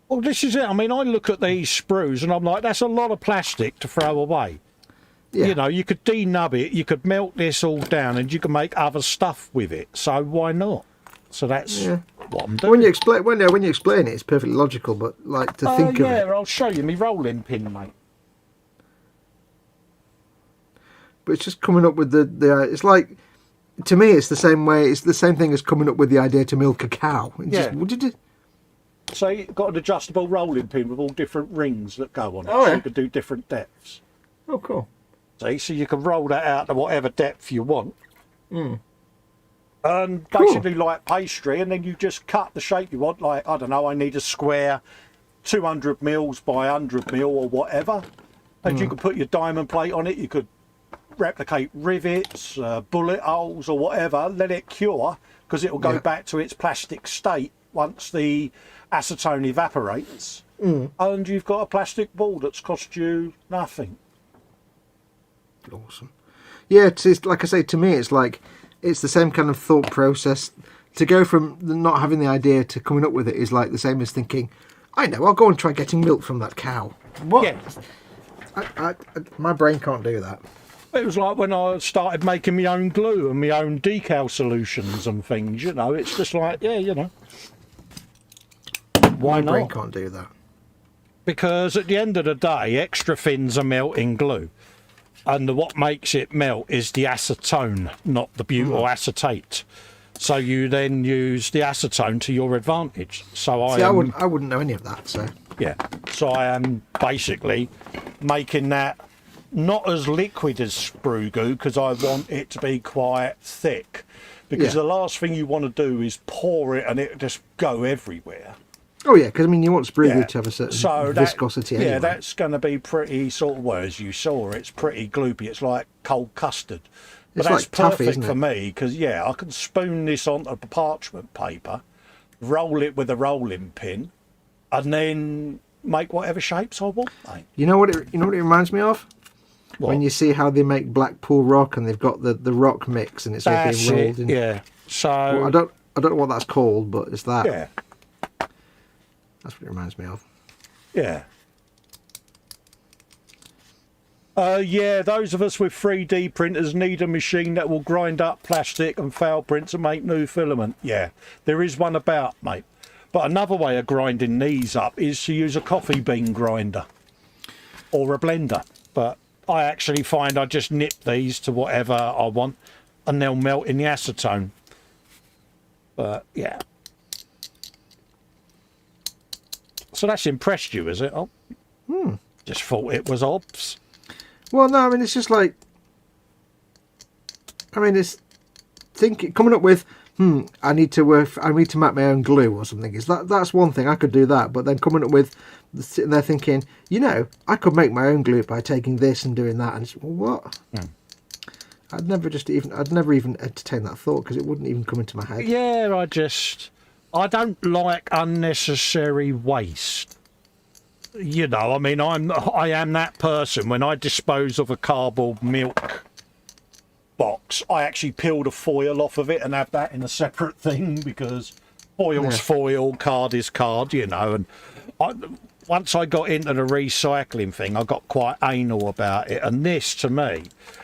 Well, this is it. I mean, I look at these sprues and I'm like, that's a lot of plastic to throw away. Yeah. You know, you could denub it, you could melt this all down, and you can make other stuff with it. So why not? So that's what I'm doing. When you explain it, it's perfectly logical. But like to think of it. Yeah, I'll show you my rolling pin, mate. But it's just coming up with the. It's like, to me, it's the same way. It's the same thing as coming up with the idea to milk a cow. So you've got an adjustable rolling pin with all different rings that go on it. Oh, so yeah. you can do different depths. Oh, cool. See, so you can roll that out to whatever depth you want. And basically like pastry, and then you just cut the shape you want. Like, I don't know, I need a square 200 mils by 100 mil or whatever. And you could put your diamond plate on it. You could replicate rivets, bullet holes or whatever. Let it cure, because it will go back to its plastic state once the acetone evaporates. And you've got a plastic ball that's cost you nothing. Awesome. Yeah, it's like I say, to me, it's like it's the same kind of thought process. To go from not having the idea to coming up with it is like the same as thinking, I know, I'll go and try getting milk from that cow. What? Yeah. My brain can't do that. It was like when I started making my own glue and my own decal solutions and things, you know. It's just like, yeah, you know. Why My not? brain can't do that. Because at the end of the day, extra thins are melting glue. And what makes it melt is the acetone, not the butyl acetate. So you then use the acetone to your advantage. So I wouldn't know any of that. So yeah. So I am basically making that not as liquid as sprue goo, because I want it to be quite thick. Because the last thing you want to do is pour it and it just go everywhere. Oh yeah, because I mean you want sprue goo to have a certain viscosity anyway. Yeah, that's going to be pretty sort of, well, as you saw, it's pretty gloopy. It's like cold custard. But that's like toffee, perfect isn't for it? me, because I can spoon this onto parchment paper, roll it with a rolling pin, and then make whatever shapes I want, mate. You know what it reminds me of? What? When you see how they make Blackpool rock and they've got the rock mix and it's all being rolled in. Yeah. So Well, I don't know what that's called, but it's that. yeah. That's what it reminds me of. Yeah. Yeah, those of us with 3D printers need a machine that will grind up plastic and foul print to make new filament. Yeah, there is one about, mate. But another way of grinding these up is to use a coffee bean grinder or a blender. But I actually find I just nip these to whatever I want and they'll melt in the acetone. But yeah. So that's impressed you, is it? Oh, just thought it was obs. Well, no, I mean, it's just like, I mean, it's coming up with, I need to make my own glue or something. That's one thing, I could do that, but then coming up with, sitting there thinking, you know, I could make my own glue by taking this and doing that, and it's, well, what? I'd never even entertain that thought because it wouldn't even come into my head. Yeah, I don't like unnecessary waste. You know, I mean, I am that person. When I dispose of a cardboard milk box, I actually peel the foil off of it and have that in a separate thing because foil's foil, card is card, you know. And once I got into the recycling thing, I got quite anal about it. And this, to me,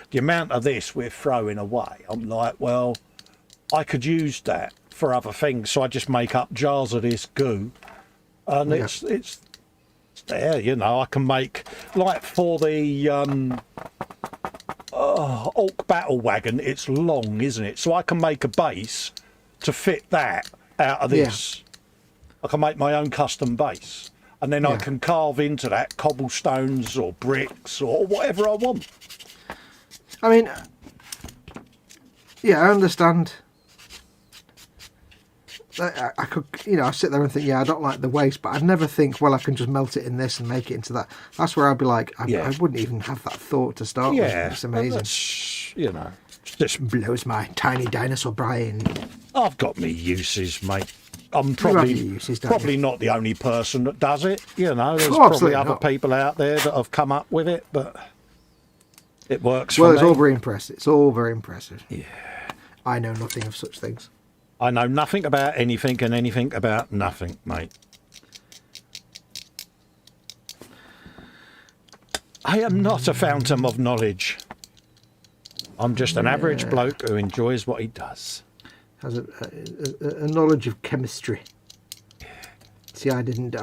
the amount of this we're throwing away, I'm like, well, I could use that for other things. So I just make up jars of this goo. And it's there, you know. I can make, like for the Orc Battle Wagon, it's long, isn't it? So I can make a base to fit that out of this. I can make my own custom base. And then I can carve into that cobblestones or bricks or whatever I want. I mean, yeah, I understand. I could, you know, I sit there and think, I don't like the waste, but I'd never think, well, I can just melt it in this and make it into that. That's where I'd be like, I wouldn't even have that thought to start with. It's amazing. You know, just blows my tiny dinosaur brain. I've got me uses, mate. I'm probably not the only person that does it. You know, there's probably other people out there that have come up with it, but it works for me. Well, it's all very impressive. It's all very impressive. Yeah. I know nothing of such things. I know nothing about anything and anything about nothing, mate. I am not a fountain of knowledge. I'm just an average bloke who enjoys what he does. Has a knowledge of chemistry. See, I didn't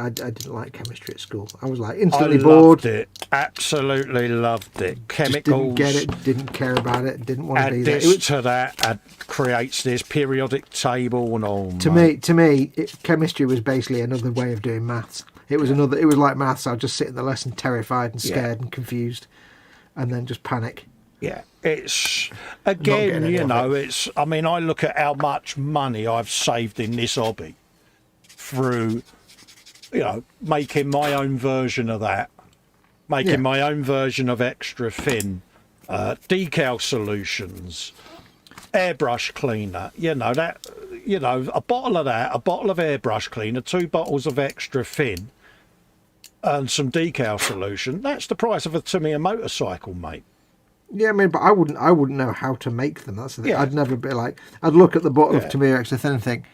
like chemistry at school. I was like instantly bored. Loved it. Absolutely loved it. Chemicals. Just didn't get it. Didn't care about it. Didn't want to be there. Add this to that. Creates this periodic table and all. To me, chemistry was basically another way of doing maths. It was like maths. I'd just sit in the lesson terrified and scared and confused, and then just panic. Yeah, it's again, you know, it's. I mean, I look at how much money I've saved in this hobby through, you know, making my own version of that, making my own version of extra thin, decal solutions, airbrush cleaner. You know that, you know, a bottle of that, a bottle of airbrush cleaner, 2 bottles of extra thin, and some decal solution. That's the price of a Tamiya motorcycle, mate. Yeah, I mean, but I wouldn't know how to make them. That's the thing. I'd never be like, I'd look at the bottle of Tamiya extra thin and think,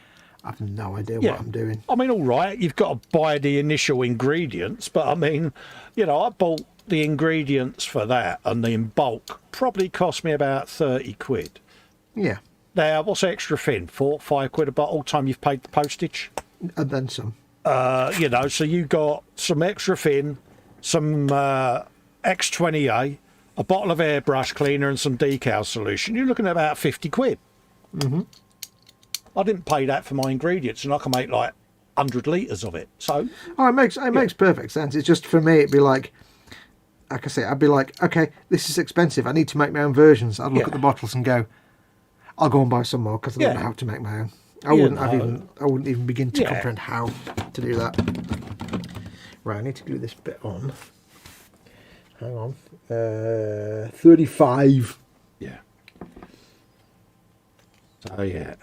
I have no idea what I'm doing. I mean, all right, you've got to buy the initial ingredients, but I mean, you know, I bought the ingredients for that and in bulk probably cost me about 30 quid. Yeah. Now, what's extra thin? 4, 5 quid a bottle, time you've paid the postage? And then some. You know, so you got some extra thin, some X20A, a bottle of airbrush cleaner and some decal solution. You're looking at about 50 quid. Mm-hmm. I didn't pay that for my ingredients, and I can make like 100 litres of it. So, it makes perfect sense. It's just for me, it'd be like I say, I'd be like, okay, this is expensive. I need to make my own versions. I'd look at the bottles and go, I'll go and buy some more because I don't know how to make my own. I wouldn't even begin to comprehend how to do that. Right, I need to glue this bit on. Hang on, 35. Yeah. So yeah.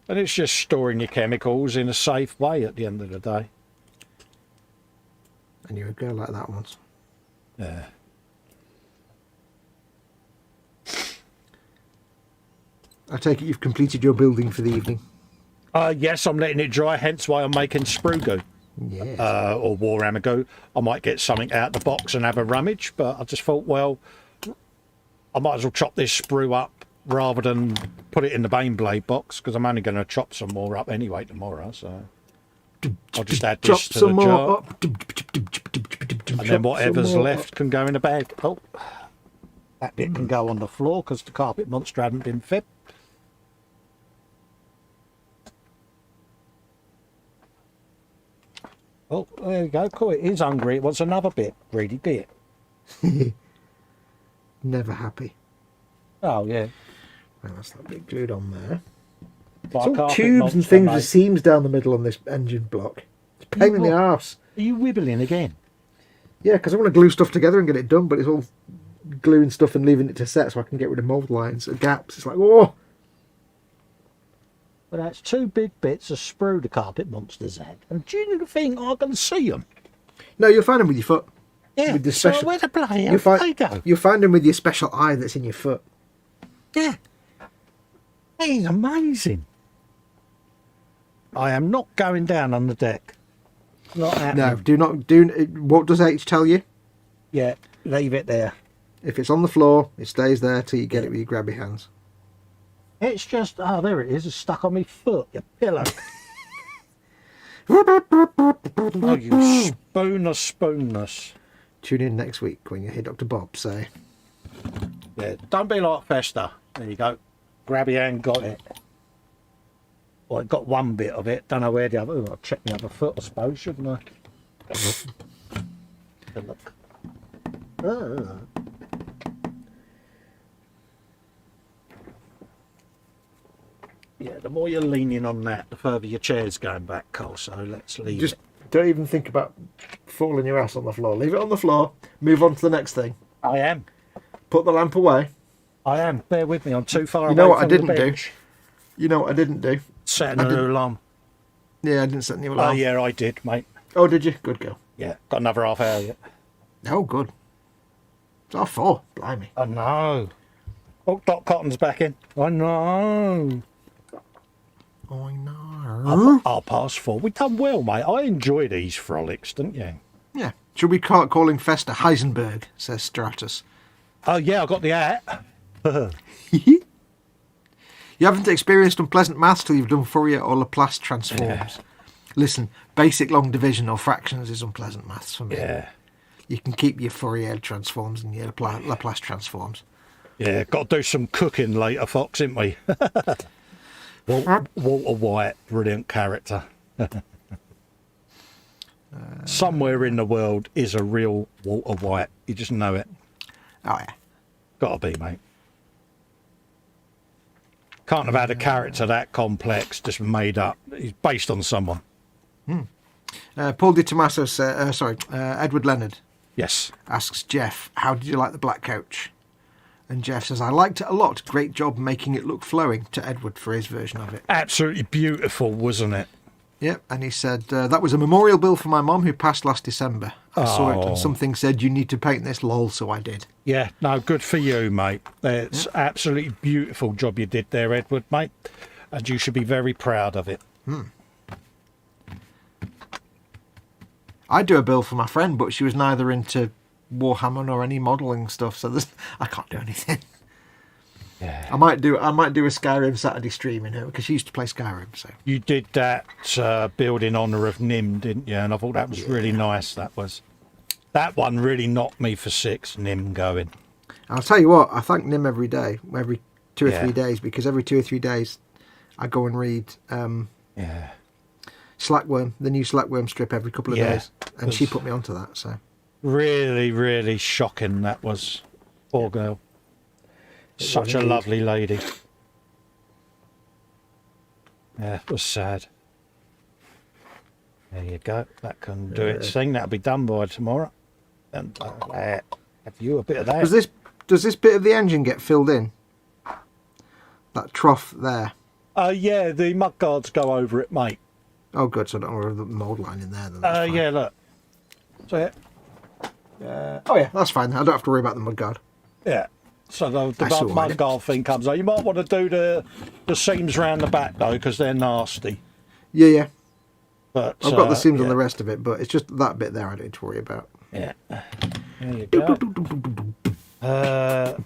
And it's just storing your chemicals in a safe way at the end of the day. And you're a girl like that once. Yeah. I take it you've completed your building for the evening. Yes, I'm letting it dry, hence why I'm making sprue goo. Yes. or Warhammer goo, I might get something out the box and have a rummage. But I just thought, well, I might as well chop this sprue up rather than put it in the Baneblade box, because I'm only going to chop some more up anyway tomorrow. So I'll just add this to the jar, and then whatever's left can go in a bag. Oh, that bit can go on the floor because the carpet monster hadn't been fed. Oh, there you go. Cool. It is hungry. It wants another bit. Greedy bit. Never happy. Oh, yeah. Well, that's that bit glued on there. Like It's all carpet tubes monster, and things mate. with seams down the middle on this engine block. It's a pain in the arse. Are you wibbling again? Yeah, because I want to glue stuff together and get it done, but it's all gluing stuff and leaving it to set so I can get rid of mould lines and gaps. It's like, oh! Well, that's 2 big bits of sprue the carpet monsters had. And do you think I can see them? No, you'll find them with your foot. Yeah, With the so special- where the bloody hell You'll they go? you'll find them with your special eye that's in your foot. Yeah. He's amazing. I am not going down on the deck. Not happening. No, do not do. What does H tell you? Yeah, leave it there. If it's on the floor, it stays there till you get it with your grabby hands. It's just, oh, there it is. It's stuck on my foot, you pillow. Oh, you spoonless. Tune in next week when you hear Dr. Bob say, Yeah, don't be like Festa. There you go. Grab your hand, got it. Well, it got one bit of it. Don't know where the other. Oh, I'll check the other foot, I suppose, shouldn't I? Have a look. Oh. Yeah, the more you're leaning on that, the further your chair's going back, Cole. So let's leave just it. don't even think about falling your ass on the floor. Leave it on the floor. Move on to the next thing. I am. Put the lamp away. I am. Bear with me. I'm too far away You know what I from the didn't do? bench. You know what I didn't do? Setting I an didn't- alarm. Yeah, I didn't set any Oh, alarm. yeah, I did, mate. Oh, did you? Good girl. Yeah, got another half hour yet. Oh, good. It's half 4. Blimey. I know. Oh, Doc Cotton's back in. I know. I know. I'll pass 4. We done well, mate. I enjoy these frolics, didn't you? Yeah. Should we start calling Festa Heisenberg, says Stratus. Oh, yeah, I got the hat. You haven't experienced unpleasant maths till you've done Fourier or Laplace transforms. Yeah. Listen, basic long division or fractions is unpleasant maths for me. Yeah. You can keep your Fourier transforms and your Laplace transforms. Yeah, got to do some cooking later, Fox, ain't we? Walter White, brilliant character. Somewhere in the world is a real Walter White. You just know it. Oh, yeah. Got to be, mate. Can't have had a character that complex, just made up. He's based on someone. Paul Di Tommaso says, Edward Leonard Yes. asks Jeff, how did you like the black coach? And Jeff says, I liked it a lot. Great job making it look flowing, to Edward for his version of it. Absolutely beautiful, wasn't it? Yep, and he said, that was a memorial bill for my mum who passed last December. I saw it Oh. and something said, you need to paint this, lol, so I did. Yeah, no, good for you, mate. It's absolutely beautiful job you did there, Edward, mate. And you should be very proud of it. I'd do a bill for my friend, but she was neither into Warhammer nor any modelling stuff, so I can't do anything. Yeah. I might do a Skyrim Saturday stream in her because she used to play Skyrim. So You did that build in honour of Nim, didn't you? And I thought that was really nice. That one really knocked me for 6, Nim going. I'll tell you what, I thank Nim every day, every 2 or Yeah. 3 days, because every 2 or 3 days I go and read Yeah. Slackworm, the new Slackworm strip every couple of Yeah, days, and she 'cause- put me onto that. So Really, really shocking that was. Poor girl. Such a indeed. lovely lady. Yeah, it was sad. There you go. That can do its thing. That'll be done by tomorrow. And have you a bit of that? does this bit of the engine get filled in? That trough there. Yeah, the mudguards go over it, mate. Oh, good. So I don't want the mould line in there. Then that's fine. Yeah, look. So, Oh yeah, that's fine. I don't have to worry about the mudguard. yeah. So the That's all right. mudguard thing comes out. You might want to do the seams round the back, though, because they're nasty. Yeah, yeah. But I've got the seams on yeah. the rest of it, but it's just that bit there I don't need to worry about. Yeah. There you go.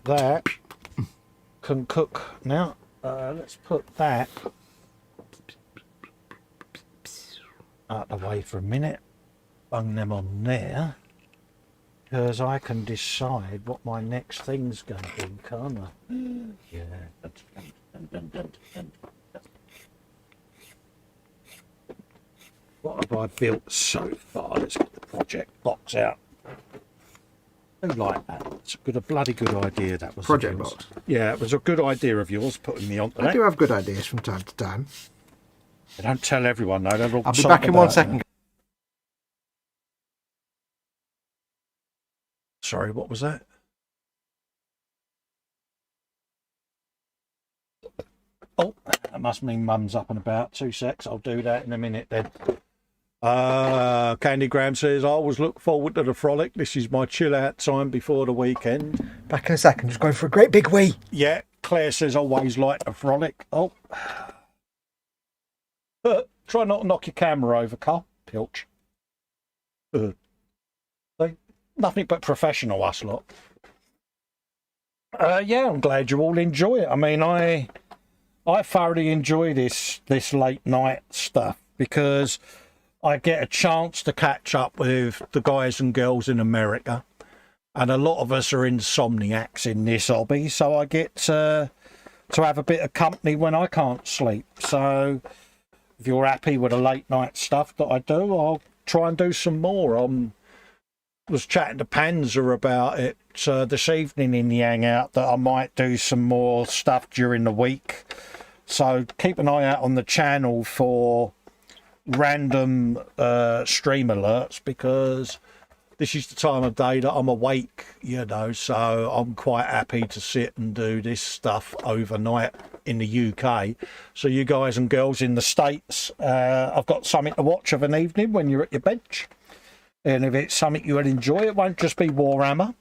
That can cook now. Let's put that out the way for a minute. Bung them on there. Because I can decide what my next thing's going to be, can't I? Yeah. What have I built so far? Let's get the project box out. Who like that? It's a bloody good idea. That was Project box. Yeah, it was a good idea of yours putting me onto that. I do have good ideas from time to time. Don't tell everyone though. They'll I'll be back in 1 second. Sorry, what was that? Oh, that must mean Mum's up and about. 2 secs. I'll do that in a minute then. Candy Graham says, I always look forward to the frolic. This is my chill out time before the weekend. Back in a second. Just going for a great big wee. Yeah, Claire says, always like a frolic. Oh. Try not to knock your camera over, Carl. Pilch. Nothing but professional, us lot. Yeah, I'm glad you all enjoy it. I mean, I thoroughly enjoy this late night stuff because I get a chance to catch up with the guys and girls in America, and a lot of us are insomniacs in this hobby, so I get to have a bit of company when I can't sleep. So if you're happy with the late night stuff that I do, I'll try and do some more. Was chatting to Panzer about it this evening in the hangout that I might do some more stuff during the week. So keep an eye out on the channel for random stream alerts, because this is the time of day that I'm awake, you know, so I'm quite happy to sit and do this stuff overnight in the UK. So you guys and girls in the States, I've got something to watch of an evening when you're at your bench. And if it's something you would enjoy, it won't just be Warhammer.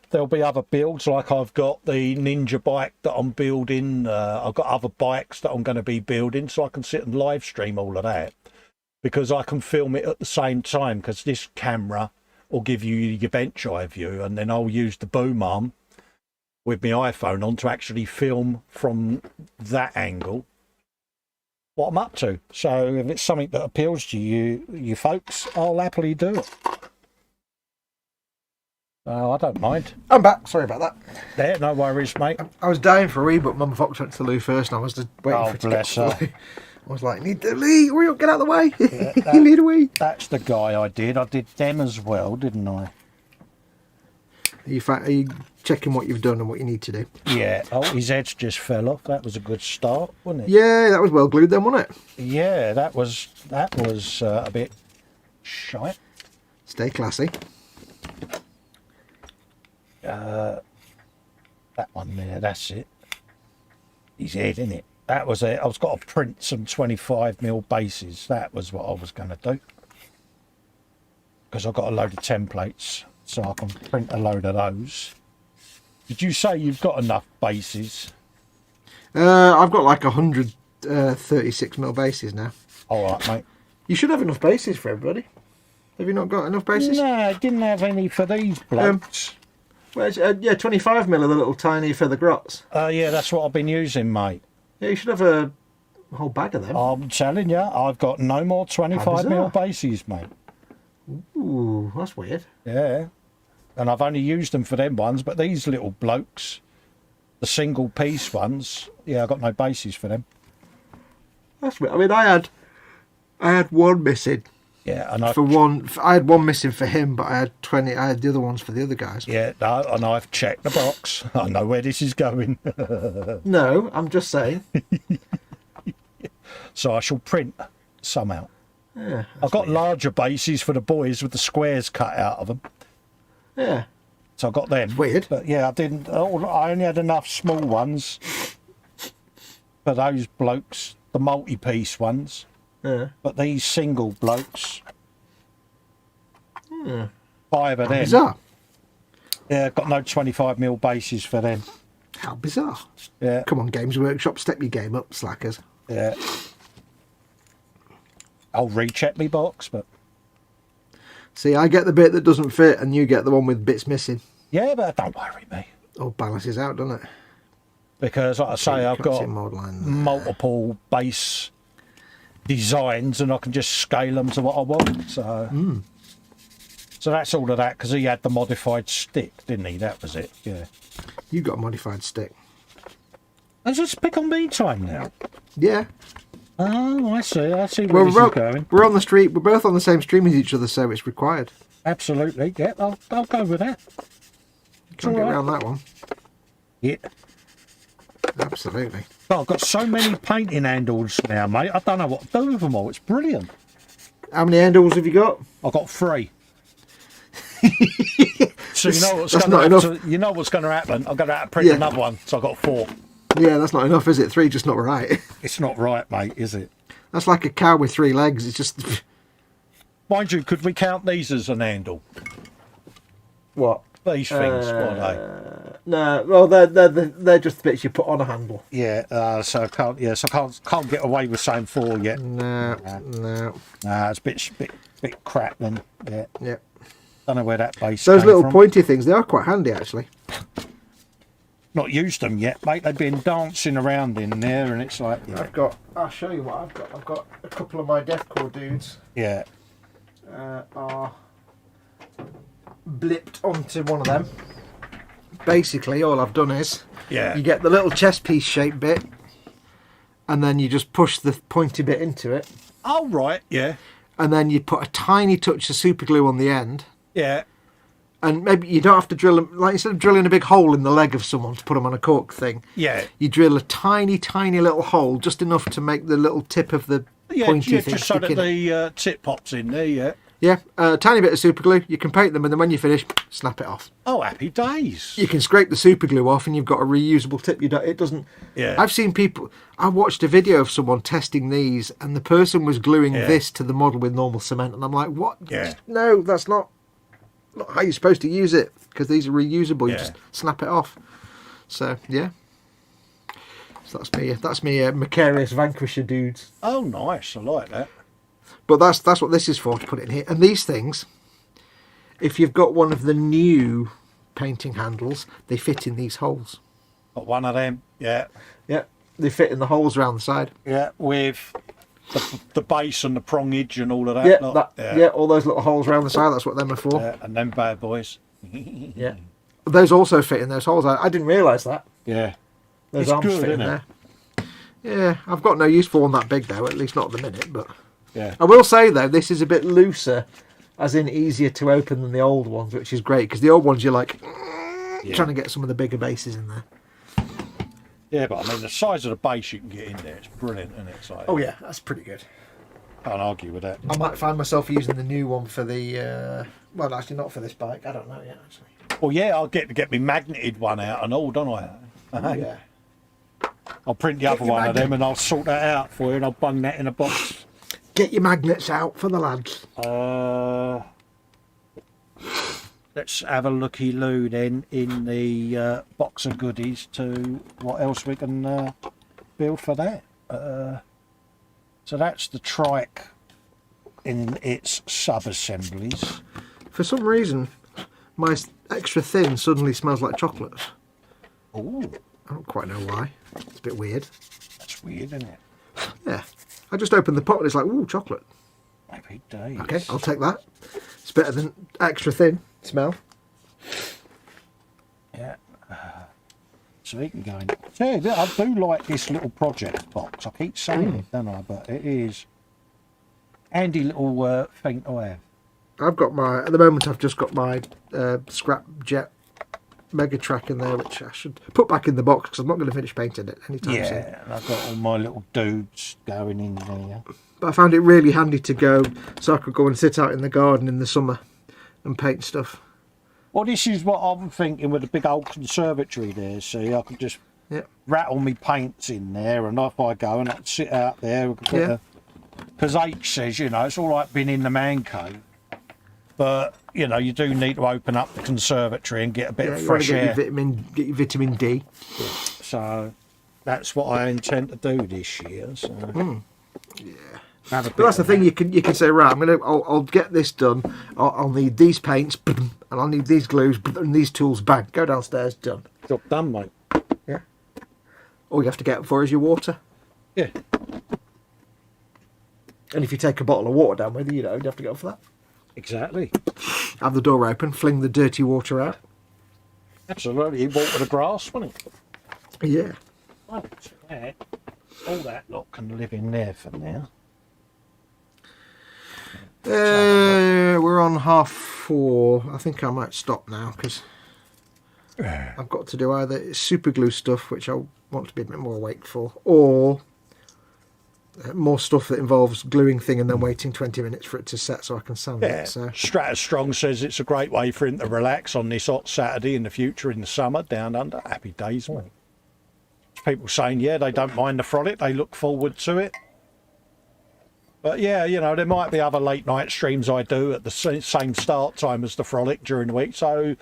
There'll be other builds, like I've got the Ninja bike that I'm building. I've got other bikes that I'm going to be building, so I can sit and live stream all of that. Because I can film it at the same time, because this camera will give you your bench eye view, and then I'll use the boom arm with my iPhone on to actually film from that angle what I'm up to. So if it's something that appeals to you folks, I'll happily do it. I don't mind. I'm back. Sorry about that. There, no worries, mate. I was dying for a wee, but Mum Fox went to the loo first, and I was just waiting for it to get to the loo. I was like, need the wee, hurry up, get out of the way. Yeah, you need a wee. That's the guy I did. I did them as well, didn't I? Are you checking what you've done and what you need to do? Yeah. Oh, his head's just fell off. That was a good start, wasn't it? Yeah, that was well glued then, wasn't it? Yeah, that was a bit shite. Stay classy. That one there, that's it. His head, innit? That was it. I was got to print some 25mm bases. That was what I was going to do. Because I've got a load of templates, so I can print a load of those. Did you say you've got enough bases? I've got like 136mm bases now. All right, mate. You should have enough bases for everybody. Have you not got enough bases? No, I didn't have any for these blokes. Well, yeah, 25mm are the little tiny feather grots. Yeah, that's what I've been using, mate. Yeah, you should have a whole bag of them. I'm telling you, I've got no more 25mm bases, mate. Ooh, that's weird. Yeah. And I've only used them for them ones, but these little blokes, the single piece ones, yeah, I've got no bases for them. That's weird. I mean, I had one missing. Yeah, and I had one missing for him, but I had 20. I had the other ones for the other guys. Yeah, no, and I've checked the box. I know where this is going. No, I'm just saying. So I shall print some out. Yeah, I've got larger bases for the boys with the squares cut out of them. Yeah. So I got them. It's weird. But yeah, I only had enough small ones for those blokes, the multi-piece ones. Yeah. But these single blokes, 5 of them. Bizarre. Yeah, got no 25mm bases for them. How bizarre. Yeah. Come on, Games Workshop, step your game up, slackers. Yeah. I'll recheck my box, but See, I get the bit that doesn't fit, and you get the one with bits missing. yeah, but don't worry me. All balances out, doesn't it? Because, like I say, you I've can't see got a mould line there. multiple base designs, and I can just scale them to what I want. So, so that's all of that. Because he had the modified stick, didn't he? That was it. Yeah. You got a modified stick. Let's just pick on me time now. Yeah. Oh, I see. I see where this is going. We're on the street. We're both on the same stream as each other, so it's required. Absolutely. Yeah, I'll go with that. Can't get around that one. Yeah. Absolutely. Oh, I've got so many painting handles now, mate. I don't know what to do with them all. It's brilliant. How many handles have you got? I've got 3. So you know what's That's going not to enough. happen. You know what's going to happen. I'm going to have to print Yeah. another one. So I've got 4. Yeah, that's not enough, is it? 3 just not right. It's not right, mate, is it? That's like a cow with 3 legs. It's just... Mind you, could we count these as an handle? What? These things, what are No, well, they're just the bits you put on a handle. they? Yeah, so I can't. Yeah, so I can't get away with saying 4 yet. No. Nah, it's a bit crap then. Yeah, Yeah. don't know where that base. Those came little from. pointy things, they are quite handy, actually. Not used them yet, mate. They've been dancing around in there, and it's like, yeah, I'll show you what I've got. I've got a couple of my deathcore dudes yeah. are blipped onto one of them. Basically, all I've done is Yeah. you get the little chest piece shaped bit, and then you just push the pointy bit into it, Oh right, yeah, and then you put a tiny touch of super glue on the end. yeah, And maybe you don't have to drill them, like instead of drilling a big hole in the leg of someone to put them on a cork thing, yeah. you drill a tiny, tiny little hole, just enough to make the little tip of the Yeah, pointy thing just so stick that in. the tip pops in there, yeah. Yeah, a tiny bit of super glue. You can paint them, and then when you finish, snap it off. Oh, happy days. You can scrape the super glue off, and you've got a reusable tip. It doesn't. Yeah. I've seen people. I watched a video of someone testing these, and the person was gluing Yeah. this to the model with normal cement, and I'm like, what? Yeah. No, that's not how you're supposed to use it, because these are reusable. You Yeah. just snap it off. So yeah. So that's me. That's me. Macarius Vanquisher dudes. Oh, nice. I like that. But that's what this is for, to put it in here. And these things, if you've got one of the new painting handles, they fit in these holes. Got one of them. Yeah, Yeah, they fit in the holes around the side. yeah. With the base and the prongage and all of that. Yeah, lot. yeah, all those little holes around the side. That's what them are for. Yeah, and them bad boys. Yeah, those also fit in those holes. I didn't realise that. Yeah. Those It's arms good, fit in isn't there. Yeah, I've got no use for one that big though. At least not at the minute. But Yeah. I will say though, this is a bit looser, as in easier to open than the old ones, which is great because the old ones you're like trying to get some of the bigger bases in there. Yeah, but I mean, the size of the base you can get in there, it's brilliant, and it's like, Oh yeah, that's pretty good. can't argue with that. I might find myself using the new one for the. Well, actually, not for this bike. I don't know yet. Actually. Well, yeah, I'll get me magneted one out and all, don't I? Yeah. I'll print the other your one of magnet. them and I'll sort that out for you and I'll bung that in a box. Get your magnets out for the lads. Let's have a looky-loo then in the box of goodies to what else we can build for that. So that's the trike in its sub-assemblies. For some reason, my extra thin suddenly smells like chocolate. Oh, I don't quite know why. It's a bit weird. that's weird, isn't it? Yeah. I just opened the pot and it's like, ooh, chocolate. Happy days. Okay, I'll take that. It's better than extra thin smell. Yeah. So he can go in. So yeah, I do like this little project box. I keep saying it, don't I? But it is handy little thing to have. I've got at the moment I've just got my scrap jet mega track in there, which I should put back in the box because I'm not going to finish painting it anytime soon. Yeah, and I've got all my little dudes going in there. But I found it really handy to go so I could go and sit out in the garden in the summer and paint stuff. Well, this is what I'm thinking with the big old conservatory there. See, I could just Yeah. rattle me paints in there, and off I go, and I can sit out there. Yeah. Because H says, you know, it's all right being in the man cave, but you know, you do need to open up the conservatory and get a bit Yeah, of you want to fresh air. get your vitamin D. So that's what I intend to do this year. So. Have a bit But that's the of thing. that. You can say, right, I'll get this done. I'll need these paints, and I'll need these glues and these tools. Bang, go downstairs, done. Job done, mate. Yeah. All you have to get for is your water. Yeah. And if you take a bottle of water down with you, you have to go for that. Exactly. Have the door open, fling the dirty water out. Absolutely. You water the grass, wouldn't it? Yeah. Well, all that lot can live in there for now. We're on 4:30. I think I might stop now because I've got to do either super glue stuff, which I want to be a bit more awake for, or more stuff that involves gluing thing and then waiting 20 minutes for it to set so I can sand Yeah. it. So Stratus Strong says it's a great way for him to relax on this hot Saturday in the future in the summer down under. Happy days, mate. People saying, yeah, they don't mind the frolic. They look forward to it. But yeah, you know, there might be other late night streams I do at the same start time as the frolic during the week. So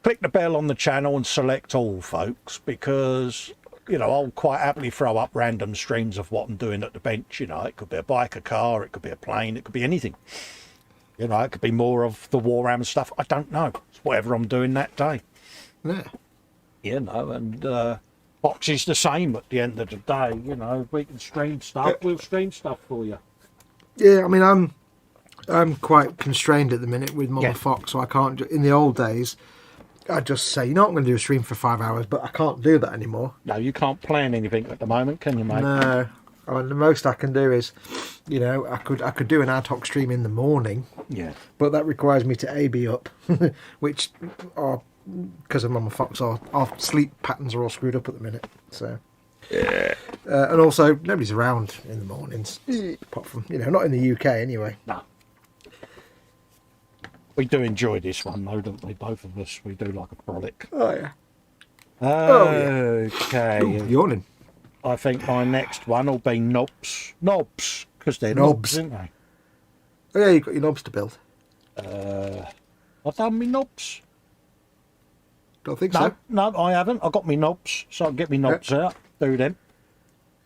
click the bell on the channel and select all, folks, because, you know, I'll quite happily throw up random streams of what I'm doing at the bench. You know, it could be a bike, a car, it could be a plane, it could be anything. You know, it could be more of the Warhammer stuff. I don't know. It's whatever I'm doing that day. yeah. You know, and Fox is the same at the end of the day. You know, if we can stream stuff, we'll stream stuff for you. Yeah, I mean, I'm quite constrained at the minute with Mama Yeah. Fox, so I can't. In the old days, I'd just say, you know, I'm going to do a stream for 5 hours, but I can't do that anymore. No, you can't plan anything at the moment, can you, mate? No, I mean, the most I can do is, you know, I could do an ad hoc stream in the morning, Yeah. but that requires me to be up, which are because of Mama Fox, our sleep patterns are all screwed up at the minute. So. Yeah. And also, nobody's around in the mornings, apart from, you know, not in the UK anyway. No. We do enjoy this one, though, don't we? Both of us. We do like a frolic. Oh, yeah. Okay. Ooh, yawning. I think my next one will be knobs. Knobs, because they're Knobs. knobs, aren't they? Oh, yeah, you've got your knobs to build. I've done me knobs. Don't think No, so. no, I haven't. I've got me knobs, so I'll get me knobs out. Do them.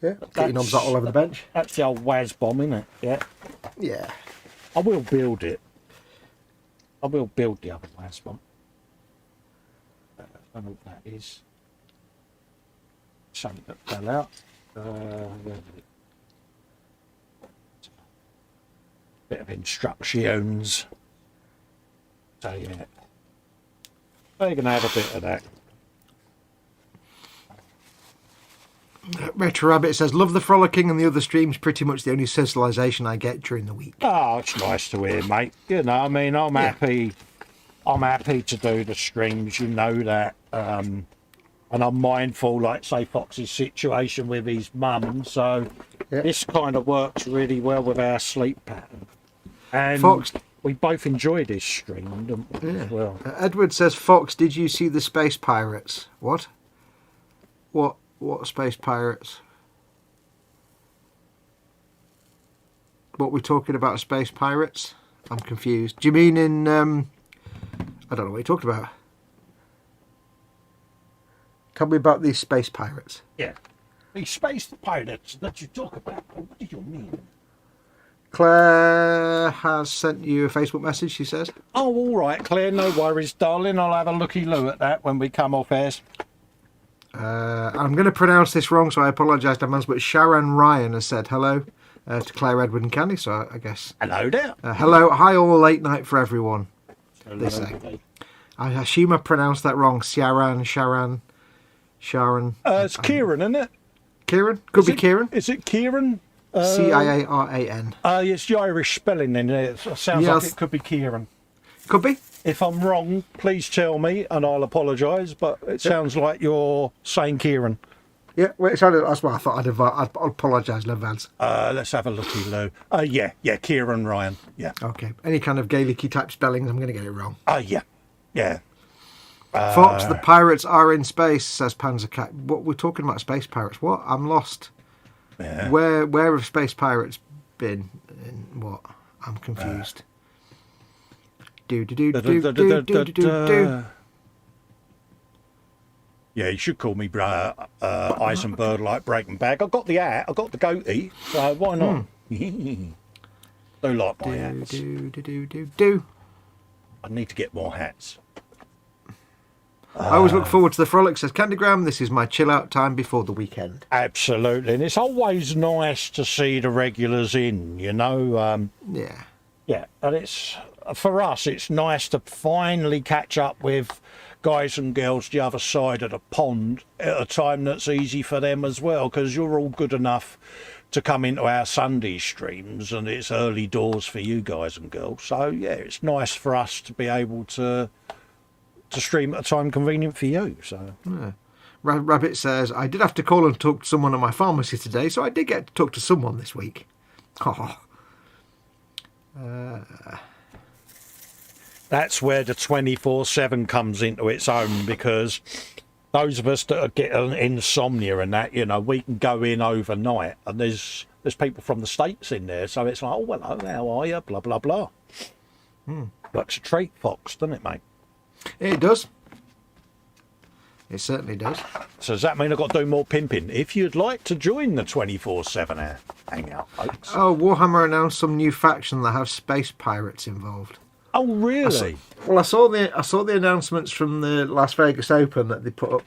Yeah, get your knobs out all over the bench. That's the old Waz bomb, isn't it? Yeah. Yeah. I will build it. I will build the other Waz bomb. I don't know what that is. Something that fell out. Where did it? Bit of instructions. So yeah. They're going to have a bit of that. Retro Rabbit says, love the frolicking and the other streams, pretty much the only socialisation I get during the week. Oh, it's nice to hear, mate. You know, I mean, I'm happy to do the streams, you know that. And I'm mindful, like, say, Fox's situation with his mum. So Yeah. this kind of works really well with our sleep pattern. And Fox, we both enjoy this stream, don't we, as well? Edward says, Fox, did you see the Space Pirates? What? What Space Pirates? What we're talking about, Space Pirates? I'm confused. Do you mean in, I don't know what you're talking about. Tell me about these Space Pirates. Yeah. The space pirates that you talk about, what do you mean? Claire has sent you a Facebook message, she says. Oh, all right, Claire, no worries, darling. I'll have a looky-loo at that when we come off air. I'm going to pronounce this wrong, so I apologise to Mans, but Sharon Ryan has said hello to Claire, Edward and Candy, so I guess... Hello there. hello, hi all, late night for everyone, Hello. they say. I assume I pronounced that wrong. Sharon. It's Kieran, isn't it? Kieran? Could be Kieran. Is it Kieran? Ciaran. It's the Irish spelling in there. It sounds like Yes. it could be Kieran. Could be. If I'm wrong, please tell me and I'll apologise, but it sounds like you're saying Kieran. Yeah, well, that's what I thought. I'd apologise in advance. Let's have a looky-loo. Yeah, Kieran Ryan. Yeah. Okay. Any kind of Gaelic type spellings, I'm going to get it wrong. Yeah. Fox, the pirates are in space, says Panzer Cat. What, we're talking about space pirates? What? I'm lost. Yeah. Where have space pirates been? In what? I'm confused. Do. Yeah, you should call me Eisenberg like Breaking Bag. I've got the hat, I've got the goatee, so why not? Do like my hats. Do. I need to get more hats. I always look forward to the frolic, says Candygram. This is my chill out time before the weekend. Absolutely. And it's always nice to see the regulars in, you know. Yeah. Yeah, and it's for us, it's nice to finally catch up with guys and girls the other side of the pond at a time that's easy for them as well, because you're all good enough to come into our Sunday streams and it's early doors for you guys and girls. So, yeah, it's nice for us to be able to stream at a time convenient for you. So, Yeah. Rabbit says, I did have to call and talk to someone at my pharmacy today, so I did get to talk to someone this week. Oh. that's where the 24/7 comes into its own, because those of us that get insomnia and that, you know, we can go in overnight and there's people from the States in there, so it's like, oh, hello, how are you, blah blah blah. Works a treat, Fox, doesn't it, mate? It does. It certainly does. So does that mean I've got to do more pimping? If you'd like to join the 24/7 hangout, folks. Oh, Warhammer announced some new faction that have space pirates involved. Oh, really? I saw the announcements from the Las Vegas Open that they put up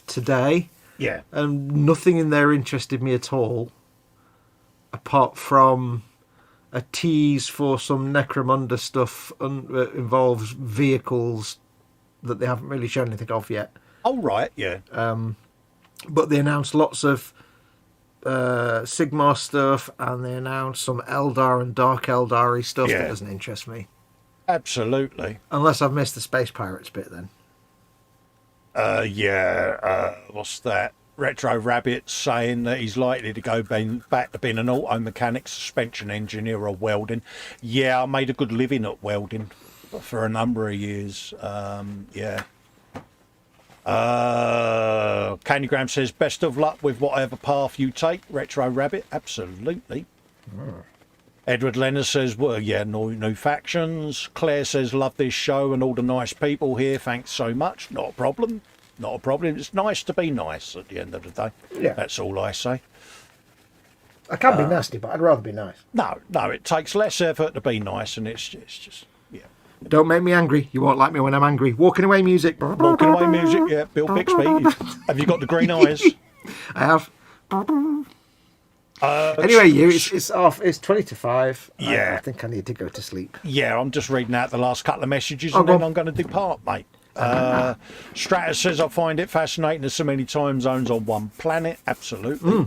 today, Yeah. and nothing in there interested me at all, apart from a tease for some Necromunda stuff that involves vehicles that they haven't really shown anything of yet. Oh, right, yeah. But they announced lots of Sigmar stuff, and they announced some Eldar and Dark Eldar-y stuff Yeah. that doesn't interest me. Absolutely. Unless I've missed the Space Pirates bit then. What's that? Retro Rabbit saying that he's likely to go back to being an auto mechanic, suspension engineer or welding. Yeah, I made a good living at welding for a number of years. Candygram says, best of luck with whatever path you take, Retro Rabbit. Absolutely. Edward Leonard says, well, yeah, new factions. Claire says, love this show and all the nice people here. Thanks so much. Not a problem. Not a problem. It's nice to be nice at the end of the day. Yeah. That's all I say. I can be nasty, but I'd rather be nice. No, it takes less effort to be nice, and it's just, yeah. Don't make me angry. You won't like me when I'm angry. Walking away music. Walking away music, yeah. Bill Bixby. Have you got the green eyes? I have. Anyway, it's off. It's 20 to 5. Yeah. I think I need to go to sleep. Yeah, I'm just reading out the last couple of messages Oh, and go then on. I'm going to depart, mate. Stratus says, I find it fascinating there's so many time zones on one planet. Absolutely.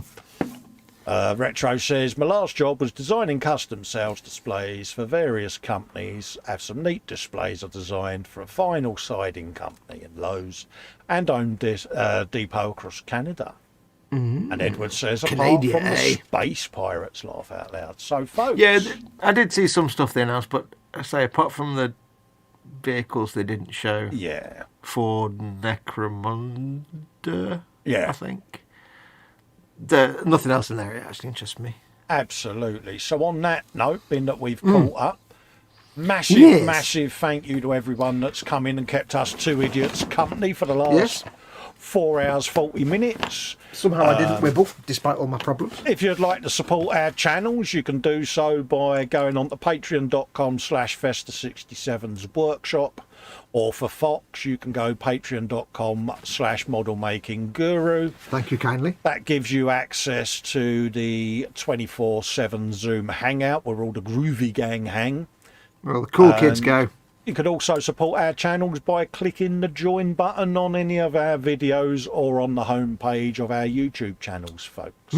Retro says, my last job was designing custom sales displays for various companies. Have some neat displays I designed for a vinyl siding company in Lowe's and Home Depot across Canada. And Edward says, apart Canadian, from the eh? space pirates, laugh out loud. So, folks. Yeah, I did see some stuff they announced, but I say apart from the vehicles they didn't show Yeah. for Necromunda, Yeah. I think. Nothing else in there actually interests me. Absolutely. So on that note, being that we've caught up, massive thank you to everyone that's come in and kept us two idiots company for the last 4 hours 40 minutes. Somehow I didn't wibble despite all my problems. If you'd like to support our channels, you can do so by going on to patreon.com/Festa67's workshop, or for Fox you can go patreon.com/modelmakingguru. Thank you kindly. That gives you access to the 24/7 Zoom hangout where all the groovy gang hang. Well, the cool kids go. You could also support our channels by clicking the join button on any of our videos or on the homepage of our YouTube channels, folks.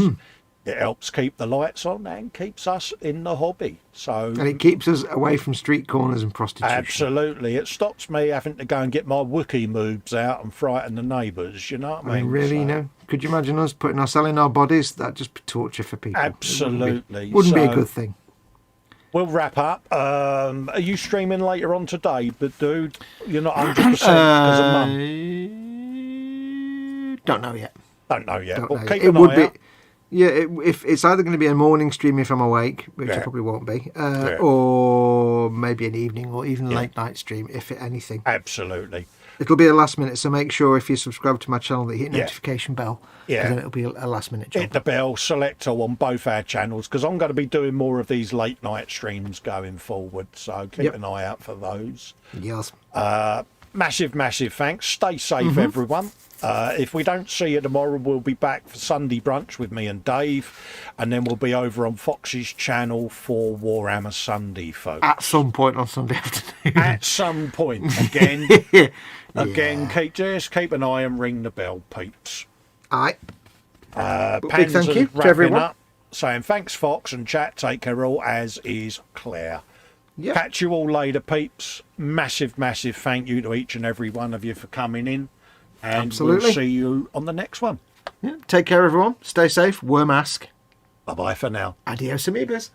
It helps keep the lights on and keeps us in the hobby. So And it keeps us away from street corners and prostitution. absolutely, it stops me having to go and get my Wookiee moves out and frighten the neighbours. You know what I I mean, mean? really, So- you know, could you imagine us selling our bodies? That'd just be torture for people. Absolutely. Wouldn't be a So- good thing. We'll wrap up. Are you streaming later on today? But dude, you're not 100% because of mum. Don't know yet. Don't know yet. Don't Well, know keep yet. an It would eye be. out. Yeah, if it's either going to be a morning stream if I'm awake, which Yeah. I probably won't be, Yeah. or maybe an evening or even late night stream, if anything. Absolutely. It'll be a last minute, so make sure if you subscribe to my channel that you hit Yeah. notification bell. Yeah. 'Cause then it'll be a last minute job. Hit the bell, select all on both our channels, because I'm going to be doing more of these late night streams going forward. So keep Yep. an eye out for those. Yes. Massive, massive thanks. Stay safe, everyone. If we don't see you tomorrow, we'll be back for Sunday brunch with me and Dave, and then we'll be over on Fox's channel for Warhammer Sunday, folks. At some point on Sunday afternoon. At some point, again, just keep an eye and ring the bell, peeps. Aye. Pan's thank you to wrapping everyone. up, saying thanks, Fox, and chat. Take care all, as is Claire. Yep. Catch you all later, peeps. Massive, massive thank you to each and every one of you for coming in. And Absolutely. we'll see you on the next one. Yeah. Take care, everyone. Stay safe. Wear a mask. Bye-bye for now. Adios, amigos.